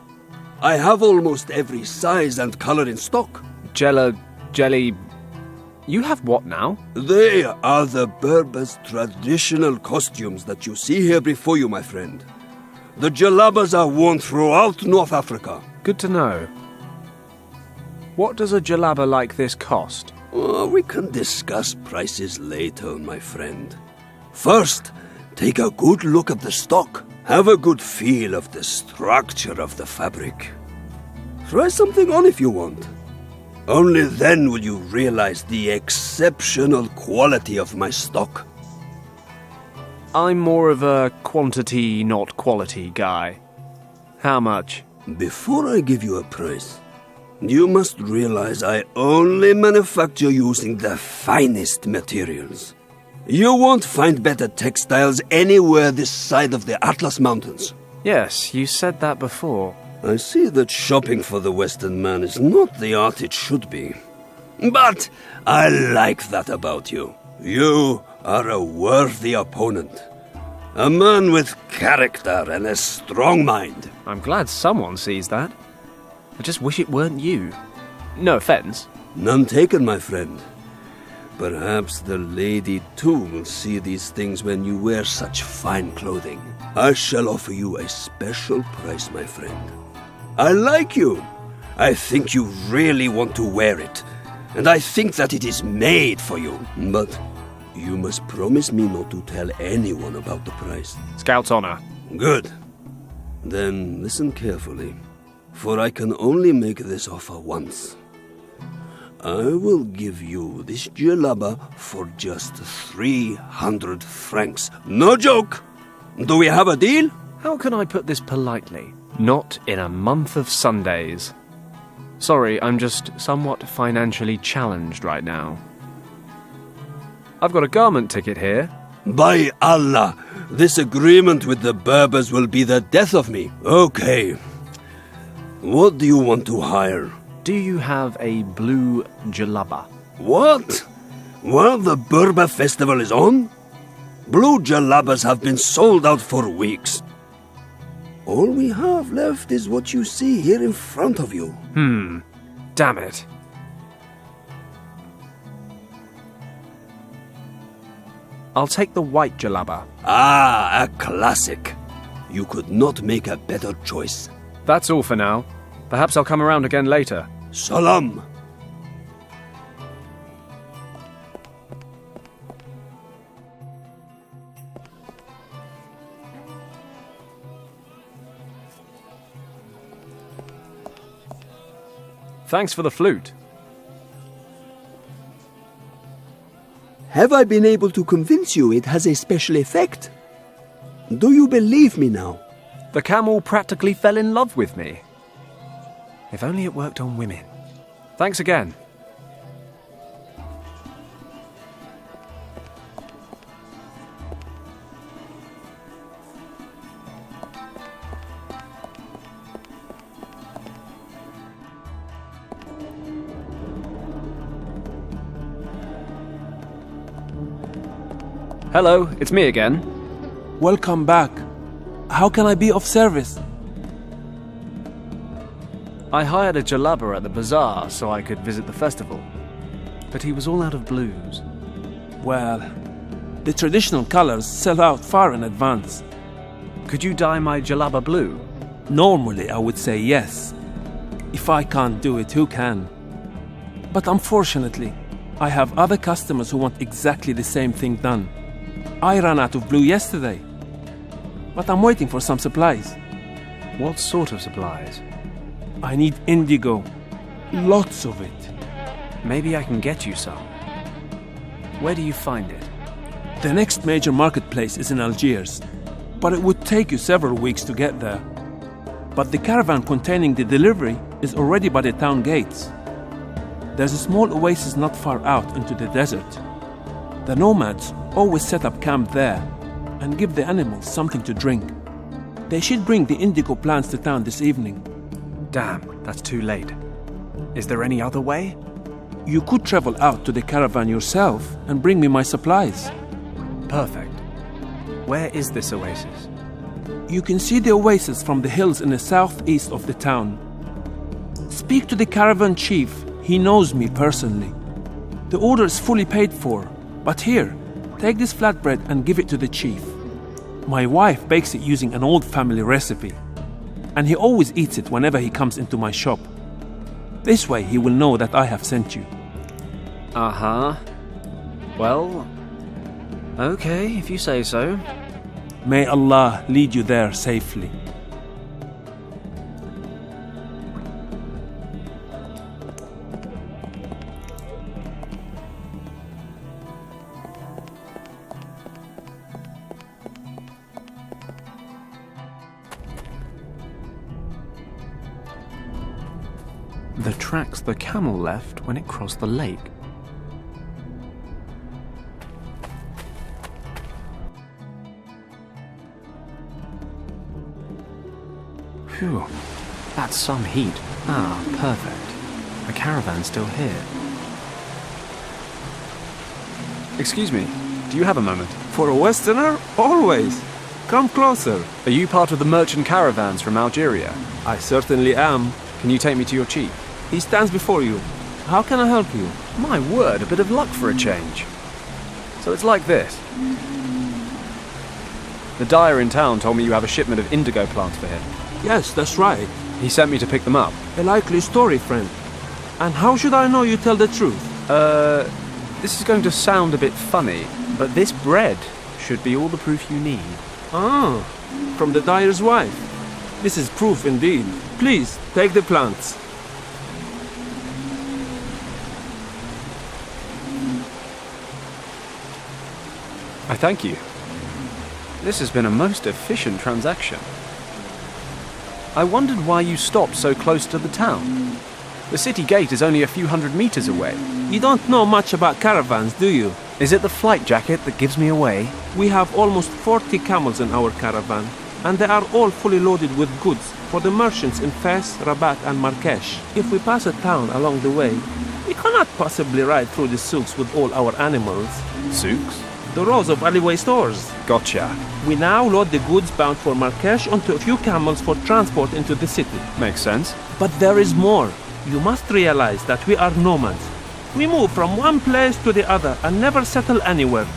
I have almost every size and color in stock. Jelly... You have what now? They are the Berbers' traditional costumes that you see here before you, my friend. The jalabas are worn throughout North Africa. Good to know. What does a jalaba like this cost? We can discuss prices later, my friend. First, take a good look at the stock. Have a good feel of the structure of the fabric. Try something on if you want. Only then will you realize the exceptional quality of my stock. I'm more of a quantity, not quality guy. How much? Before I give you a price, you must realize I only manufacture using the finest materials. You won't find better textiles anywhere this side of the Atlas Mountains. Yes, you said that before. I see that shopping for the Western man is not the art it should be. But I like that about you. You are a worthy opponent. A man with character and a strong mind. I'm glad someone sees that. I just wish it weren't you. No offense, None taken, my friend. Perhaps the lady too will see these things when you wear such fine clothing. I shall offer you a special price, my friend. I like you. I think you really want to wear it. And I think that it is made for you. But you must promise me not to tell anyone about the price. Scout's honor. Good. Then listen carefully, for I can only make this offer once. I will give you this jalaba for just 300 francs. No joke! Do we have a deal? How can I put this politely? Not in a month of Sundays. Sorry, I'm just somewhat financially challenged right now. I've got a garment ticket here. By Allah, this agreement with the Berbers will be the death of me. Okay. What do you want to hire? Do you have a blue jalaba? What? While the Berber festival is on? Blue jalabas have been sold out for weeks. All we have left is what you see here in front of you. Damn it. I'll take the white jalaba. Ah, a classic. You could not make a better choice. That's all for now. Perhaps I'll come around again later. Salam. Thanks for the flute. Have I been able to convince you it has a special effect? Do you believe me now? The camel practically fell in love with me. If only it worked on women. Thanks again. Hello, it's me again. Welcome back. How can I be of service? I hired a jalaba at the bazaar so I could visit the festival. But he was all out of blues. Well, the traditional colors sell out far in advance. Could you dye my jalaba blue? Normally, I would say yes. If I can't do it, who can? But unfortunately, I have other customers who want exactly the same thing done. I ran out of blue yesterday. But I'm waiting for some supplies. What sort of supplies? I need indigo. Lots of it. Maybe I can get you some. Where do you find it? The next major marketplace is in Algiers, but it would take you several weeks to get there. But the caravan containing the delivery is already by the town gates. There's a small oasis not far out into the desert. The nomads always set up camp there and give the animals something to drink. They should bring the indigo plants to town this evening. Damn, that's too late. Is there any other way? You could travel out to the caravan yourself and bring me my supplies. Perfect. Where is this oasis? You can see the oasis from the hills in the southeast of the town. Speak to the caravan chief. He knows me personally. The order is fully paid for, but here, take this flatbread and give it to the chief. My wife bakes it using an old family recipe, and he always eats it whenever he comes into my shop. This way he will know that I have sent you. Uh-huh. Well, okay, if you say so. May Allah lead you there safely. The tracks the camel left when it crossed the lake. Phew, that's some heat. Ah, perfect. The caravan's still here. Excuse me, do you have a moment? For a Westerner? Always. Come closer. Are you part of the merchant caravans from Algeria? I certainly am. Can you take me to your chief? He stands before you. How can I help you? My word, a bit of luck for a change. So it's like this. The dyer in town told me you have a shipment of indigo plants for him. Yes, that's right. He sent me to pick them up. A likely story, friend. And how should I know you tell the truth? This is going to sound a bit funny, but this bread should be all the proof you need. Ah, from the dyer's wife. This is proof indeed. Please, take the plants. I thank you. This has been a most efficient transaction. I wondered why you stopped so close to the town. The city gate is only a few hundred meters away. You don't know much about caravans, do you? Is it the flight jacket that gives me away? We have almost 40 camels in our caravan, and they are all fully loaded with goods for the merchants in Fez, Rabat and Marrakesh. If we pass a town along the way, we cannot possibly ride through the souks with all our animals. Souks? The rows of alleyway stores. Gotcha. We now load the goods bound for Marrakesh onto a few camels for transport into the city. Makes sense. But there is more. You must realize that we are nomads. We move from one place to the other and never settle anywhere.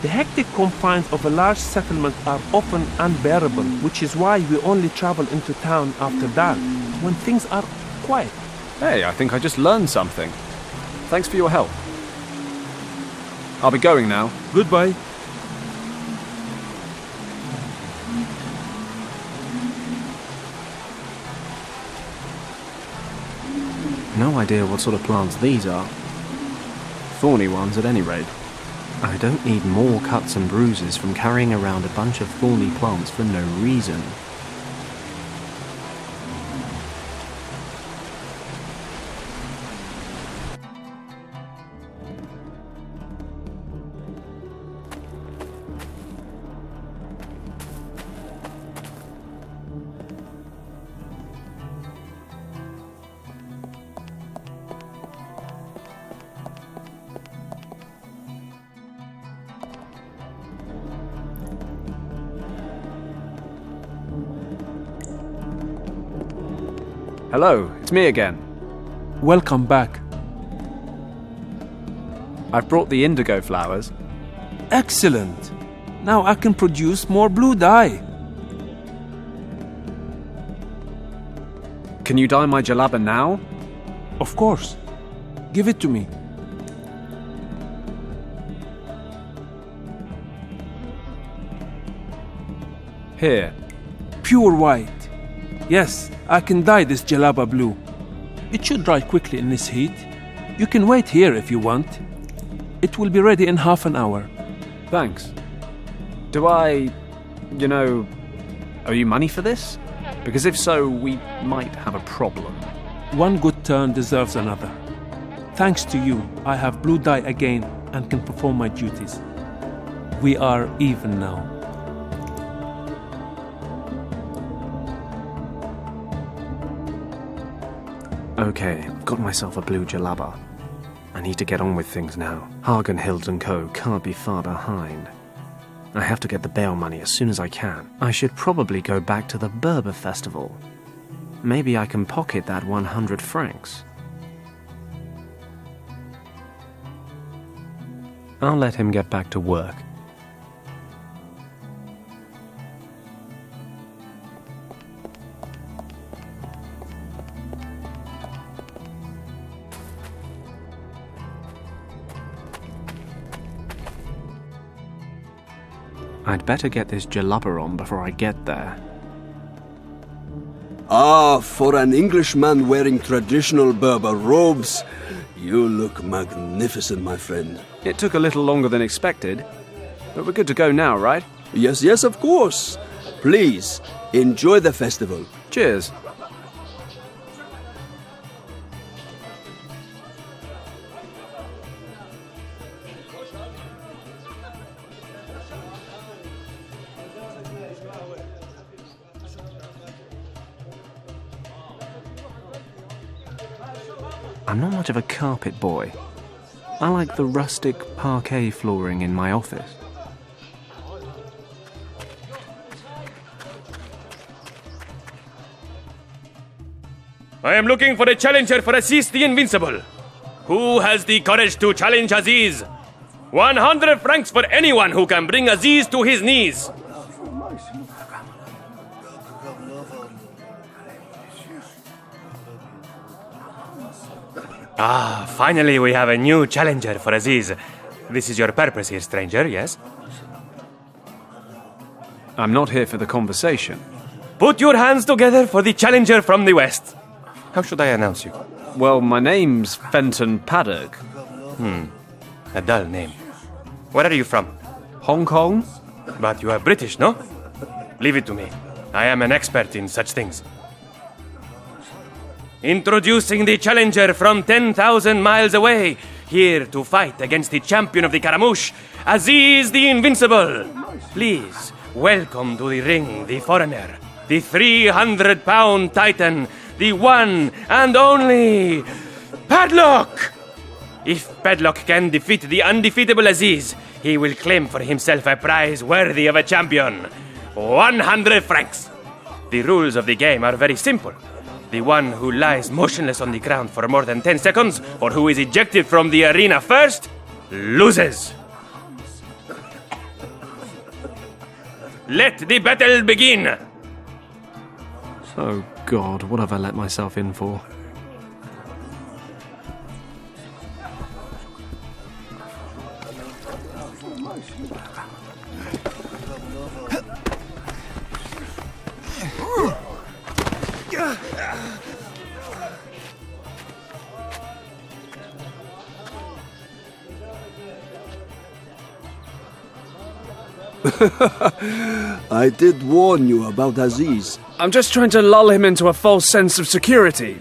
The hectic confines of a large settlement are often unbearable, which is why we only travel into town after dark, when things are quiet. Hey, I think I just learned something. Thanks for your help. I'll be going now. Goodbye. No idea what sort of plants these are. Thorny ones at any rate. I don't need more cuts and bruises from carrying around a bunch of thorny plants for no reason. Hello, it's me again. Welcome back. I've brought the indigo flowers. Excellent. Now I can produce more blue dye. Can you dye my jalaba now? Of course. Give it to me. Here. Pure white. Yes, I can dye this jalaba blue. It should dry quickly in this heat. You can wait here if you want. It will be ready in half an hour. Thanks. Do I, owe you money for this? Because if so, we might have a problem. One good turn deserves another. Thanks to you, I have blue dye again and can perform my duties. We are even now. Okay, I've got myself a blue jalaba. I need to get on with things now. Hagen, Hild & Co. can't be far behind. I have to get the bail money as soon as I can. I should probably go back to the Berber festival. Maybe I can pocket that 100 francs. I'll let him get back to work. I'd better get this jalaba on before I get there. Ah, for an Englishman wearing traditional Berber robes, you look magnificent, my friend. It took a little longer than expected, but we're good to go now, right? Yes, yes, of course. Please, enjoy the festival. Cheers. I'm not much of a carpet boy. I like the rustic parquet flooring in my office. I am looking for a challenger for Assist the Invincible. Who has the courage to challenge Aziz? 100 francs for anyone who can bring Aziz to his knees. Finally we have a new challenger for Aziz. This is your purpose here, stranger, yes? I'm not here for the conversation. Put your hands together for the challenger from the west. How should I announce you? Well, my name's Fenton Paddoka. A dull name. Where are you from? Hong Kong? But you are British, no? Leave it to me. I am an expert in such things. Introducing the challenger from 10,000 miles away, here to fight against the champion of the Caramouche, Aziz the Invincible. Please, welcome to the ring, the foreigner, the 300-pound titan, the one and only Paddoka! If Paddoka can defeat the undefeatable Aziz, he will claim for himself a prize worthy of a champion. 100 francs. The rules of the game are very simple. The one who lies motionless on the ground for more than 10 seconds, or who is ejected from the arena first, loses. Let the battle begin! Oh God, what have I let myself in for? I did warn you about Aziz. I'm just trying to lull him into a false sense of security.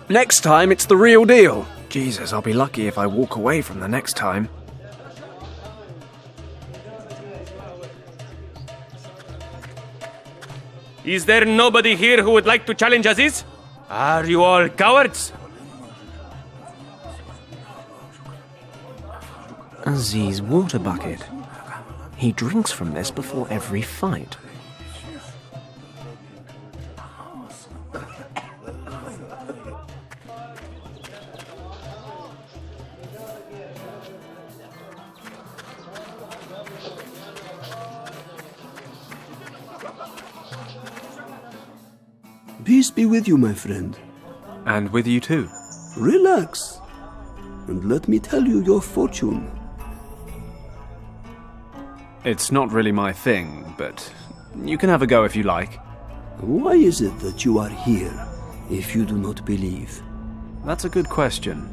Next time, it's the real deal. Jesus, I'll be lucky if I walk away from the next time. Is there nobody here who would like to challenge Aziz? Are you all cowards? Aziz water bucket. He drinks from this before every fight. Peace be with you, my friend. And with you too. Relax, and let me tell you your fortune. It's not really my thing, but you can have a go if you like. Why is it that you are here, if you do not believe? That's a good question.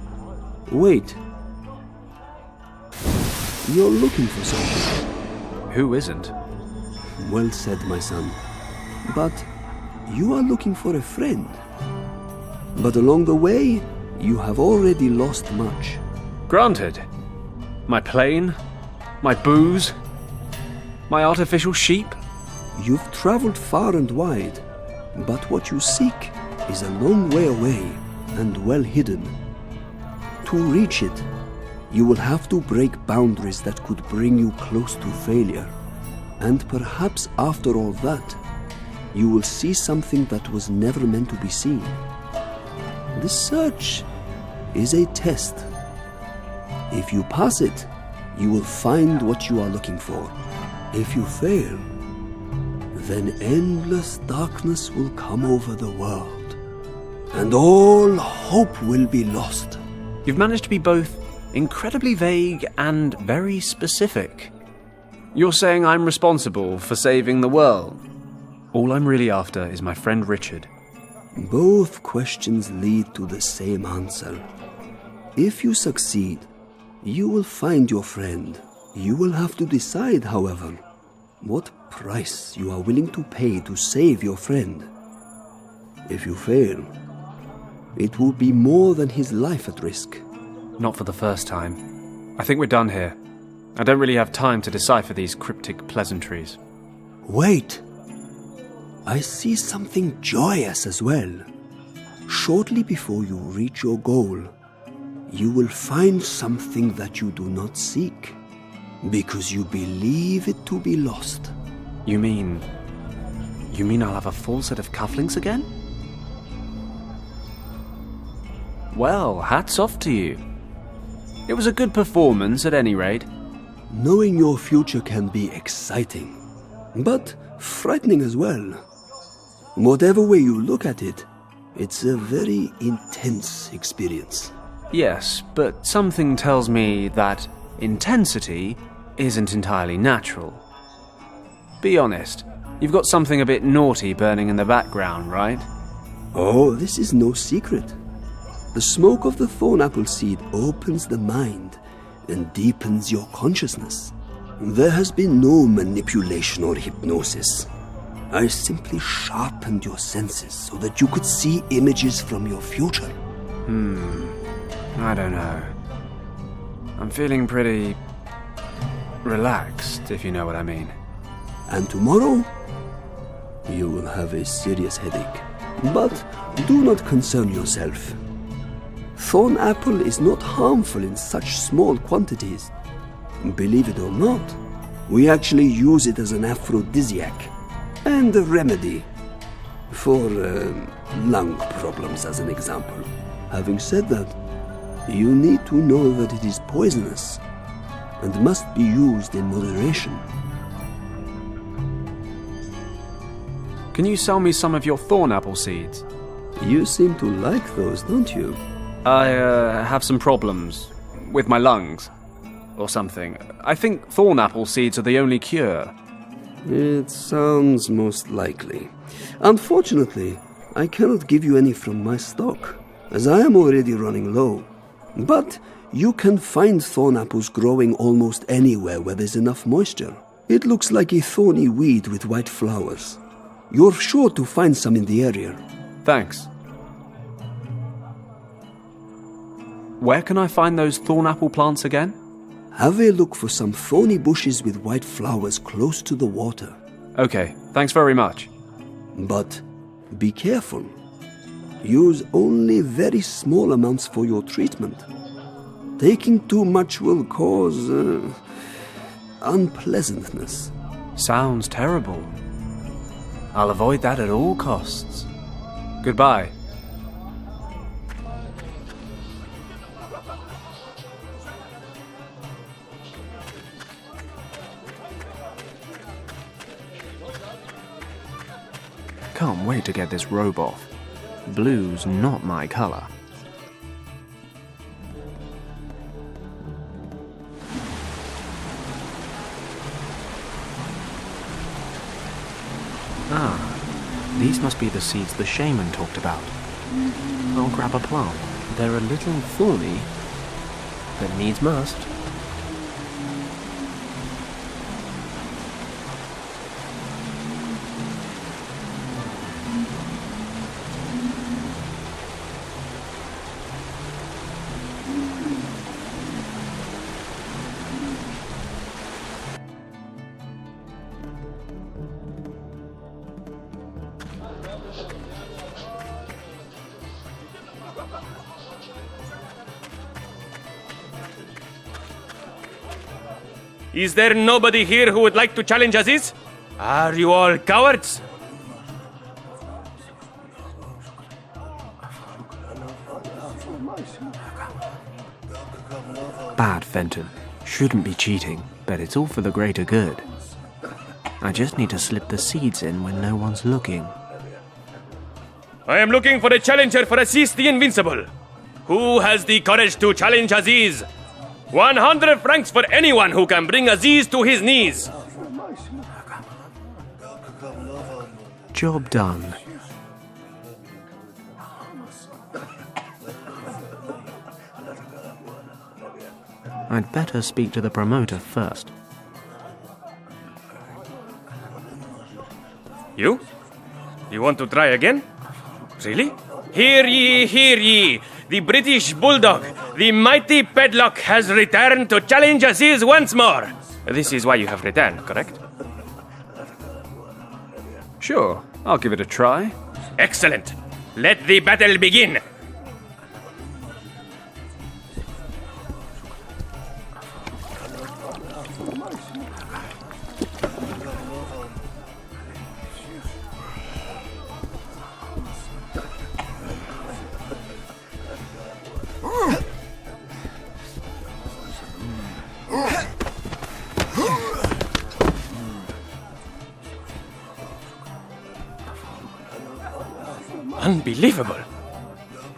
Wait. You're looking for something. Who isn't? Well said, my son. But you are looking for a friend. But along the way, you have already lost much. Granted. My plane, my booze, my artificial sheep. You've traveled far and wide, but what you seek is a long way away and well hidden. To reach it, you will have to break boundaries that could bring you close to failure. And perhaps after all that, you will see something that was never meant to be seen. The search is a test. If you pass it, you will find what you are looking for. If you fail, then endless darkness will come over the world, and all hope will be lost. You've managed to be both incredibly vague and very specific. You're saying I'm responsible for saving the world. All I'm really after is my friend Richard. Both questions lead to the same answer. If you succeed, you will find your friend. You will have to decide, however, what price you are willing to pay to save your friend. If you fail, it will be more than his life at risk. Not for the first time. I think we're done here. I don't really have time to decipher these cryptic pleasantries. Wait! I see something joyous as well. Shortly before you reach your goal, you will find something that you do not seek, because you believe it to be lost. You mean I'll have a full set of cufflinks again? Well, hats off to you. It was a good performance at any rate. Knowing your future can be exciting, but frightening as well. Whatever way you look at it, it's a very intense experience. Yes, but something tells me that intensity isn't entirely natural. Be honest, you've got something a bit naughty burning in the background, right? Oh, this is no secret. The smoke of the thorn apple seed opens the mind and deepens your consciousness. There has been no manipulation or hypnosis. I simply sharpened your senses so that you could see images from your future. I don't know. I'm feeling pretty relaxed, if you know what I mean. And tomorrow, you will have a serious headache. But do not concern yourself. Thorn apple is not harmful in such small quantities. Believe it or not, we actually use it as an aphrodisiac and a remedy for lung problems, as an example. Having said that, you need to know that it is poisonous and must be used in moderation. Can you sell me some of your thorn apple seeds? You seem to like those, don't you? I have some problems with my lungs or something. I think thorn apple seeds are the only cure. It sounds most likely. Unfortunately, I cannot give you any from my stock, as I am already running low. But you can find thorn apples growing almost anywhere where there's enough moisture. It looks like a thorny weed with white flowers. You're sure to find some in the area. Thanks. Where can I find those thorn apple plants again? Have a look for some thorny bushes with white flowers close to the water. Okay, thanks very much. But be careful. Use only very small amounts for your treatment. Taking too much will cause unpleasantness. Sounds terrible. I'll avoid that at all costs. Goodbye. Can't wait to get this robe off. Blue's not my colour. These must be the seeds the shaman talked about. I'll grab a plant. They're a little thorny, but needs must. Is there nobody here who would like to challenge Aziz? Are you all cowards? Bad, Fenton. Shouldn't be cheating, but it's all for the greater good. I just need to slip the seeds in when no one's looking. I am looking for a challenger for Aziz the Invincible. Who has the courage to challenge Aziz? 100 francs for anyone who can bring Aziz to his knees. Job done. I'd better speak to the promoter first. You? You want to try again? Really? Hear ye, hear ye! The British Bulldog, the mighty Paddock, has returned to challenge Aziz once more. This is why you have returned, correct? Sure, I'll give it a try. Excellent. Let the battle begin. Unbelievable.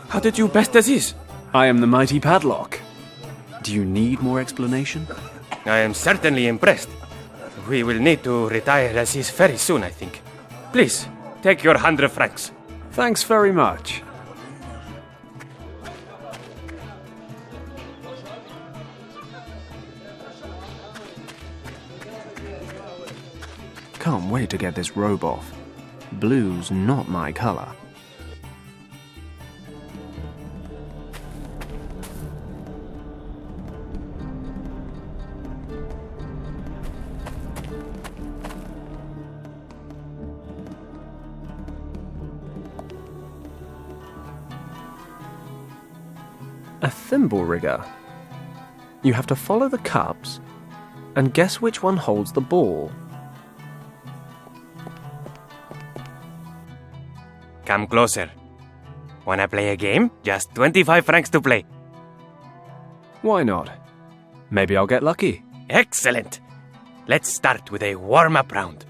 How did you master this? I am the mighty padlock. Do you need more explanation? I am certainly impressed. We will need to retire as is very soon, I think. Please, take your 100 francs. Thanks very much. Can't wait to get this robe off. Blue's not my color. A thimble rigger. You have to follow the cups and guess which one holds the ball. Come closer. Wanna play a game? Just 25 francs to play. Why not? Maybe I'll get lucky. Excellent! Let's start with a warm-up round.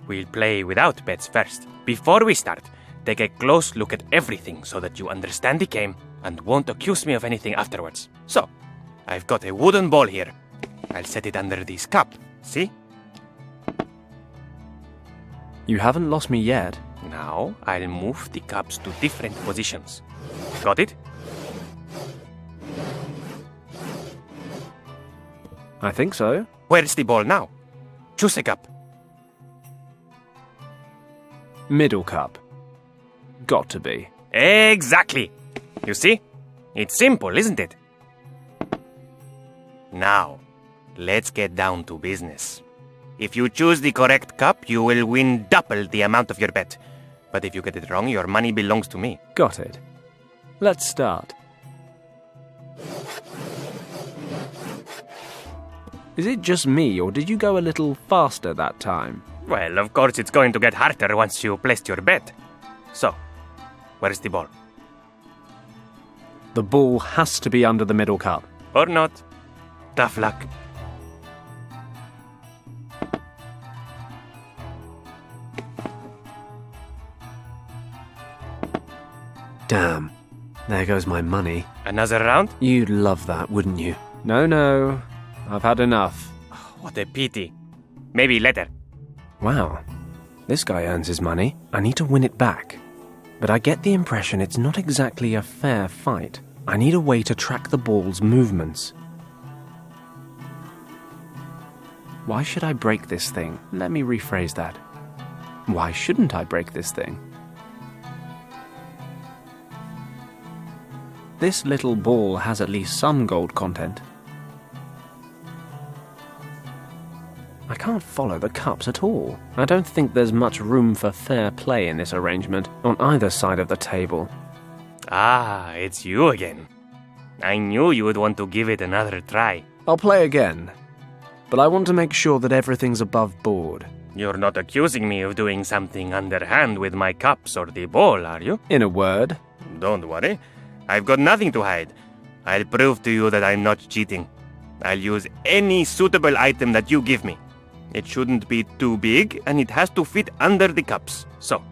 We'll play without bets first. Before we start, take a close look at everything so that you understand the game and won't accuse me of anything afterwards. So, I've got a wooden ball here. I'll set it under this cup. See? You haven't lost me yet. Now, I'll move the cups to different positions. Got it? I think so. Where's the ball now? Choose a cup. Middle cup. Got to be. Exactly! You see? It's simple, isn't it? Now, let's get down to business. If you choose the correct cup, you will win double the amount of your bet. But if you get it wrong, your money belongs to me. Got it. Let's start. Is it just me, or did you go a little faster that time? Well, of course it's going to get harder once you placed your bet. So, where's the ball? The ball has to be under the middle cup. Or not. Tough luck. Damn. There goes my money. Another round? You'd love that, wouldn't you? No. I've had enough. What a pity. Maybe later. Wow. This guy earns his money. I need to win it back. But I get the impression it's not exactly a fair fight. I need a way to track the ball's movements. Why should I break this thing? Let me rephrase that. Why shouldn't I break this thing? This little ball has at least some gold content. I can't follow the cups at all. I don't think there's much room for fair play in this arrangement, on either side of the table. Ah, it's you again. I knew you would want to give it another try. I'll play again, but I want to make sure that everything's above board. You're not accusing me of doing something underhand with my cups or the ball, are you? In a word. Don't worry. I've got nothing to hide. I'll prove to you that I'm not cheating. I'll use any suitable item that you give me. It shouldn't be too big, and it has to fit under the cups. So,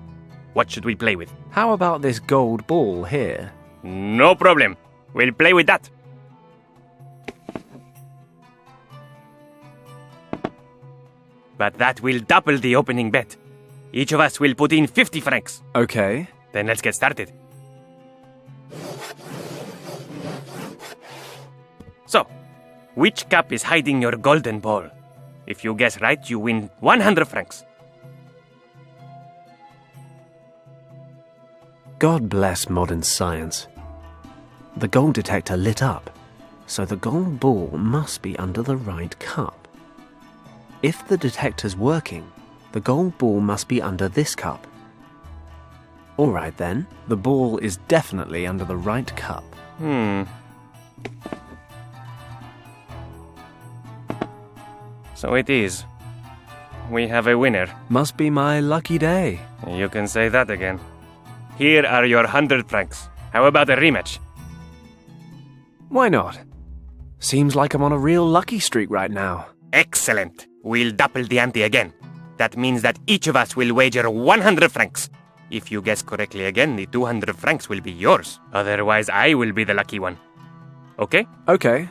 what should we play with? How about this gold ball here? No problem. We'll play with that. But that will double the opening bet. Each of us will put in 50 francs. Okay. Then let's get started. So, which cup is hiding your golden ball? If you guess right, you win 100 francs. God bless modern science. The gold detector lit up, so the gold ball must be under the right cup. If the detector's working, the gold ball must be under this cup. All right then, the ball is definitely under the right cup. So it is. We have a winner. Must be my lucky day. You can say that again. Here are your 100 francs. How about a rematch? Why not? Seems like I'm on a real lucky streak right now. Excellent. We'll double the ante again. That means that each of us will wager 100 francs. If you guess correctly again, the 200 francs will be yours. Otherwise, I will be the lucky one. Okay? Okay.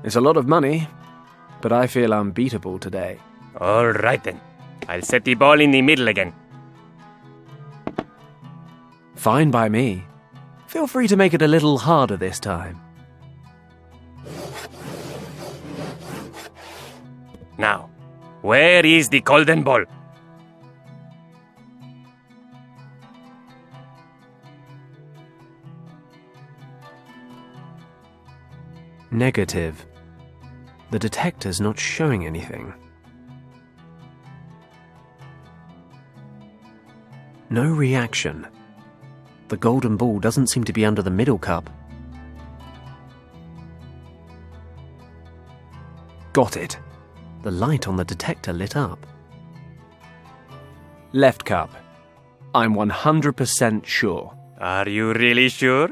It's a lot of money, but I feel unbeatable today. All right then. I'll set the ball in the middle again. Fine by me. Feel free to make it a little harder this time. Now, where is the golden ball? Negative. The detector's not showing anything. No reaction. The golden ball doesn't seem to be under the middle cup. Got it. The light on the detector lit up. Left cup. I'm 100% sure. Are you really sure?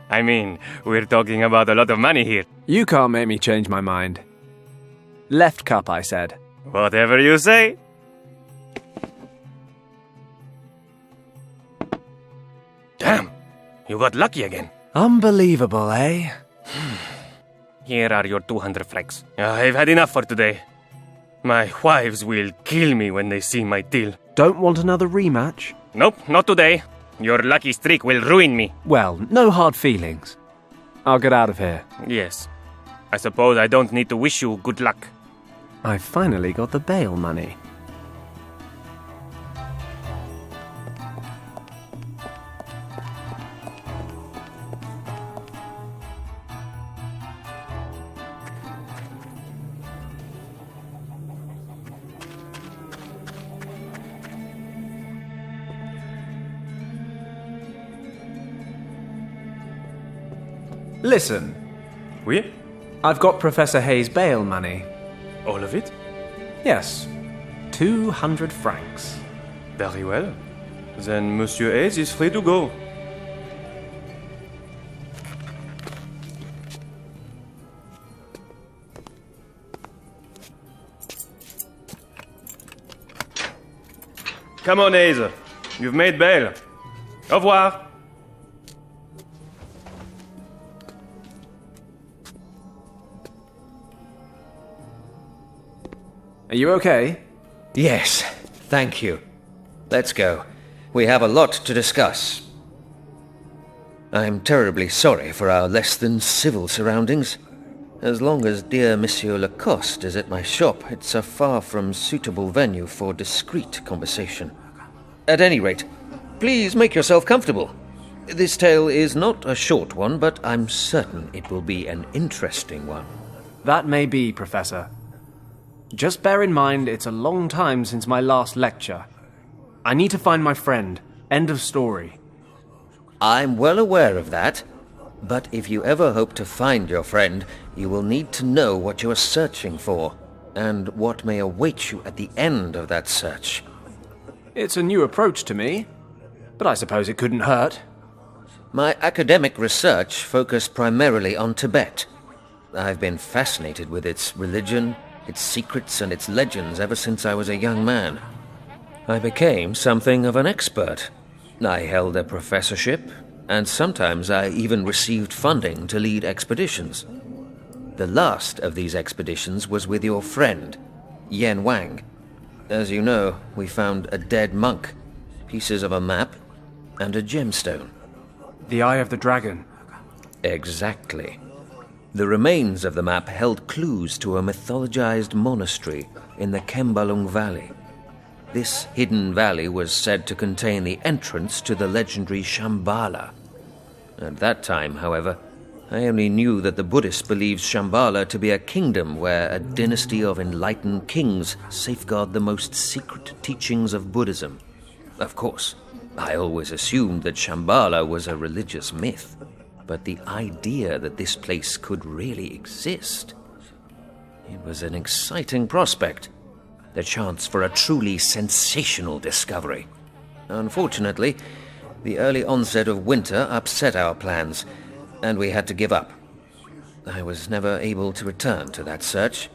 I mean, we're talking about a lot of money here. You can't make me change my mind. Left cup, I said. Whatever you say. Damn, you got lucky again. Unbelievable, eh? Here are your 200 francs. I've had enough for today. My wives will kill me when they see my till. Don't want another rematch? Nope, not today. Your lucky streak will ruin me. Well, no hard feelings. I'll get out of here. Yes. I suppose I don't need to wish you good luck. I finally got the bail money. Listen. Oui? I've got Professor Hayes' bail money. All of it? Yes. 200 francs. Very well. Then Monsieur Hayes is free to go. Come on, Hayes. You've made bail. Au revoir. Are you okay? Yes, thank you. Let's go. We have a lot to discuss. I'm terribly sorry for our less than civil surroundings. As long as dear Monsieur Lacoste is at my shop, it's a far from suitable venue for discreet conversation. At any rate, please make yourself comfortable. This tale is not a short one, but I'm certain it will be an interesting one. That may be, Professor. Just bear in mind it's a long time since my last lecture. I need to find my friend. End of story. I'm well aware of that, but if you ever hope to find your friend, you will need to know what you are searching for, and what may await you at the end of that search. It's a new approach to me, but I suppose it couldn't hurt. My academic research focused primarily on Tibet. I've been fascinated with its religion, its secrets and its legends ever since I was a young man. I became something of an expert. I held a professorship, and sometimes I even received funding to lead expeditions. The last of these expeditions was with your friend, Yen Wang. As you know, we found a dead monk, pieces of a map, and a gemstone. The Eye of the Dragon. Exactly. The remains of the map held clues to a mythologized monastery in the Kembalung Valley. This hidden valley was said to contain the entrance to the legendary Shambhala. At that time, however, I only knew that the Buddhists believed Shambhala to be a kingdom where a dynasty of enlightened kings safeguard the most secret teachings of Buddhism. Of course, I always assumed that Shambhala was a religious myth. But the idea that this place could really exist, it was an exciting prospect. The chance for a truly sensational discovery. Unfortunately, the early onset of winter upset our plans, and we had to give up. I was never able to return to that search.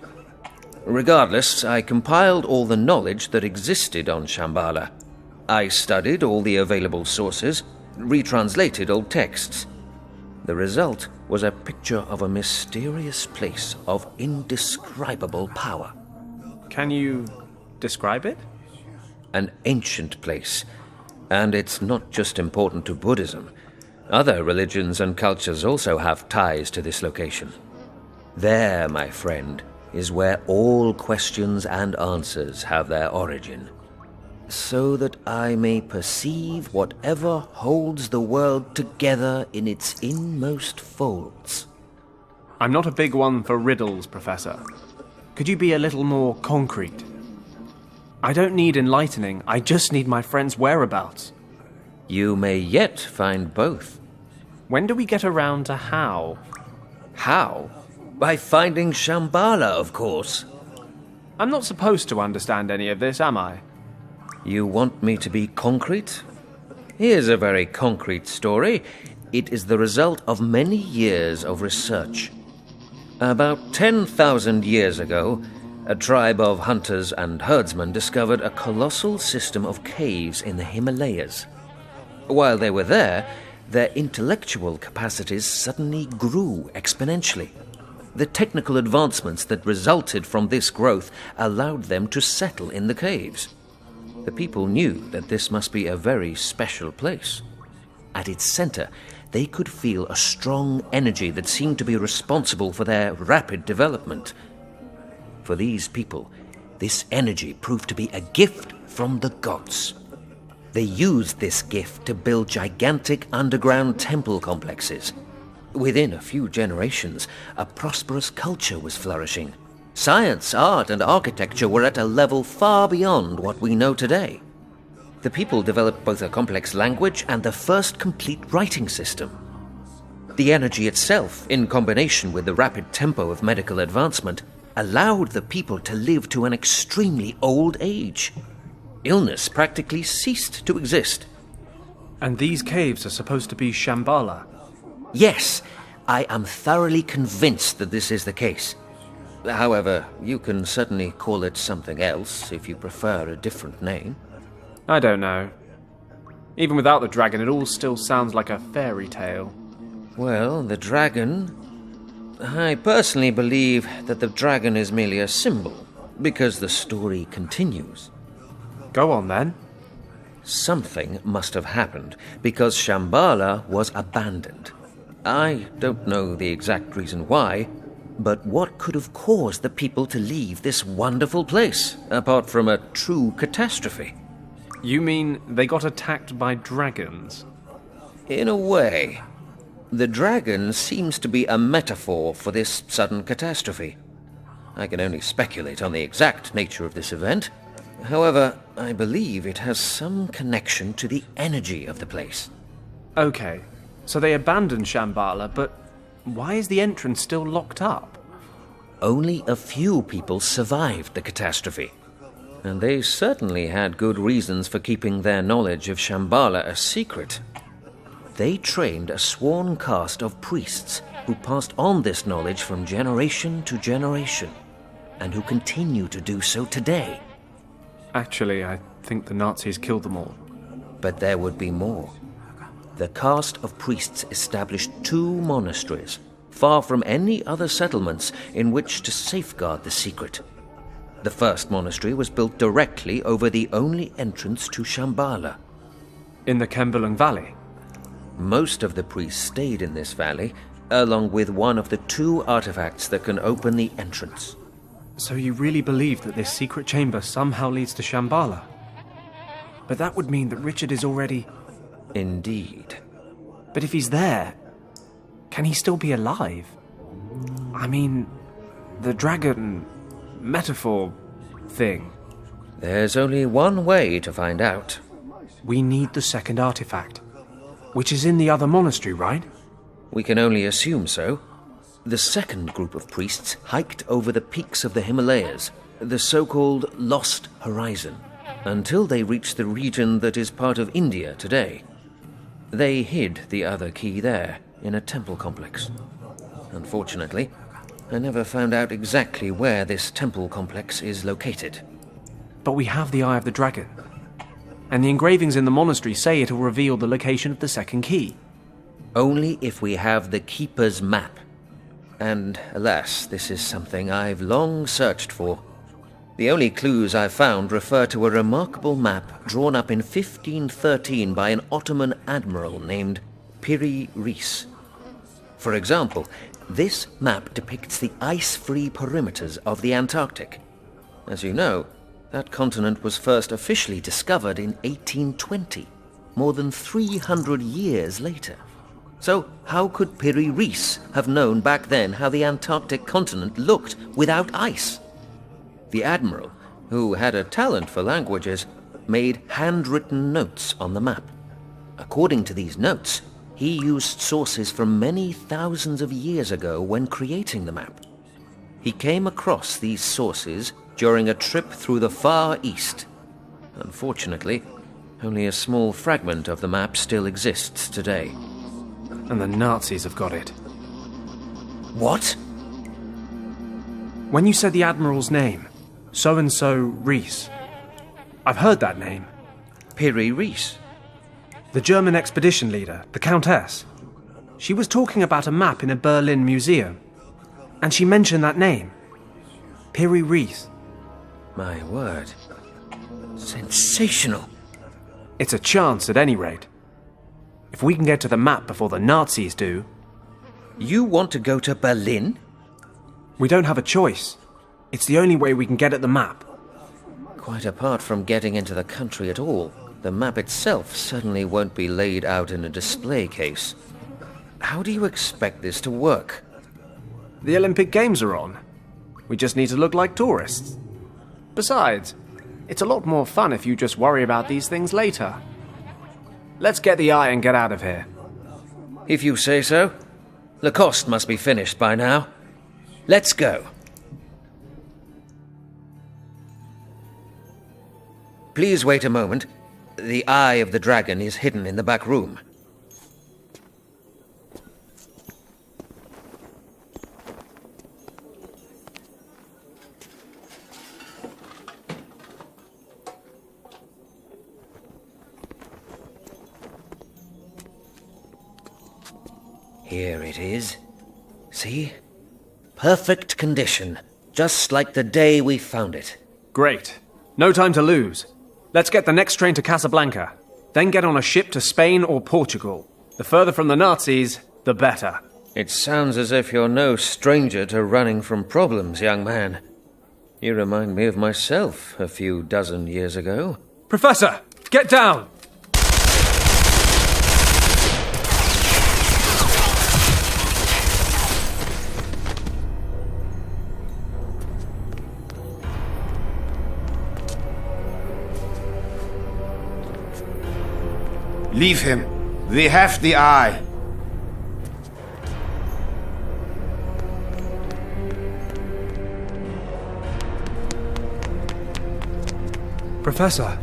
Regardless, I compiled all the knowledge that existed on Shambhala. I studied all the available sources, retranslated old texts. The result was a picture of a mysterious place of indescribable power. Can you describe it? An ancient place. And it's not just important to Buddhism. Other religions and cultures also have ties to this location. There, my friend, is where all questions and answers have their origin. So that I may perceive whatever holds the world together in its inmost folds. I'm not a big one for riddles, Professor. Could you be a little more concrete? I don't need enlightening, I just need my friend's whereabouts. You may yet find both. When do we get around to how? How? By finding Shambhala, of course. I'm not supposed to understand any of this, am I? You want me to be concrete? Here's a very concrete story. It is the result of many years of research. About 10,000 years ago, a tribe of hunters and herdsmen discovered a colossal system of caves in the Himalayas. While they were there, their intellectual capacities suddenly grew exponentially. The technical advancements that resulted from this growth allowed them to settle in the caves. The people knew that this must be a very special place. At its center, they could feel a strong energy that seemed to be responsible for their rapid development. For these people, this energy proved to be a gift from the gods. They used this gift to build gigantic underground temple complexes. Within a few generations, a prosperous culture was flourishing. Science, art, and architecture were at a level far beyond what we know today. The people developed both a complex language and the first complete writing system. The energy itself, in combination with the rapid tempo of medical advancement, allowed the people to live to an extremely old age. Illness practically ceased to exist. And these caves are supposed to be Shambhala? Yes, I am thoroughly convinced that this is the case. However, you can certainly call it something else if you prefer a different name. I don't know. Even without the dragon, it all still sounds like a fairy tale. Well, the dragon... I personally believe that the dragon is merely a symbol, because the story continues. Go on, then. Something must have happened, because Shambhala was abandoned. I don't know the exact reason why, but what could have caused the people to leave this wonderful place, apart from a true catastrophe? You mean they got attacked by dragons? In a way. The dragon seems to be a metaphor for this sudden catastrophe. I can only speculate on the exact nature of this event. However, I believe it has some connection to the energy of the place. Okay, so they abandoned Shambhala, but why is the entrance still locked up? Only a few people survived the catastrophe, and they certainly had good reasons for keeping their knowledge of Shambhala a secret. They trained a sworn caste of priests who passed on this knowledge from generation to generation, and who continue to do so today. Actually, I think the Nazis killed them all. But there would be more. The caste of priests established 2 monasteries, far from any other settlements, in which to safeguard the secret. The first monastery was built directly over the only entrance to Shambhala. In the Kembalung Valley? Most of the priests stayed in this valley, along with one of the 2 artifacts that can open the entrance. So you really believe that this secret chamber somehow leads to Shambhala? But that would mean that Richard is already... Indeed. But if he's there, can he still be alive? I mean, the dragon metaphor thing. There's only one way to find out. We need the second artifact, which is in the other monastery, right? We can only assume so. The second group of priests hiked over the peaks of the Himalayas, the so-called Lost Horizon, until they reached the region that is part of India today. They hid the other key there, in a temple complex. Unfortunately, I never found out exactly where this temple complex is located. But we have the Eye of the Dragon. And the engravings in the monastery say it'll reveal the location of the second key. Only if we have the keeper's map. And, alas, this is something I've long searched for. The only clues I've found refer to a remarkable map drawn up in 1513 by an Ottoman admiral named Piri Reis. For example, this map depicts the ice-free perimeters of the Antarctic. As you know, that continent was first officially discovered in 1820, more than 300 years later. So how could Piri Reis have known back then how the Antarctic continent looked without ice? The admiral, who had a talent for languages, made handwritten notes on the map. According to these notes, he used sources from many thousands of years ago when creating the map. He came across these sources during a trip through the Far East. Unfortunately, only a small fragment of the map still exists today. And the Nazis have got it. What? When you said the Admiral's name, so-and-so Reis, I've heard that name. Piri Reis? The German expedition leader, the Countess. She was talking about a map in a Berlin museum, and she mentioned that name. Piri Reis. My word. Sensational. It's a chance at any rate. If we can get to the map before the Nazis do... You want to go to Berlin? We don't have a choice. It's the only way we can get at the map. Quite apart from getting into the country at all, the map itself certainly won't be laid out in a display case. How do you expect this to work? The Olympic Games are on. We just need to look like tourists. Besides, it's a lot more fun if you just worry about these things later. Let's get the eye and get out of here. If you say so. Lacoste must be finished by now. Let's go. Please wait a moment. The eye of the dragon is hidden in the back room. Here it is. See? Perfect condition. Just like the day we found it. Great. No time to lose. Let's get the next train to Casablanca. Then get on a ship to Spain or Portugal. The further from the Nazis, the better. It sounds as if you're no stranger to running from problems, young man. You remind me of myself a few dozen years ago. Professor, get down! Leave him. We have the eye. Professor.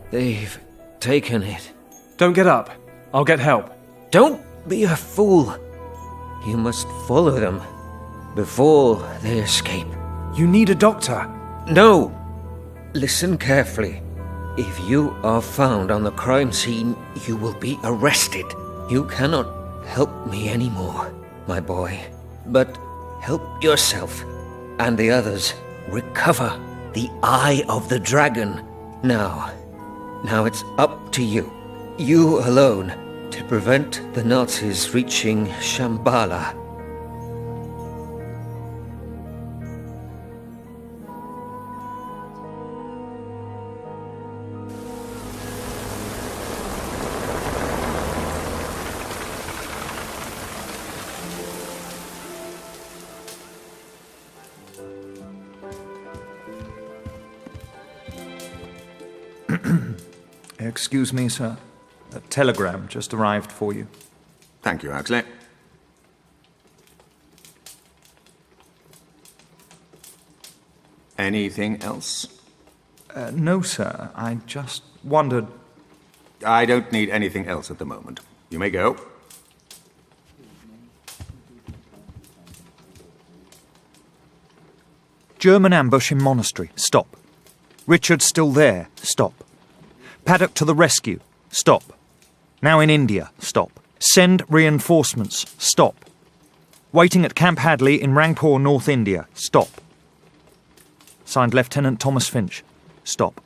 They've taken it. Don't get up. I'll get help. Don't be a fool. You must follow them before they escape. You need a doctor. No. Listen carefully. If you are found on the crime scene, you will be arrested. You cannot help me anymore, my boy. But help yourself and the others recover the Eye of the Dragon. Now it's up to you. You alone to prevent the Nazis reaching Shambhala. Excuse me, sir. A telegram just arrived for you. Thank you, Huxley. Anything else? No, sir. I just wondered... I don't need anything else at the moment. You may go. German ambush in monastery. Stop. Richard's still there. Stop. Paddock to the rescue. Stop. Now in India. Stop. Send reinforcements. Stop. Waiting at Camp Hadley in Rangpur, North India. Stop. Signed Lieutenant Thomas Finch. Stop.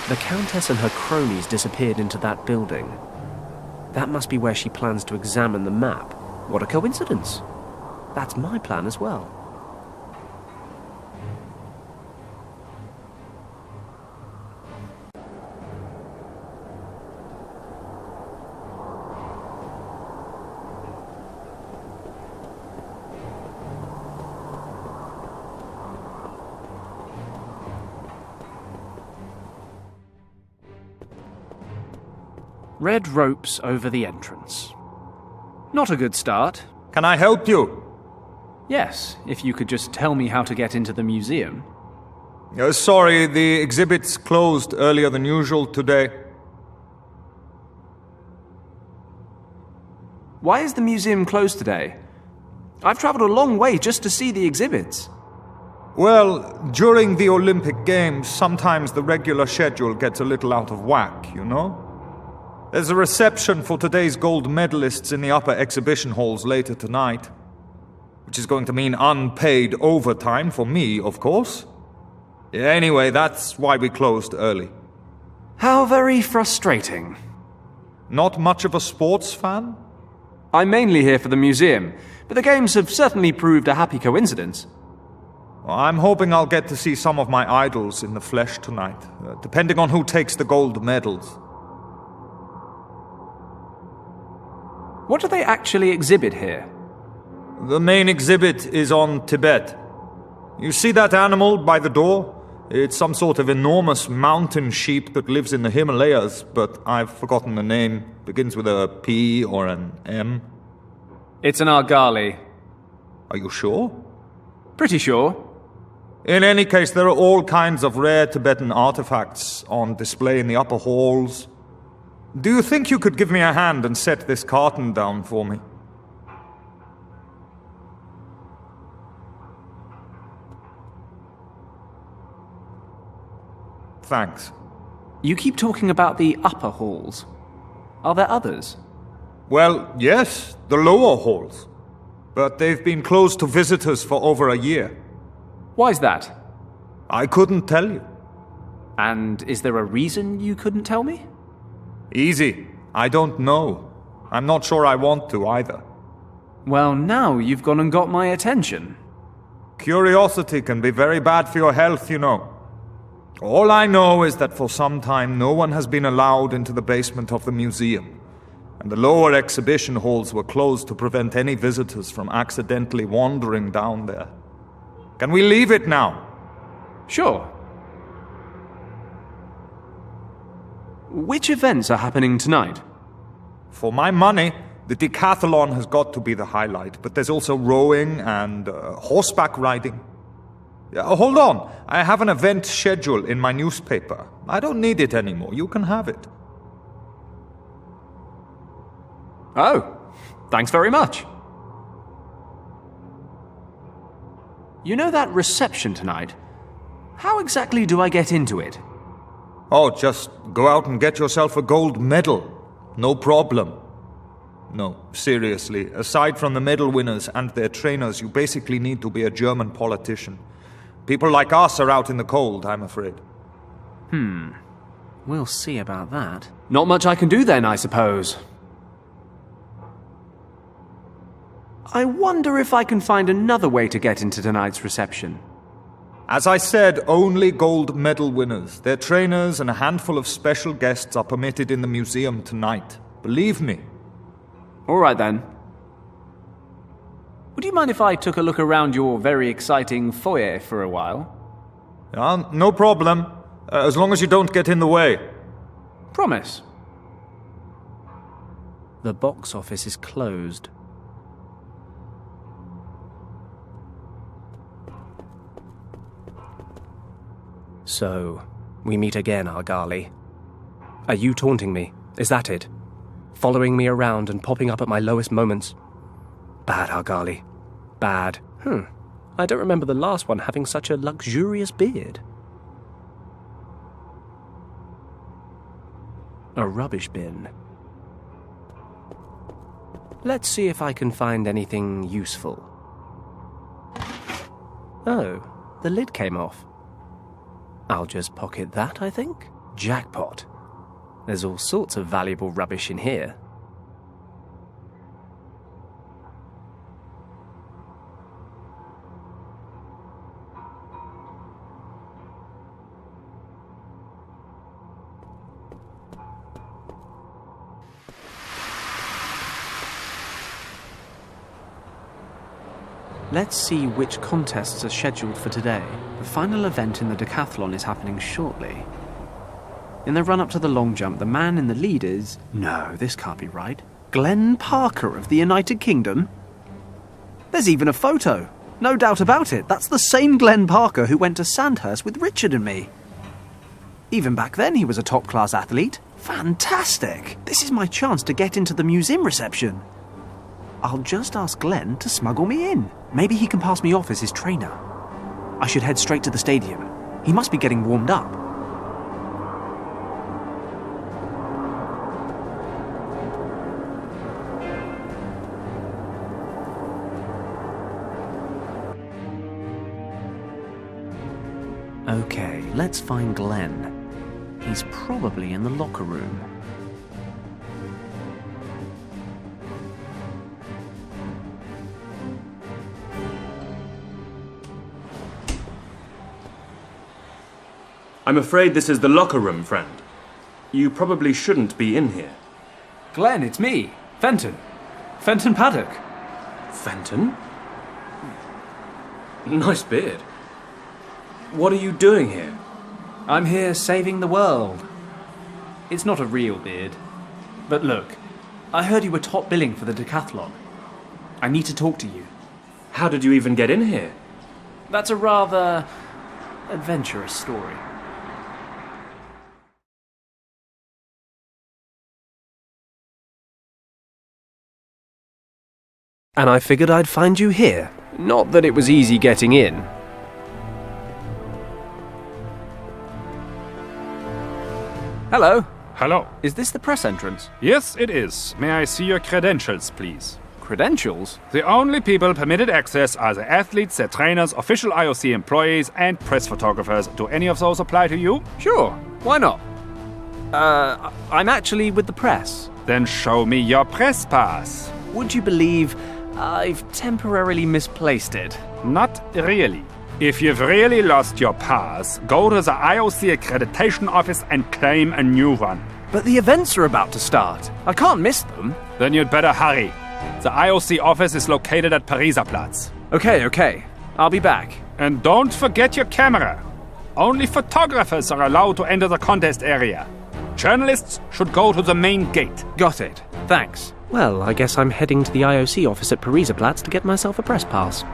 The Countess and her cronies disappeared into that building. That must be where she plans to examine the map. What a coincidence. That's my plan as well. Red ropes over the entrance. Not a good start. Can I help you? Yes, if you could just tell me how to get into the museum. Sorry, the exhibit's closed earlier than usual today. Why is the museum closed today? I've travelled a long way just to see the exhibits. Well, during the Olympic Games, sometimes the regular schedule gets a little out of whack, you know? There's a reception for today's gold medalists in the upper exhibition halls later tonight, which is going to mean unpaid overtime for me, of course. Anyway, that's why we closed early. How very frustrating. Not much of a sports fan? I'm mainly here for the museum, but the games have certainly proved a happy coincidence. I'm hoping I'll get to see some of my idols in the flesh tonight, depending on who takes the gold medals. What do they actually exhibit here? The main exhibit is on Tibet. You see that animal by the door? It's some sort of enormous mountain sheep that lives in the Himalayas, but I've forgotten the name. Begins with a P or an M. It's an argali. Are you sure? Pretty sure. In any case, there are all kinds of rare Tibetan artifacts on display in the upper halls. Do you think you could give me a hand and set this carton down for me? Thanks. You keep talking about the upper halls. Are there others? Well, yes, the lower halls. But they've been closed to visitors for over a year. Why's that? I couldn't tell you. And is there a reason you couldn't tell me? Easy. I don't know. I'm not sure I want to either. Well, now you've gone and got my attention. Curiosity can be very bad for your health, you know. All I know is that for some time no one has been allowed into the basement of the museum, and the lower exhibition halls were closed to prevent any visitors from accidentally wandering down there. Can we leave it now? Sure. Which events are happening tonight? For my money, the decathlon has got to be the highlight, but there's also rowing and horseback riding. Hold on, I have an event schedule in my newspaper. I don't need it anymore, you can have it. Oh, thanks very much. You know that reception tonight? How exactly do I get into it? Oh, just go out and get yourself a gold medal. no problem. No, seriously, aside from the medal winners and their trainers, you basically need to be a German politician. People like us are out in the cold, I'm afraid. We'll see about that. Not much I can do then, I suppose. I wonder if I can find another way to get into tonight's reception. As I said, only gold medal winners, their trainers, and a handful of special guests are permitted in the museum tonight. Believe me. All right then. Would you mind if I took a look around your very exciting foyer for a while? No problem. As long as you don't get in the way. Promise. The box office is closed. So, we meet again, Argali. Are you taunting me? Is that it? Following me around and popping up at my lowest moments? Bad, Argali. Bad. I don't remember the last one having such a luxurious beard. A rubbish bin. Let's see if I can find anything useful. Oh, the lid came off. I'll just pocket that, I think. Jackpot. There's all sorts of valuable rubbish in here. Let's see which contests are scheduled for today. The final event in the decathlon is happening shortly. In the run-up to the long jump, the man in the lead is... No, this can't be right. Glenn Parker of the United Kingdom? There's even a photo. No doubt about it. That's the same Glenn Parker who went to Sandhurst with Richard and me. Even back then, he was a top-class athlete. Fantastic! This is my chance to get into the museum reception. I'll just ask Glenn to smuggle me in. Maybe he can pass me off as his trainer. I should head straight to the stadium. He must be getting warmed up. Okay, let's find Glenn. He's probably in the locker room. I'm afraid this is the locker room, friend. You probably shouldn't be in here. Glenn, it's me. Fenton. Fenton Paddoka. Fenton? Nice beard. What are you doing here? I'm here saving the world. It's not a real beard. But look, I heard you were top billing for the decathlon. I need to talk to you. How did you even get in here? That's a rather adventurous story. And I figured I'd find you here. Not that it was easy getting in. Hello. Hello. Is this the press entrance? Yes, it is. May I see your credentials, please? Credentials? The only people permitted access are the athletes, their trainers, official IOC employees, and press photographers. Do any of those apply to you? Sure. Why not? I'm actually with the press. Then show me your press pass. Would you believe I've temporarily misplaced it? Not really. If you've really lost your pass, go to the IOC accreditation office and claim a new one. But the events are about to start. I can't miss them. Then you'd better hurry. The IOC office is located at Pariserplatz. Okay. I'll be back. And don't forget your camera. Only photographers are allowed to enter the contest area. Journalists should go to the main gate. Got it. Thanks. Well, I guess I'm heading to the IOC office at Pariserplatz to get myself a press pass.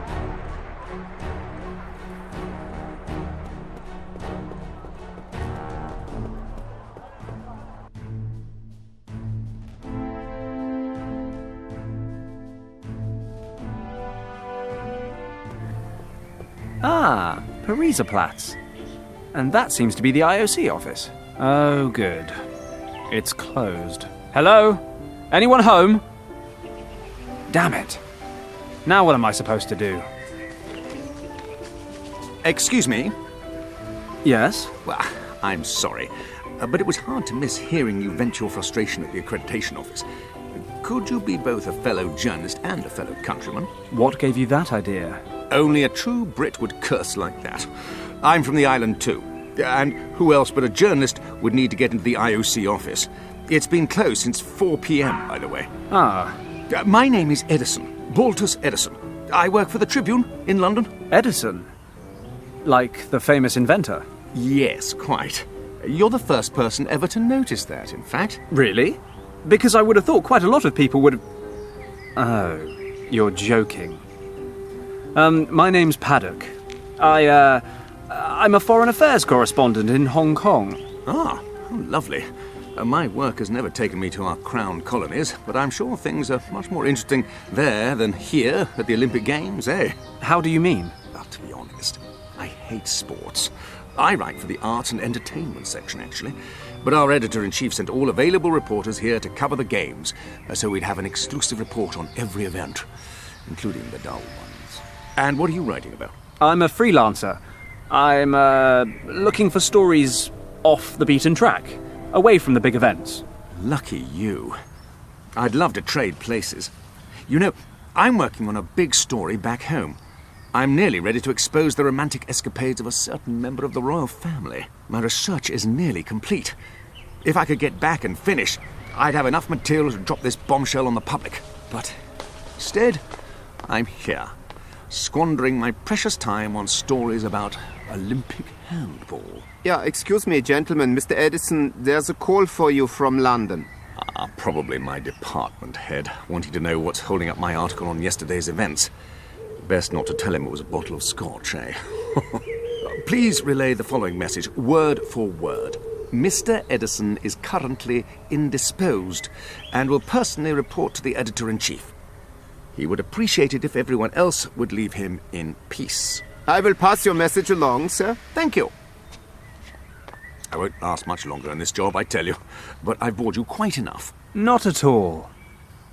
Ah, Pariserplatz. And that seems to be the IOC office. Oh, good. It's closed. Hello? Anyone home? Damn it. Now what am I supposed to do? Excuse me? Yes? Well, I'm sorry, but it was hard to miss hearing you vent your frustration at the accreditation office. Could you be both a fellow journalist and a fellow countryman? What gave you that idea? Only a true Brit would curse like that. I'm from the island too. And who else but a journalist would need to get into the IOC office? It's been closed since 4 p.m., by the way. Ah. My name is Edison, Baltus Edison. I work for the Tribune in London. Edison? Like the famous inventor? Yes, quite. You're the first person ever to notice that, in fact. Really? Because I would have thought quite a lot of people would have... Oh, you're joking. My name's Paddock. I'm a foreign affairs correspondent in Hong Kong. Ah, how lovely. My work has never taken me to our crown colonies, but I'm sure things are much more interesting there than here at the Olympic Games, eh? How do you mean? Well, to be honest, I hate sports. I write for the arts and entertainment section, actually. But our editor-in-chief sent all available reporters here to cover the games, so we'd have an exclusive report on every event, including the dull ones. And what are you writing about? I'm a freelancer. I'm looking for stories off the beaten track, away from the big events. Lucky you. I'd love to trade places. You know, I'm working on a big story back home. I'm nearly ready to expose the romantic escapades of a certain member of the royal family. My research is nearly complete. If I could get back and finish, I'd have enough material to drop this bombshell on the public. But instead, I'm here, squandering my precious time on stories about Olympic handball. Yeah, excuse me, gentlemen. Mr. Edison, there's a call for you from London. Probably my department head, wanting to know what's holding up my article on yesterday's events. Best not to tell him it was a bottle of scotch, eh? Please relay the following message, word for word. Mr. Edison is currently indisposed and will personally report to the editor-in-chief. He would appreciate it if everyone else would leave him in peace. I will pass your message along, sir. Thank you. I won't last much longer in this job, I tell you, but I've bored you quite enough. Not at all.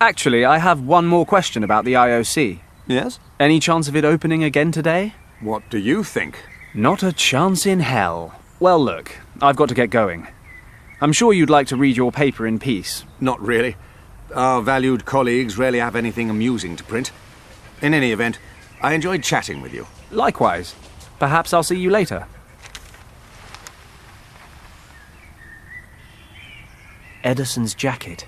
Actually, I have one more question about the IOC. Yes? Any chance of it opening again today? What do you think? Not a chance in hell. Well, look, I've got to get going. I'm sure you'd like to read your paper in peace. Not really. Our valued colleagues rarely have anything amusing to print. In any event, I enjoyed chatting with you. Likewise. Perhaps I'll see you later. Edison's jacket.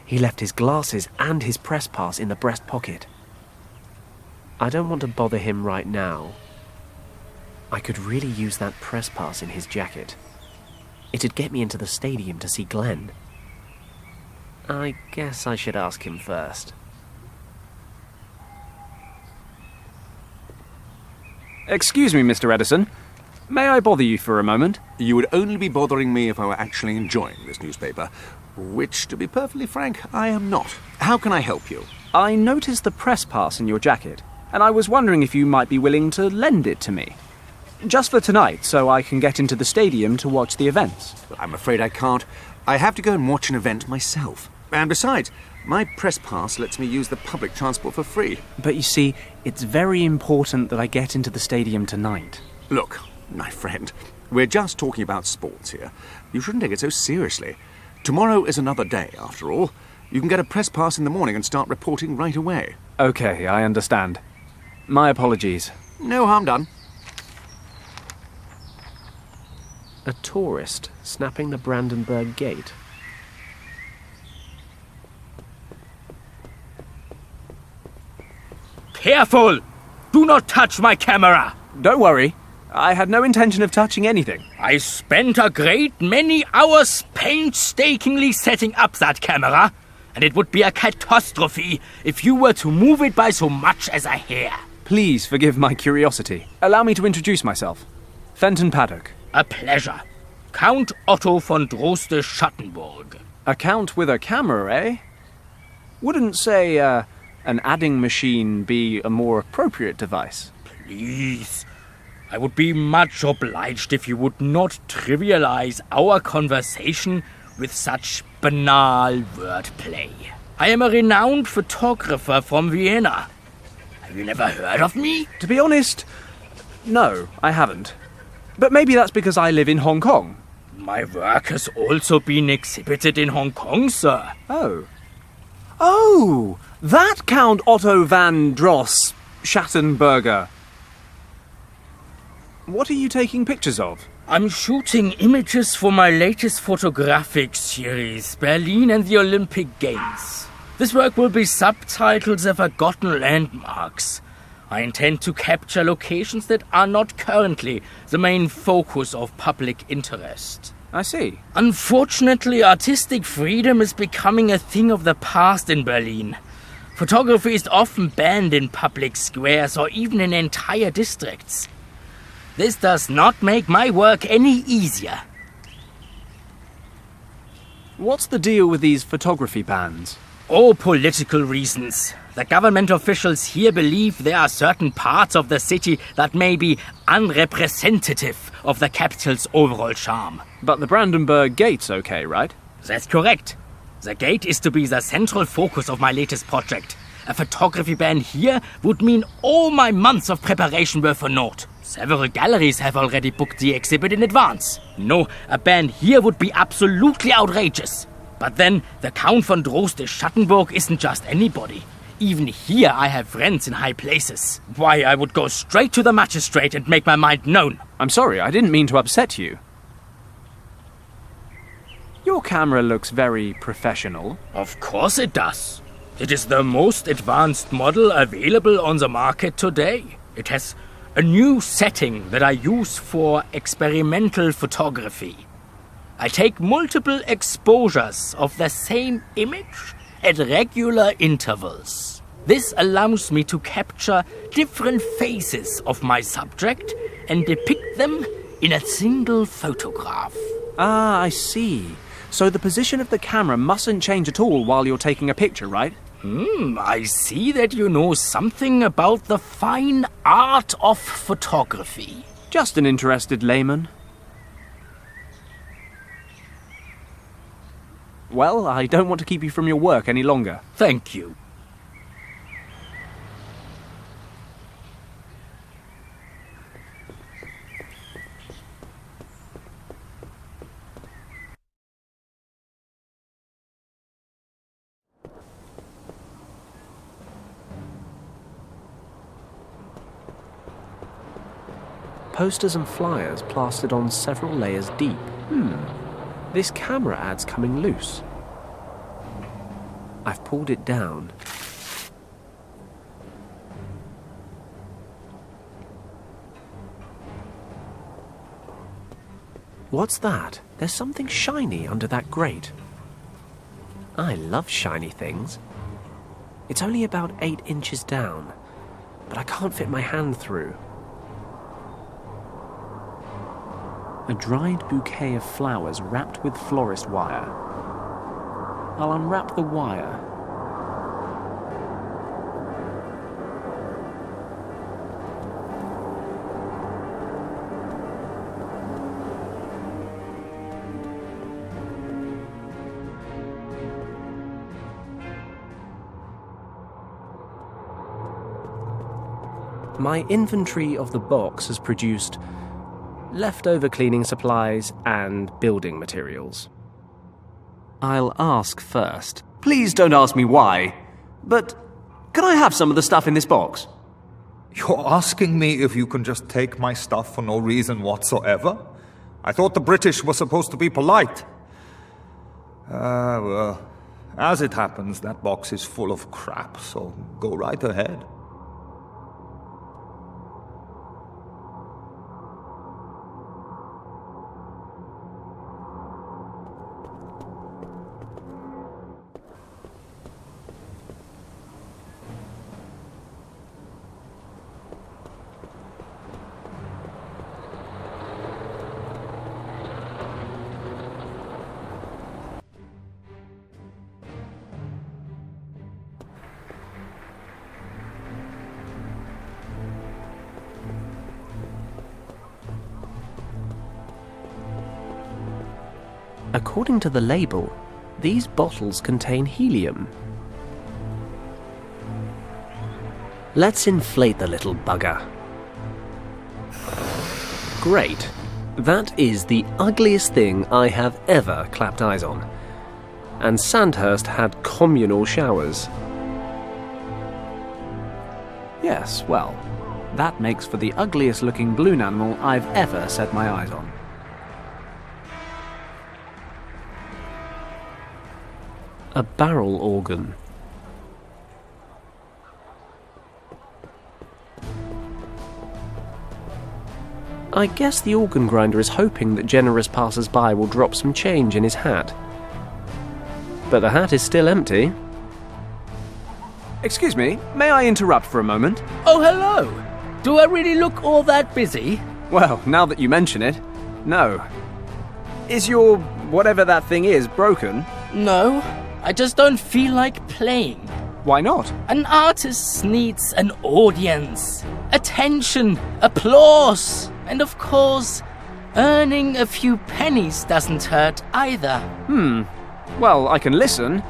He left his glasses and his press pass in the breast pocket. I don't want to bother him right now. I could really use that press pass in his jacket. It'd get me into the stadium to see Glenn. I guess I should ask him first. Excuse me, Mr. Edison. May I bother you for a moment? You would only be bothering me if I were actually enjoying this newspaper, which, to be perfectly frank, I am not. How can I help you? I noticed the press pass in your jacket, and I was wondering if you might be willing to lend it to me. Just for tonight, so I can get into the stadium to watch the events. I'm afraid I can't. I have to go and watch an event myself. And besides, my press pass lets me use the public transport for free. But you see, it's very important that I get into the stadium tonight. Look, my friend, we're just talking about sports here. You shouldn't take it so seriously. Tomorrow is another day, after all. You can get a press pass in the morning and start reporting right away. Okay, I understand. My apologies. No harm done. A tourist snapping the Brandenburg Gate. Careful! Do not touch my camera! Don't worry. I had no intention of touching anything. I spent a great many hours painstakingly setting up that camera, and it would be a catastrophe if you were to move it by so much as a hair. Please forgive my curiosity. Allow me to introduce myself. Fenton Paddoka. A pleasure. Count Otto von Droste-Schattenburg. A count with a camera, eh? Wouldn't, say, an adding machine be a more appropriate device? Please. I would be much obliged if you would not trivialize our conversation with such banal wordplay. I am a renowned photographer from Vienna. Have you never heard of me? To be honest, no, I haven't. But maybe that's because I live in Hong Kong. My work has also been exhibited in Hong Kong, sir. Oh. Oh! That Count Otto van Dross Schattenberger. What are you taking pictures of? I'm shooting images for my latest photographic series, Berlin and the Olympic Games. This work will be subtitled The Forgotten Landmarks. I intend to capture locations that are not currently the main focus of public interest. I see. Unfortunately, artistic freedom is becoming a thing of the past in Berlin. Photography is often banned in public squares or even in entire districts. This does not make my work any easier. What's the deal with these photography bans? Oh, political reasons. The government officials here believe there are certain parts of the city that may be unrepresentative of the capital's overall charm. But the Brandenburg Gate's okay, right? That's correct. The gate is to be the central focus of my latest project. A photography ban here would mean all my months of preparation were for naught. Several galleries have already booked the exhibit in advance. No, a ban here would be absolutely outrageous. But then, the Count von Drost de Schattenburg isn't just anybody. Even here I have friends in high places. Why, I would go straight to the magistrate and make my mind known. I'm sorry, I didn't mean to upset you. Your camera looks very professional. Of course it does. It is the most advanced model available on the market today. It has a new setting that I use for experimental photography. I take multiple exposures of the same image at regular intervals. This allows me to capture different phases of my subject and depict them in a single photograph. Ah, I see. So the position of the camera mustn't change at all while you're taking a picture, right? I see that you know something about the fine art of photography. Just an interested layman. Well, I don't want to keep you from your work any longer. Thank you. Posters and flyers plastered on several layers deep. This camera ad's coming loose. I've pulled it down. What's that? There's something shiny under that grate. I love shiny things. It's only about 8 inches down, but I can't fit my hand through. A dried bouquet of flowers wrapped with florist wire. I'll unwrap the wire. My inventory of the box has produced leftover cleaning supplies and building materials. I'll ask first. Please don't ask me why, but can I have some of the stuff in this box? You're asking me if you can just take my stuff for no reason whatsoever? I thought the British were supposed to be polite. Well, as it happens, that box is full of crap, so go right ahead. According to the label, these bottles contain helium. Let's inflate the little bugger. Great. That is the ugliest thing I have ever clapped eyes on. And Sandhurst had communal showers. Yes, well, that makes for the ugliest looking balloon animal I've ever set my eyes on. A barrel organ. I guess the organ grinder is hoping that generous passers-by will drop some change in his hat. But the hat is still empty. Excuse me, may I interrupt for a moment? Oh, hello! Do I really look all that busy? Well, now that you mention it, no. Is your whatever that thing is broken? No, I just don't feel like playing. Why not? An artist needs an audience, attention, applause, and of course, earning a few pennies doesn't hurt either. Well, I can listen,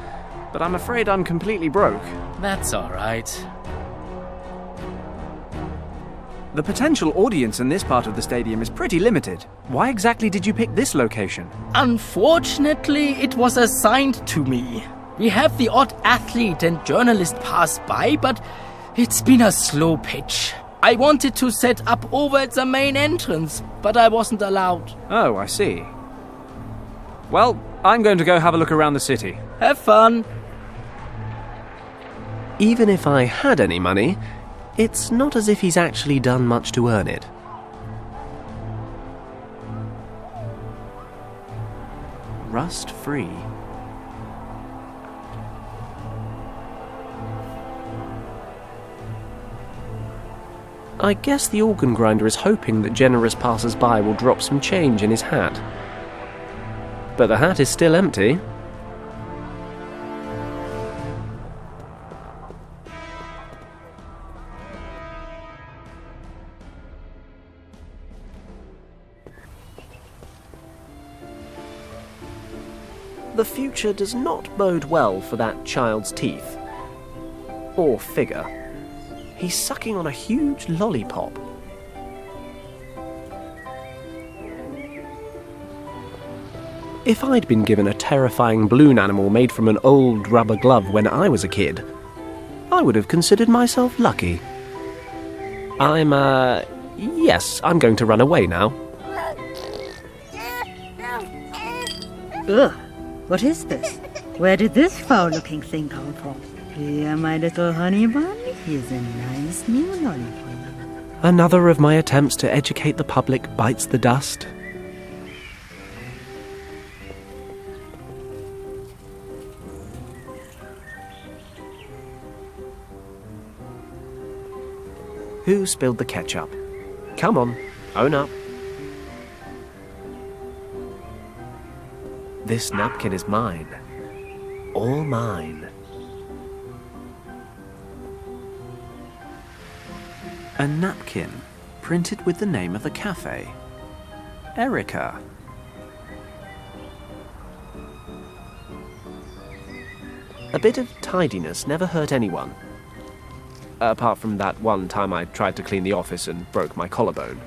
but I'm afraid I'm completely broke. That's all right. The potential audience in this part of the stadium is pretty limited. Why exactly did you pick this location? Unfortunately, it was assigned to me. We have the odd athlete and journalist pass by, but it's been a slow pitch. I wanted to set up over at the main entrance, but I wasn't allowed. Oh, I see. Well, I'm going to go have a look around the city. Have fun. Even if I had any money, it's not as if he's actually done much to earn it. Rust-free. I guess the organ grinder is hoping that generous passers-by will drop some change in his hat. But the hat is still empty. The future does not bode well for that child's teeth. Or figure. He's sucking on a huge lollipop. If I'd been given a terrifying balloon animal made from an old rubber glove when I was a kid, I would have considered myself lucky. Yes, I'm going to run away now. Ugh, what is this? Where did this foul-looking thing come from? Here, my little honey bun, here's a nice new lollipop. Another of my attempts to educate the public bites the dust. Who spilled the ketchup? Come on, own up. This napkin is mine. All mine. A napkin printed with the name of the cafe. Erica. A bit of tidiness never hurt anyone. Apart from that one time I tried to clean the office and broke my collarbone.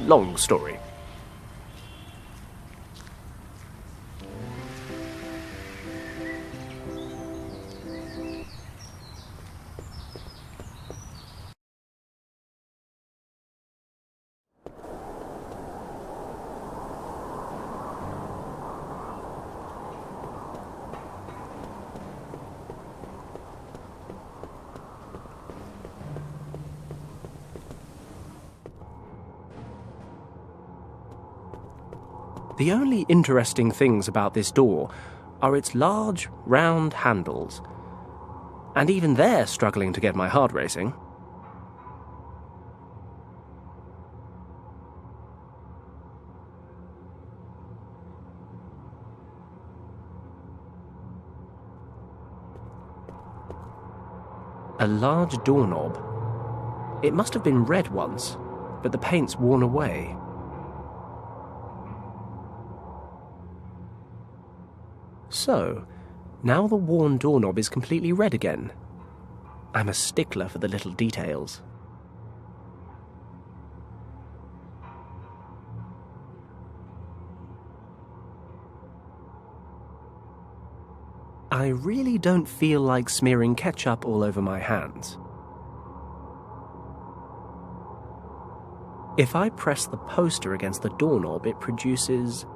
Long story. The only interesting things about this door are its large, round handles. And even they're struggling to get my heart racing. A large doorknob. It must have been red once, but the paint's worn away. So, now the worn doorknob is completely red again. I'm a stickler for the little details. I really don't feel like smearing ketchup all over my hands. If I press the poster against the doorknob, it produces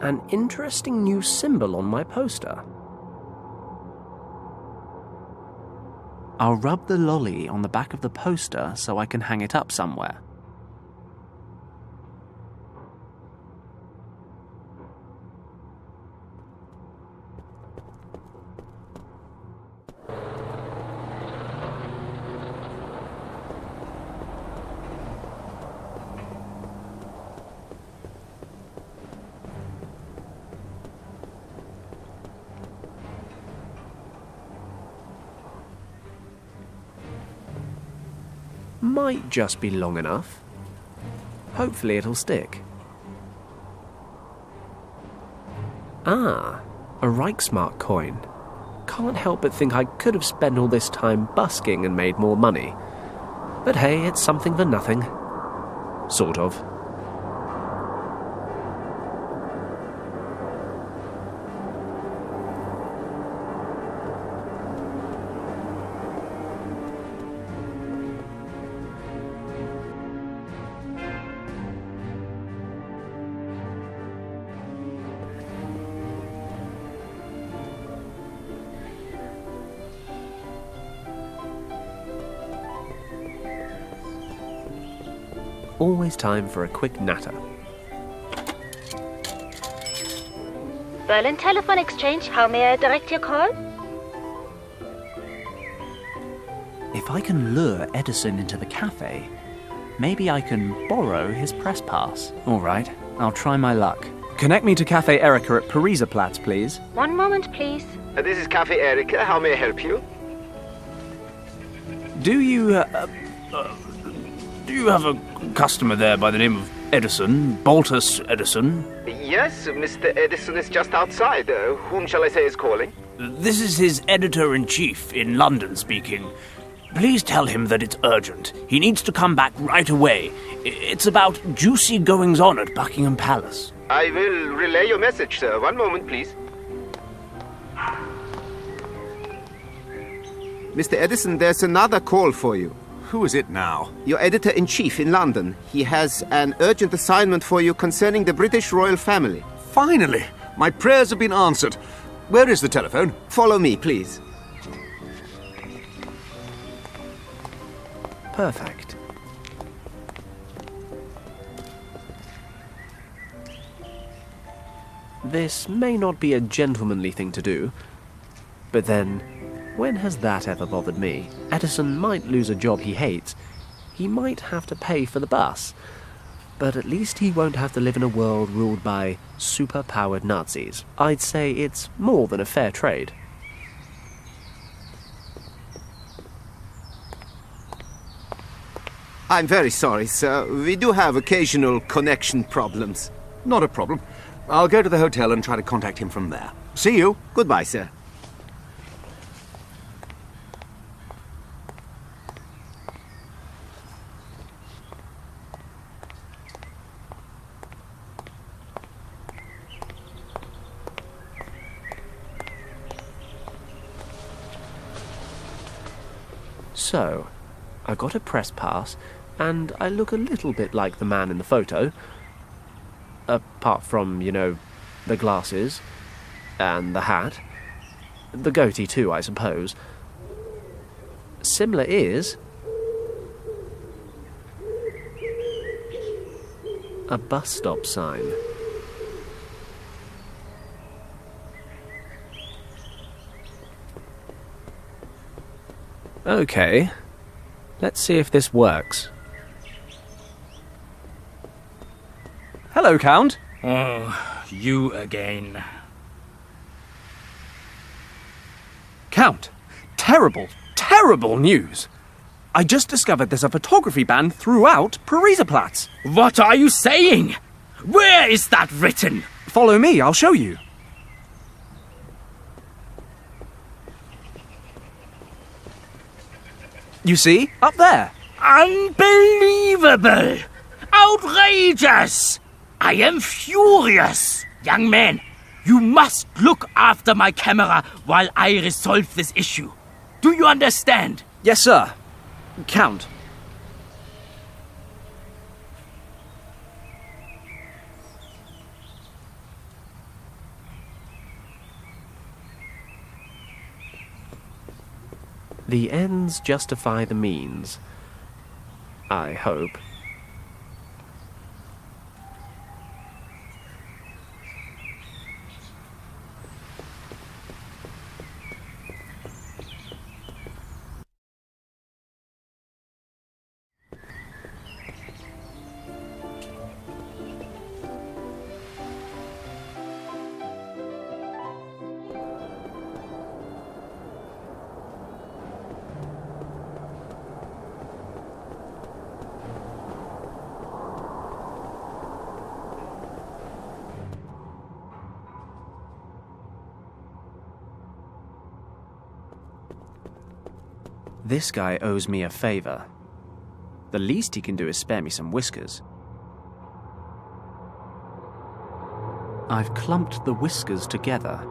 an interesting new symbol on my poster. I'll rub the lolly on the back of the poster so I can hang it up somewhere. Might just be long enough. Hopefully it'll stick. Ah, a Reichsmark coin. Can't help but think I could have spent all this time busking and made more money. But hey, it's something for nothing. Sort of. Always time for a quick natter. Berlin Telephone Exchange, how may I direct your call? If I can lure Edison into the cafe, maybe I can borrow his press pass. All right, I'll try my luck. Connect me to Cafe Erica at Pariserplatz, please. One moment, please. This is Cafe Erica. How may I help you? Do you have a customer there by the name of Edison, Baltus Edison? Yes, Mr. Edison is just outside. Whom shall I say is calling? This is his editor-in-chief in London speaking. Please tell him that it's urgent. He needs to come back right away. It's about juicy goings-on at Buckingham Palace. I will relay your message, sir. One moment, please. Mr. Edison, there's another call for you. Who is it now? Your editor-in-chief in London. He has an urgent assignment for you concerning the British royal family. Finally! My prayers have been answered. Where is the telephone? Follow me, please. Perfect. This may not be a gentlemanly thing to do, but then, when has that ever bothered me? Edison might lose a job he hates. He might have to pay for the bus. But at least he won't have to live in a world ruled by super-powered Nazis. I'd say it's more than a fair trade. I'm very sorry, sir. We do have occasional connection problems. Not a problem. I'll go to the hotel and try to contact him from there. See you. Goodbye, sir. So, I got a press pass, and I look a little bit like the man in the photo. Apart from, you know, the glasses, and the hat. The goatee too, I suppose. Similar is a bus stop sign. Okay, let's see if this works. Hello, Count. Oh, you again. Count, terrible, terrible news. I just discovered there's a photography ban throughout Pariserplatz. What are you saying? Where is that written? Follow me, I'll show you. You see? Up there. Unbelievable! Outrageous! I am furious! Young man, you must look after my camera while I resolve this issue. Do you understand? Yes, sir. Count. The ends justify the means. I hope. This guy owes me a favor. The least he can do is spare me some whiskers. I've clumped the whiskers together.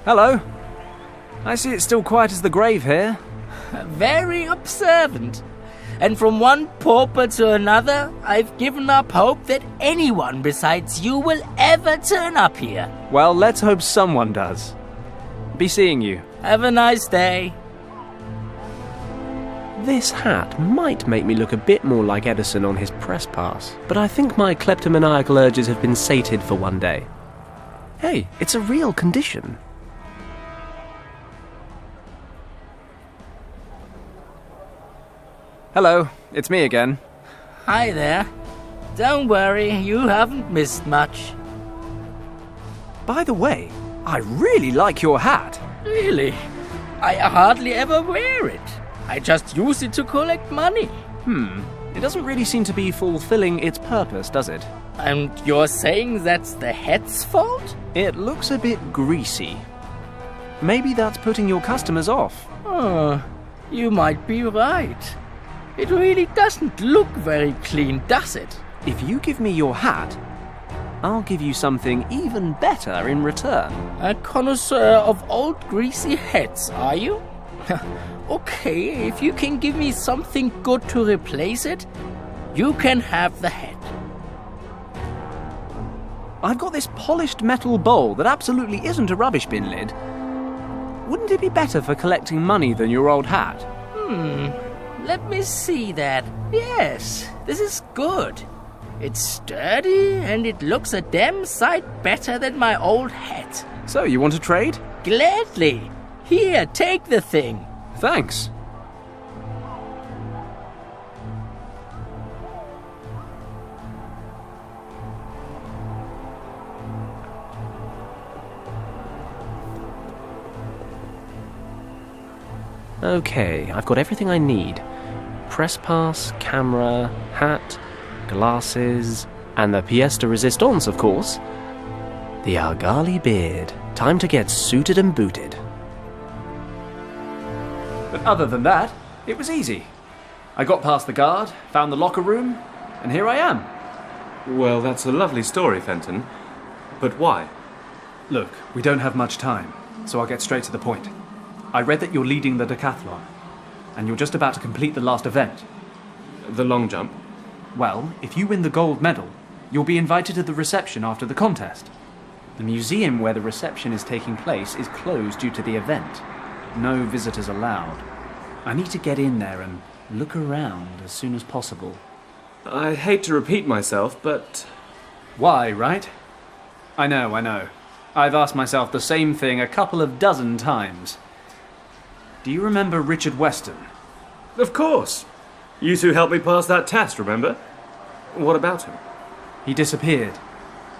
Hello. I see it's still quiet as the grave here. Very observant. And from one pauper to another, I've given up hope that anyone besides you will ever turn up here. Well, let's hope someone does. Be seeing you. Have a nice day. This hat might make me look a bit more like Edison on his press pass, but I think my kleptomaniacal urges have been sated for one day. Hey, it's a real condition. Hello, it's me again. Hi there. Don't worry, you haven't missed much. By the way, I really like your hat. Really? I hardly ever wear it. I just use it to collect money. It doesn't really seem to be fulfilling its purpose, does it? And you're saying that's the hat's fault? It looks a bit greasy. Maybe that's putting your customers off. Oh, you might be right. It really doesn't look very clean, does it? If you give me your hat, I'll give you something even better in return. A connoisseur of old greasy hats, are you? Okay, if you can give me something good to replace it, you can have the hat. I've got this polished metal bowl that absolutely isn't a rubbish bin lid. Wouldn't it be better for collecting money than your old hat? Let me see that. Yes, this is good. It's sturdy and it looks a damn sight better than my old hat. So, you want to trade? Gladly. Here, take the thing. Thanks. Okay, I've got everything I need. Press pass, camera, hat, glasses, and the pièce de résistance, of course. The Argali beard. Time to get suited and booted. But other than that, it was easy. I got past the guard, found the locker room, and here I am. Well, that's a lovely story, Fenton. But why? Look, we don't have much time, so I'll get straight to the point. I read that you're leading the decathlon, and you're just about to complete the last event. The long jump? Well, if you win the gold medal, you'll be invited to the reception after the contest. The museum where the reception is taking place is closed due to the event. No visitors allowed. I need to get in there and look around as soon as possible. I hate to repeat myself, but... Why, right? I know. I've asked myself the same thing a couple of dozen times. Do you remember Richard Weston? Of course. You two helped me pass that test, remember? What about him? He disappeared,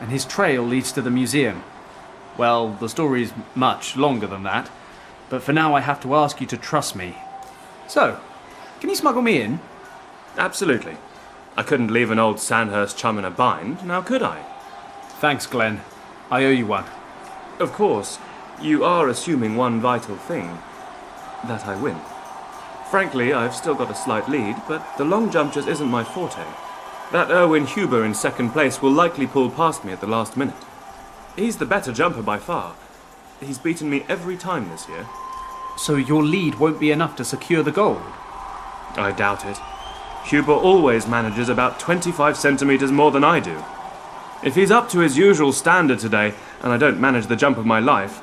and his trail leads to the museum. Well, the story's much longer than that, but for now I have to ask you to trust me. So, can you smuggle me in? Absolutely. I couldn't leave an old Sandhurst chum in a bind, now could I? Thanks, Glenn. I owe you one. Of course, you are assuming one vital thing. That I win. Frankly, I've still got a slight lead, but the long jump just isn't my forte. That Erwin Huber in second place will likely pull past me at the last minute. He's the better jumper by far. He's beaten me every time this year. So your lead won't be enough to secure the gold? I doubt it. Huber always manages about 25 centimetres more than I do. If he's up to his usual standard today, and I don't manage the jump of my life,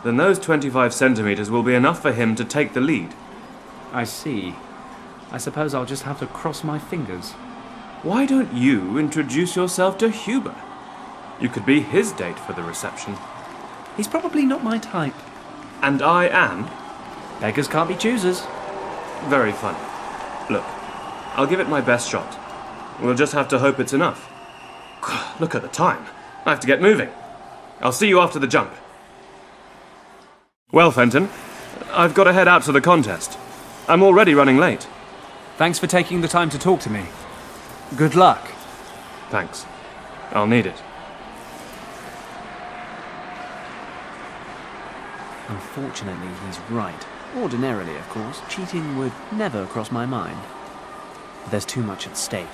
then those 25 centimetres will be enough for him to take the lead. I see. I suppose I'll just have to cross my fingers. Why don't you introduce yourself to Huber? You could be his date for the reception. He's probably not my type. And I am? Beggars can't be choosers. Very funny. Look, I'll give it my best shot. We'll just have to hope it's enough. Look at the time. I have to get moving. I'll see you after the jump. Well, Fenton, I've got to head out to the contest. I'm already running late. Thanks for taking the time to talk to me. Good luck. Thanks. I'll need it. Unfortunately, he's right. Ordinarily, of course, cheating would never cross my mind. But there's too much at stake.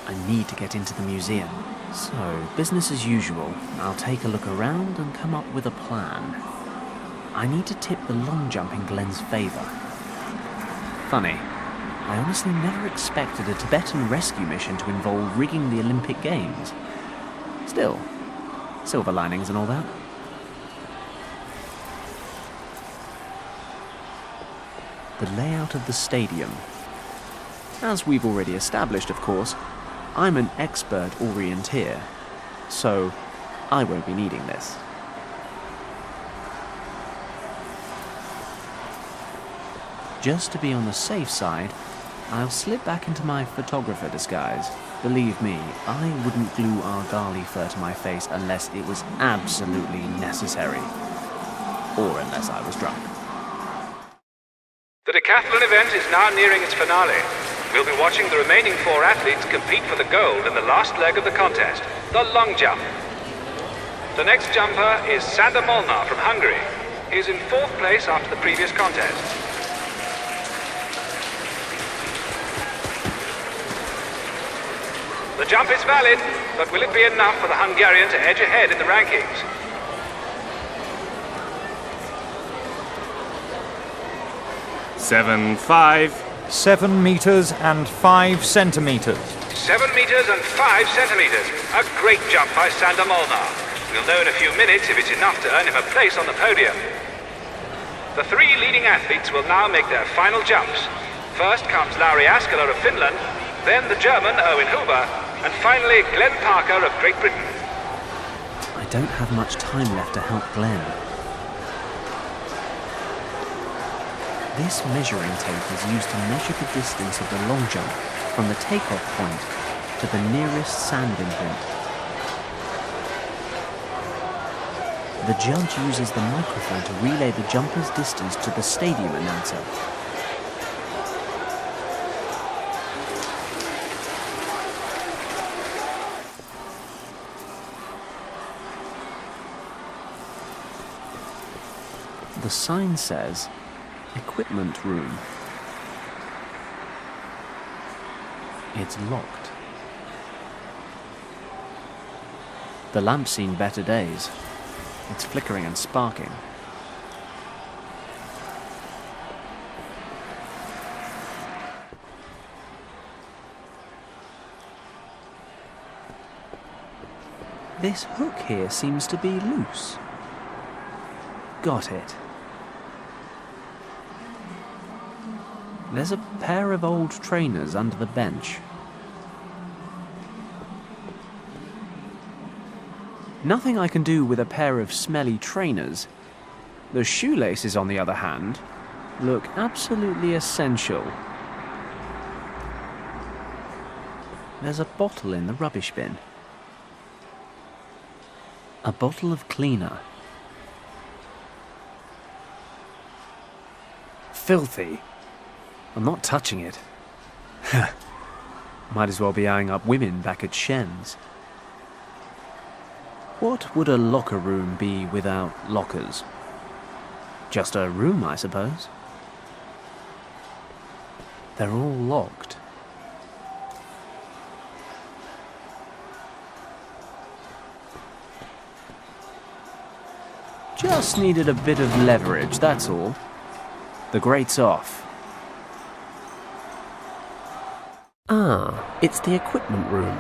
I need to get into the museum. So, business as usual. I'll take a look around and come up with a plan. I need to tip the long jump in Glenn's favour. Funny, I honestly never expected a Tibetan rescue mission to involve rigging the Olympic Games. Still, silver linings and all that. The layout of the stadium. As we've already established, of course, I'm an expert orienteer, so I won't be needing this. Just to be on the safe side, I'll slip back into my photographer disguise. Believe me, I wouldn't glue Argali fur to my face unless it was absolutely necessary. Or unless I was drunk. The decathlon event is now nearing its finale. We'll be watching the remaining 4 athletes compete for the gold in the last leg of the contest, the long jump. The next jumper is Sander Molnar from Hungary. He is in 4th place after the previous contest. The jump is valid, but will it be enough for the Hungarian to edge ahead in the rankings? Seven, 5. 7 meters and 5 centimeters. 7 meters and 5 centimeters. A great jump by Sander Molnar. We'll know in a few minutes if it's enough to earn him a place on the podium. The 3 leading athletes will now make their final jumps. First comes Lauri Askela of Finland, then the German Erwin Huber, and finally Glenn Parker of Great Britain. I don't have much time left to help Glenn. This measuring tape is used to measure the distance of the long jump from the takeoff point to the nearest sand imprint. The judge uses the microphone to relay the jumper's distance to the stadium announcer. The sign says, "Equipment room." It's locked. The lamp's seen better days. It's flickering and sparking. This hook here seems to be loose. Got it. There's a pair of old trainers under the bench. Nothing I can do with a pair of smelly trainers. The shoelaces, on the other hand, look absolutely essential. There's a bottle in the rubbish bin. A bottle of cleaner. Filthy. I'm not touching it. Might as well be eyeing up women back at Shen's. What would a locker room be without lockers? Just a room, I suppose. They're all locked. Just needed a bit of leverage, that's all. The grate's off. Ah, it's the equipment room.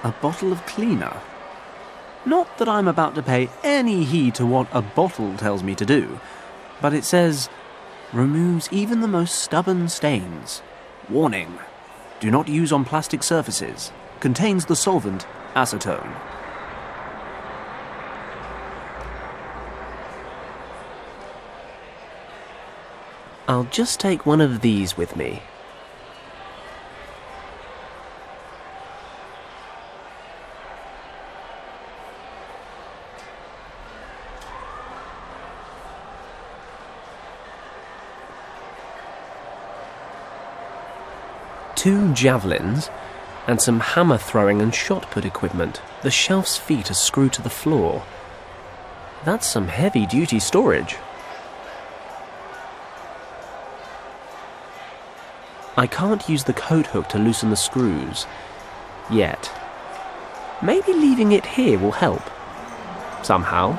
A bottle of cleaner. Not that I'm about to pay any heed to what a bottle tells me to do, but it says, removes even the most stubborn stains. Warning, do not use on plastic surfaces. Contains the solvent acetone. I'll just take one of these with me. Two javelins, and some hammer throwing and shot put equipment. The shelf's feet are screwed to the floor. That's some heavy-duty storage. I can't use the coat hook to loosen the screws. Yet. Maybe leaving it here will help. Somehow.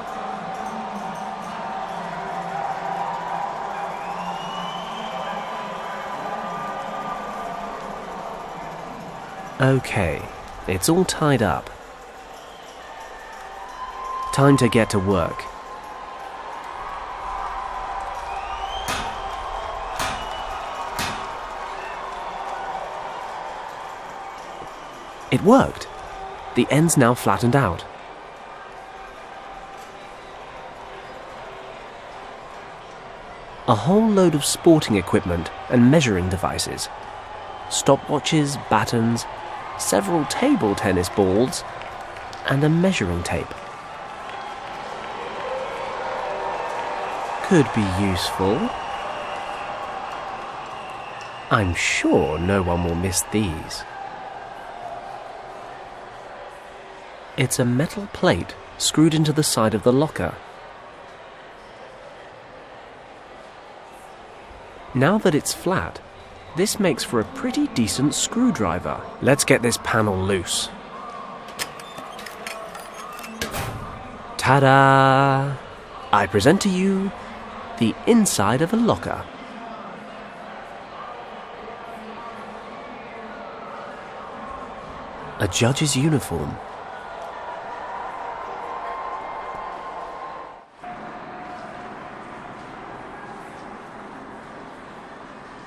Okay, it's all tied up. Time to get to work. It worked. The end's now flattened out. A whole load of sporting equipment and measuring devices. Stopwatches, batons, several table tennis balls, and a measuring tape. Could be useful. I'm sure no one will miss these. It's a metal plate screwed into the side of the locker. Now that it's flat, this makes for a pretty decent screwdriver. Let's get this panel loose. Ta-da! I present to you the inside of a locker. A judge's uniform.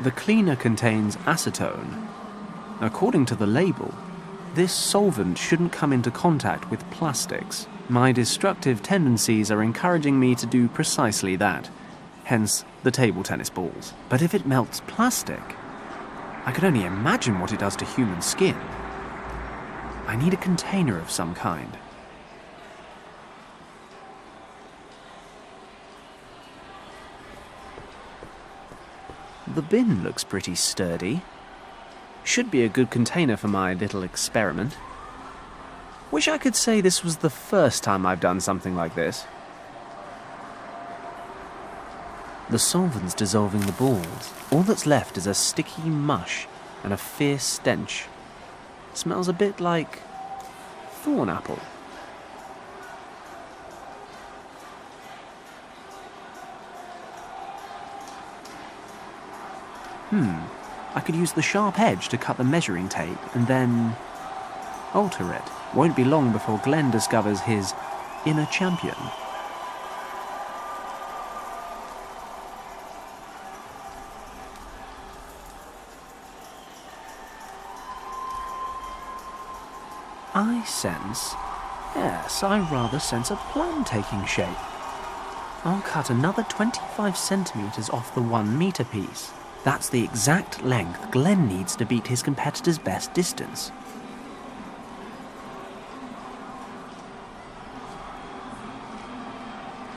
The cleaner contains acetone. According to the label, this solvent shouldn't come into contact with plastics. My destructive tendencies are encouraging me to do precisely that, hence the table tennis balls. But if it melts plastic, I could only imagine what it does to human skin. I need a container of some kind. The bin looks pretty sturdy. Should be a good container for my little experiment. Wish I could say this was the first time I've done something like this. The solvent's dissolving the balls. All that's left is a sticky mush and a fierce stench. Smells a bit like thorn apple. I could use the sharp edge to cut the measuring tape and then alter it. Won't be long before Glenn discovers his inner champion. I sense... Yes, I rather sense a plan taking shape. I'll cut another 25 centimetres off the 1 metre piece. That's the exact length Glenn needs to beat his competitor's best distance.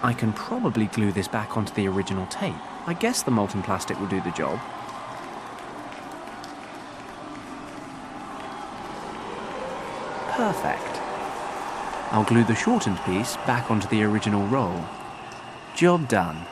I can probably glue this back onto the original tape. I guess the molten plastic will do the job. Perfect. I'll glue the shortened piece back onto the original roll. Job done.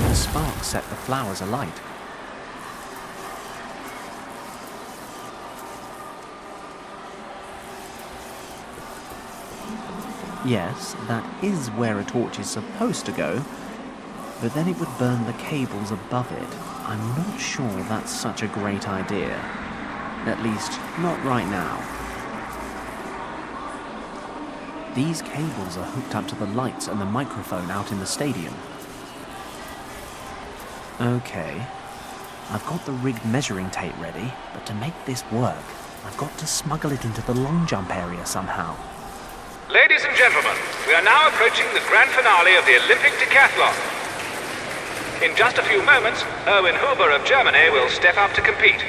The sparks set the flowers alight. Yes, that is where a torch is supposed to go, but then it would burn the cables above it. I'm not sure that's such a great idea. At least, not right now. These cables are hooked up to the lights and the microphone out in the stadium. Okay, I've got the rigged measuring tape ready, but to make this work, I've got to smuggle it into the long jump area somehow. Ladies and gentlemen, we are now approaching the grand finale of the Olympic decathlon. In just a few moments, Erwin Huber of Germany will step up to compete.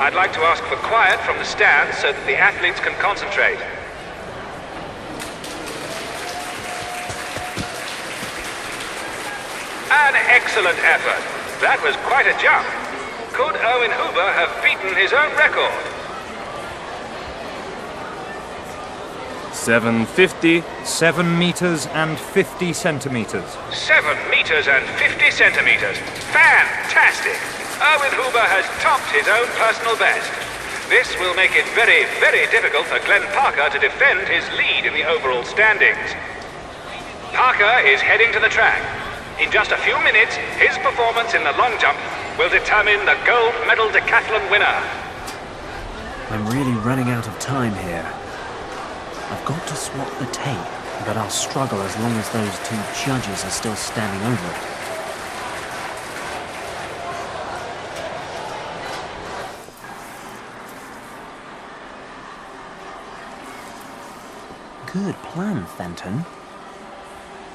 I'd like to ask for quiet from the stands so that the athletes can concentrate. An excellent effort. That was quite a jump. Could Erwin Huber have beaten his own record? 750, 7 meters and 50 centimeters. 7 meters and 50 centimeters. Fantastic! Erwin Huber has topped his own personal best. This will make it very, very difficult for Glenn Parker to defend his lead in the overall standings. Parker is heading to the track. In just a few minutes, his performance in the long jump will determine the gold medal decathlon winner. I'm really running out of time here. I've got to swap the tape, but I'll struggle as long as those two judges are still standing over it. Good plan, Fenton.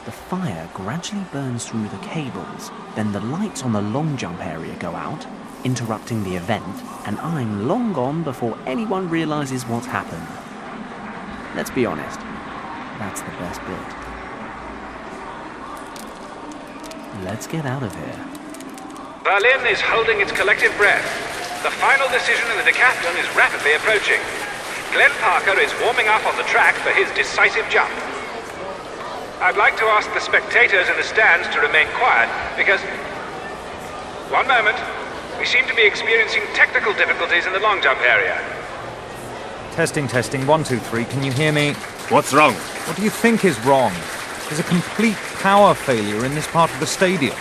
The fire gradually burns through the cables, then the lights on the long jump area go out, interrupting the event, and I'm long gone before anyone realizes what's happened. Let's be honest, that's the best bit. Let's get out of here. Berlin is holding its collective breath. The final decision in the decathlon is rapidly approaching. Glenn Parker is warming up on the track for his decisive jump. I'd like to ask the spectators in the stands to remain quiet, because... One moment. We seem to be experiencing technical difficulties in the long jump area. Testing, 1, 2, 3, can you hear me? What's wrong? What do you think is wrong? There's a complete power failure in this part of the stadium.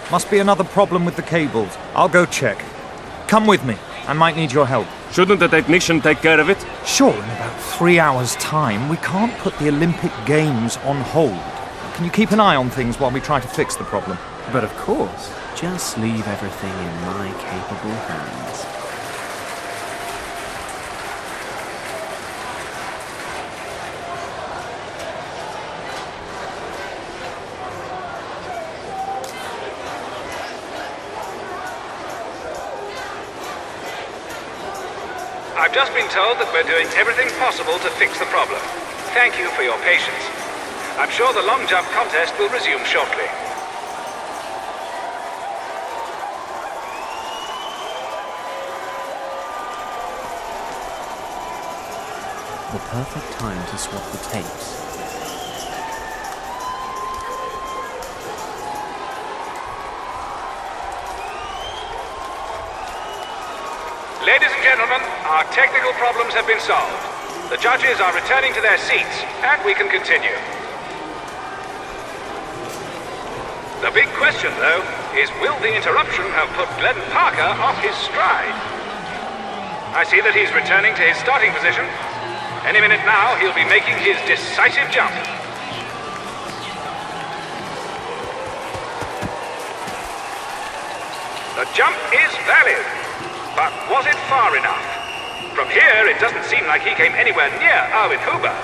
Must be another problem with the cables. I'll go check. Come with me. I might need your help. Shouldn't the technician take care of it? Sure, in about 3 hours' time. We can't put the Olympic Games on hold. Can you keep an eye on things while we try to fix the problem? But of course. Just leave everything in my capable hands. I've just been told that we're doing everything possible to fix the problem. Thank you for your patience. I'm sure the long jump contest will resume shortly. The perfect time to swap the tapes. Ladies and gentlemen, our technical problems have been solved. The judges are returning to their seats, and we can continue. The big question, though, is will the interruption have put Glenn Parker off his stride? I see that he's returning to his starting position. Any minute now, he'll be making his decisive jump. The jump is valid, but was it far enough? From here, it doesn't seem like he came anywhere near Erwin Huber.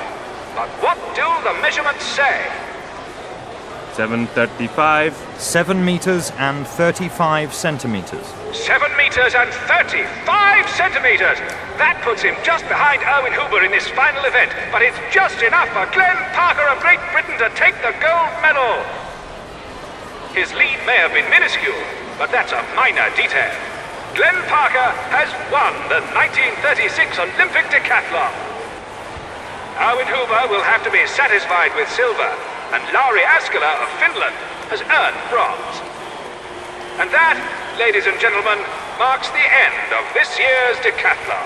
But what do the measurements say? 7:35. 7 meters and 35 centimeters. 7 meters and 35 centimeters! That puts him just behind Erwin Huber in this final event, but it's just enough for Glenn Parker of Great Britain to take the gold medal. His lead may have been minuscule, but that's a minor detail. Glenn Parker has won the 1936 Olympic decathlon. Erwin Huber will have to be satisfied with silver, and Lauri Askela of Finland has earned bronze. And that, ladies and gentlemen, marks the end of this year's decathlon.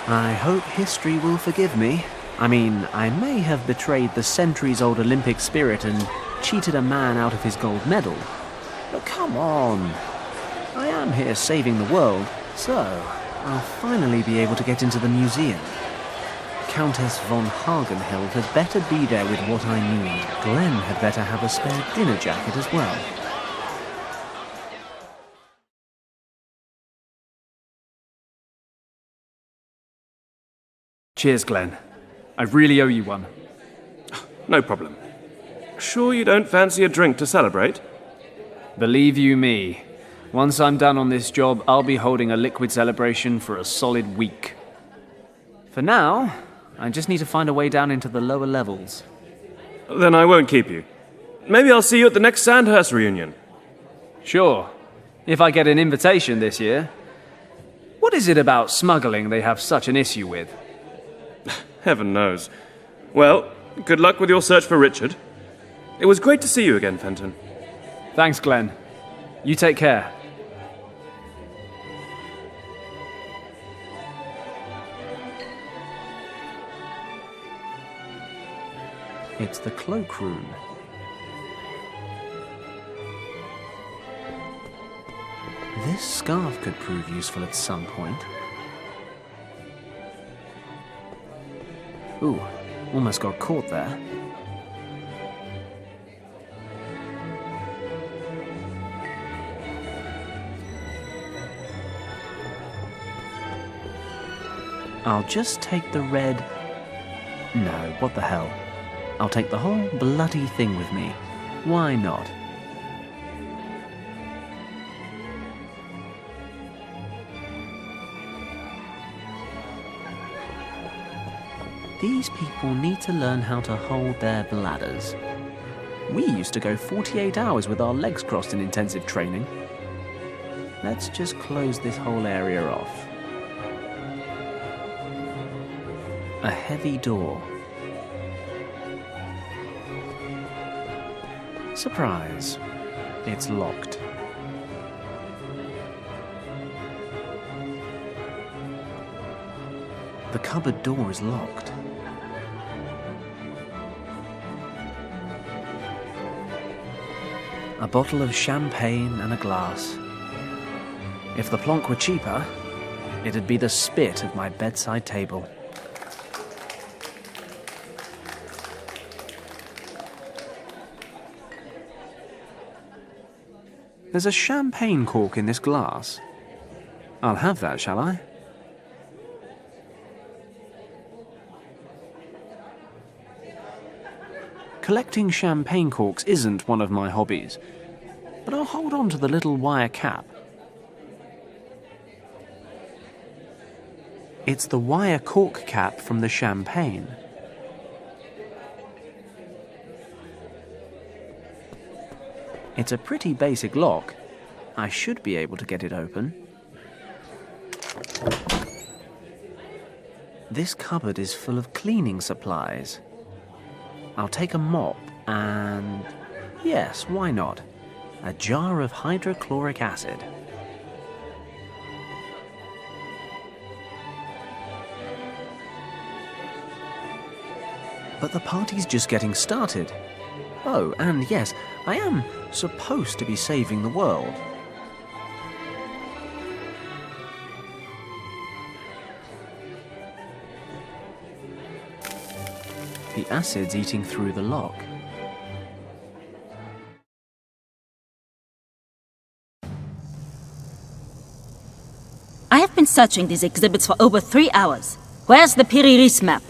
I hope history will forgive me. I mean, I may have betrayed the centuries-old Olympic spirit and cheated a man out of his gold medal. But come on. I am here saving the world, so I'll finally be able to get into the museum. Countess von Hagenhild had better be there with what I need. Glenn had better have a spare dinner jacket as well. Cheers, Glenn. I really owe you one. No problem. Sure you don't fancy a drink to celebrate? Believe you me, once I'm done on this job, I'll be holding a liquid celebration for a solid week. For now, I just need to find a way down into the lower levels. Then I won't keep you. Maybe I'll see you at the next Sandhurst reunion. Sure, if I get an invitation this year. What is it about smuggling they have such an issue with? Heaven knows. Well, good luck with your search for Richard. It was great to see you again, Fenton. Thanks, Glenn. You take care. It's the cloakroom. This scarf could prove useful at some point. Ooh, almost got caught there. I'll just take the red... No, what the hell. I'll take the whole bloody thing with me. Why not? These people need to learn how to hold their bladders. We used to go 48 hours with our legs crossed in intensive training. Let's just close this whole area off. A heavy door. Surprise. It's locked. The cupboard door is locked. A bottle of champagne and a glass. If the plonk were cheaper, it'd be the spit of my bedside table. There's a champagne cork in this glass. I'll have that, shall I? Collecting champagne corks isn't one of my hobbies, but I'll hold on to the little wire cap. It's the wire cork cap from the champagne. It's a pretty basic lock. I should be able to get it open. This cupboard is full of cleaning supplies. I'll take a mop and... yes, why not? A jar of hydrochloric acid. But the party's just getting started. Oh, and yes, I am supposed to be saving the world. The acid's eating through the lock. I have been searching these exhibits for over 3 hours. Where's the Piri-Reis map?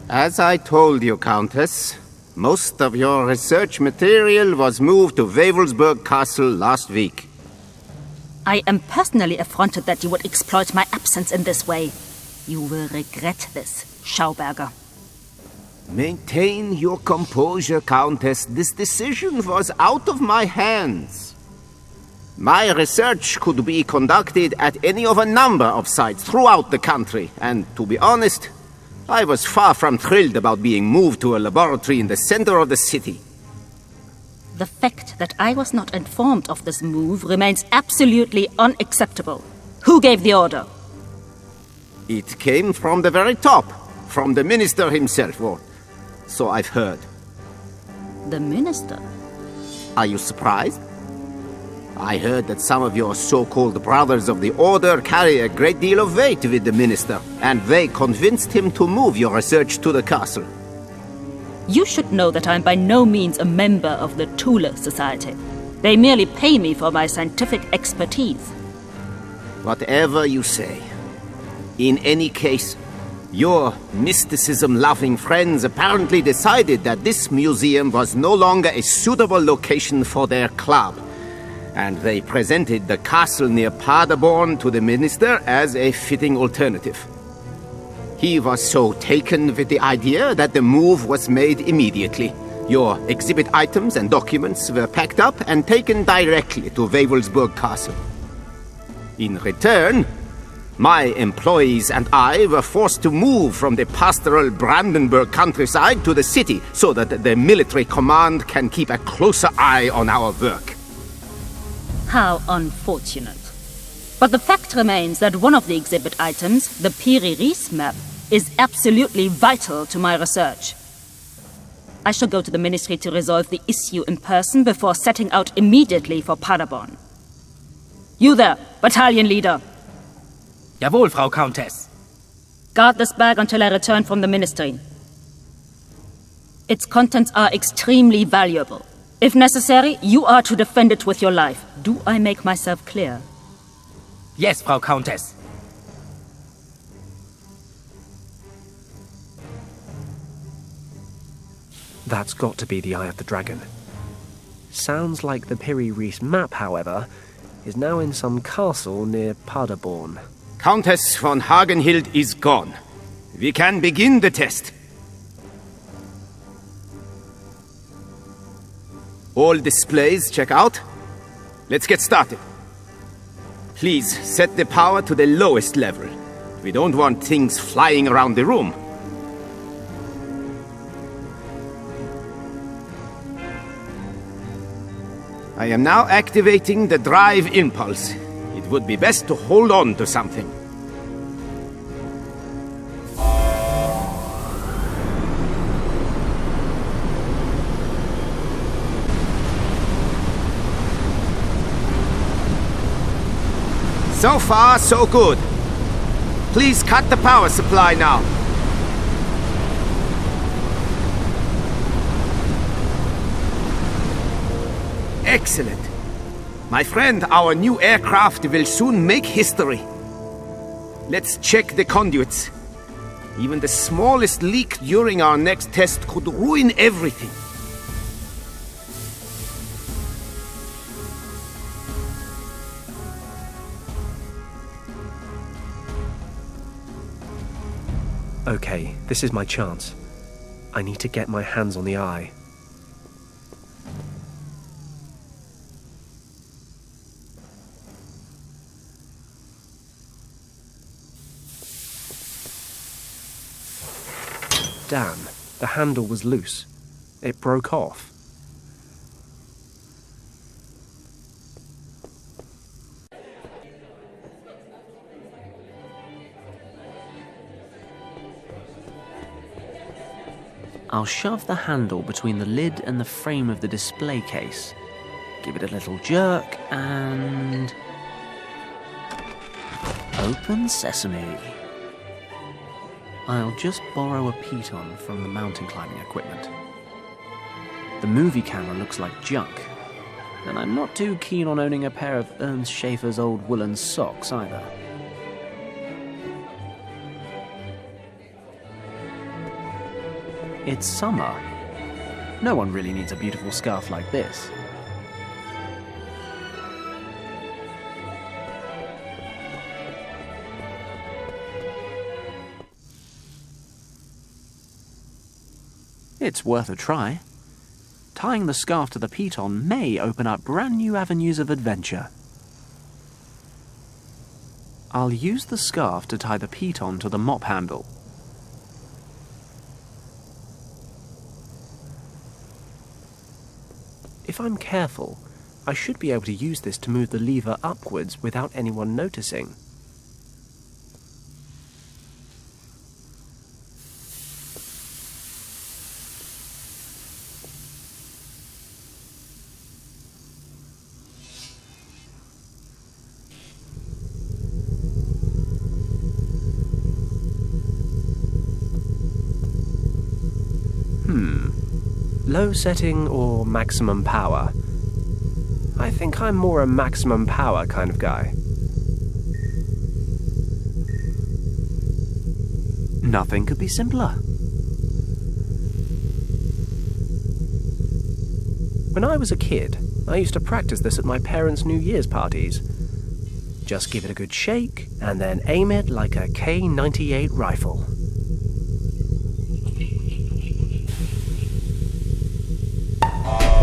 As I told you, Countess, most of your research material was moved to Wewelsburg Castle last week. I am personally affronted that you would exploit my absence in this way. You will regret this, Schauberger. Maintain your composure, Countess. This decision was out of my hands. My research could be conducted at any of a number of sites throughout the country, and to be honest, I was far from thrilled about being moved to a laboratory in the center of the city. The fact that I was not informed of this move remains absolutely unacceptable. Who gave the order? It came from the very top, from the minister himself, or so I've heard. The minister? Are you surprised? I heard that some of your so-called brothers of the Order carry a great deal of weight with the minister, and they convinced him to move your research to the castle. You should know that I'm by no means a member of the Thule Society. They merely pay me for my scientific expertise. Whatever you say. In any case, your mysticism-loving friends apparently decided that this museum was no longer a suitable location for their club, and they presented the castle near Paderborn to the minister as a fitting alternative. He was so taken with the idea that the move was made immediately. Your exhibit items and documents were packed up and taken directly to Wewelsburg Castle. In return, my employees and I were forced to move from the pastoral Brandenburg countryside to the city so that the military command can keep a closer eye on our work. How unfortunate. But the fact remains that one of the exhibit items, the Piri-Reis map, is absolutely vital to my research. I shall go to the ministry to resolve the issue in person before setting out immediately for Paderborn. You there, battalion leader. Jawohl, Frau Countess. Guard this bag until I return from the ministry. Its contents are extremely valuable. If necessary, you are to defend it with your life. Do I make myself clear? Yes, Frau Countess. That's got to be the Eye of the Dragon. Sounds like the Piri-Reis map, however, is now in some castle near Paderborn. Countess von Hagenhild is gone. We can begin the test. All displays check out. Let's get started. Please set the power to the lowest level. We don't want things flying around the room. I am now activating the drive impulse. It would be best to hold on to something. So far, so good. Please cut the power supply now. Excellent. My friend, our new aircraft will soon make history. Let's check the conduits. Even the smallest leak during our next test could ruin everything. Okay, this is my chance. I need to get my hands on the eye. Damn, the handle was loose. It broke off. I'll shove the handle between the lid and the frame of the display case. Give it a little jerk and... Open sesame. I'll just borrow a piton from the mountain climbing equipment. The movie camera looks like junk, and I'm not too keen on owning a pair of Ernst Schaefer's old woolen socks either. It's summer. No one really needs a beautiful scarf like this. It's worth a try. Tying the scarf to the piton may open up brand new avenues of adventure. I'll use the scarf to tie the piton to the mop handle. If I'm careful, I should be able to use this to move the lever upwards without anyone noticing. Low setting or maximum power? I think I'm more a maximum power kind of guy. Nothing could be simpler. When I was a kid, I used to practice this at my parents' New Year's parties. Just give it a good shake, and then aim it like a K-98 rifle.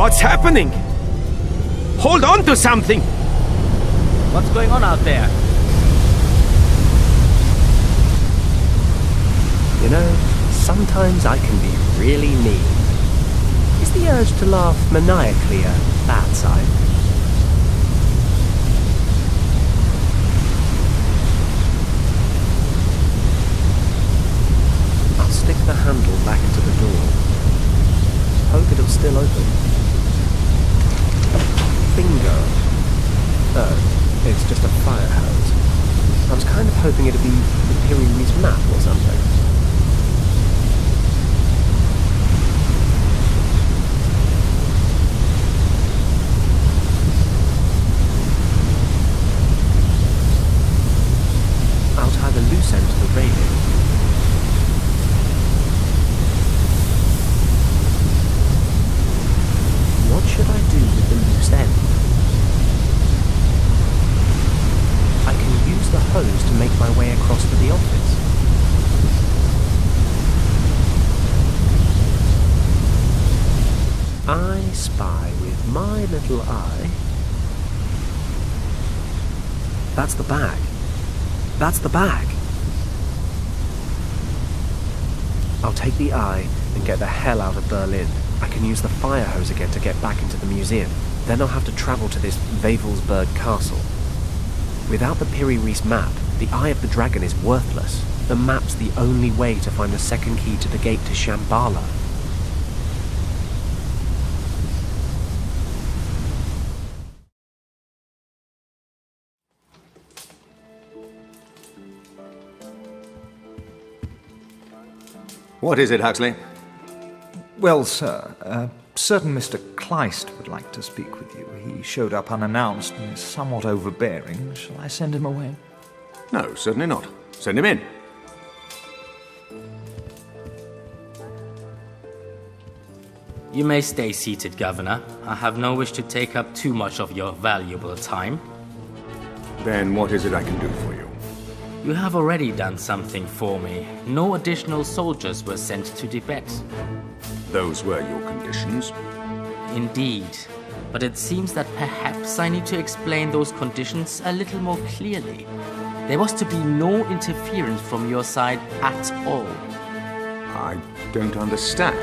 What's happening? Hold on to something! What's going on out there? You know, sometimes I can be really mean. Is the urge to laugh maniacally a bad sign? I'll stick the handle back into the door. Hope it'll still open. Bingo. Oh, it's just a fire hose. I was kind of hoping it'd be the Pyrenees map or something. I'll tie the loose end to the railing. What should I do with the loose end? I can use the hose to make my way across to the office. I spy with my little eye. That's the bag. That's the bag. I'll take the eye and get the hell out of Berlin. I can use the fire hose again to get back into the museum. Then I'll have to travel to this Wewelsburg castle. Without the Pyrenees map, the Eye of the Dragon is worthless. The map's the only way to find the second key to the gate to Shambhala. What is it, Huxley? Well, sir, a certain Mr. Kleist would like to speak with you. He showed up unannounced and is somewhat overbearing. Shall I send him away? No, certainly not. Send him in. You may stay seated, Governor. I have no wish to take up too much of your valuable time. Then what is it I can do for you? You have already done something for me. No additional soldiers were sent to Tibet. Those were your conditions? Indeed. But it seems that perhaps I need to explain those conditions a little more clearly. There was to be no interference from your side at all. I don't understand.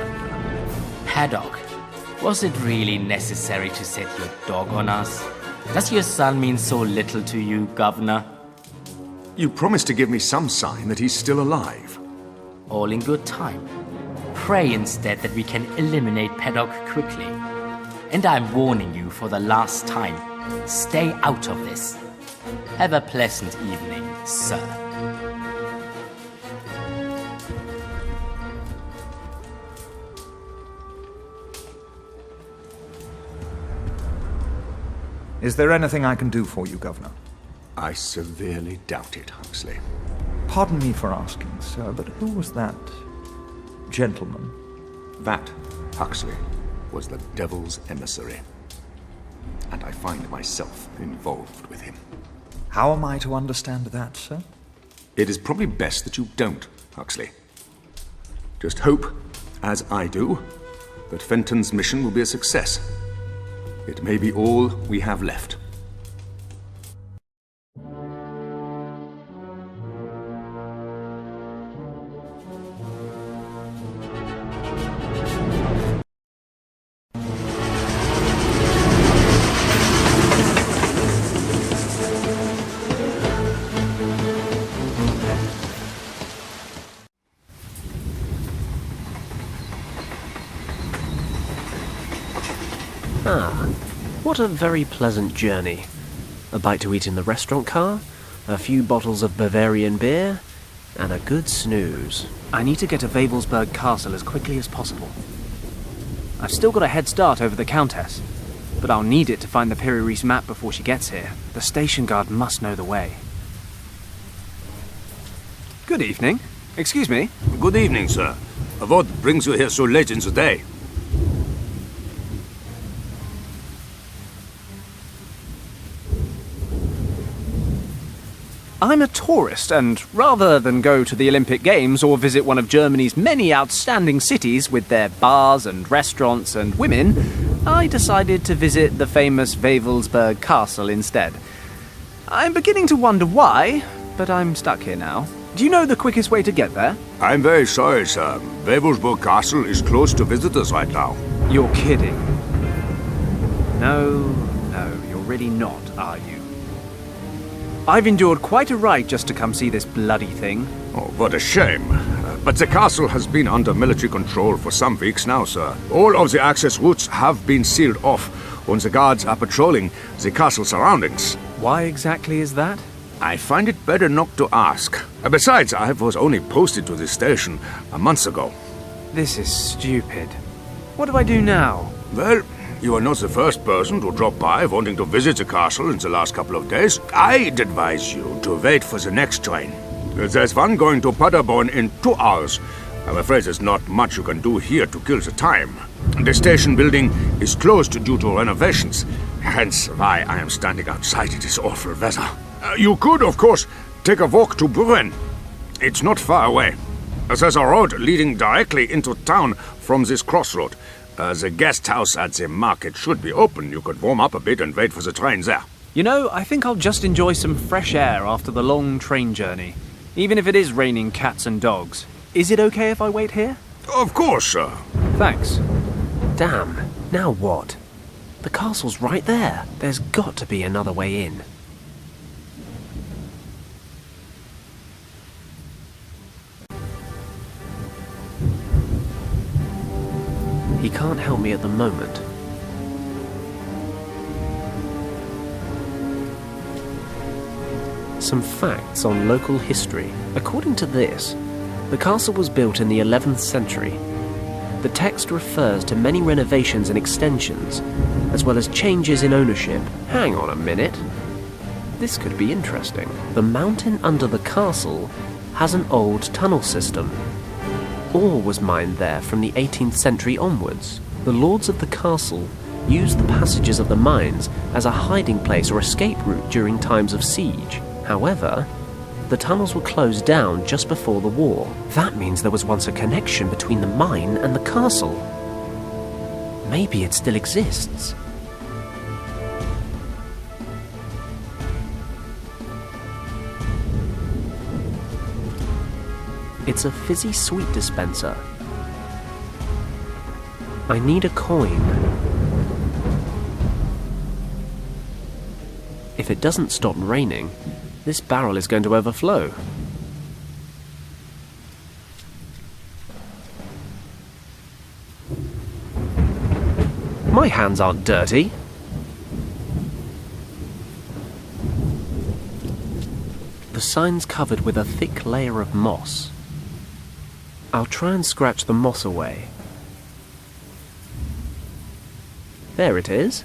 Paddock, was it really necessary to set your dog on us? Does your son mean so little to you, Governor? You promised to give me some sign that he's still alive. All in good time. Pray instead that we can eliminate Paddock quickly. And I'm warning you for the last time. Stay out of this. Have a pleasant evening, sir. Is there anything I can do for you, Governor? I severely doubt it, Huxley. Pardon me for asking, sir, but who was that gentleman? That, Huxley, was the devil's emissary. And I find myself involved with him. How am I to understand that, sir? It is probably best that you don't, Huxley. Just hope, as I do, that Fenton's mission will be a success. It may be all we have left. What a very pleasant journey. A bite to eat in the restaurant car, a few bottles of Bavarian beer, and a good snooze. I need to get to Wewelsburg Castle as quickly as possible. I've still got a head start over the Countess, but I'll need it to find the Piri-Reis map before she gets here. The station guard must know the way. Good evening. Excuse me. Good evening, sir. What brings you here so late in the day? I'm a tourist, and rather than go to the Olympic Games or visit one of Germany's many outstanding cities with their bars and restaurants and women, I decided to visit the famous Wewelsburg Castle instead. I'm beginning to wonder why, but I'm stuck here now. Do you know the quickest way to get there? I'm very sorry, sir. Wewelsburg Castle is closed to visitors right now. You're kidding. No, you're really not, are you? I've endured quite a ride just to come see this bloody thing. Oh, what a shame. But the castle has been under military control for some weeks now, sir. All of the access routes have been sealed off, and the guards are patrolling the castle surroundings. Why exactly is that? I find it better not to ask. Besides, I was only posted to this station a month ago. This is stupid. What do I do now? Well, you are not the first person to drop by wanting to visit the castle in the last couple of days. I'd advise you to wait for the next train. There's one going to Paderborn in 2 hours. I'm afraid there's not much you can do here to kill the time. The station building is closed due to renovations, hence why I am standing outside in this awful weather. You could, of course, take a walk to Brünn. It's not far away. There's a road leading directly into town from this crossroad. The guest house at the market should be open. You could warm up a bit and wait for the train there. You know, I think I'll just enjoy some fresh air after the long train journey, even if it is raining cats and dogs. Is it okay if I wait here? Of course, sir. Thanks. Damn, now what? The castle's right there. There's got to be another way in. He can't help me at the moment. Some facts on local history. According to this, the castle was built in the 11th century. The text refers to many renovations and extensions, as well as changes in ownership. Hang on a minute. This could be interesting. The mountain under the castle has an old tunnel system. Ore was mined there from the 18th century onwards. The lords of the castle used the passages of the mines as a hiding place or escape route during times of siege. However, the tunnels were closed down just before the war. That means there was once a connection between the mine and the castle. Maybe it still exists. It's a fizzy sweet dispenser. I need a coin. If it doesn't stop raining, this barrel is going to overflow. My hands aren't dirty. The sign's covered with a thick layer of moss. I'll try and scratch the moss away. There it is.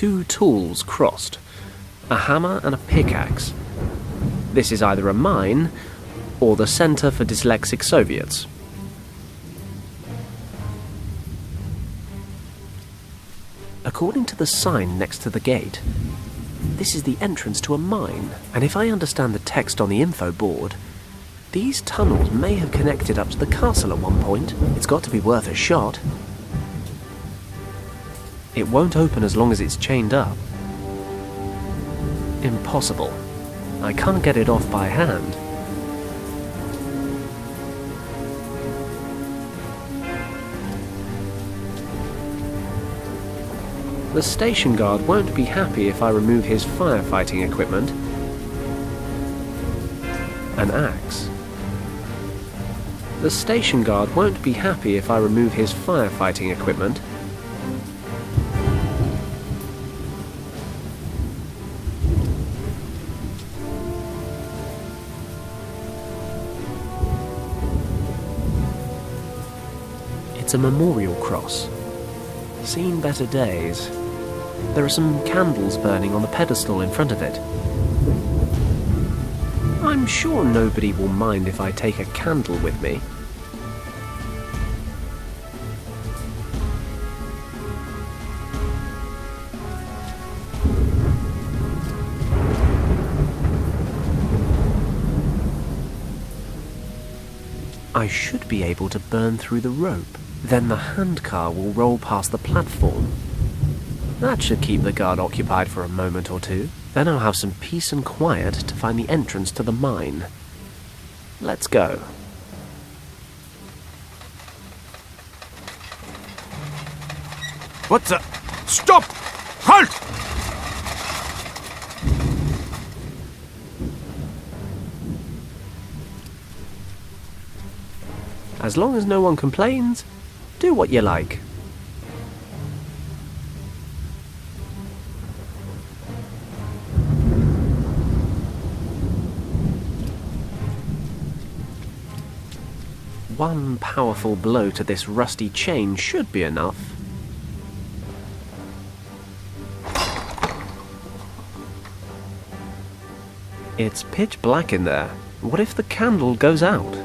two tools crossed. A hammer and a pickaxe. This is either a mine or the Center for Dyslexic Soviets. According to the sign next to the gate, this is the entrance to a mine, and if I understand the text on the info board, these tunnels may have connected up to the castle at one point. It's got to be worth a shot. It won't open as long as it's chained up. Impossible. I can't get it off by hand. The station guard won't be happy if I remove his firefighting equipment. An axe. The station guard won't be happy if I remove his firefighting equipment. It's a memorial cross. Seen better days. There are some candles burning on the pedestal in front of it. I'm sure nobody will mind if I take a candle with me. I should be able to burn through the rope. Then the handcar will roll past the platform. That should keep the guard occupied for a moment or two. Then I'll have some peace and quiet to find the entrance to the mine. Let's go. What the? Stop! Halt! As long as no one complains, do what you like. One powerful blow to this rusty chain should be enough. It's pitch black in there. What if the candle goes out?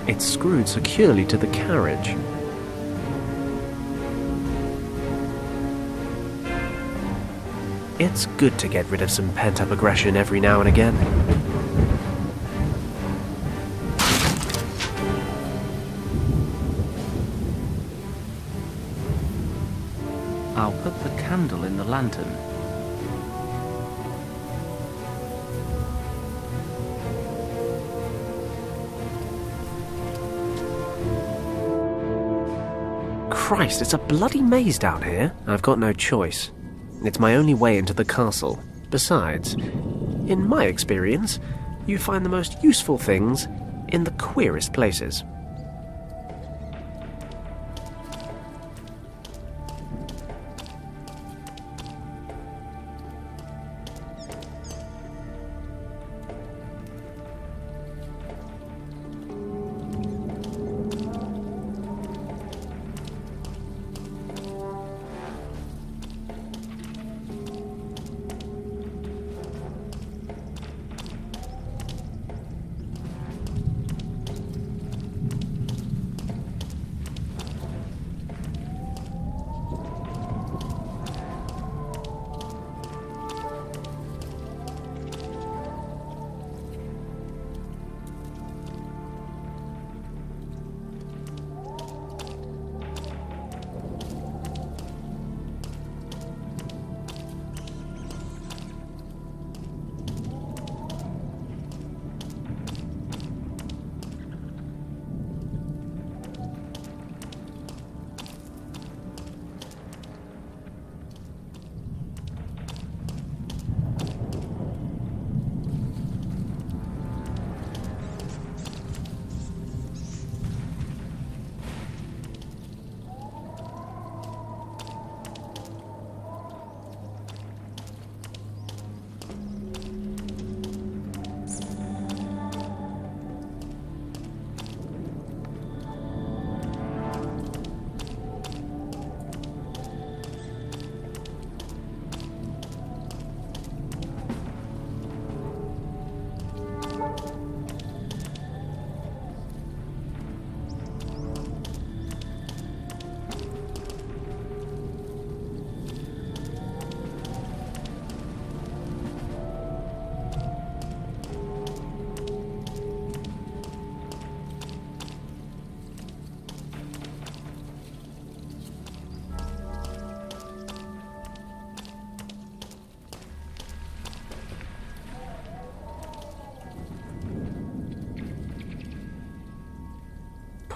It's screwed securely to the carriage. It's good to get rid of some pent-up aggression every now and again. I'll put the candle in the lantern. Christ, it's a bloody maze down here. I've got no choice. It's my only way into the castle. Besides, in my experience, you find the most useful things in the queerest places.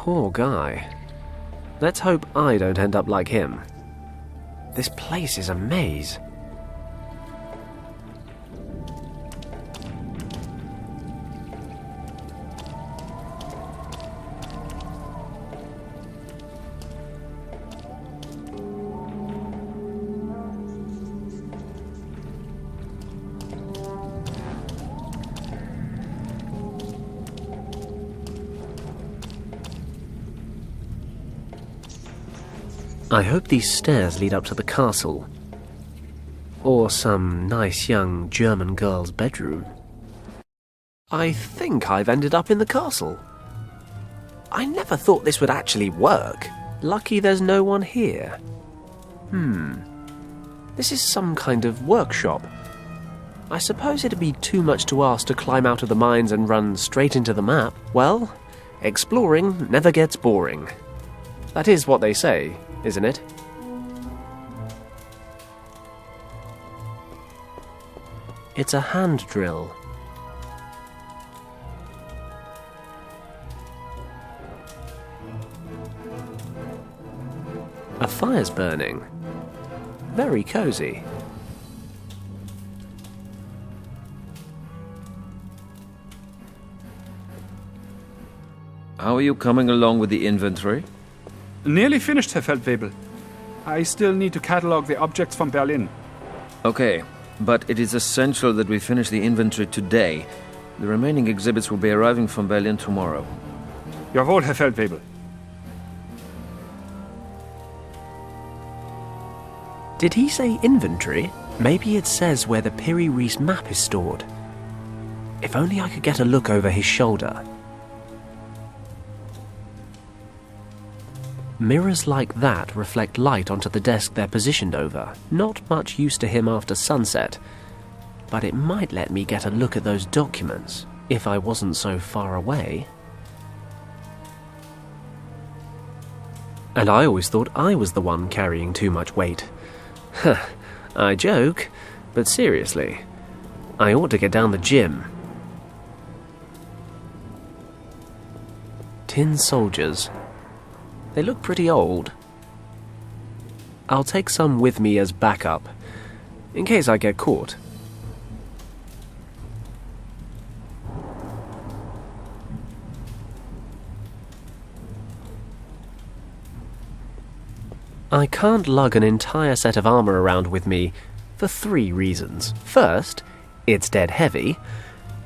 Poor guy. Let's hope I don't end up like him. This place is a maze. I hope these stairs lead up to the castle. Or some nice young German girl's bedroom. I think I've ended up in the castle. I never thought this would actually work. Lucky there's no one here. This is some kind of workshop. I suppose it'd be too much to ask to climb out of the mines and run straight into the map. Well, exploring never gets boring. That is what they say, isn't it? It's a hand drill. A fire's burning. Very cozy. How are you coming along with the inventory? Nearly finished, Herr Feldwebel. I still need to catalogue the objects from Berlin. Okay, but it is essential that we finish the inventory today. The remaining exhibits will be arriving from Berlin tomorrow. Jawohl, Herr Feldwebel. Did he say inventory? Maybe it says where the Piri Reis map is stored. If only I could get a look over his shoulder. Mirrors like that reflect light onto the desk they're positioned over. Not much use to him after sunset. But it might let me get a look at those documents, if I wasn't so far away. And I always thought I was the one carrying too much weight. Huh, I joke, but seriously, I ought to get down the gym. Tin soldiers. They look pretty old. I'll take some with me as backup, in case I get caught. I can't lug an entire set of armor around with me for 3 reasons. First, it's dead heavy.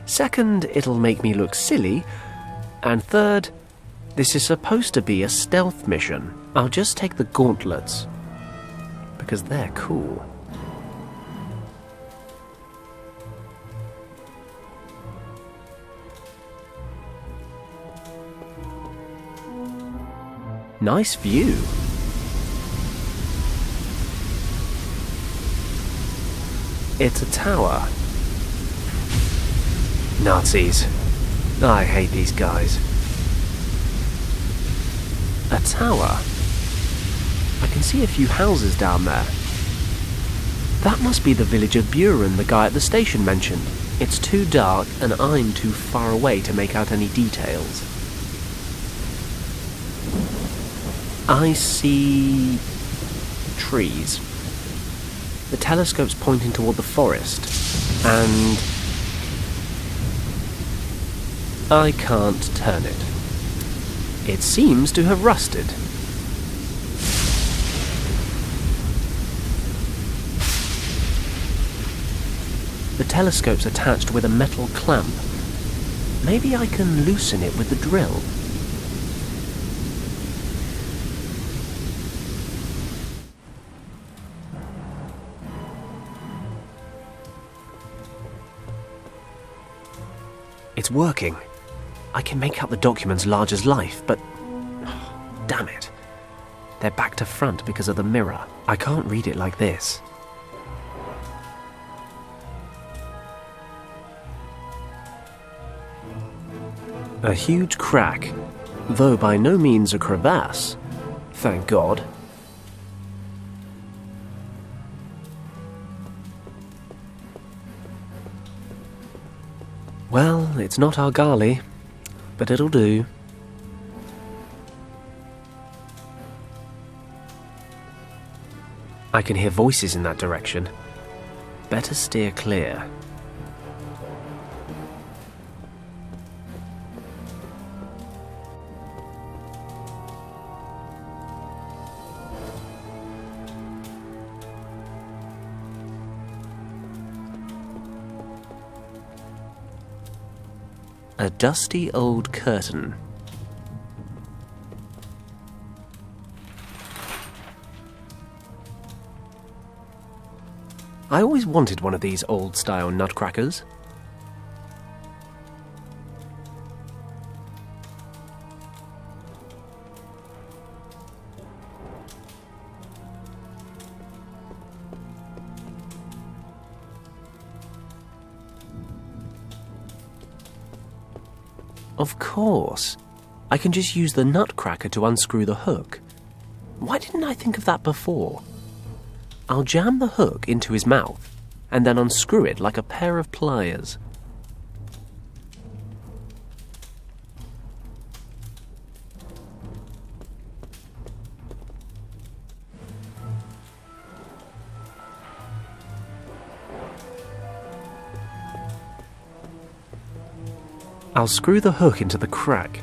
Second, it'll make me look silly. And third, this is supposed to be a stealth mission. I'll just take the gauntlets, because they're cool. Nice view. It's a tower. Nazis. I hate these guys. A tower. I can see a few houses down there. That must be the village of Buren the guy at the station mentioned. It's too dark and I'm too far away to make out any details. I see trees. The telescope's pointing toward the forest, and I can't turn it. It seems to have rusted. The telescope's attached with a metal clamp. Maybe I can loosen it with the drill. It's working. I can make out the documents large as life, but... damn it. They're back to front because of the mirror. I can't read it like this. A huge crack, though by no means a crevasse. Thank God. Well, it's not Argali, but it'll do. I can hear voices in that direction. Better steer clear. A dusty old curtain. I always wanted one of these old-style nutcrackers. Of course. I can just use the nutcracker to unscrew the hook. Why didn't I think of that before? I'll jam the hook into his mouth, and then unscrew it like a pair of pliers. I'll screw the hook into the crack.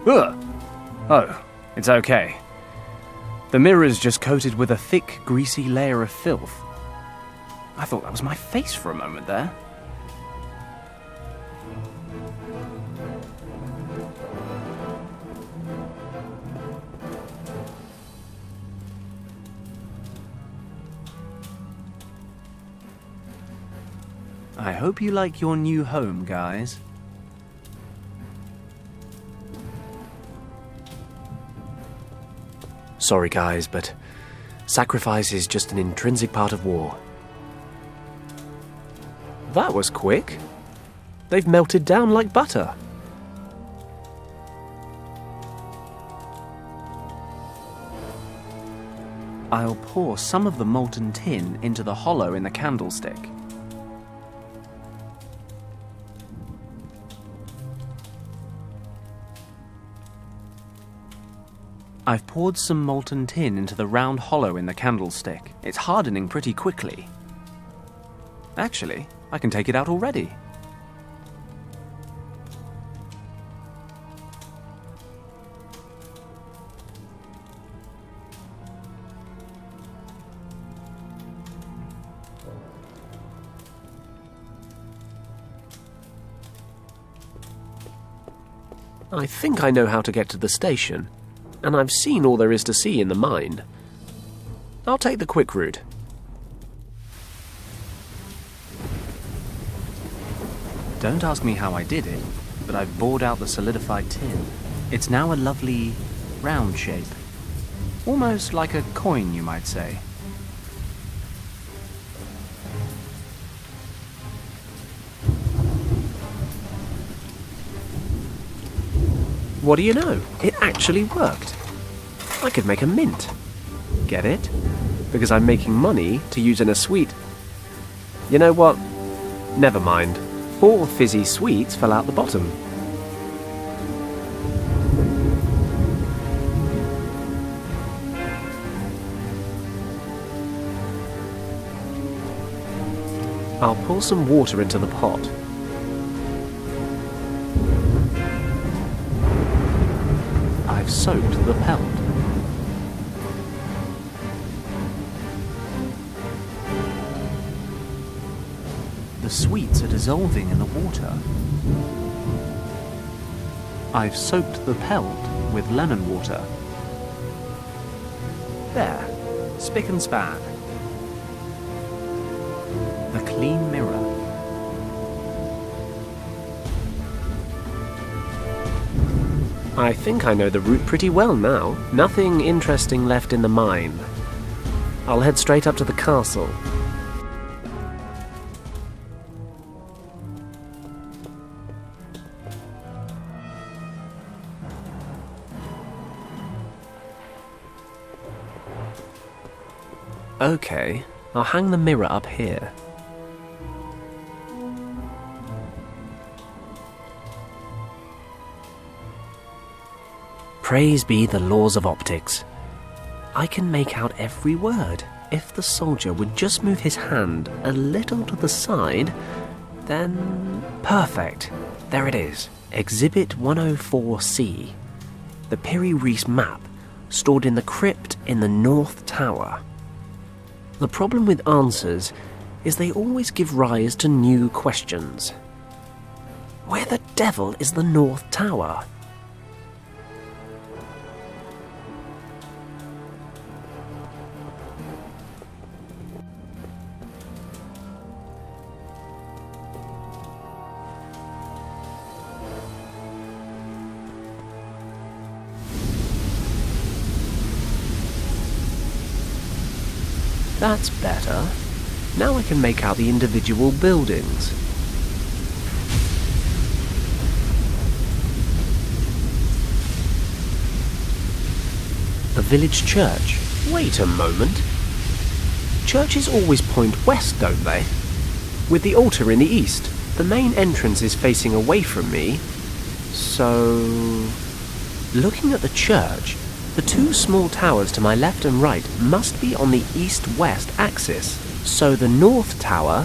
Ugh. Oh, it's okay. The mirror's just coated with a thick, greasy layer of filth. I thought that was my face for a moment there. I hope you like your new home, guys. Sorry guys, but sacrifice is just an intrinsic part of war. That was quick. They've melted down like butter. I'll pour some of the molten tin into the hollow in the candlestick. I've poured some molten tin into the round hollow in the candlestick. It's hardening pretty quickly. Actually, I can take it out already. I think I know how to get to the station, and I've seen all there is to see in the mine. I'll take the quick route. Don't ask me how I did it, but I've bored out the solidified tin. It's now a lovely round shape. Almost like a coin, you might say. What do you know? It actually worked. I could make a mint. Get it? Because I'm making money to use in a sweet. You know what? Never mind. 4 fizzy sweets fell out the bottom. I'll pour some water into the pot. I've soaked the pelt. The sweets are dissolving in the water. I've soaked the pelt with lemon water. There, spick and span. The clean mirror. I think I know the route pretty well now. Nothing interesting left in the mine. I'll head straight up to the castle. Okay, I'll hang the mirror up here. Praise be the laws of optics. I can make out every word. If the soldier would just move his hand a little to the side, then... Perfect. There it is. Exhibit 104C. The Piri Reis map, stored in the crypt in the North Tower. The problem with answers is they always give rise to new questions. Where the devil is the North Tower? That's better. Now I can make out the individual buildings. The village church. Wait a moment. Churches always point west, don't they? With the altar in the east, the main entrance is facing away from me. So... Looking at the church, the two small towers to my left and right must be on the east-west axis, so the north tower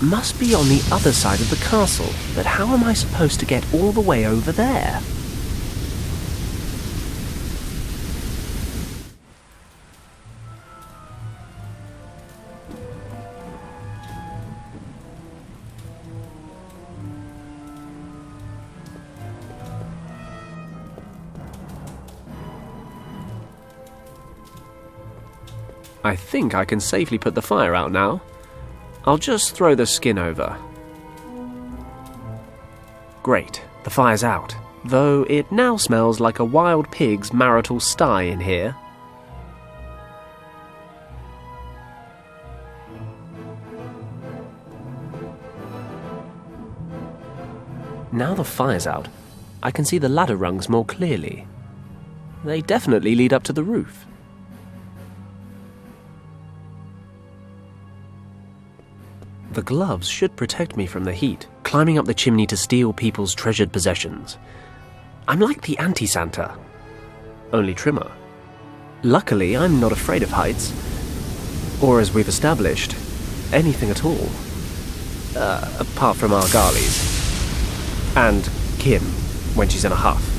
must be on the other side of the castle. But how am I supposed to get all the way over there? I think I can safely put the fire out now. I'll just throw the skin over. Great, the fire's out, though it now smells like a wild pig's marital sty in here. Now the fire's out, I can see the ladder rungs more clearly. They definitely lead up to the roof. The gloves should protect me from the heat, climbing up the chimney to steal people's treasured possessions. I'm like the anti-Santa, only trimmer. Luckily, I'm not afraid of heights, or as we've established, anything at all. Apart from our Garleys. And Kim, when she's in a huff.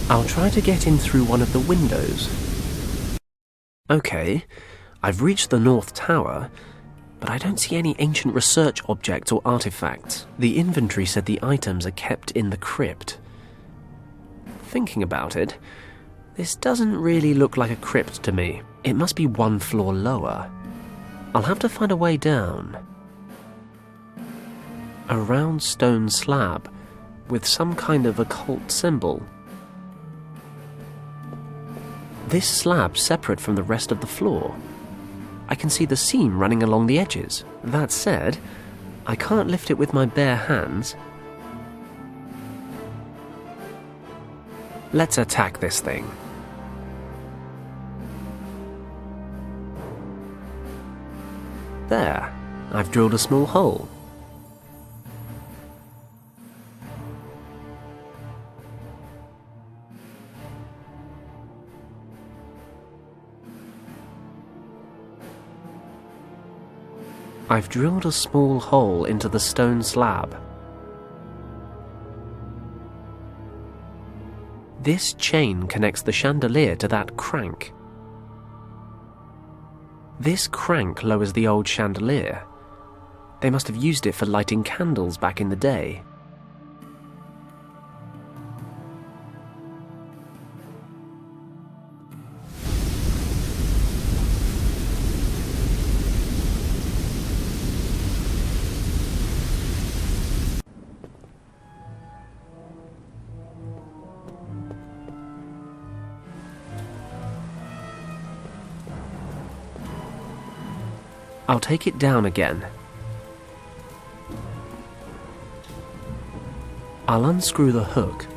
I'll try to get in through one of the windows. Okay, I've reached the North Tower, but I don't see any ancient research objects or artifacts. The inventory said the items are kept in the crypt. Thinking about it, this doesn't really look like a crypt to me. It must be one floor lower. I'll have to find a way down. A round stone slab with some kind of occult symbol. This slab's separate from the rest of the floor. I can see the seam running along the edges. That said, I can't lift it with my bare hands. Let's attack this thing. There, I've drilled a small hole. I've drilled a small hole into the stone slab. This chain connects the chandelier to that crank. This crank lowers the old chandelier. They must have used it for lighting candles back in the day. I'll take it down again. I'll unscrew the hook.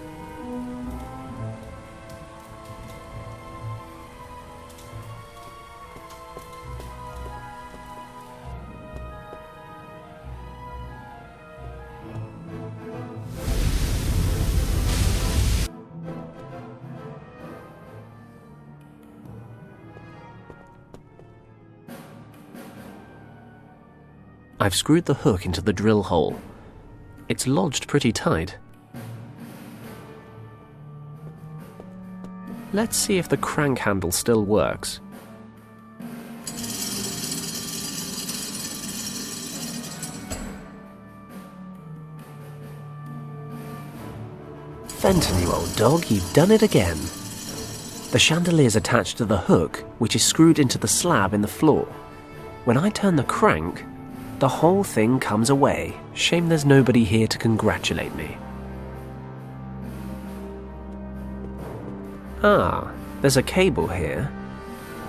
I've screwed the hook into the drill hole. It's lodged pretty tight. Let's see if the crank handle still works. Fenton, you old dog, you've done it again. The chandelier's attached to the hook, which is screwed into the slab in the floor. When I turn the crank, the whole thing comes away. Shame there's nobody here to congratulate me. Ah, there's a cable here.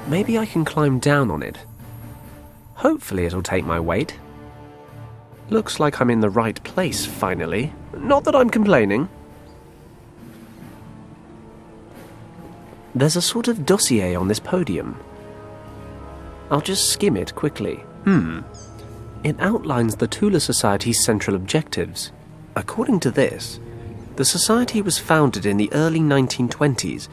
Maybe I can climb down on it. Hopefully it'll take my weight. Looks like I'm in the right place, finally. Not that I'm complaining. There's a sort of dossier on this podium. I'll just skim it quickly. It outlines the Tula Society's central objectives. According to this, the Society was founded in the early 1920s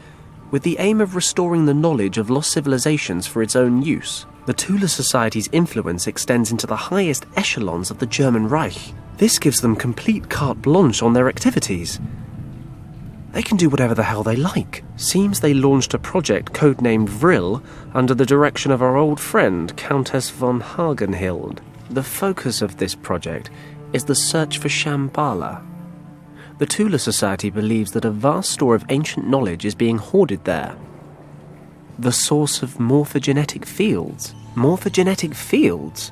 with the aim of restoring the knowledge of lost civilizations for its own use. The Tula Society's influence extends into the highest echelons of the German Reich. This gives them complete carte blanche on their activities. They can do whatever the hell they like. Seems they launched a project codenamed Vril under the direction of our old friend, Countess von Hagenhild. The focus of this project is the search for Shambhala. The Tula Society believes that a vast store of ancient knowledge is being hoarded there. The source of morphogenetic fields. Morphogenetic fields?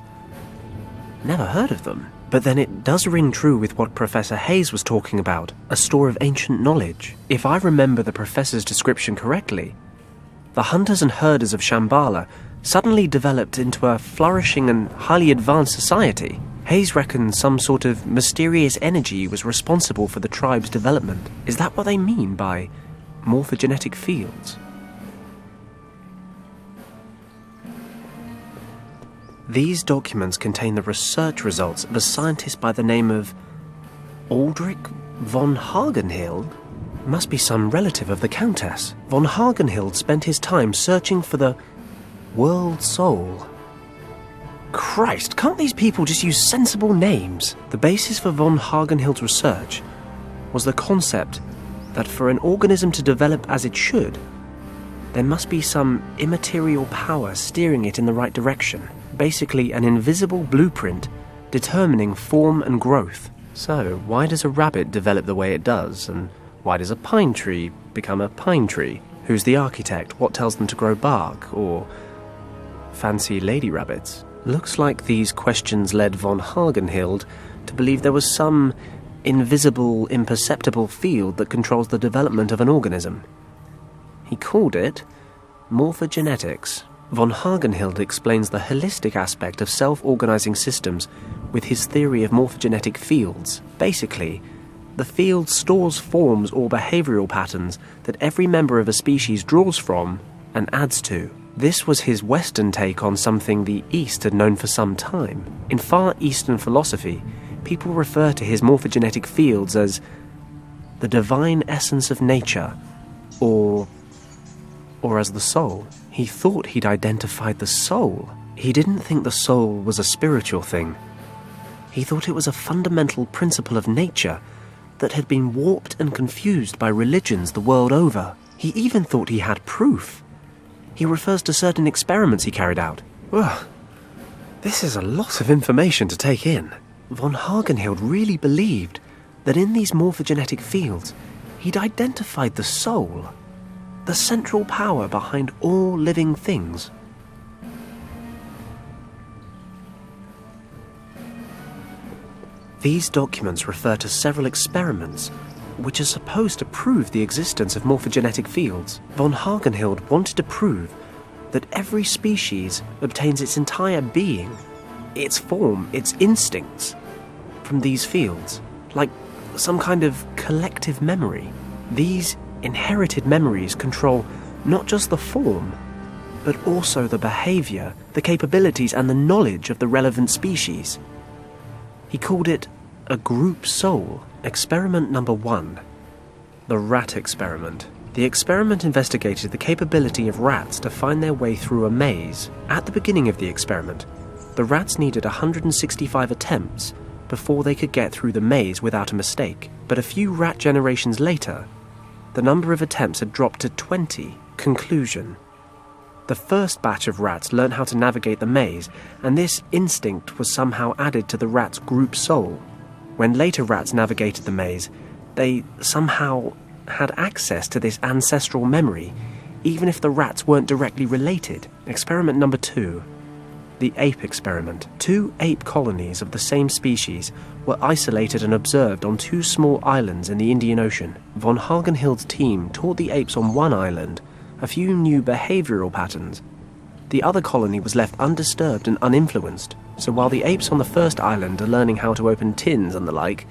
Never heard of them. But then it does ring true with what Professor Hayes was talking about, a store of ancient knowledge. If I remember the professor's description correctly, the hunters and herders of Shambhala suddenly developed into a flourishing and highly advanced society. Hayes reckons some sort of mysterious energy was responsible for the tribe's development. Is that what they mean by morphogenetic fields? These documents contain the research results of a scientist by the name of Aldrich von Hagenhild. Must be some relative of the Countess. Von Hagenhild spent his time searching for the world soul. Christ, can't these people just use sensible names? The basis for von Hagenhild's research was the concept that for an organism to develop as it should, there must be some immaterial power steering it in the right direction. Basically an invisible blueprint determining form and growth. So, why does a rabbit develop the way it does? And why does a pine tree become a pine tree? Who's the architect? What tells them to grow bark? Or fancy lady rabbits? Looks like these questions led von Hagenhild to believe there was some invisible, imperceptible field that controls the development of an organism. He called it morphogenetics. Von Hagenhild explains the holistic aspect of self-organizing systems with his theory of morphogenetic fields. Basically, the field stores forms or behavioral patterns that every member of a species draws from and adds to. This was his Western take on something the East had known for some time. In Far Eastern philosophy, people refer to his morphogenetic fields as the divine essence of nature, or as the soul. He thought he'd identified the soul. He didn't think the soul was a spiritual thing. He thought it was a fundamental principle of nature that had been warped and confused by religions the world over. He even thought he had proof. He refers to certain experiments he carried out. Ugh. This is a lot of information to take in. Von Hagenhild really believed that in these morphogenetic fields, he'd identified the soul, the central power behind all living things. These documents refer to several experiments which are supposed to prove the existence of morphogenetic fields. Von Hagenhild wanted to prove that every species obtains its entire being, its form, its instincts, from these fields, like some kind of collective memory. These inherited memories control not just the form, but also the behavior, the capabilities, and the knowledge of the relevant species. He called it a group soul. Experiment number 1. The rat experiment. The experiment investigated the capability of rats to find their way through a maze. At the beginning of the experiment, the rats needed 165 attempts before they could get through the maze without a mistake. But a few rat generations later, the number of attempts had dropped to 20. Conclusion. The first batch of rats learned how to navigate the maze, and this instinct was somehow added to the rats' group soul. When later rats navigated the maze, they somehow had access to this ancestral memory, even if the rats weren't directly related. Experiment number 2. The ape experiment. 2 ape colonies of the same species were isolated and observed on 2 small islands in the Indian Ocean. Von Hagenhild's team taught the apes on one island a few new behavioral patterns. The other colony was left undisturbed and uninfluenced, so while the apes on the first island are learning how to open tins and the like,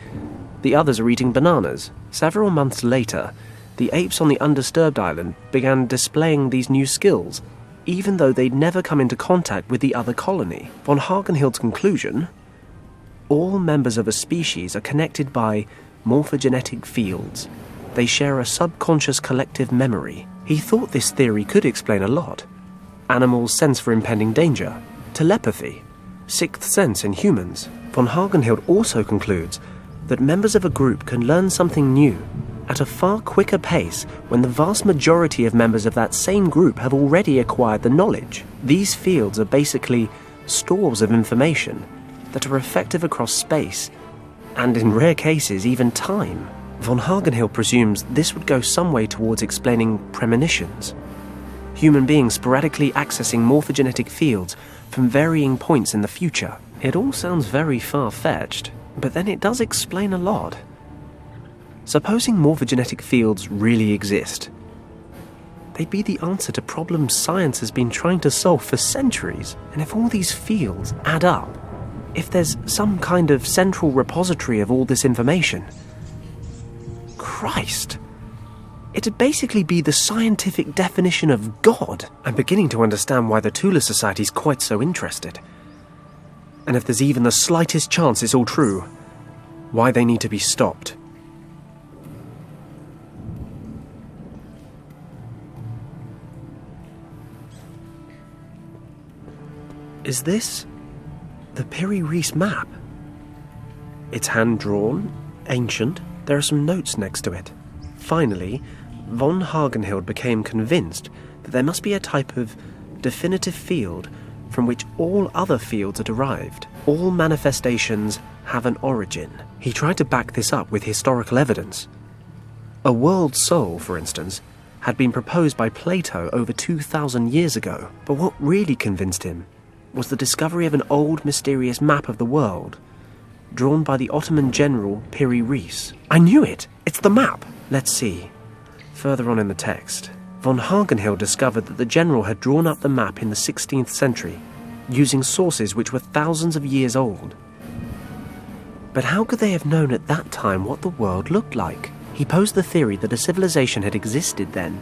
the others are eating bananas. Several months later, the apes on the undisturbed island began displaying these new skills, even though they'd never come into contact with the other colony. Von Hagenhild's conclusion: all members of a species are connected by morphogenetic fields. They share a subconscious collective memory. He thought this theory could explain a lot. Animals' sense for impending danger, telepathy, sixth sense in humans. Von Hagenhild also concludes that members of a group can learn something new at a far quicker pace when the vast majority of members of that same group have already acquired the knowledge. These fields are basically stores of information that are effective across space, and in rare cases even time. Von Hagenhild presumes this would go some way towards explaining premonitions. Human beings sporadically accessing morphogenetic fields from varying points in the future. It all sounds very far-fetched, but then it does explain a lot. Supposing morphogenetic fields really exist, they'd be the answer to problems science has been trying to solve for centuries. And if all these fields add up, if there's some kind of central repository of all this information, Christ! It'd basically be the scientific definition of God. I'm beginning to understand why the Tula Society's quite so interested. And if there's even the slightest chance it's all true, why they need to be stopped. Is this the Piri Reis map? It's hand-drawn, ancient. There are some notes next to it. Finally, von Hagenhild became convinced that there must be a type of definitive field from which all other fields are derived. All manifestations have an origin. He tried to back this up with historical evidence. A world soul, for instance, had been proposed by Plato over 2,000 years ago. But what really convinced him was the discovery of an old, mysterious map of the world, drawn by the Ottoman general Piri Reis. I knew it! It's the map! Let's see. Further on in the text, von Hagenhild discovered that the general had drawn up the map in the 16th century, using sources which were thousands of years old. But how could they have known at that time what the world looked like? He posed the theory that a civilization had existed then,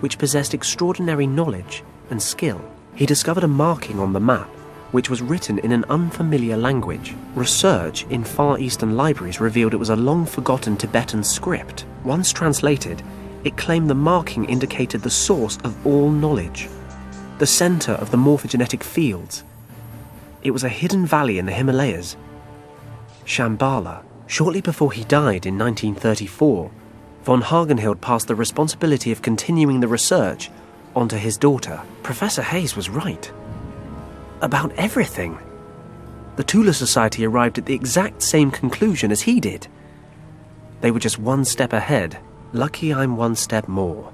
which possessed extraordinary knowledge and skill. He discovered a marking on the map, which was written in an unfamiliar language. Research in Far Eastern libraries revealed it was a long-forgotten Tibetan script. Once translated, it claimed the marking indicated the source of all knowledge, the center of the morphogenetic fields. It was a hidden valley in the Himalayas, Shambhala. Shortly before he died in 1934, von Hagenhild passed the responsibility of continuing the research onto his daughter. Professor Hayes was right. About everything. The Tula Society arrived at the exact same conclusion as he did. They were just one step ahead. Lucky I'm one step more.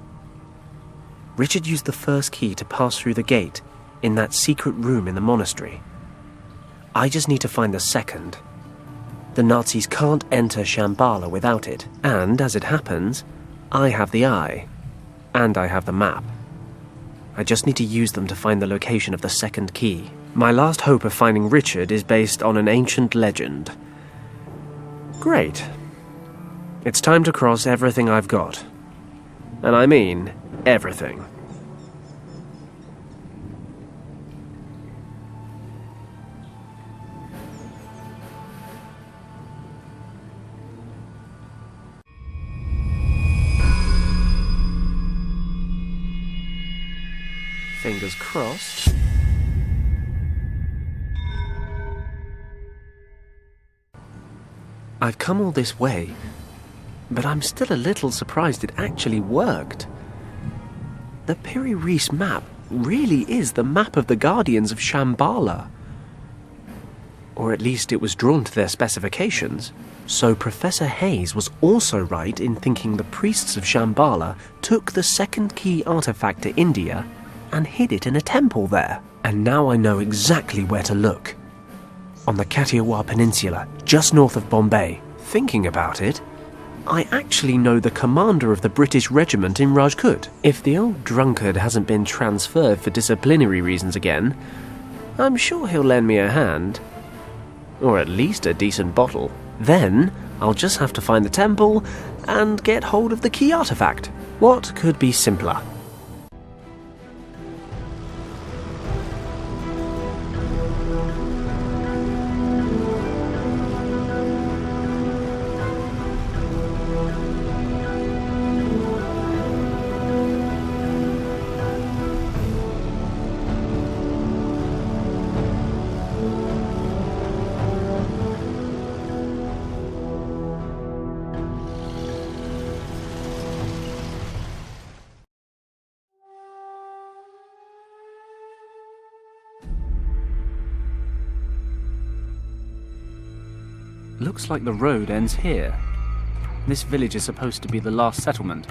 Richard used the first key to pass through the gate in that secret room in the monastery. I just need to find the second. The Nazis can't enter Shambhala without it, and as it happens, I have the eye, and I have the map. I just need to use them to find the location of the second key. My last hope of finding Richard is based on an ancient legend. Great. It's time to cross everything I've got. And I mean everything. Fingers crossed. I've come all this way, but I'm still a little surprised it actually worked. The Piri Reis map really is the map of the Guardians of Shambhala. Or at least it was drawn to their specifications. So Professor Hayes was also right in thinking the priests of Shambhala took the second key artifact to India and hid it in a temple there. And now I know exactly where to look. On the Kathiawar Peninsula, just north of Bombay. Thinking about it, I actually know the commander of the British regiment in Rajkot. If the old drunkard hasn't been transferred for disciplinary reasons again, I'm sure he'll lend me a hand. Or at least a decent bottle. Then, I'll just have to find the temple and get hold of the key artifact. What could be simpler? Looks like the road ends here. This village is supposed to be the last settlement.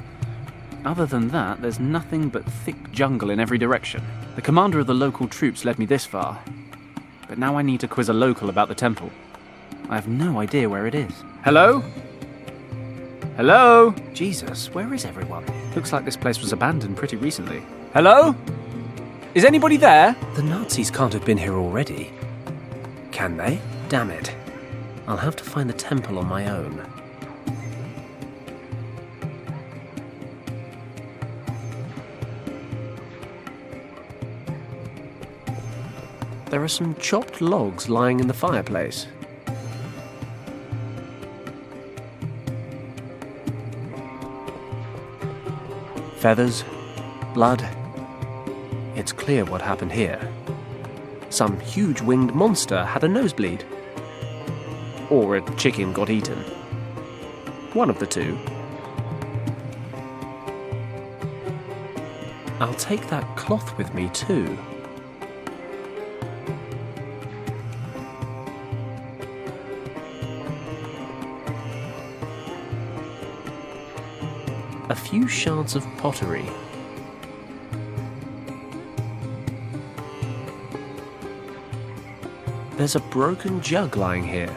Other than that, there's nothing but thick jungle in every direction. The commander of the local troops led me this far. But now I need to quiz a local about the temple. I have no idea where it is. Hello? Hello? Jesus, where is everyone? Looks like this place was abandoned pretty recently. Hello? Is anybody there? The Nazis can't have been here already. Can they? Damn it. I'll have to find the temple on my own. There are some chopped logs lying in the fireplace. Feathers, blood. It's clear what happened here. Some huge winged monster had a nosebleed. Or a chicken got eaten. One of the two. I'll take that cloth with me too. A few shards of pottery. There's a broken jug lying here.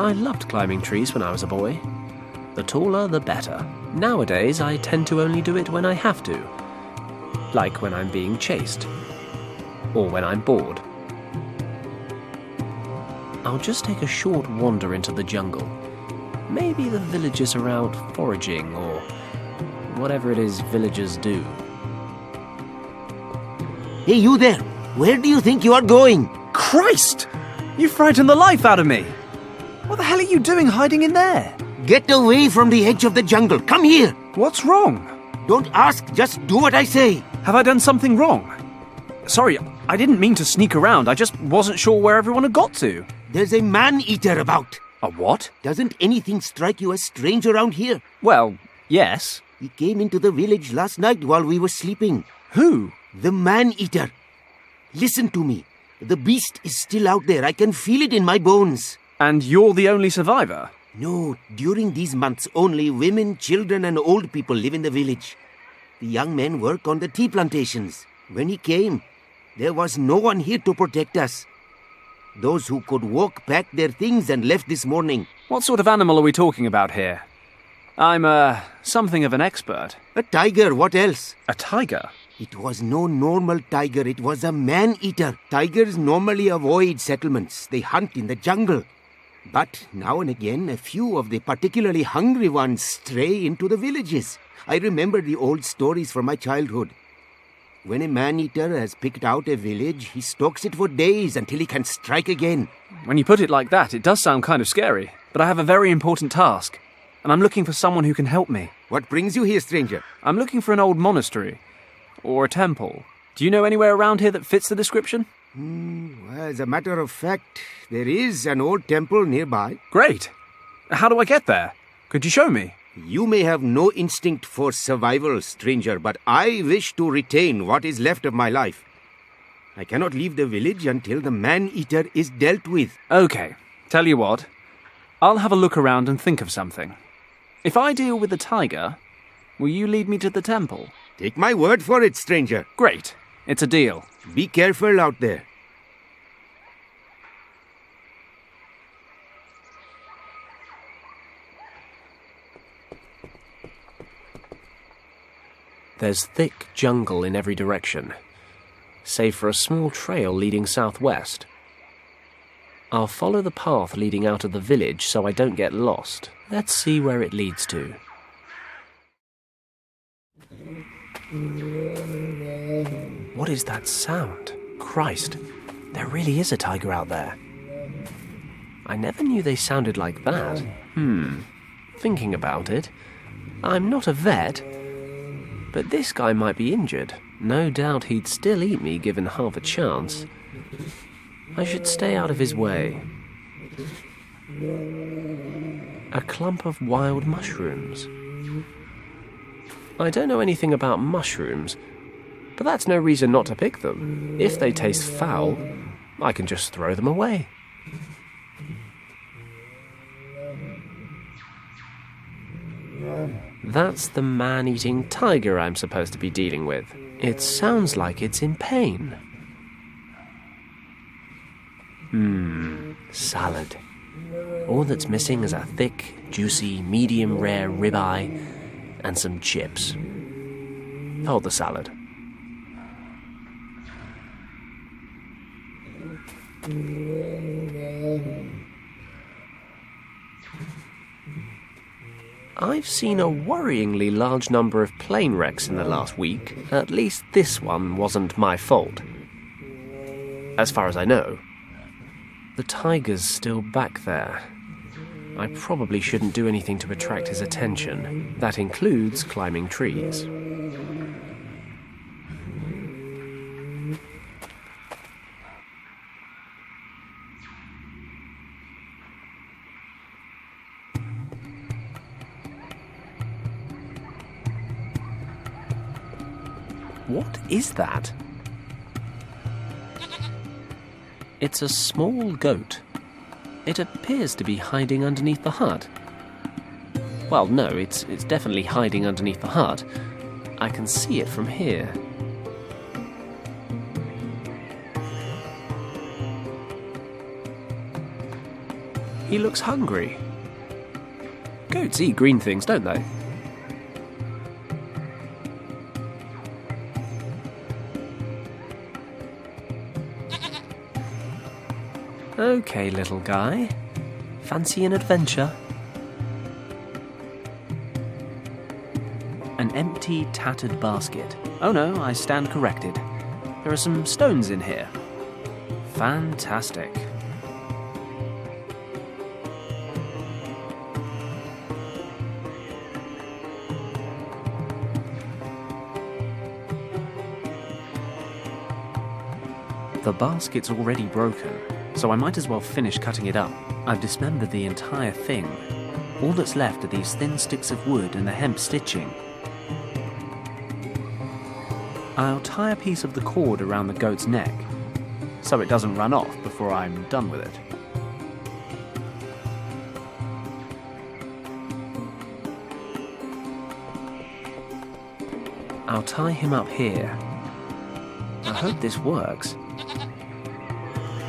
I loved climbing trees when I was a boy. The taller, the better. Nowadays, I tend to only do it when I have to. Like when I'm being chased. Or when I'm bored. I'll just take a short wander into the jungle. Maybe the villagers are out foraging, or whatever it is villagers do. Hey, you there! Where do you think you are going? Christ! You frightened the life out of me! What the hell are you doing hiding in there? Get away from the edge of the jungle. Come here! What's wrong? Don't ask, just do what I say. Have I done something wrong? Sorry, I didn't mean to sneak around. I just wasn't sure where everyone had got to. There's a man-eater about. A what? Doesn't anything strike you as strange around here? Well, yes. He came into the village last night while we were sleeping. Who? The man-eater. Listen to me. The beast is still out there. I can feel it in my bones. And you're the only survivor? No, during these months only women, children and old people live in the village. The young men work on the tea plantations. When he came, there was no one here to protect us. Those who could walk packed their things and left this morning. What sort of animal are we talking about here? I'm, something of an expert. A tiger, what else? A tiger? It was no normal tiger, it was a man-eater. Tigers normally avoid settlements. They hunt in the jungle. But now and again, a few of the particularly hungry ones stray into the villages. I remember the old stories from my childhood. When a man-eater has picked out a village, he stalks it for days until he can strike again. When you put it like that, it does sound kind of scary. But I have a very important task, and I'm looking for someone who can help me. What brings you here, stranger? I'm looking for an old monastery. Or a temple. Do you know anywhere around here that fits the description? Well, as a matter of fact, there is an old temple nearby. Great. How do I get there? Could you show me? You may have no instinct for survival, stranger, but I wish to retain what is left of my life. I cannot leave the village until the man-eater is dealt with. Okay. Tell you what. I'll have a look around and think of something. If I deal with the tiger, will you lead me to the temple? Take my word for it, stranger. Great. It's a deal. Be careful out there. There's thick jungle in every direction, save for a small trail leading southwest. I'll follow the path leading out of the village so I don't get lost. Let's see where it leads to. What is that sound? Christ, there really is a tiger out there. I never knew they sounded like that. Thinking about it, I'm not a vet, but this guy might be injured. No doubt he'd still eat me given half a chance. I should stay out of his way. A clump of wild mushrooms. I don't know anything about mushrooms, but that's no reason not to pick them. If they taste foul, I can just throw them away. That's the man-eating tiger I'm supposed to be dealing with. It sounds like it's in pain. Salad. All that's missing is a thick, juicy, medium-rare ribeye and some chips. Hold the salad. I've seen a worryingly large number of plane wrecks in the last week. At least this one wasn't my fault. As far as I know. The tiger's still back there. I probably shouldn't do anything to attract his attention. That includes climbing trees. What is that? It's a small goat. It appears to be hiding underneath the hut. Well, no, it's definitely hiding underneath the hut. I can see it from here. He looks hungry. Goats eat green things, don't they? Okay, little guy. Fancy an adventure? An empty, tattered basket. Oh no, I stand corrected. There are some stones in here. Fantastic. The basket's already broken, so I might as well finish cutting it up. I've dismembered the entire thing. All that's left are these thin sticks of wood and the hemp stitching. I'll tie a piece of the cord around the goat's neck, so it doesn't run off before I'm done with it. I'll tie him up here. I hope this works.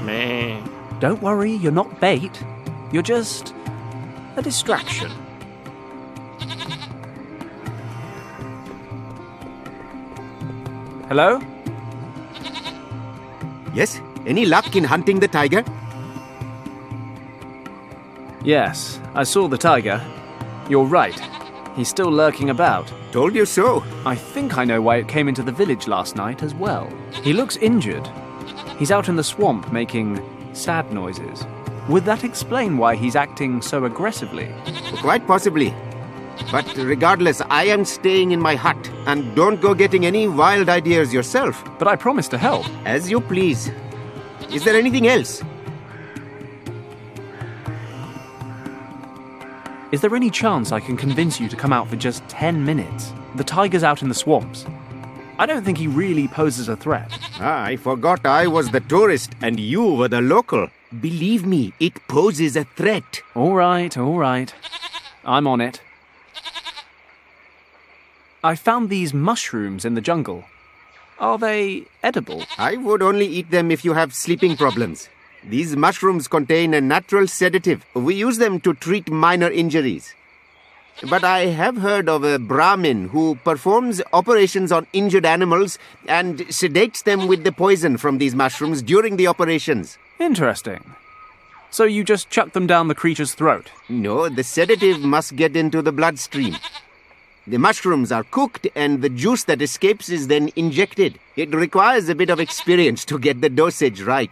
Meh. Don't worry, you're not bait. You're just a distraction. Hello? Yes? Any luck in hunting the tiger? Yes, I saw the tiger. You're right. He's still lurking about. Told you so. I think I know why it came into the village last night as well. He looks injured. He's out in the swamp making sad noises. Would that explain why he's acting so aggressively? Quite possibly. But regardless, I am staying in my hut, and don't go getting any wild ideas yourself. But I promise to help. As you please. Is there anything else? Is there any chance I can convince you to come out for just 10 minutes? The tiger's out in the swamps. I don't think he really poses a threat. I forgot I was the tourist and you were the local. Believe me, it poses a threat. All right. I'm on it. I found these mushrooms in the jungle. Are they edible? I would only eat them if you have sleeping problems. These mushrooms contain a natural sedative. We use them to treat minor injuries. But I have heard of a Brahmin who performs operations on injured animals and sedates them with the poison from these mushrooms during the operations. Interesting. So you just chuck them down the creature's throat? No, the sedative must get into the bloodstream. The mushrooms are cooked and the juice that escapes is then injected. It requires a bit of experience to get the dosage right.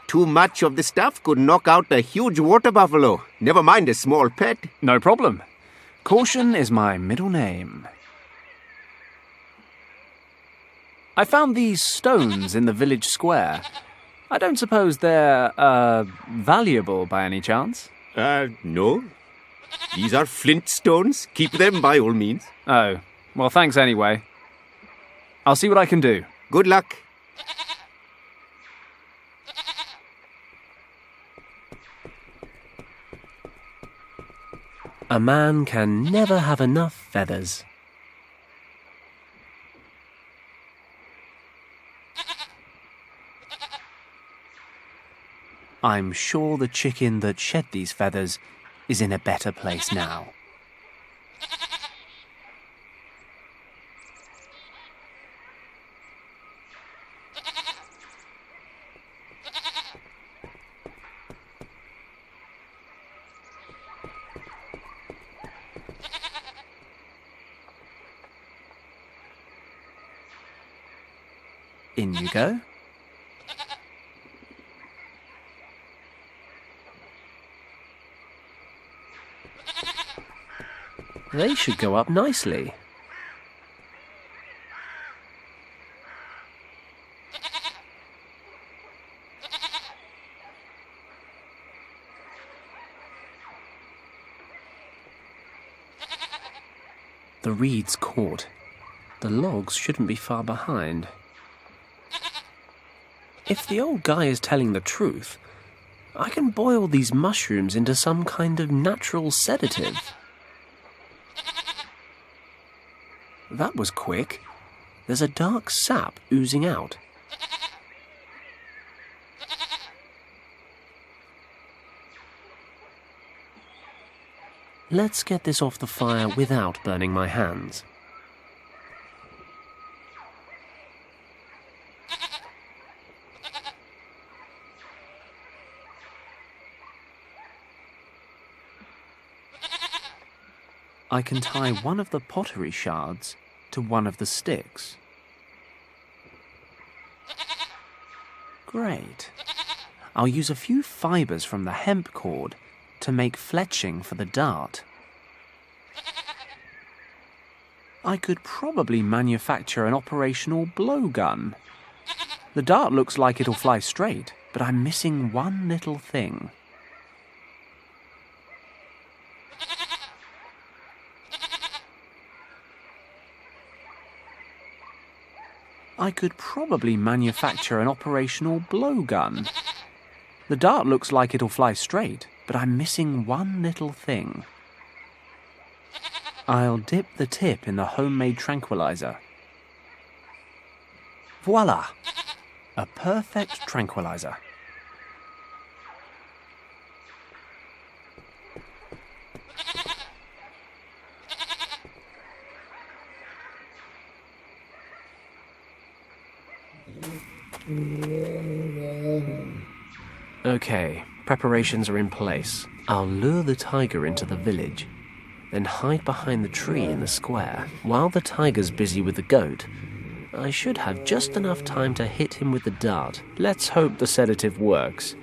Too much of the stuff could knock out a huge water buffalo, never mind a small pet. No problem. Caution is my middle name. I found these stones in the village square. I don't suppose they're, valuable by any chance? No. These are flint stones. Keep them by all means. Oh, well, thanks anyway. I'll see what I can do. Good luck. A man can never have enough feathers. I'm sure the chicken that shed these feathers is in a better place now. In you go. They should go up nicely. The reed's caught. The logs shouldn't be far behind. If the old guy is telling the truth, I can boil these mushrooms into some kind of natural sedative. That was quick. There's a dark sap oozing out. Let's get this off the fire without burning my hands. I can tie one of the pottery shards to one of the sticks. Great. I'll use a few fibres from the hemp cord to make fletching for the dart. I could probably manufacture an operational blowgun. The dart looks like it'll fly straight, but I'm missing one little thing. I could probably manufacture an operational blowgun. The dart looks like it'll fly straight, but I'm missing one little thing. I'll dip the tip in the homemade tranquilizer. Voila! A perfect tranquilizer. Okay, preparations are in place. I'll lure the tiger into the village, then hide behind the tree in the square. While the tiger's busy with the goat, I should have just enough time to hit him with the dart. Let's hope the sedative works.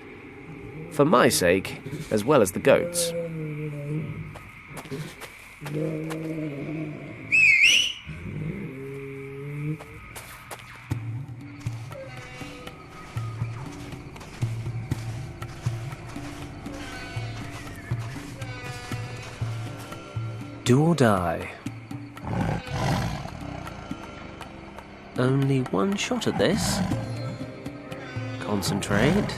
For my sake, as well as the goat's. Do or die. Only one shot at this. Concentrate.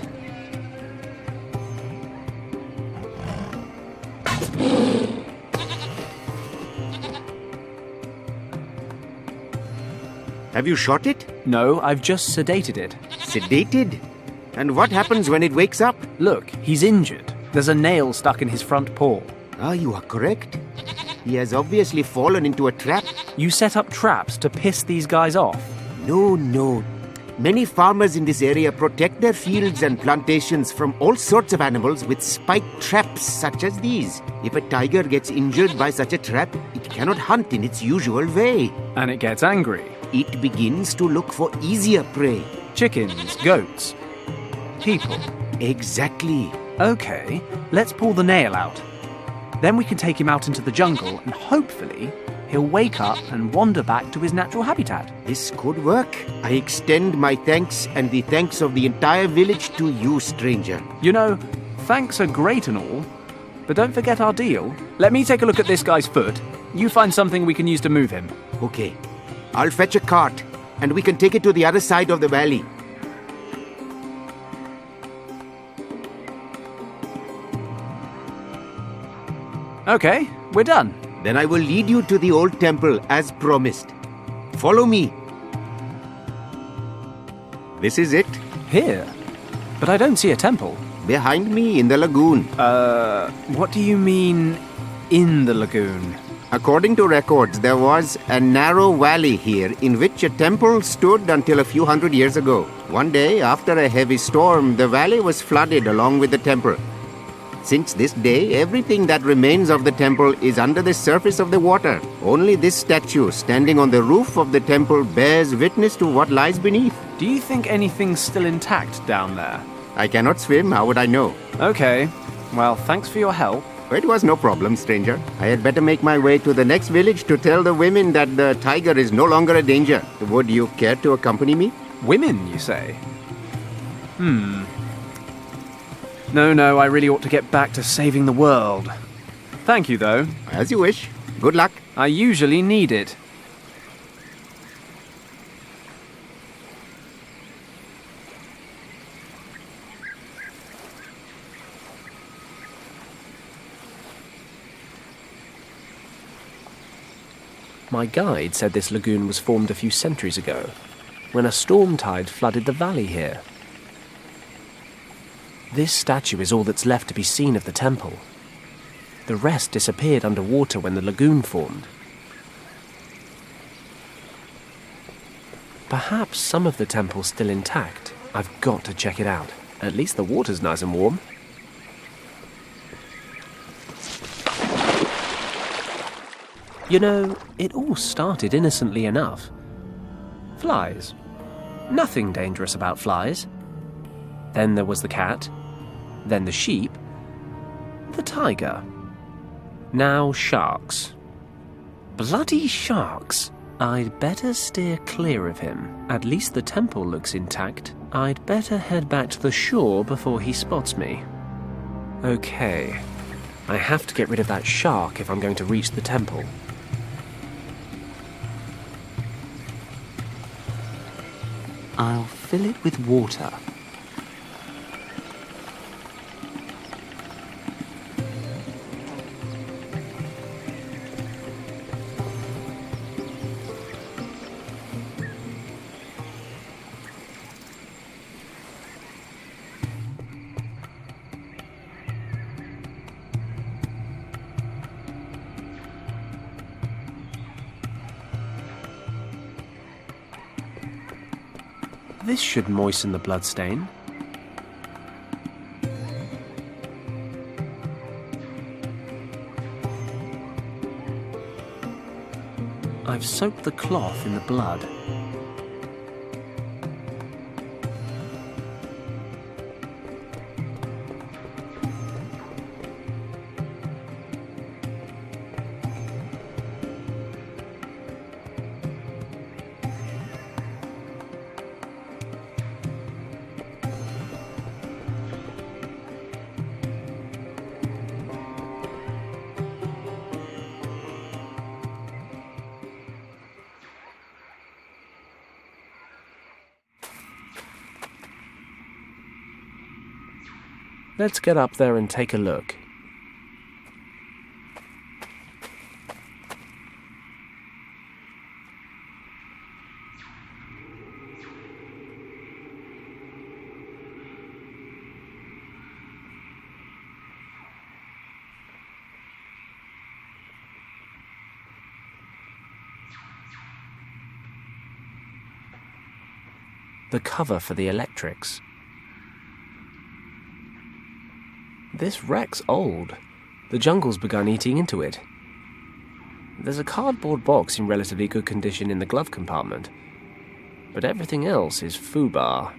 Have you shot it? No, I've just sedated it. Sedated? And what happens when it wakes up? Look, he's injured. There's a nail stuck in his front paw. Ah, you are correct. He has obviously fallen into a trap. You set up traps to piss these guys off? No. Many farmers in this area protect their fields and plantations from all sorts of animals with spiked traps such as these. If a tiger gets injured by such a trap, it cannot hunt in its usual way. And it gets angry. It begins to look for easier prey. Chickens, goats, people. Exactly. Okay, let's pull the nail out. Then we can take him out into the jungle and hopefully he'll wake up and wander back to his natural habitat. This could work. I extend my thanks and the thanks of the entire village to you, stranger. You know, thanks are great and all, but don't forget our deal. Let me take a look at this guy's foot. You find something we can use to move him. Okay. I'll fetch a cart and we can take it to the other side of the valley. Okay, we're done. Then I will lead you to the old temple as promised. Follow me. This is it. Here? But I don't see a temple. Behind me in the lagoon. What do you mean, in the lagoon? According to records, there was a narrow valley here in which a temple stood until a few hundred years ago. One day, after a heavy storm, the valley was flooded along with the temple. Since this day, everything that remains of the temple is under the surface of the water. Only this statue standing on the roof of the temple bears witness to what lies beneath. Do you think anything's still intact down there? I cannot swim, how would I know? Okay, well, thanks for your help. It was no problem, stranger. I had better make my way to the next village to tell the women that the tiger is no longer a danger. Would you care to accompany me? Women, you say? No, I really ought to get back to saving the world. Thank you, though. As you wish. Good luck. I usually need it. My guide said this lagoon was formed a few centuries ago, when a storm tide flooded the valley here. This statue is all that's left to be seen of the temple. The rest disappeared underwater when the lagoon formed. Perhaps some of the temple's still intact. I've got to check it out. At least the water's nice and warm. You know, it all started innocently enough. Flies. Nothing dangerous about flies. Then there was the cat. Then the sheep. The tiger. Now sharks. Bloody sharks! I'd better steer clear of him. At least the temple looks intact. I'd better head back to the shore before he spots me. Okay. I have to get rid of that shark if I'm going to reach the temple. I'll fill it with water. This should moisten the bloodstain. I've soaked the cloth in the blood. Let's get up there and take a look. The cover for the electrics. This wreck's old. The jungle's begun eating into it. There's a cardboard box in relatively good condition in the glove compartment, but everything else is foobar.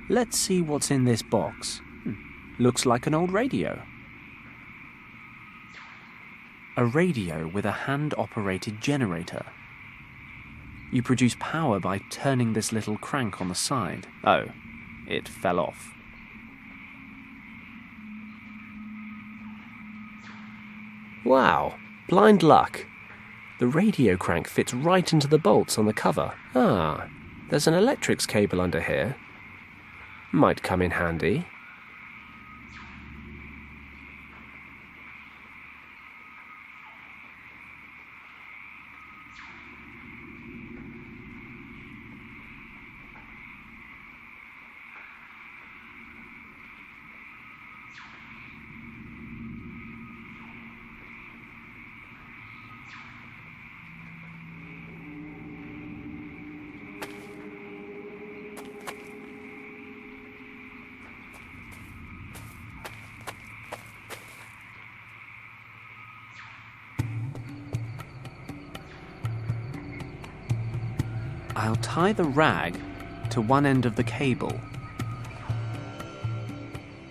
Let's see what's in this box. Looks like an old radio. A radio with a hand-operated generator. You produce power by turning this little crank on the side. Oh. It fell off. Wow, blind luck. The radio crank fits right into the bolts on the cover. Ah, there's an electrics cable under here. Might come in handy. I'll tie the rag to one end of the cable.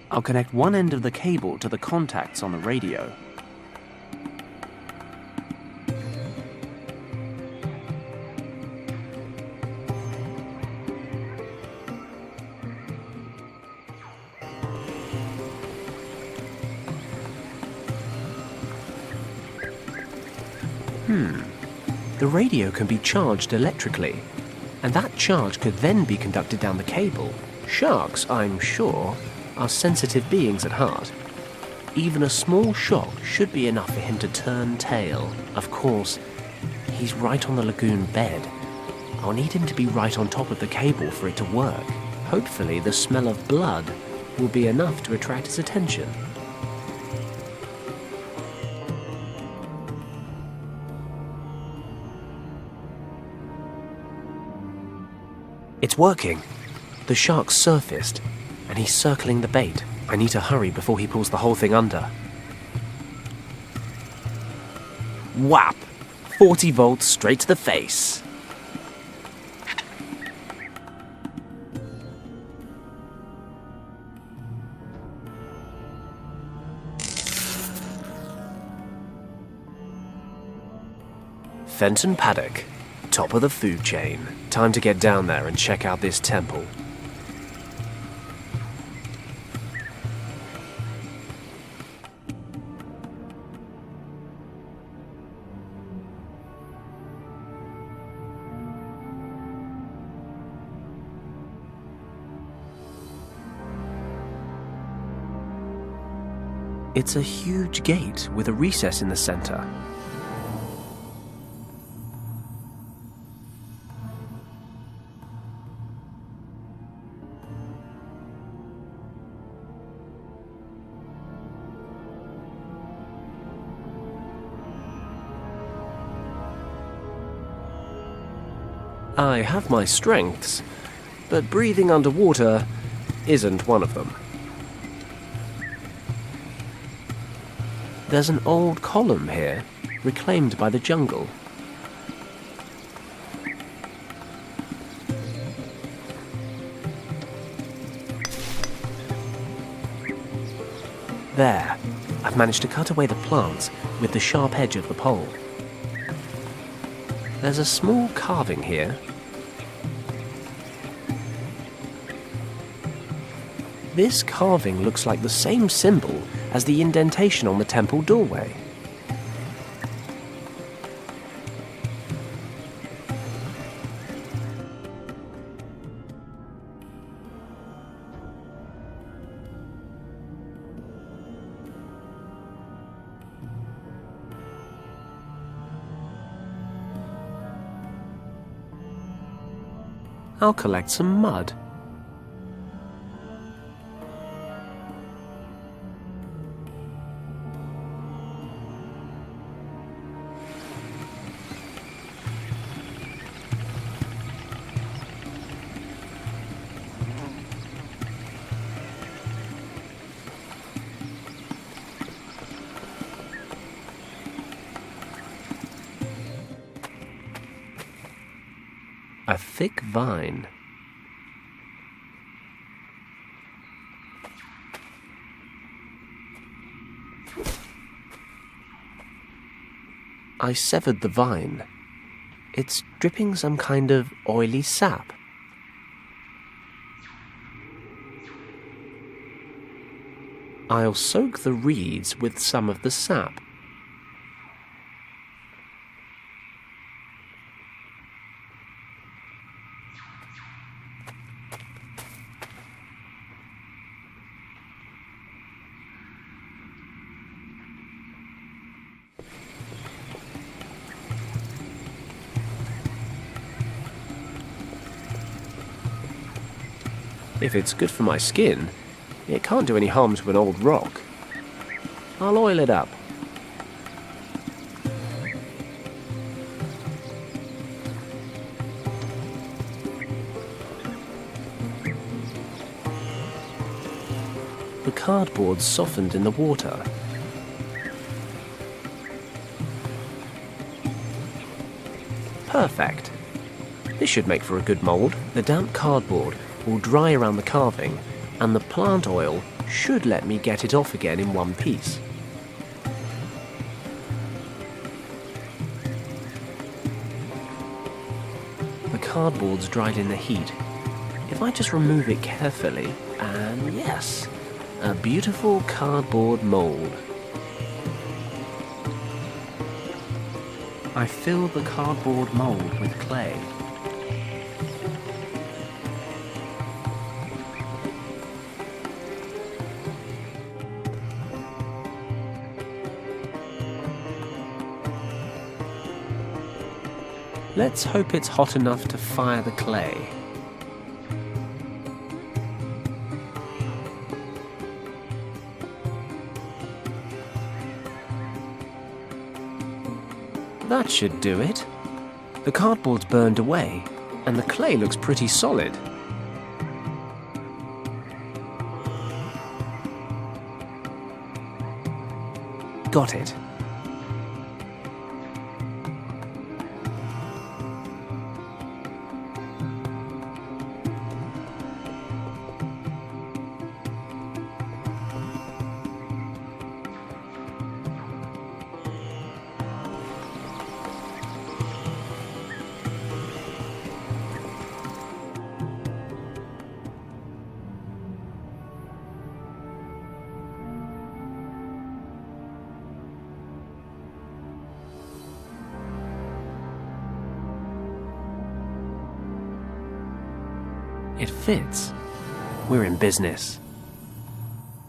I'll connect one end of the cable to the contacts on the radio. The radio can be charged electrically, and that charge could then be conducted down the cable. Sharks, I'm sure, are sensitive beings at heart. Even a small shock should be enough for him to turn tail. Of course, he's right on the lagoon bed. I'll need him to be right on top of the cable for it to work. Hopefully the smell of blood will be enough to attract his attention. It's working. The shark's surfaced, and he's circling the bait. I need to hurry before he pulls the whole thing under. Whap! 40 volts straight to the face. Fenton Paddock, top of the food chain. Time to get down there and check out this temple. It's a huge gate with a recess in the center. I have my strengths, but breathing underwater isn't one of them. There's an old column here, reclaimed by the jungle. There, I've managed to cut away the plants with the sharp edge of the pole. There's a small carving here. This carving looks like the same symbol as the indentation on the temple doorway. I'll collect some mud. A thick vine. I severed the vine. It's dripping some kind of oily sap. I'll soak the reeds with some of the sap. If it's good for my skin, it can't do any harm to an old rock. I'll oil it up. The cardboard softened in the water. Perfect. This should make for a good mould. The damp cardboard will dry around the carving, and the plant oil should let me get it off again in one piece. The cardboard's dried in the heat. If I just remove it carefully, and yes, a beautiful cardboard mould. I fill the cardboard mould with clay. Let's hope it's hot enough to fire the clay. That should do it. The cardboard's burned away, and the clay looks pretty solid. Got it. It fits. We're in business.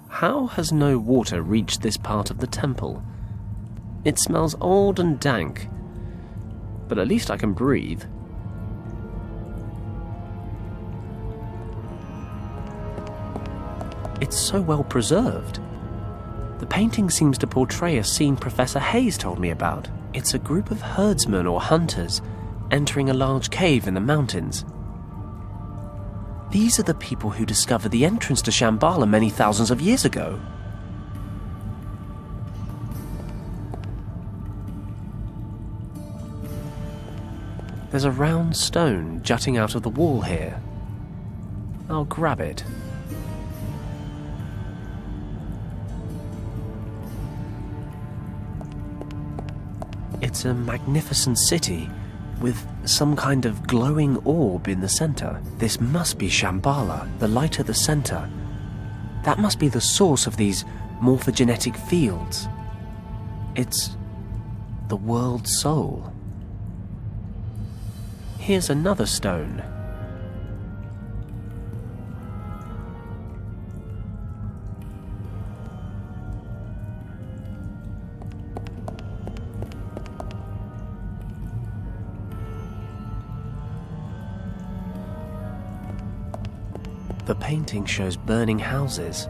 How has no water reached this part of the temple? It smells old and dank, but at least I can breathe. It's so well preserved. The painting seems to portray a scene Professor Hayes told me about. It's a group of herdsmen or hunters entering a large cave in the mountains. These are the people who discovered the entrance to Shambhala many thousands of years ago. There's a round stone jutting out of the wall here. I'll grab it. It's a magnificent city with some kind of glowing orb in the center. This must be Shambhala, the light at the center. That must be the source of these morphogenetic fields. It's the world soul. Here's another stone. The painting shows burning houses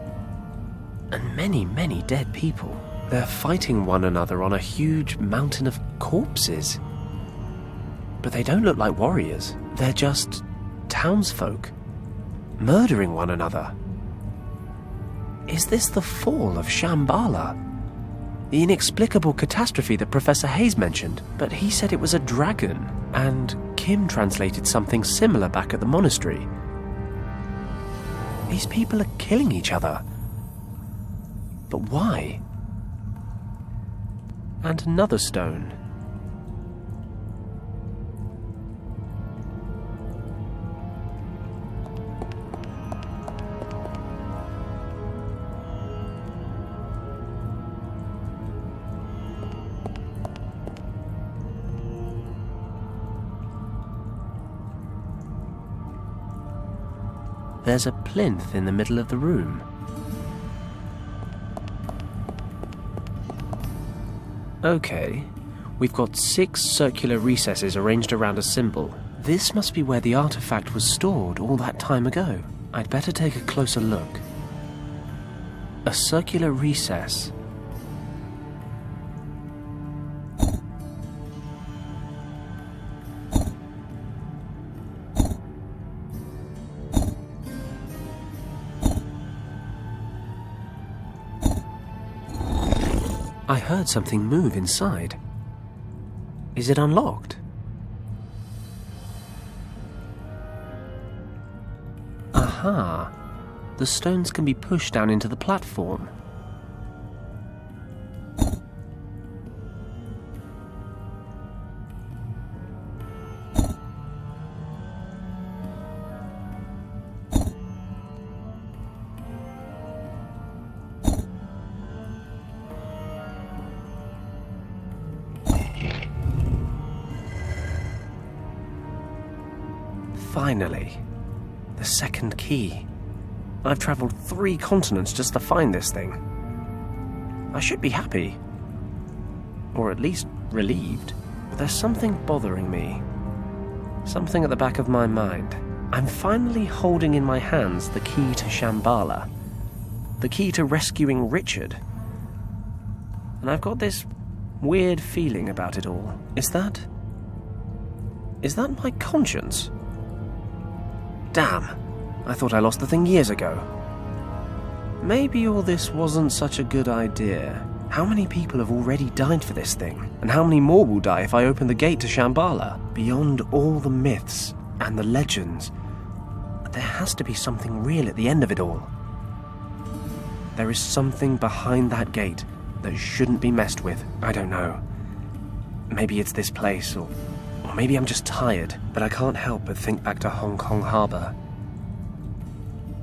and many, many dead people. They're fighting one another on a huge mountain of corpses. But they don't look like warriors. They're just townsfolk, murdering one another. Is this the fall of Shambhala? The inexplicable catastrophe that Professor Hayes mentioned? But he said it was a dragon, and Kim translated something similar back at the monastery. These people are killing each other. But why? And another stone. There's a plinth in the middle of the room. Okay, we've got 6 circular recesses arranged around a symbol. This must be where the artifact was stored all that time ago. I'd better take a closer look. A circular recess. I heard something move inside. Is it unlocked? Aha! The stones can be pushed down into the platform. Finally, the second key. I've travelled 3 continents just to find this thing. I should be happy. Or at least relieved. But there's something bothering me. Something at the back of my mind. I'm finally holding in my hands the key to Shambhala. The key to rescuing Richard. And I've got this weird feeling about it all. Is that my conscience? Damn, I thought I lost the thing years ago. Maybe all this wasn't such a good idea. How many people have already died for this thing? And how many more will die if I open the gate to Shambhala? Beyond all the myths and the legends, there has to be something real at the end of it all. There is something behind that gate that shouldn't be messed with. I don't know. Maybe it's this place, or maybe I'm just tired, but I can't help but think back to Hong Kong Harbour.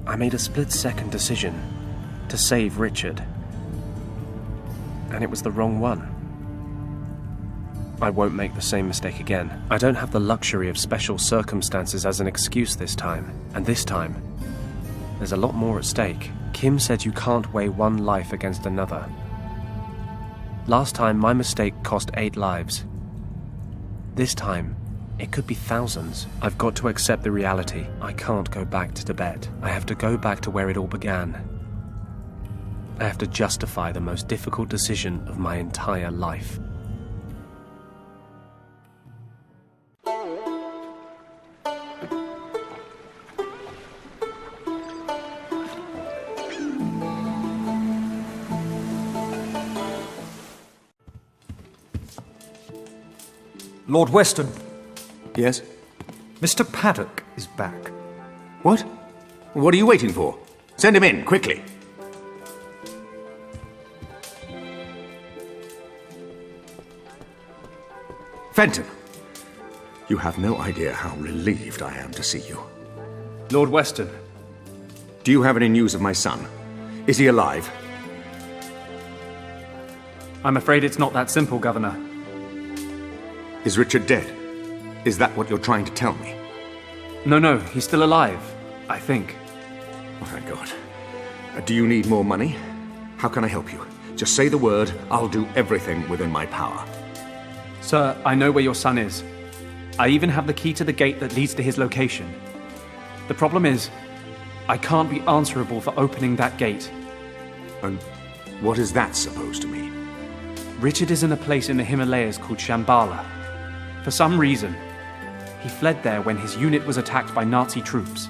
I made a split-second decision to save Richard, and it was the wrong one. I won't make the same mistake again. I don't have the luxury of special circumstances as an excuse this time. And this time, there's a lot more at stake. Kim said you can't weigh one life against another. Last time, my mistake cost 8 lives. This time, it could be thousands. I've got to accept the reality. I can't go back to Tibet. I have to go back to where it all began. I have to justify the most difficult decision of my entire life. Lord Weston. Yes? Mr. Paddock is back. What? What are you waiting for? Send him in, quickly. Fenton, you have no idea how relieved I am to see you. Lord Weston. Do you have any news of my son? Is he alive? I'm afraid it's not that simple, Governor. Is Richard dead? Is that what you're trying to tell me? No, he's still alive, I think. Oh, thank God. Do you need more money? How can I help you? Just say the word, I'll do everything within my power. Sir, I know where your son is. I even have the key to the gate that leads to his location. The problem is, I can't be answerable for opening that gate. And what is that supposed to mean? Richard is in a place in the Himalayas called Shambhala. For some reason, he fled there when his unit was attacked by Nazi troops.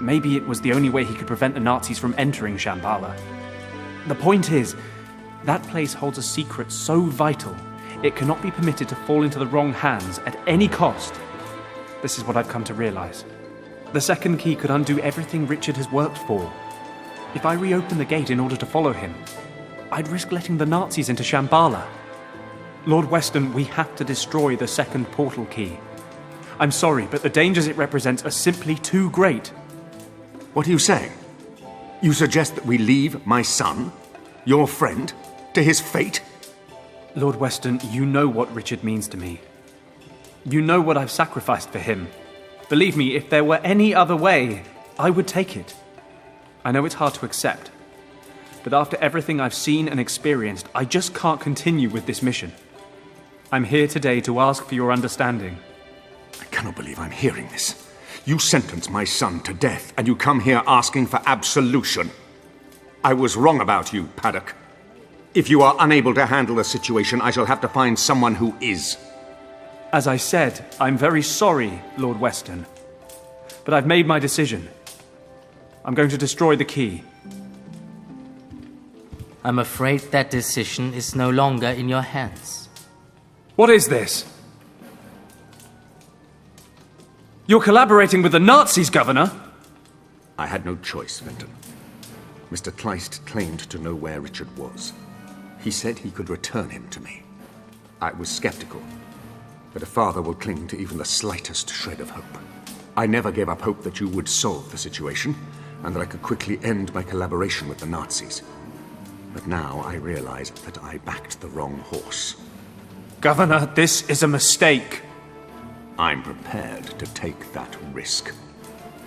Maybe it was the only way he could prevent the Nazis from entering Shambhala. The point is, that place holds a secret so vital, it cannot be permitted to fall into the wrong hands at any cost. This is what I've come to realize. The second key could undo everything Richard has worked for. If I reopen the gate in order to follow him, I'd risk letting the Nazis into Shambhala. Lord Weston, we have to destroy the second portal key. I'm sorry, but the dangers it represents are simply too great. What are you saying? You suggest that we leave my son, your friend, to his fate? Lord Weston, you know what Richard means to me. You know what I've sacrificed for him. Believe me, if there were any other way, I would take it. I know it's hard to accept, but after everything I've seen and experienced, I just can't continue with this mission. I'm here today to ask for your understanding. I cannot believe I'm hearing this. You sentence my son to death, and you come here asking for absolution. I was wrong about you, Paddock. If you are unable to handle the situation, I shall have to find someone who is. As I said, I'm very sorry, Lord Weston. But I've made my decision. I'm going to destroy the key. I'm afraid that decision is no longer in your hands. What is this? You're collaborating with the Nazis, Governor! I had no choice, Fenton. Mr. Kleist claimed to know where Richard was. He said he could return him to me. I was skeptical, but a father will cling to even the slightest shred of hope. I never gave up hope that you would solve the situation, and that I could quickly end my collaboration with the Nazis. But now I realize that I backed the wrong horse. Governor, this is a mistake. I'm prepared to take that risk.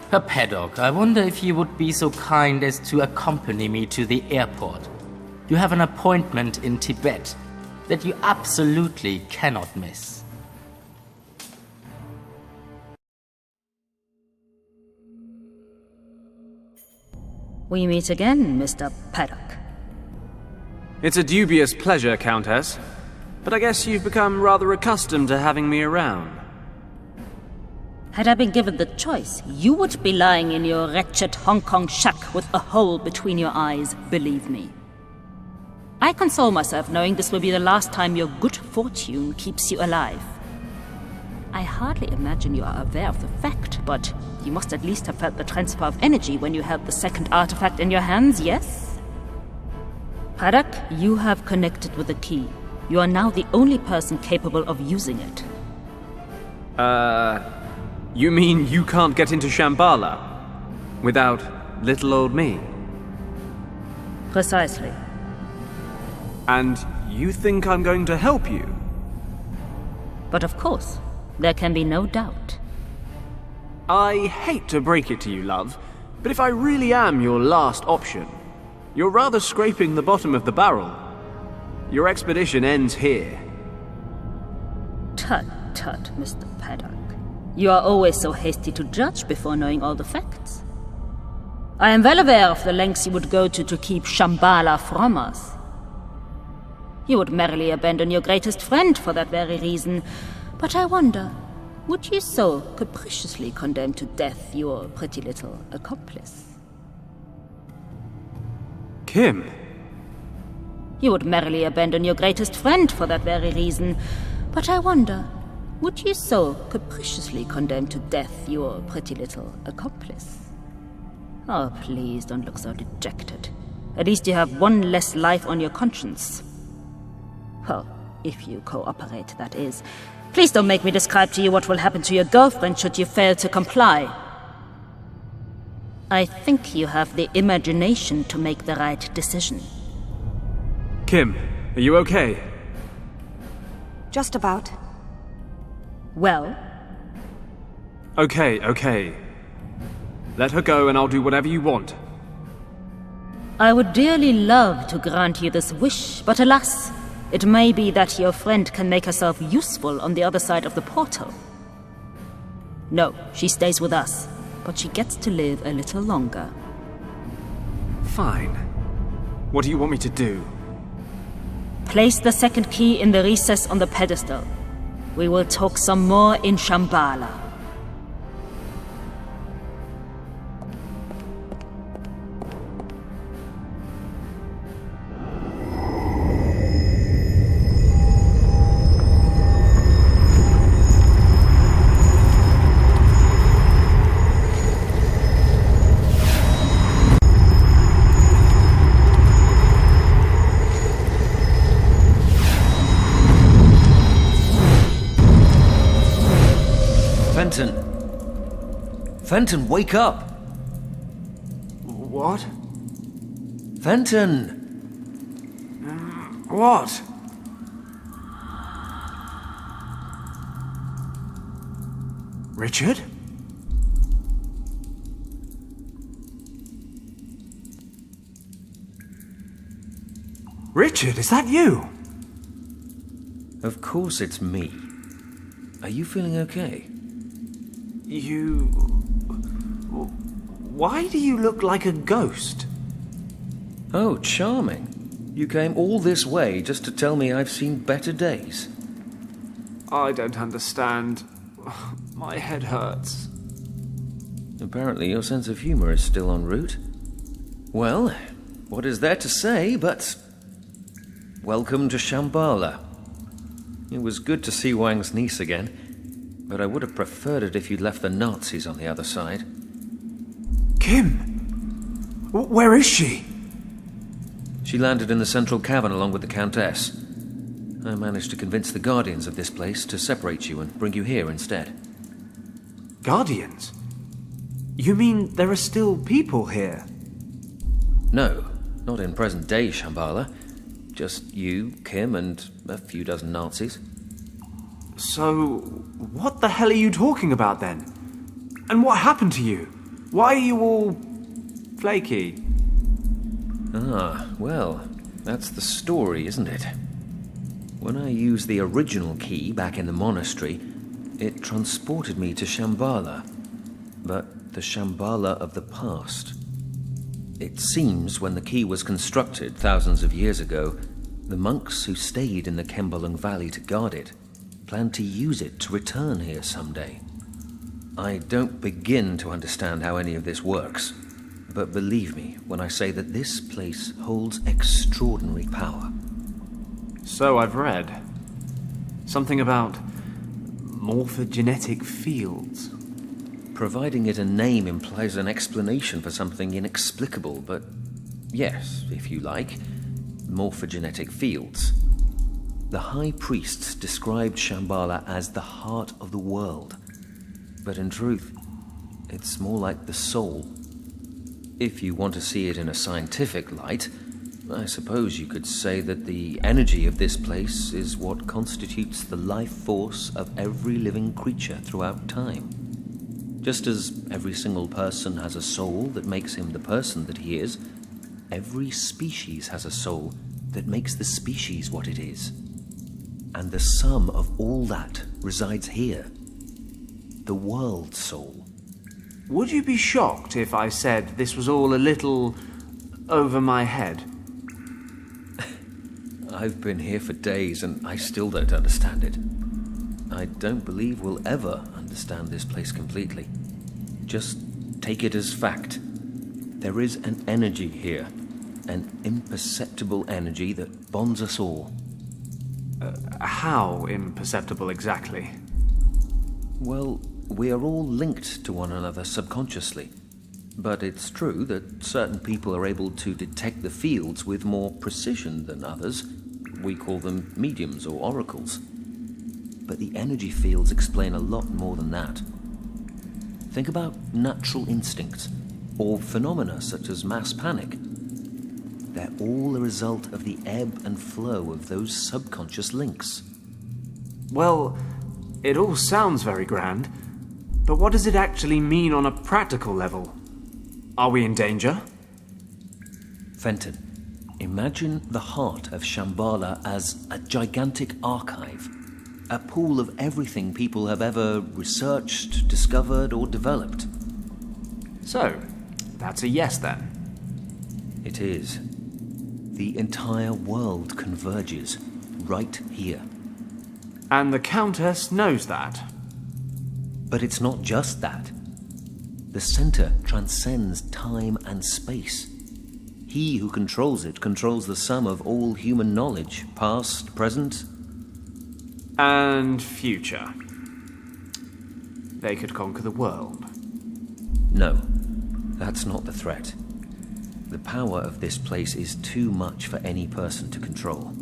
Herr Paddock, I wonder if you would be so kind as to accompany me to the airport. You have an appointment in Tibet that you absolutely cannot miss. We meet again, Mr. Paddock. It's a dubious pleasure, Countess. But I guess you've become rather accustomed to having me around. Had I been given the choice, you would be lying in your wretched Hong Kong shack with a hole between your eyes, believe me. I console myself knowing this will be the last time your good fortune keeps you alive. I hardly imagine you are aware of the fact, but you must at least have felt the transfer of energy when you held the second artifact in your hands, yes? Paddock, you have connected with the key. You are now the only person capable of using it. You mean you can't get into Shambhala without little old me? Precisely. And you think I'm going to help you? But of course, there can be no doubt. I hate to break it to you, love, but if I really am your last option, you're rather scraping the bottom of the barrel. Your expedition ends here. Tut, tut, Mr. Paddock. You are always so hasty to judge before knowing all the facts. I am well aware of the lengths you would go to keep Shambhala from us. You would merrily abandon your greatest friend for that very reason. But I wonder, would you so capriciously condemn to death your pretty little accomplice? Kim. You would merrily abandon your greatest friend for that very reason. But I wonder, would you so capriciously condemn to death your pretty little accomplice? Oh, please don't look so dejected. At least you have one less life on your conscience. Well, if you cooperate, that is. Please don't make me describe to you what will happen to your girlfriend should you fail to comply. I think you have the imagination to make the right decision. Kim, are you okay? Just about. Well? Okay. Let her go and I'll do whatever you want. I would dearly love to grant you this wish, but alas, it may be that your friend can make herself useful on the other side of the portal. No, she stays with us, but she gets to live a little longer. Fine. What do you want me to do? Place the second key in the recess on the pedestal. We will talk some more in Shambhala. Fenton, wake up! What? Fenton! What? Richard? Richard, is that you? Of course it's me. Are you feeling okay? Why do you look like a ghost? Oh, charming. You came all this way just to tell me I've seen better days. I don't understand. My head hurts. Apparently your sense of humor is still en route. Well, what is there to say but... welcome to Shambhala. It was good to see Wang's niece again, but I would have preferred it if you'd left the Nazis on the other side. Kim! Where is she? She landed in the central cavern along with the Countess. I managed to convince the guardians of this place to separate you and bring you here instead. Guardians? You mean there are still people here? No, not in present-day Shambhala. Just you, Kim, and a few dozen Nazis. So, what the hell are you talking about then? And what happened to you? Why are you all... flaky? Ah, well, that's the story, isn't it? When I used the original key back in the monastery, it transported me to Shambhala. But the Shambhala of the past. It seems when the key was constructed thousands of years ago, the monks who stayed in the Kembalung Valley to guard it planned to use it to return here someday. I don't begin to understand how any of this works, but believe me when I say that this place holds extraordinary power. So I've read. Something about morphogenetic fields. Providing it a name implies an explanation for something inexplicable, but yes, if you like, morphogenetic fields. The high priests described Shambhala as the heart of the world, but in truth, it's more like the soul. If you want to see it in a scientific light, I suppose you could say that the energy of this place is what constitutes the life force of every living creature throughout time. Just as every single person has a soul that makes him the person that he is, every species has a soul that makes the species what it is. And the sum of all that resides here. The world soul. Would you be shocked if I said this was all a little over my head? I've been here for days and I still don't understand it. I don't believe we'll ever understand this place completely. Just take it as fact. There is an energy here, an imperceptible energy that bonds us all. How imperceptible exactly? Well, we are all linked to one another subconsciously. But it's true that certain people are able to detect the fields with more precision than others. We call them mediums or oracles. But the energy fields explain a lot more than that. Think about natural instincts, or phenomena such as mass panic. They're all the result of the ebb and flow of those subconscious links. Well, it all sounds very grand, but what does it actually mean on a practical level? Are we in danger? Fenton, imagine the heart of Shambhala as a gigantic archive, a pool of everything people have ever researched, discovered, or developed. So, that's a yes then? It is. The entire world converges right here. And the Countess knows that? But it's not just that. The center transcends time and space. He who controls it controls the sum of all human knowledge, past, present, and future. They could conquer the world. No, that's not the threat. The power of this place is too much for any person to control.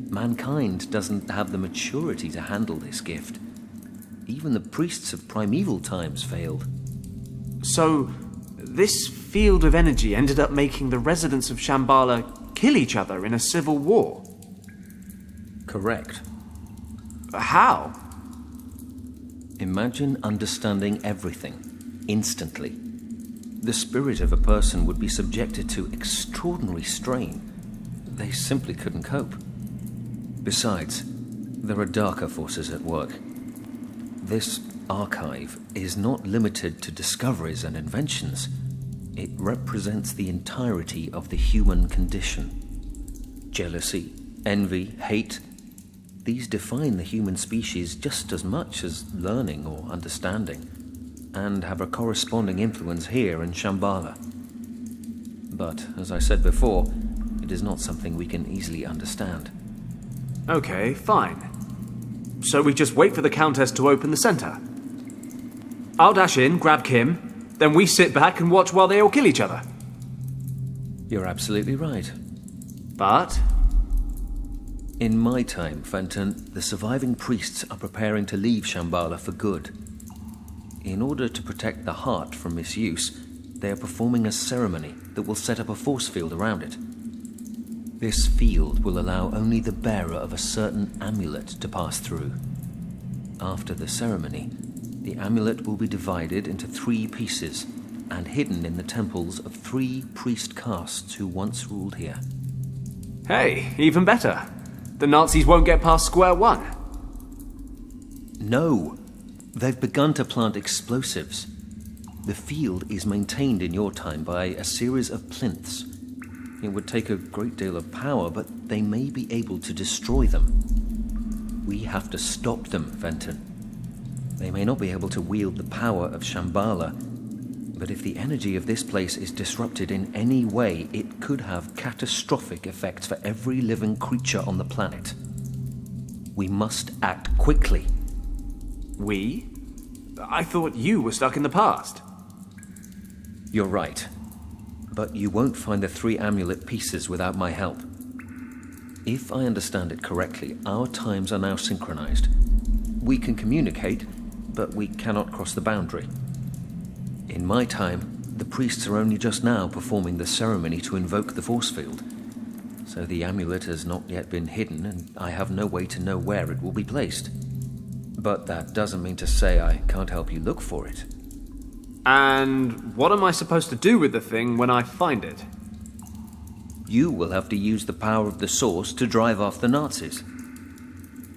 Mankind doesn't have the maturity to handle this gift. Even the priests of primeval times failed. So, this field of energy ended up making the residents of Shambhala kill each other in a civil war? Correct. How? Imagine understanding everything, instantly. The spirit of a person would be subjected to extraordinary strain. They simply couldn't cope. Besides, there are darker forces at work. This archive is not limited to discoveries and inventions. It represents the entirety of the human condition. Jealousy, envy, hate, these define the human species just as much as learning or understanding, and have a corresponding influence here in Shambhala. But, as I said before, it is not something we can easily understand. Okay, fine. So we just wait for the Countess to open the center. I'll dash in, grab Kim, then we sit back and watch while they all kill each other. You're absolutely right. But? In my time, Fenton, the surviving priests are preparing to leave Shambhala for good. In order to protect the heart from misuse, they are performing a ceremony that will set up a force field around it. This field will allow only the bearer of a certain amulet to pass through. After the ceremony, the amulet will be divided into 3 pieces and hidden in the temples of 3 priest castes who once ruled here. Hey, even better. The Nazis won't get past square one. No, they've begun to plant explosives. The field is maintained in your time by a series of plinths. It would take a great deal of power, but they may be able to destroy them. We have to stop them, Fenton. They may not be able to wield the power of Shambhala, but if the energy of this place is disrupted in any way, it could have catastrophic effects for every living creature on the planet. We must act quickly. We? I thought you were stuck in the past. You're right. But you won't find the 3 amulet pieces without my help. If I understand it correctly, our times are now synchronized. We can communicate, but we cannot cross the boundary. In my time, the priests are only just now performing the ceremony to invoke the force field. So the amulet has not yet been hidden, and I have no way to know where it will be placed. But that doesn't mean to say I can't help you look for it. And what am I supposed to do with the thing when I find it? You will have to use the power of the source to drive off the Nazis.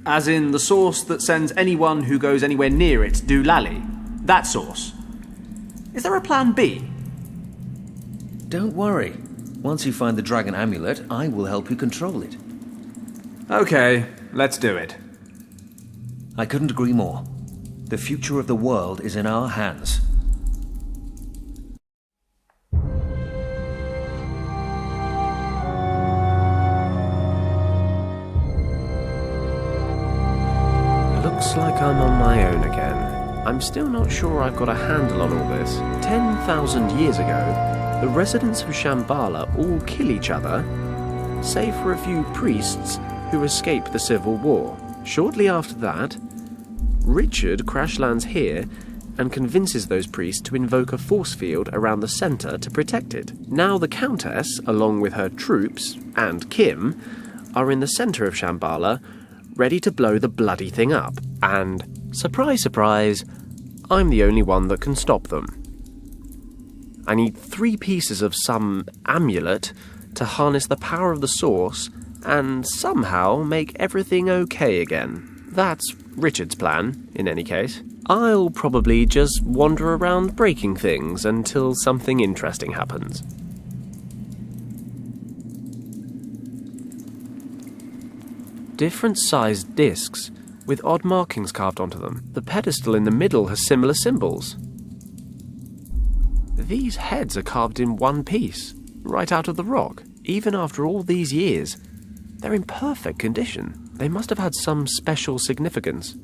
As in the source that sends anyone who goes anywhere near it doolally? That source? Is there a plan B? Don't worry. Once you find the dragon amulet, I will help you control it. Okay, let's do it. I couldn't agree more. The future of the world is in our hands. Looks like I'm on my own again. I'm still not sure I've got a handle on all this. 10,000 years ago, the residents of Shambhala all kill each other, save for a few priests who escape the civil war. Shortly after that, Richard crash lands here and convinces those priests to invoke a force field around the centre to protect it. Now the Countess, along with her troops, and Kim, are in the centre of Shambhala, ready to blow the bloody thing up. And, surprise, surprise, I'm the only one that can stop them. I need 3 pieces of some amulet to harness the power of the source and somehow make everything okay again. That's Richard's plan, in any case. I'll probably just wander around breaking things until something interesting happens. Different sized discs with odd markings carved onto them. The pedestal in the middle has similar symbols. These heads are carved in one piece, right out of the rock. Even after all these years, they're in perfect condition. They must have had some special significance.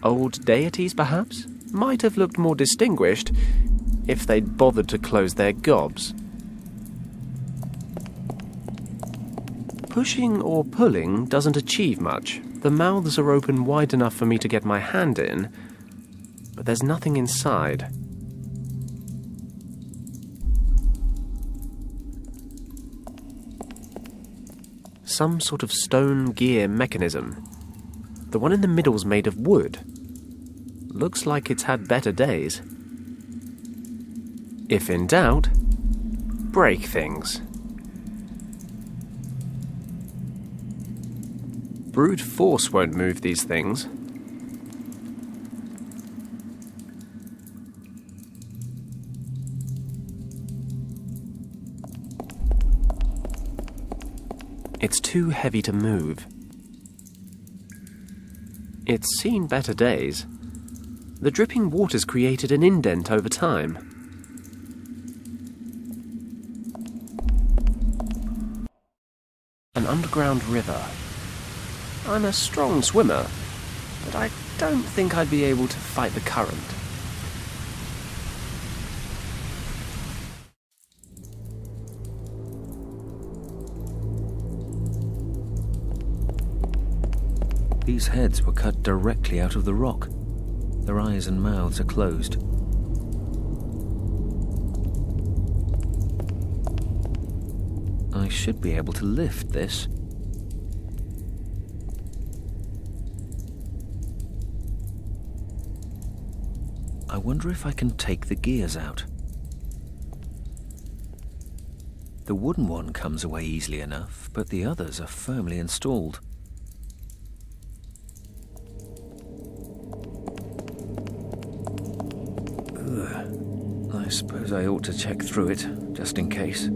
Old deities, perhaps? Might have looked more distinguished if they'd bothered to close their gobs. Pushing or pulling doesn't achieve much. The mouths are open wide enough for me to get my hand in, but there's nothing inside. Some sort of stone gear mechanism. The one in the middle's made of wood. Looks like it's had better days. If in doubt, break things. Brute force won't move these things. It's too heavy to move. It's seen better days. The dripping water's created an indent over time. An underground river. I'm a strong swimmer, but I don't think I'd be able to fight the current. These heads were cut directly out of the rock. Their eyes and mouths are closed. I should be able to lift this. I wonder if I can take the gears out. The wooden one comes away easily enough, but the others are firmly installed. I suppose I ought to check through it, just in case.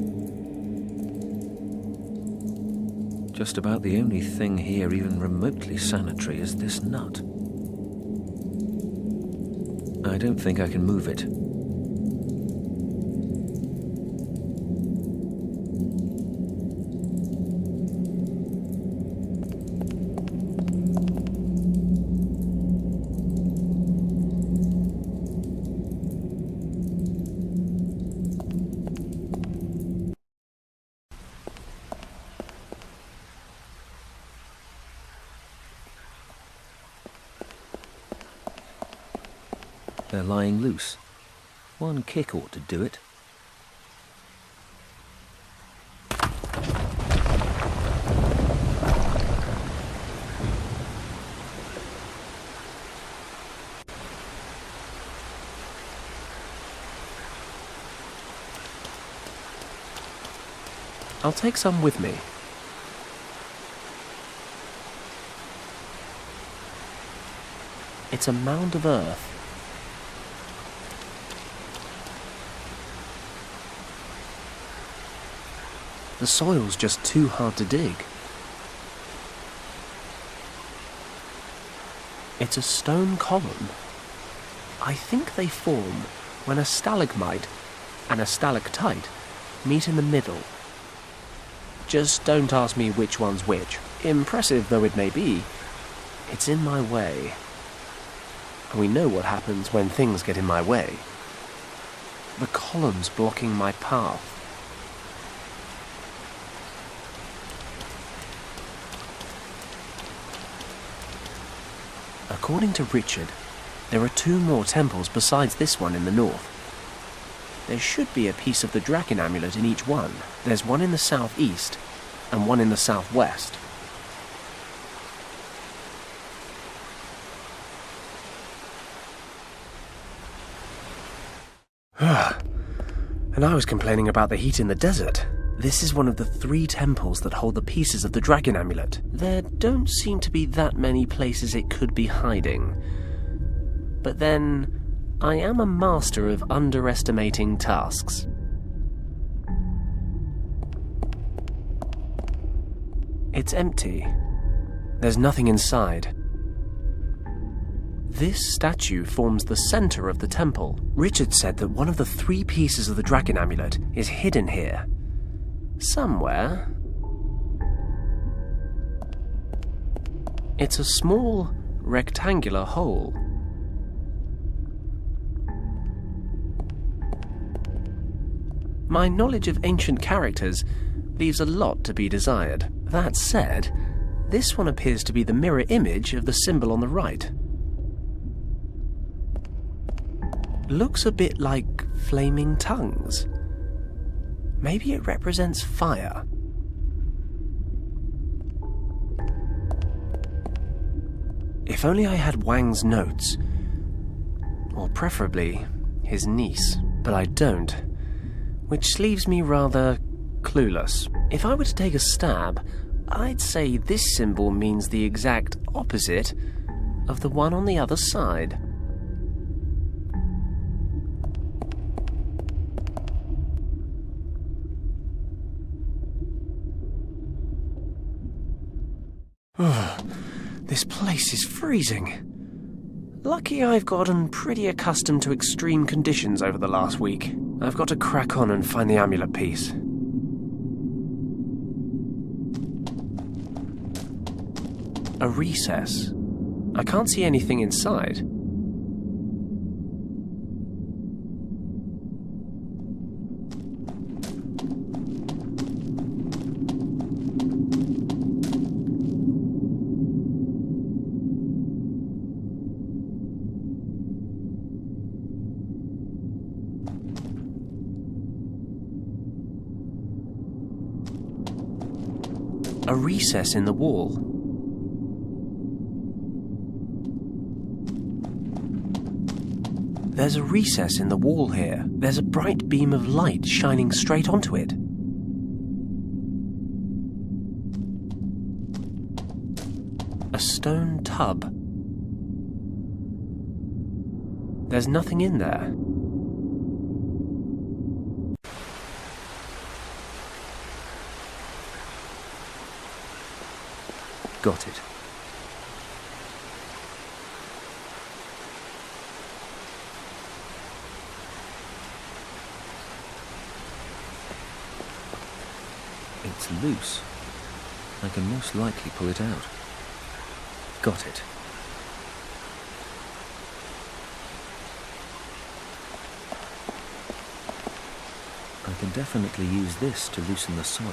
Just about the only thing here even remotely sanitary is this nut. I don't think I can move it. They're lying loose. One kick ought to do it. I'll take some with me. It's a mound of earth. The soil's just too hard to dig. It's a stone column. I think they form when a stalagmite and a stalactite meet in the middle. Just don't ask me which one's which. Impressive though it may be, it's in my way. And we know what happens when things get in my way. The column's blocking my path. According to Richard, there are 2 more temples besides this one in the north. There should be a piece of the dragon amulet in each one. There's one in the southeast and one in the southwest. And I was complaining about the heat in the desert. This is one of the 3 temples that hold the pieces of the dragon amulet. There don't seem to be that many places it could be hiding. But then, I am a master of underestimating tasks. It's empty. There's nothing inside. This statue forms the center of the temple. Richard said that one of the 3 pieces of the dragon amulet is hidden here. Somewhere. It's a small, rectangular hole. My knowledge of ancient characters leaves a lot to be desired. That said, this one appears to be the mirror image of the symbol on the right. Looks a bit like flaming tongues. Maybe it represents fire. If only I had Wang's notes. Or preferably, his niece. But I don't. Which leaves me rather clueless. If I were to take a stab, I'd say this symbol means the exact opposite of the one on the other side. This place is freezing. Lucky I've gotten pretty accustomed to extreme conditions over the last week. I've got to crack on and find the amulet piece. A recess. I can't see anything inside. A recess in the wall. There's a recess in the wall here. There's a bright beam of light shining straight onto it. A stone tub. There's nothing in there. Got it. It's loose. I can most likely pull it out. Got it. I can definitely use this to loosen the soil.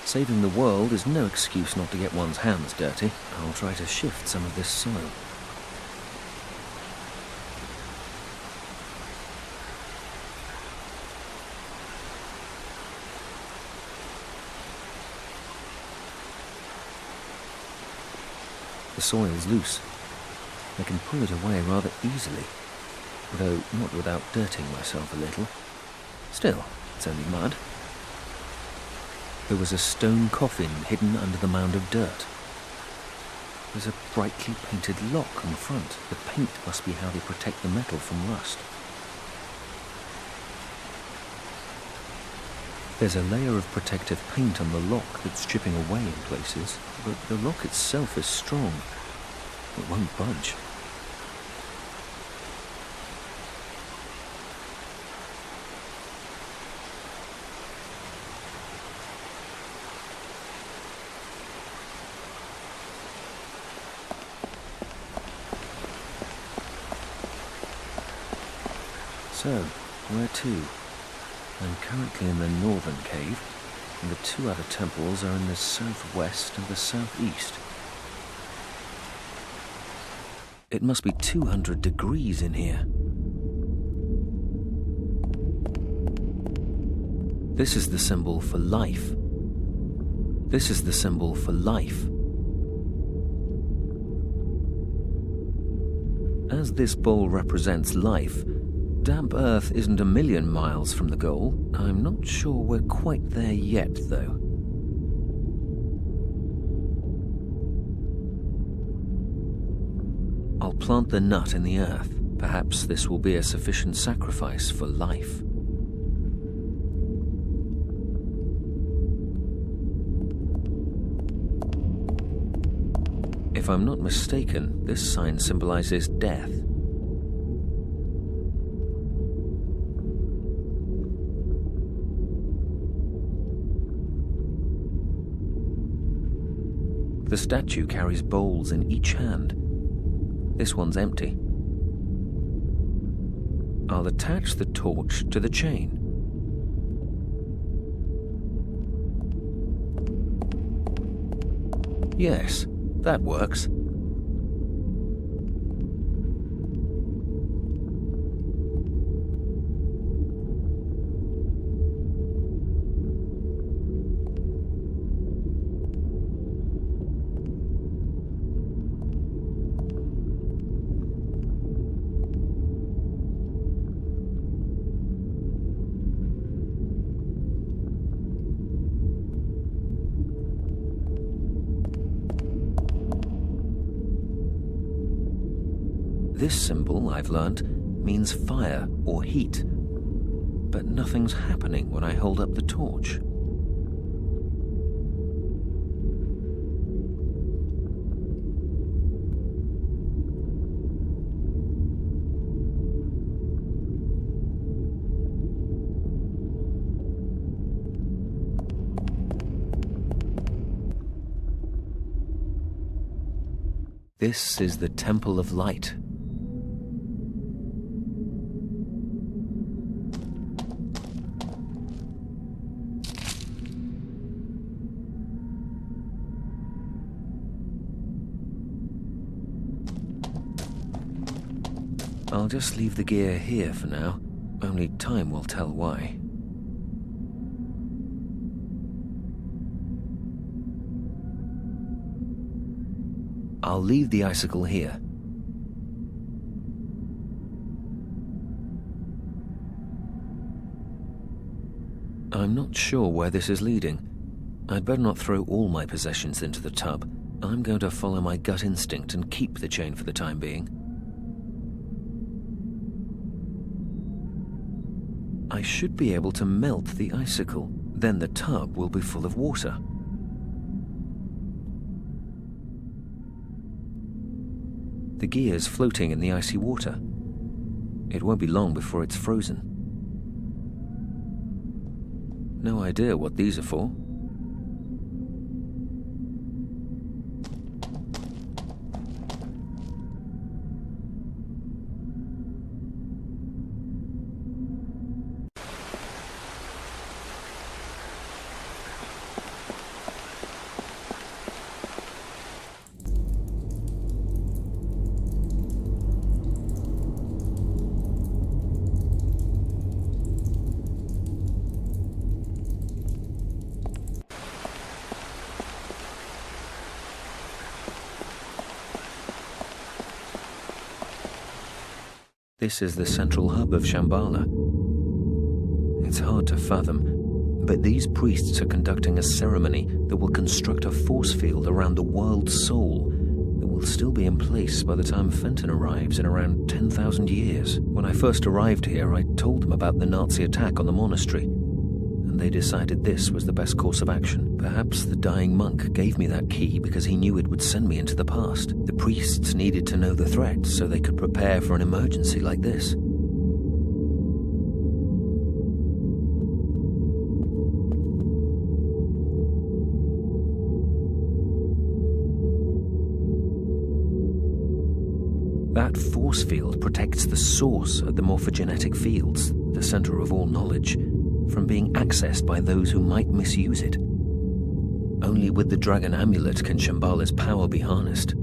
Saving the world is no excuse not to get one's hands dirty. I'll try to shift some of this soil. The soil's loose. I can pull it away rather easily, though not without dirtying myself a little. Still, it's only mud. There was a stone coffin hidden under the mound of dirt. There's a brightly painted lock on the front. The paint must be how they protect the metal from rust. There's a layer of protective paint on the lock that's chipping away in places, but the lock itself is strong. It won't budge. So, where to? I'm currently in the northern cave, and the two other temples are in the southwest and the southeast. It must be 200 degrees in here. This is the symbol for life. This is the symbol for life. As this bowl represents life, damp earth isn't a million miles from the goal. I'm not sure we're quite there yet, though. I'll plant the nut in the earth. Perhaps this will be a sufficient sacrifice for life. If I'm not mistaken, this sign symbolizes death. The statue carries bowls in each hand. This one's empty. I'll attach the torch to the chain. Yes, that works. This symbol, I've learnt, means fire or heat, but nothing's happening when I hold up the torch. This is the Temple of Light. I'll just leave the gear here for now. Only time will tell why. I'll leave the icicle here. I'm not sure where this is leading. I'd better not throw all my possessions into the tub. I'm going to follow my gut instinct and keep the chain for the time being. I should be able to melt the icicle. Then the tub will be full of water. The gear's floating in the icy water. It won't be long before it's frozen. No idea what these are for. This is the central hub of Shambhala. It's hard to fathom, but these priests are conducting a ceremony that will construct a force field around the world's soul that will still be in place by the time Fenton arrives in around 10,000 years. When I first arrived here, I told them about the Nazi attack on the monastery, and they decided this was the best course of action. Perhaps the dying monk gave me that key because he knew it would send me into the past. The priests needed to know the threat so they could prepare for an emergency like this. That force field protects the source of the morphogenetic fields, the center of all knowledge, from being accessed by those who might misuse it. Only with the dragon amulet can Shambhala's power be harnessed.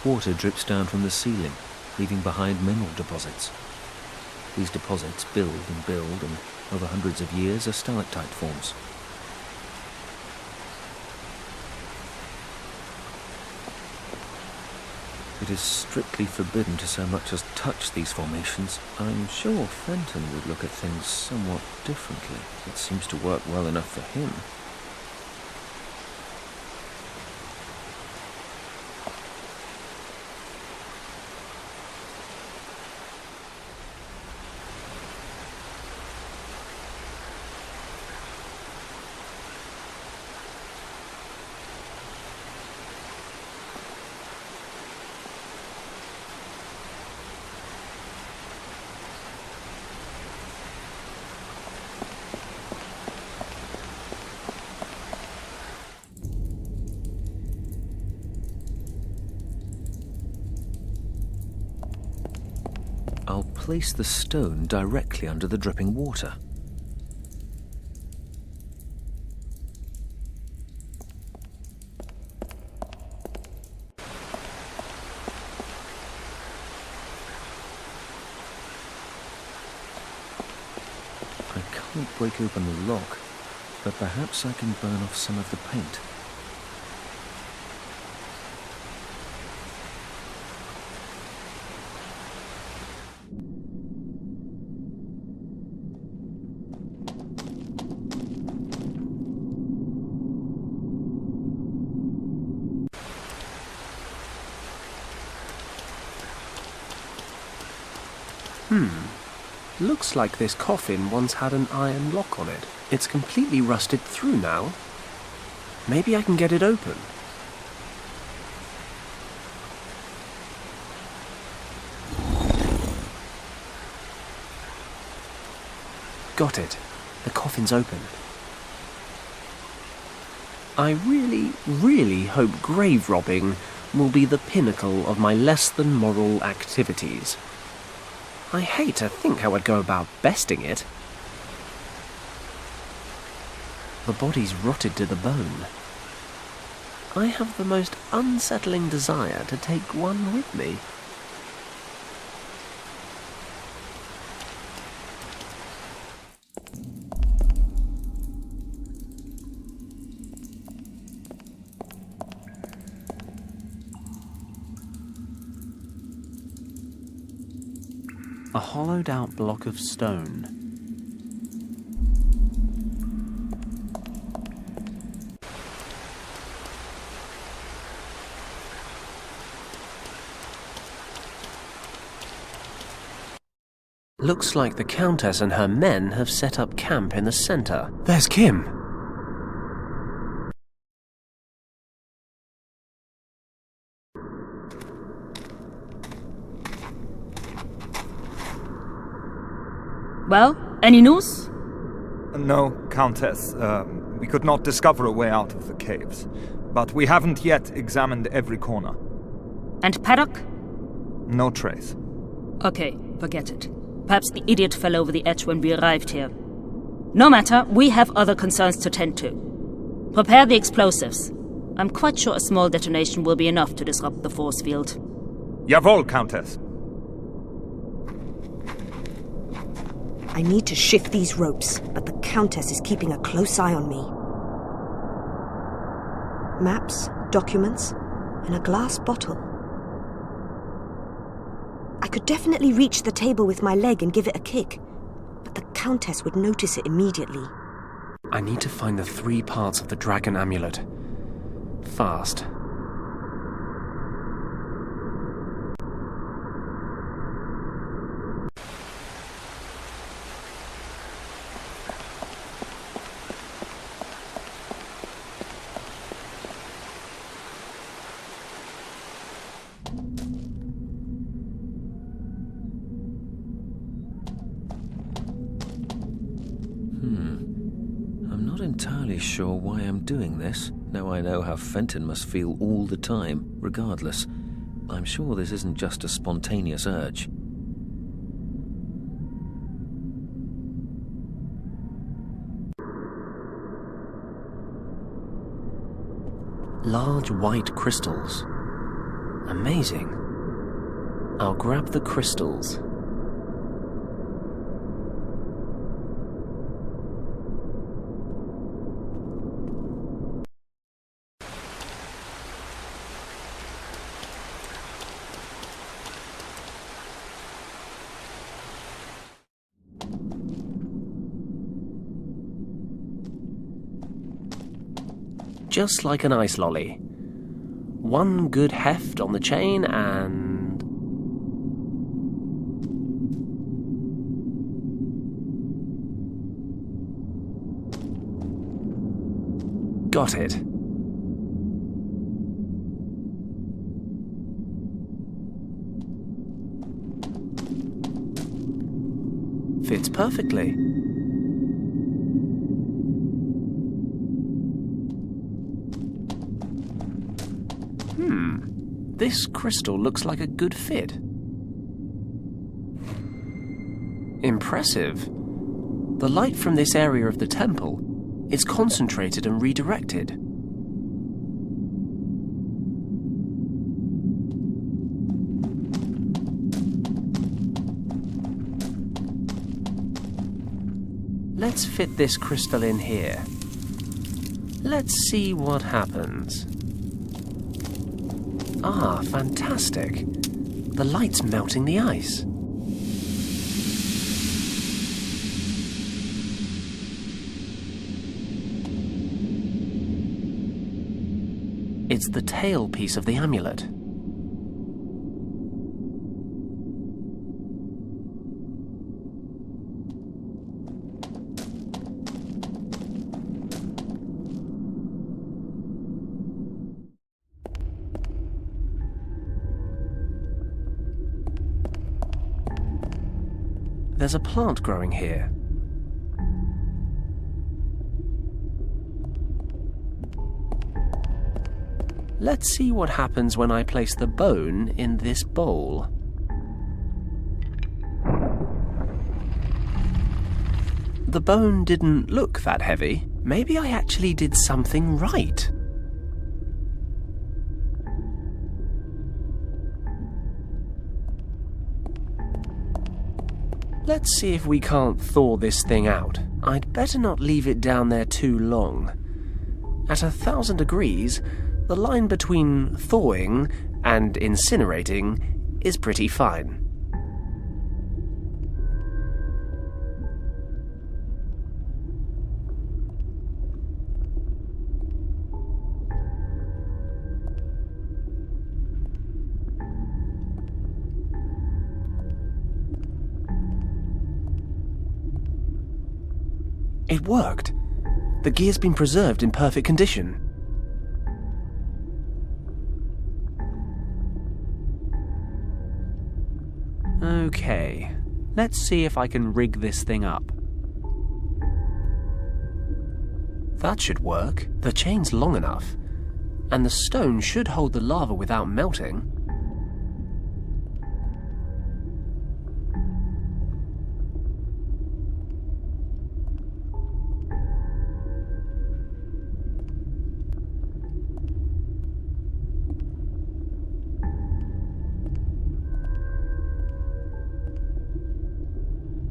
Water drips down from the ceiling, leaving behind mineral deposits. These deposits build and over hundreds of years are stalactite forms. It is strictly forbidden to so much as touch these formations. I'm sure Fenton would look at things somewhat differently. It seems to work well enough for him. I'll place the stone directly under the dripping water. I can't break open the lock, but perhaps I can burn off some of the paint. Looks like this coffin once had an iron lock on it. It's completely rusted through now. Maybe I can get it open. Got it. The coffin's open. I really hope grave robbing will be the pinnacle of my less than moral activities. I hate to think how I'd go about besting it. The body's rotted to the bone. I have the most unsettling desire to take one with me. A hollowed-out block of stone. Looks like the Countess and her men have set up camp in the center. There's Kim. Well, any news? No, Countess. We could not discover a way out of the caves. But we haven't yet examined every corner. And Paddock? No trace. Okay, forget it. Perhaps the idiot fell over the edge when we arrived here. No matter, we have other concerns to tend to. Prepare the explosives. I'm quite sure a small detonation will be enough to disrupt the force field. Jawohl, Countess. I need to shift these ropes, but the Countess is keeping a close eye on me. Maps, documents, and a glass bottle. I could definitely reach the table with my leg and give it a kick, but the Countess would notice it immediately. I need to find the 3 parts of the dragon amulet. Fast. I'm not entirely sure why I'm doing this. Now I know how Fenton must feel all the time, regardless. I'm sure this isn't just a spontaneous urge. Large white crystals. Amazing. I'll grab the crystals. Just like an ice lolly. One good heft on the chain and... Got it. Fits perfectly. This crystal looks like a good fit. Impressive. The light from this area of the temple is concentrated and redirected. Let's fit this crystal in here. Let's see what happens. Ah, fantastic. The light's melting the ice. It's the tail piece of the amulet. There's a plant growing here. Let's see what happens when I place the bone in this bowl. The bone didn't look that heavy. Maybe I actually did something right. Let's see if we can't thaw this thing out. I'd better not leave it down there too long. At 1,000 degrees, the line between thawing and incinerating is pretty fine. It worked. The gear's been preserved in perfect condition. Okay, let's see if I can rig this thing up. That should work. The chain's long enough, and the stone should hold the lava without melting.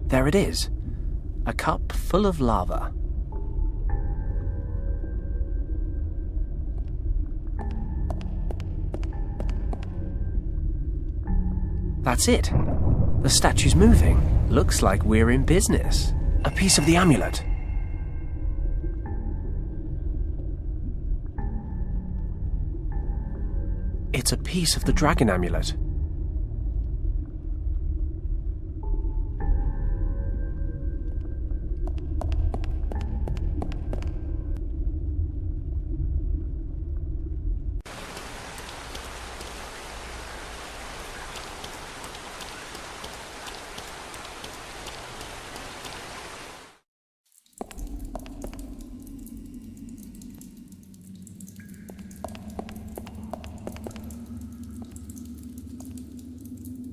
There it is, a cup full of lava. That's it. The statue's moving. Looks like we're in business. A piece of the amulet. It's a piece of the dragon amulet.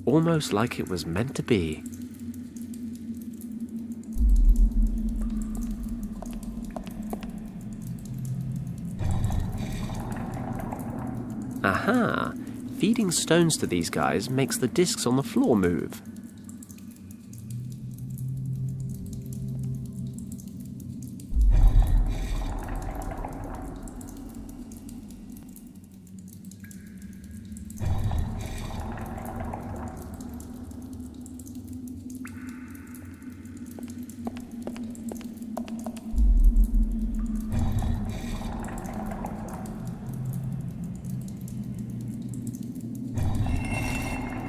Almost like it was meant to be. Aha! Feeding stones to these guys makes the discs on the floor move.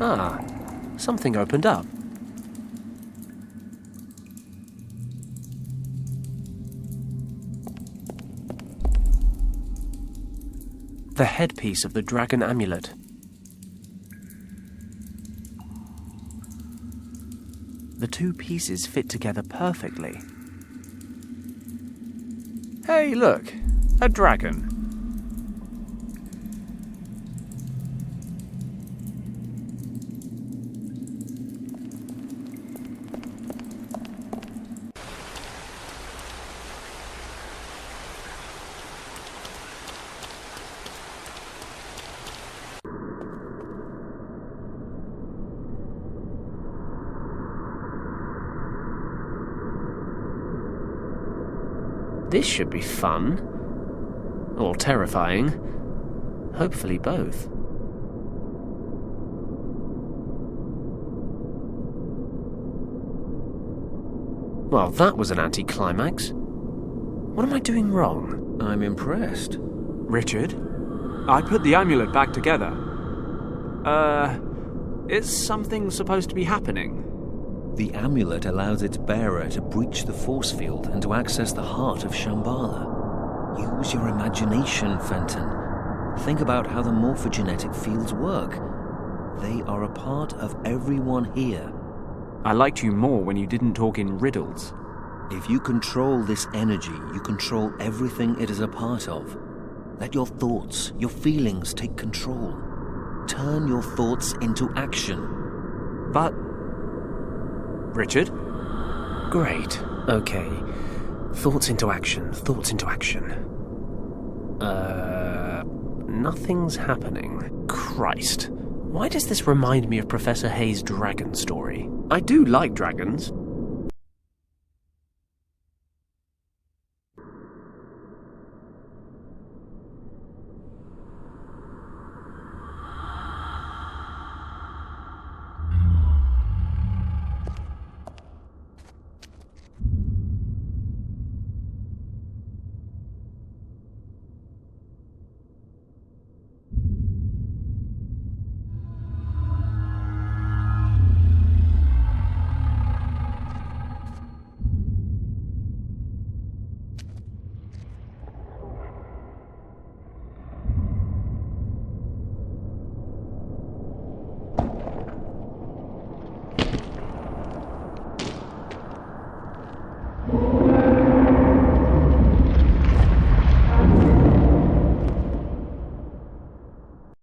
Ah, something opened up. The headpiece of the dragon amulet. The two pieces fit together perfectly. Hey, look! A dragon. This should be fun. Or terrifying. Hopefully both. Well, that was an anticlimax. What am I doing wrong? I'm impressed. Richard, I put the amulet back together. Is something supposed to be happening? The amulet allows its bearer to breach the force field and to access the heart of Shambhala. Use your imagination, Fenton. Think about how the morphogenetic fields work. They are a part of everyone here. I liked you more when you didn't talk in riddles. If you control this energy, you control everything it is a part of. Let your thoughts, your feelings take control. Turn your thoughts into action. But... Richard? Great. Okay. Thoughts into action. Thoughts into action. Nothing's happening. Christ. Why does this remind me of Professor Hayes' dragon story? I do like dragons.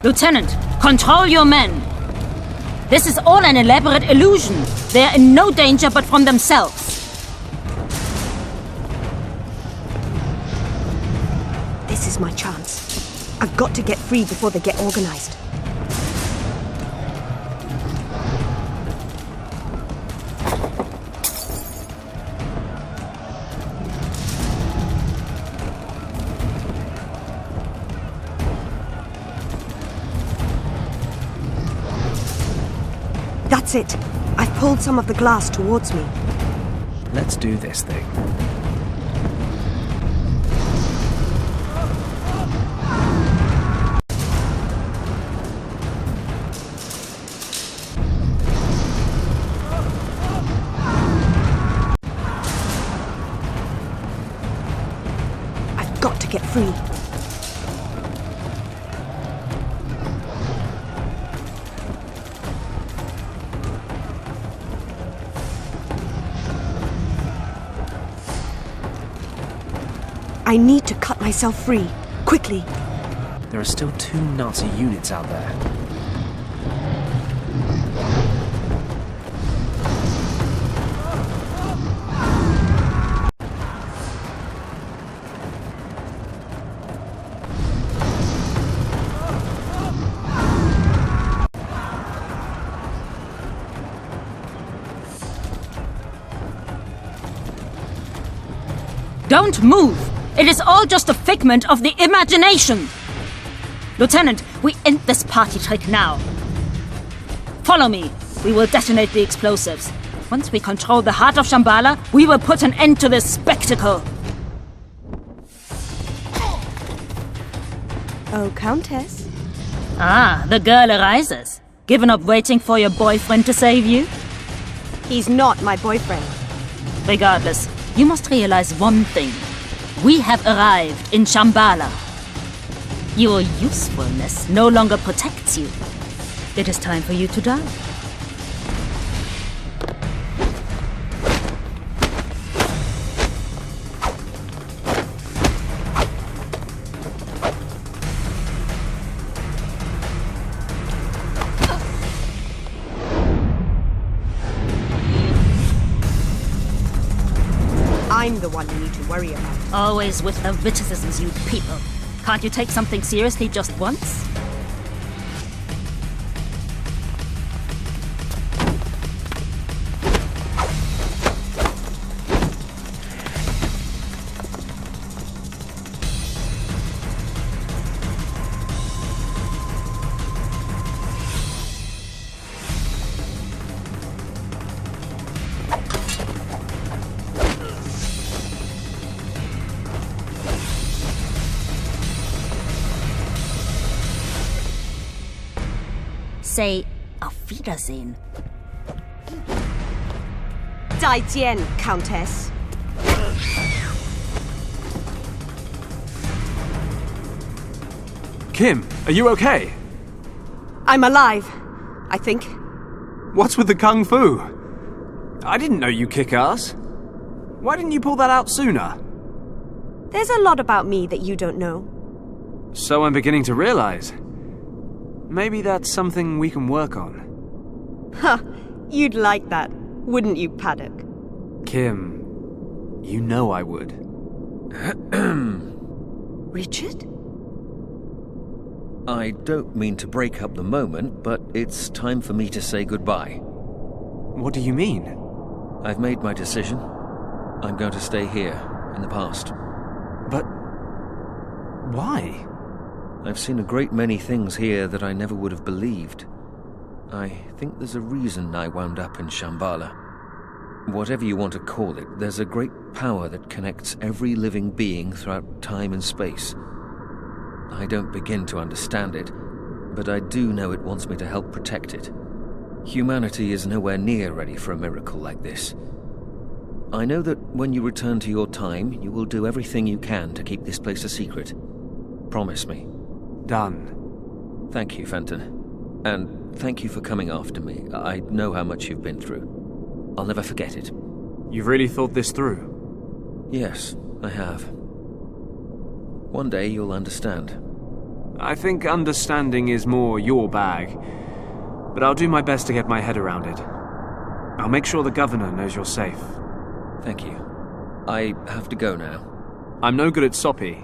Lieutenant, control your men. This is all an elaborate illusion. They are in no danger but from themselves. This is my chance. I've got to get free before they get organized. That's it. I've pulled some of the glass towards me. Let's do this thing. I've got to get free. I need to cut myself free. Quickly. There are still 2 Nazi units out there. Don't move! It is all just a figment of the imagination! Lieutenant, we end this party trick now. Follow me. We will detonate the explosives. Once we control the heart of Shambhala, we will put an end to this spectacle. Oh, Countess. Ah, the girl arises. Given up waiting for your boyfriend to save you? He's not my boyfriend. Regardless, you must realize one thing. We have arrived in Shambhala. Your usefulness no longer protects you. It is time for you to die. I'm the one you need to worry about. Always with the witticisms, you people. Can't you take something seriously just once? Say, auf Wiedersehen. Zaijian, Countess. Kim, are you okay? I'm alive, I think. What's with the kung fu? I didn't know you kick ass. Why didn't you pull that out sooner? There's a lot about me that you don't know. So I'm beginning to realize. Maybe that's something we can work on. Ha! You'd like that, wouldn't you, Paddock? Kim, you know I would. Richard? I don't mean to break up the moment, but it's time for me to say goodbye. What do you mean? I've made my decision. I'm going to stay here, in the past. But why? I've seen a great many things here that I never would have believed. I think there's a reason I wound up in Shambhala. Whatever you want to call it, there's a great power that connects every living being throughout time and space. I don't begin to understand it, but I do know it wants me to help protect it. Humanity is nowhere near ready for a miracle like this. I know that when you return to your time, you will do everything you can to keep this place a secret. Promise me. Done. Thank you, Fenton. And thank you for coming after me. I know how much you've been through. I'll never forget it. You've really thought this through? Yes, I have. One day you'll understand. I think understanding is more your bag, but I'll do my best to get my head around it. I'll make sure the governor knows you're safe. Thank you. I have to go now. I'm no good at soppy.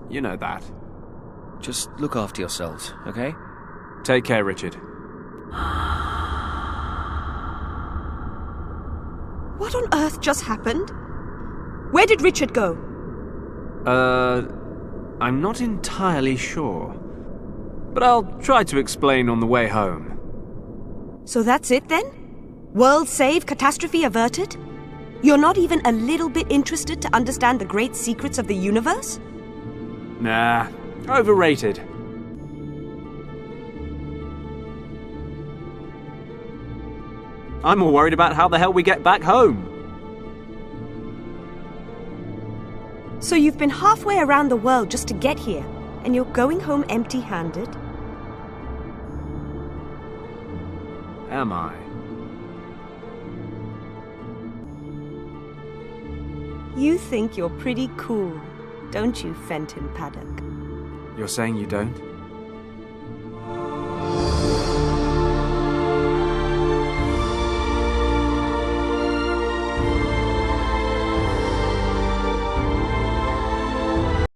You know that. Just look after yourselves, okay? Take care, Richard. What on earth just happened? Where did Richard go? I'm not entirely sure. But I'll try to explain on the way home. So that's it then? World saved, catastrophe averted? You're not even a little bit interested to understand the great secrets of the universe? Nah, overrated. I'm more worried about how the hell we get back home. So you've been halfway around the world just to get here, and you're going home empty-handed? Am I? You think you're pretty cool, don't you, Fenton Paddock? You're saying you don't?